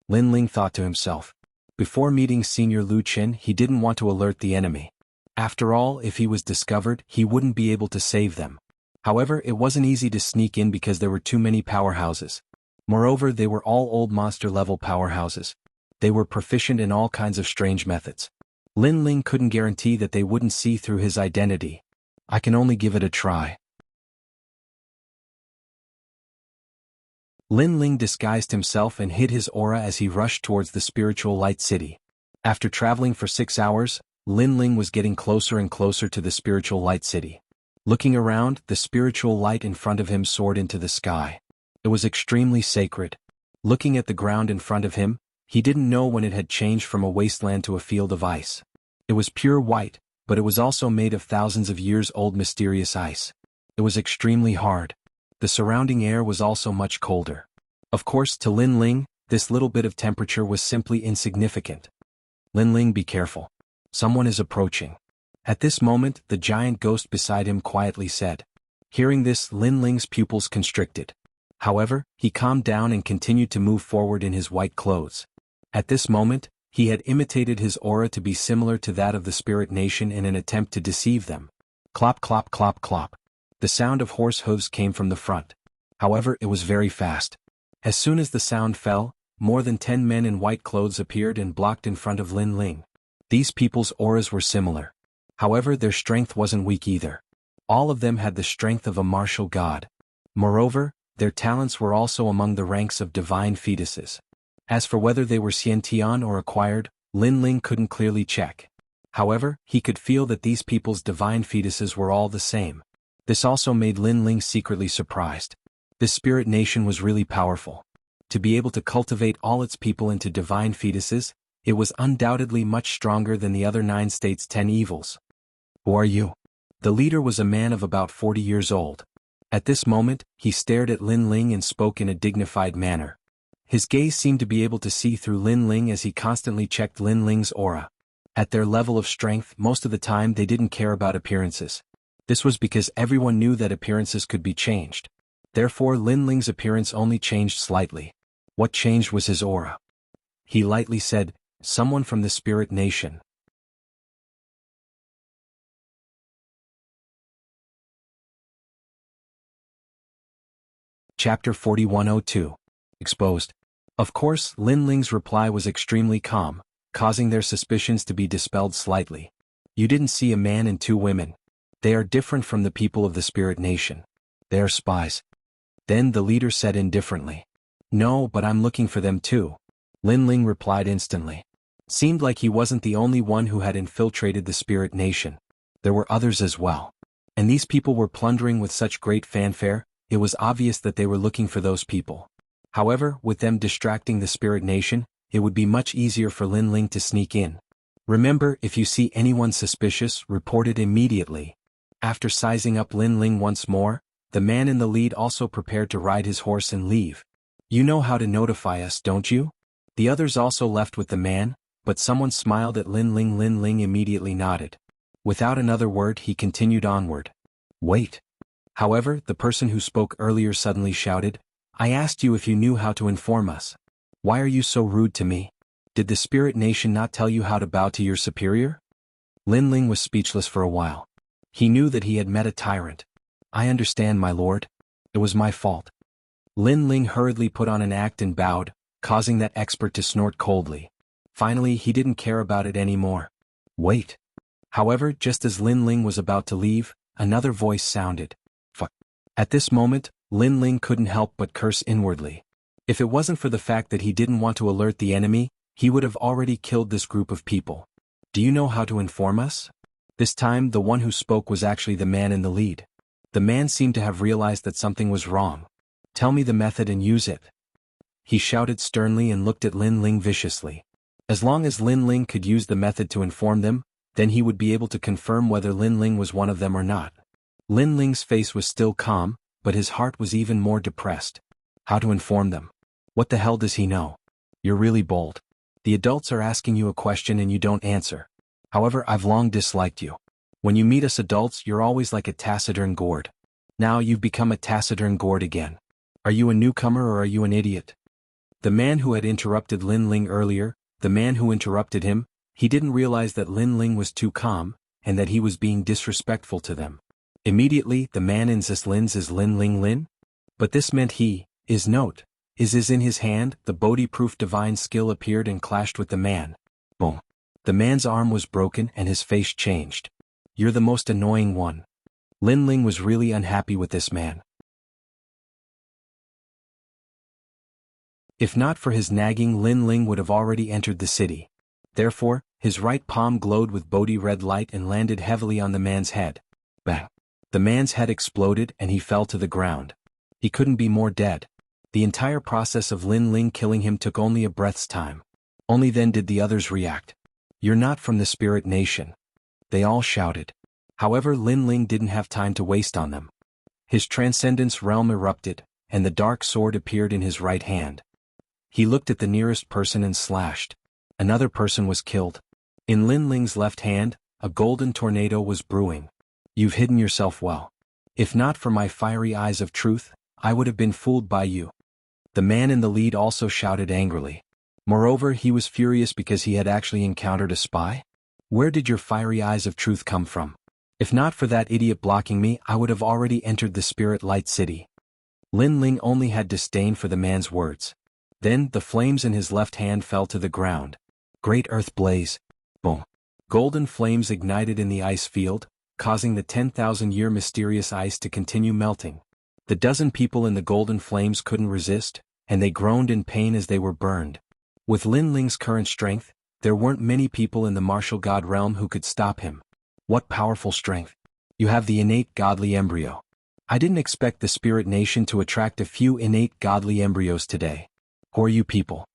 Lin Ling thought to himself. Before meeting Senior Lu Qin, he didn't want to alert the enemy. After all, if he was discovered, he wouldn't be able to save them. However, it wasn't easy to sneak in because there were too many powerhouses. Moreover, they were all old monster-level powerhouses. They were proficient in all kinds of strange methods. Lin Ling couldn't guarantee that they wouldn't see through his identity. I can only give it a try. Lin Ling disguised himself and hid his aura as he rushed towards the spiritual light city. After traveling for 6 hours, Lin Ling was getting closer and closer to the spiritual light city. Looking around, the spiritual light in front of him soared into the sky. It was extremely sacred. Looking at the ground in front of him, he didn't know when it had changed from a wasteland to a field of ice. It was pure white, but it was also made of thousands of years old mysterious ice. It was extremely hard. The surrounding air was also much colder. Of course, to Lin Ling, this little bit of temperature was simply insignificant. Lin Ling, be careful. Someone is approaching. At this moment, the giant ghost beside him quietly said. Hearing this, Lin Ling's pupils constricted. However, he calmed down and continued to move forward in his white clothes. At this moment, he had imitated his aura to be similar to that of the spirit nation in an attempt to deceive them. Clop, clop, clop, clop. The sound of horse hooves came from the front. However, it was very fast. As soon as the sound fell, more than 10 men in white clothes appeared and blocked in front of Lin Ling. These people's auras were similar. However, their strength wasn't weak either. All of them had the strength of a martial god. Moreover, their talents were also among the ranks of divine fetuses. As for whether they were Xiantian or acquired, Lin Ling couldn't clearly check. However, he could feel that these people's divine fetuses were all the same. This also made Lin Ling secretly surprised. This spirit nation was really powerful. To be able to cultivate all its people into divine fetuses, it was undoubtedly much stronger than the other 9 states' 10 evils. Who are you? The leader was a man of about 40 years old. At this moment, he stared at Lin Ling and spoke in a dignified manner. His gaze seemed to be able to see through Lin Ling as he constantly checked Lin Ling's aura. At their level of strength, most of the time they didn't care about appearances. This was because everyone knew that appearances could be changed. Therefore, Lin Ling's appearance only changed slightly. What changed was his aura. He lightly said, "Someone from the spirit nation." Chapter 4102. Exposed. Of course, Lin Ling's reply was extremely calm, causing their suspicions to be dispelled slightly. You didn't see a man and 2 women. They are different from the people of the spirit nation. They are spies. Then the leader said indifferently. No, but I'm looking for them too. Lin Ling replied instantly. Seemed like he wasn't the only one who had infiltrated the spirit nation. There were others as well. And these people were plundering with such great fanfare, it was obvious that they were looking for those people. However, with them distracting the spirit nation, it would be much easier for Lin Ling to sneak in. Remember, if you see anyone suspicious, report it immediately. After sizing up Lin Ling once more, the man in the lead also prepared to ride his horse and leave. You know how to notify us, don't you? The others also left with the man, but someone smiled at Lin Ling. Lin Ling immediately nodded. Without another word, he continued onward. Wait. However, the person who spoke earlier suddenly shouted, I asked you if you knew how to inform us. Why are you so rude to me? Did the spirit nation not tell you how to bow to your superior? Lin Ling was speechless for a while. He knew that he had met a tyrant. I understand, my lord. It was my fault. Lin Ling hurriedly put on an act and bowed, causing that expert to snort coldly. Finally, he didn't care about it anymore. Wait. However, just as Lin Ling was about to leave, another voice sounded. Fuck. At this moment, Lin Ling couldn't help but curse inwardly. If it wasn't for the fact that he didn't want to alert the enemy, he would have already killed this group of people. Do you know how to inform us? This time, the one who spoke was actually the man in the lead. The man seemed to have realized that something was wrong. Tell me the method and use it. He shouted sternly and looked at Lin Ling viciously. As long as Lin Ling could use the method to inform them, then he would be able to confirm whether Lin Ling was one of them or not. Lin Ling's face was still calm, but his heart was even more depressed. How to inform them? What the hell does he know? You're really bold. The adults are asking you a question and you don't answer. However, I've long disliked you. When you meet us adults, you're always like a taciturn gourd. Now you've become a taciturn gourd again. Are you a newcomer or are you an idiot? The man who had interrupted Lin Ling earlier, the man who interrupted him, he didn't realize that Lin Ling was too calm, and that he was being disrespectful to them. Immediately, the man insisted Lin's is Lin Ling Lin? But this meant he, is note, is in his hand, the Bodhi-proof divine skill appeared and clashed with the man. Boom. The man's arm was broken and his face changed. You're the most annoying one. Lin Ling was really unhappy with this man. If not for his nagging, Lin Ling would have already entered the city. Therefore, his right palm glowed with Bodhi red light and landed heavily on the man's head. Bang. The man's head exploded and he fell to the ground. He couldn't be more dead. The entire process of Lin Ling killing him took only a breath's time. Only then did the others react. You're not from the spirit nation. They all shouted. However, Lin Ling didn't have time to waste on them. His transcendence realm erupted, and the dark sword appeared in his right hand. He looked at the nearest person and slashed. Another person was killed. In Lin Ling's left hand, a golden tornado was brewing. You've hidden yourself well. If not for my fiery eyes of truth, I would have been fooled by you. The man in the lead also shouted angrily. Moreover, he was furious because he had actually encountered a spy. Where did your fiery eyes of truth come from? If not for that idiot blocking me, I would have already entered the Spirit Light City. Lin Ling only had disdain for the man's words. Then the flames in his left hand fell to the ground. Great earth blaze. Boom. Golden flames ignited in the ice field, causing the 10,000-year mysterious ice to continue melting. The dozen people in the golden flames couldn't resist, and they groaned in pain as they were burned. With Lin Ling's current strength, there weren't many people in the martial god realm who could stop him. What powerful strength. You have the innate godly embryo. I didn't expect the spirit nation to attract a few innate godly embryos today. Who are you people?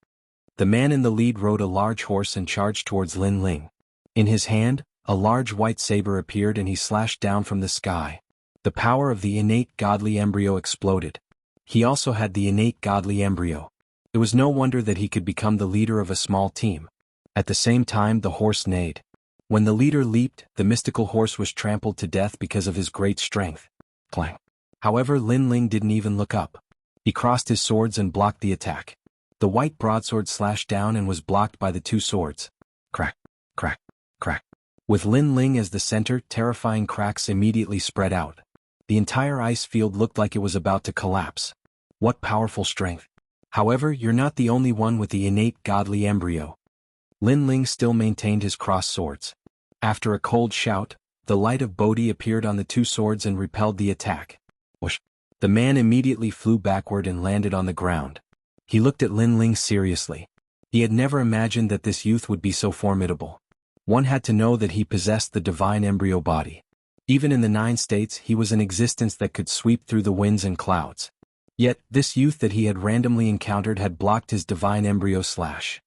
The man in the lead rode a large horse and charged towards Lin Ling. In his hand, a large white saber appeared and he slashed down from the sky. The power of the innate godly embryo exploded. He also had the innate godly embryo. It was no wonder that he could become the leader of a small team. At the same time, the horse neighed. When the leader leaped, the mystical horse was trampled to death because of his great strength. Clang. However, Lin Ling didn't even look up. He crossed his swords and blocked the attack. The white broadsword slashed down and was blocked by the two swords. Crack, crack, crack. With Lin Ling as the center, terrifying cracks immediately spread out. The entire ice field looked like it was about to collapse. What powerful strength. However, you're not the only one with the innate godly embryo. Lin Ling still maintained his crossed swords. After a cold shout, the light of Bodhi appeared on the two swords and repelled the attack. Whoosh! The man immediately flew backward and landed on the ground. He looked at Lin Ling seriously. He had never imagined that this youth would be so formidable. One had to know that he possessed the divine embryo body. Even in the 9 states, he was an existence that could sweep through the winds and clouds. Yet, this youth that he had randomly encountered had blocked his divine embryo slash.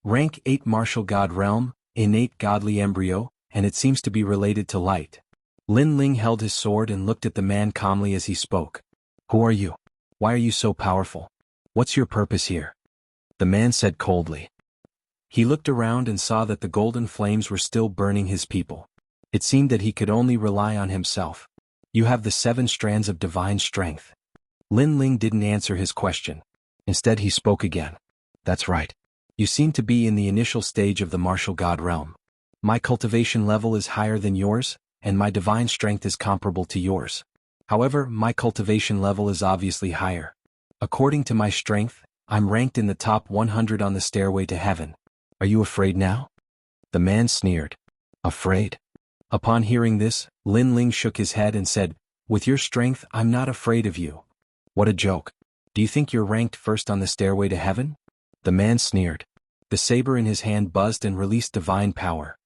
Rank 8 Martial God Realm, innate godly embryo, and it seems to be related to light. Lin Ling held his sword and looked at the man calmly as he spoke. Who are you? Why are you so powerful? What's your purpose here? The man said coldly. He looked around and saw that the golden flames were still burning his people. It seemed that he could only rely on himself. You have the 7 strands of divine strength. Lin Ling didn't answer his question. Instead he spoke again. That's right. You seem to be in the initial stage of the martial god realm. My cultivation level is higher than yours, and my divine strength is comparable to yours. However, my cultivation level is obviously higher. According to my strength, I'm ranked in the top 100 on the stairway to heaven. Are you afraid now? The man sneered. Afraid? Upon hearing this, Lin Ling shook his head and said, With your strength, I'm not afraid of you. What a joke. Do you think you're ranked first on the stairway to heaven? The man sneered. The saber in his hand buzzed and released divine power.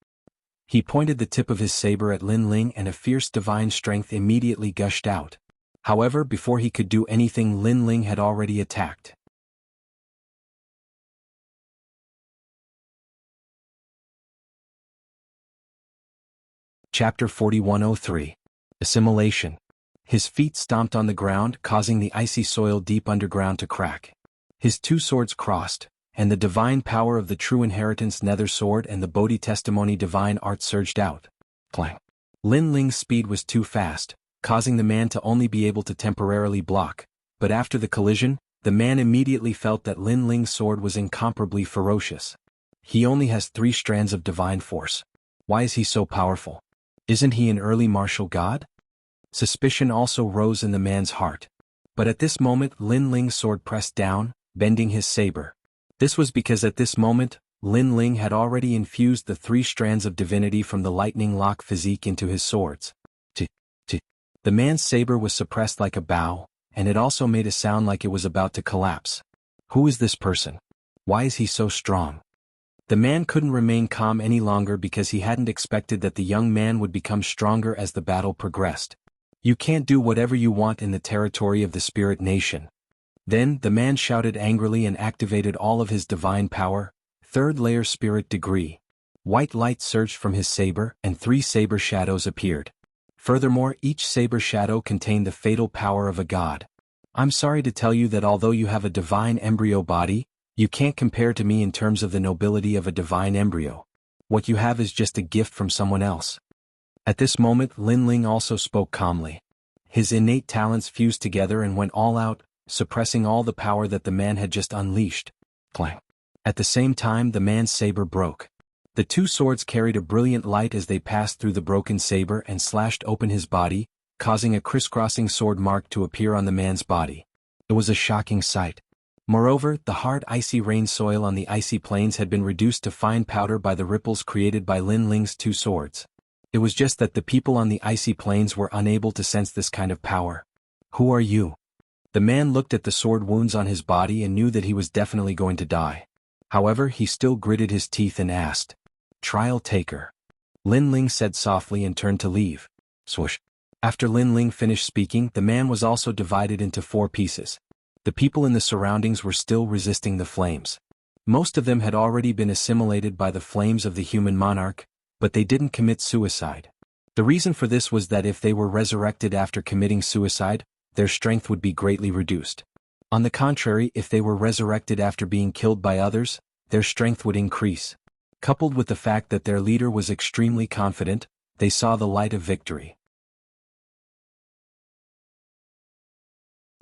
He pointed the tip of his saber at Lin Ling and a fierce divine strength immediately gushed out. However, before he could do anything, Lin Ling had already attacked. Chapter 4103. Assimilation. His feet stomped on the ground, causing the icy soil deep underground to crack. His two swords crossed, and the divine power of the true inheritance nether sword and the Bodhi testimony divine art surged out. Clang. Lin Ling's speed was too fast, causing the man to only be able to temporarily block, but after the collision, the man immediately felt that Lin Ling's sword was incomparably ferocious. He only has 3 strands of divine force. Why is he so powerful? Isn't he an early martial god? Suspicion also rose in the man's heart. But at this moment Lin Ling's sword pressed down, bending his saber. This was because at this moment, Lin Ling had already infused the 3 strands of divinity from the lightning lock physique into his swords. The man's saber was suppressed like a bow, and it also made a sound like it was about to collapse. Who is this person? Why is he so strong? The man couldn't remain calm any longer because he hadn't expected that the young man would become stronger as the battle progressed. You can't do whatever you want in the territory of the spirit nation. Then, the man shouted angrily and activated all of his divine power, 3rd layer spirit degree. White light surged from his saber, and 3 saber shadows appeared. Furthermore, each saber shadow contained the fatal power of a god. I'm sorry to tell you that although you have a divine embryo body, you can't compare to me in terms of the nobility of a divine embryo. What you have is just a gift from someone else. At this moment, Lin Ling also spoke calmly. His innate talents fused together and went all out, suppressing all the power that the man had just unleashed. Clang. At the same time, the man's saber broke. The 2 swords carried a brilliant light as they passed through the broken saber and slashed open his body, causing a crisscrossing sword mark to appear on the man's body. It was a shocking sight. Moreover, the hard icy rain soil on the icy plains had been reduced to fine powder by the ripples created by Lin Ling's two swords. It was just that the people on the icy plains were unable to sense this kind of power. "Who are you?" The man looked at the sword wounds on his body and knew that he was definitely going to die. However, he still gritted his teeth and asked, "Trial taker." Lin Ling said softly and turned to leave. Swoosh. After Lin Ling finished speaking, the man was also divided into 4 pieces. The people in the surroundings were still resisting the flames. Most of them had already been assimilated by the flames of the human monarch, but they didn't commit suicide. The reason for this was that if they were resurrected after committing suicide, their strength would be greatly reduced. On the contrary, if they were resurrected after being killed by others, their strength would increase. Coupled with the fact that their leader was extremely confident, they saw the light of victory.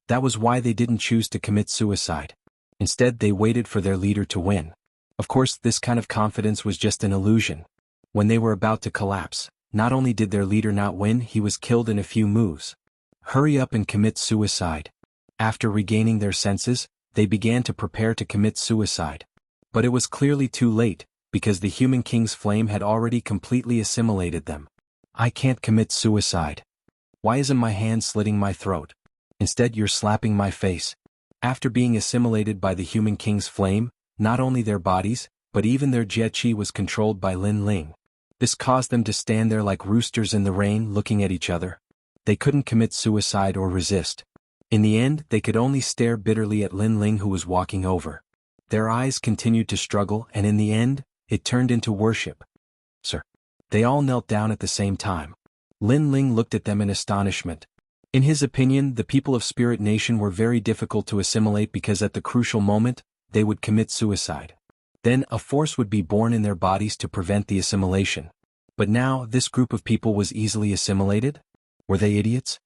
That was why they didn't choose to commit suicide. Instead, they waited for their leader to win. Of course, this kind of confidence was just an illusion. When they were about to collapse, not only did their leader not win, he was killed in a few moves. Hurry up and commit suicide. After regaining their senses, they began to prepare to commit suicide. But it was clearly too late, because the human king's flame had already completely assimilated them. "I can't commit suicide. Why isn't my hand slitting my throat? Instead you're slapping my face." After being assimilated by the human king's flame, not only their bodies, but even their jie-chi was controlled by Lin Ling. This caused them to stand there like roosters in the rain looking at each other. They couldn't commit suicide or resist. In the end, they could only stare bitterly at Lin Ling, who was walking over. Their eyes continued to struggle, and in the end, it turned into worship. "Sir." They all knelt down at the same time. Lin Ling looked at them in astonishment. In his opinion, the people of Spirit Nation were very difficult to assimilate because at the crucial moment, they would commit suicide. Then a force would be born in their bodies to prevent the assimilation. But now, this group of people was easily assimilated? Were they idiots?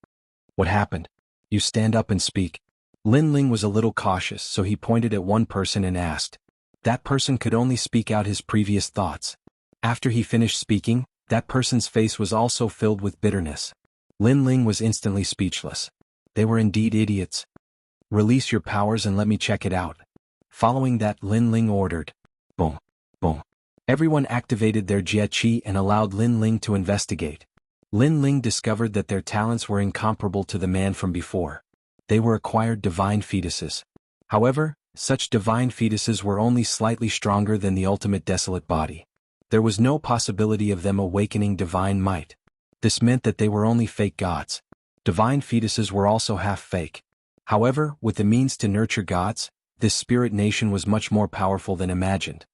"What happened? You stand up and speak." Lin Ling was a little cautious, so he pointed at one person and asked. That person could only speak out his previous thoughts. After he finished speaking, that person's face was also filled with bitterness. Lin Ling was instantly speechless. They were indeed idiots. "Release your powers and let me check it out." Following that, Lin Ling ordered. Boom. Boom. Everyone activated their jie-chi and allowed Lin Ling to investigate. Lin Ling discovered that their talents were incomparable to the man from before. They were acquired divine fetuses. However, such divine fetuses were only slightly stronger than the ultimate desolate body. There was no possibility of them awakening divine might. This meant that they were only fake gods. Divine fetuses were also half fake. However, with the means to nurture gods, this spirit nation was much more powerful than imagined.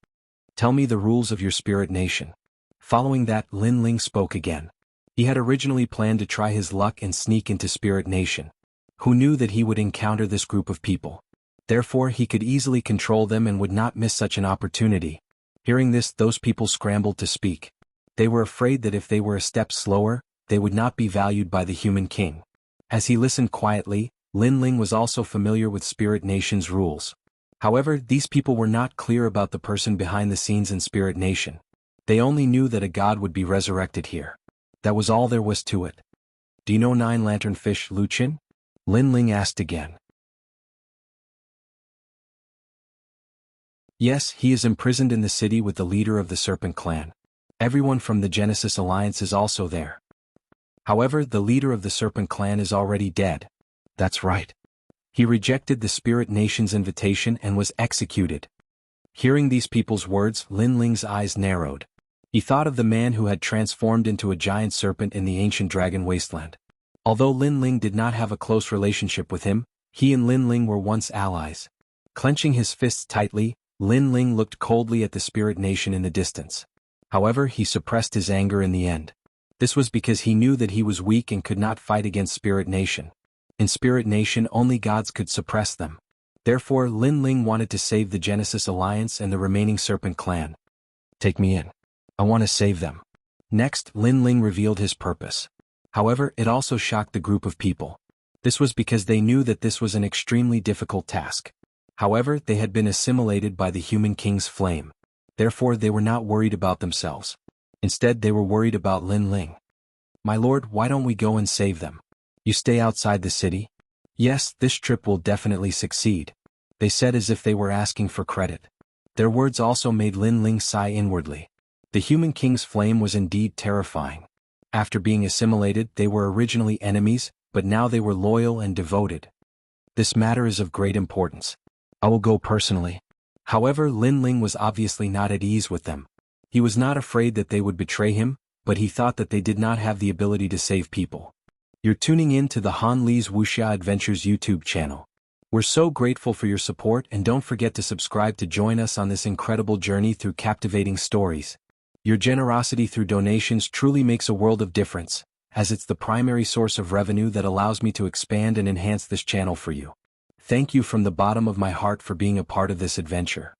"Tell me the rules of your spirit nation." Following that, Lin Ling spoke again. He had originally planned to try his luck and sneak into Spirit Nation. Who knew that he would encounter this group of people? Therefore, he could easily control them and would not miss such an opportunity. Hearing this, those people scrambled to speak. They were afraid that if they were a step slower, they would not be valued by the human king. As he listened quietly, Lin Ling was also familiar with Spirit Nation's rules. However, these people were not clear about the person behind the scenes in Spirit Nation. They only knew that a god would be resurrected here. That was all there was to it. "Do you know Nine Lantern Fish Luchin?" Lin Ling asked again. "Yes, he is imprisoned in the city with the leader of the Serpent Clan. Everyone from the Genesis Alliance is also there. However, the leader of the Serpent Clan is already dead." "That's right. He rejected the Spirit Nation's invitation and was executed." Hearing these people's words, Lin Ling's eyes narrowed. He thought of the man who had transformed into a giant serpent in the ancient dragon wasteland. Although Lin Ling did not have a close relationship with him, he and Lin Ling were once allies. Clenching his fists tightly, Lin Ling looked coldly at the Spirit Nation in the distance. However, he suppressed his anger in the end. This was because he knew that he was weak and could not fight against Spirit Nation. In Spirit Nation, only gods could suppress them. Therefore, Lin Ling wanted to save the Genesis Alliance and the remaining Serpent Clan. "Take me in. I want to save them." Next, Lin Ling revealed his purpose. However, it also shocked the group of people. This was because they knew that this was an extremely difficult task. However, they had been assimilated by the human king's flame. Therefore, they were not worried about themselves. Instead, they were worried about Lin Ling. "My lord, why don't we go and save them?" You stay outside the city? Yes, this trip will definitely succeed. They said as if they were asking for credit. Their words also made Lin Ling sigh inwardly. The human king's flame was indeed terrifying. After being assimilated, they were originally enemies, but now they were loyal and devoted. This matter is of great importance. I will go personally. However, Lin Ling was obviously not at ease with them. He was not afraid that they would betray him, but he thought that they did not have the ability to save people. You're tuning in to the Han Li's Wuxia Adventures YouTube channel. We're so grateful for your support, and don't forget to subscribe to join us on this incredible journey through captivating stories. Your generosity through donations truly makes a world of difference, as it's the primary source of revenue that allows me to expand and enhance this channel for you. Thank you from the bottom of my heart for being a part of this adventure.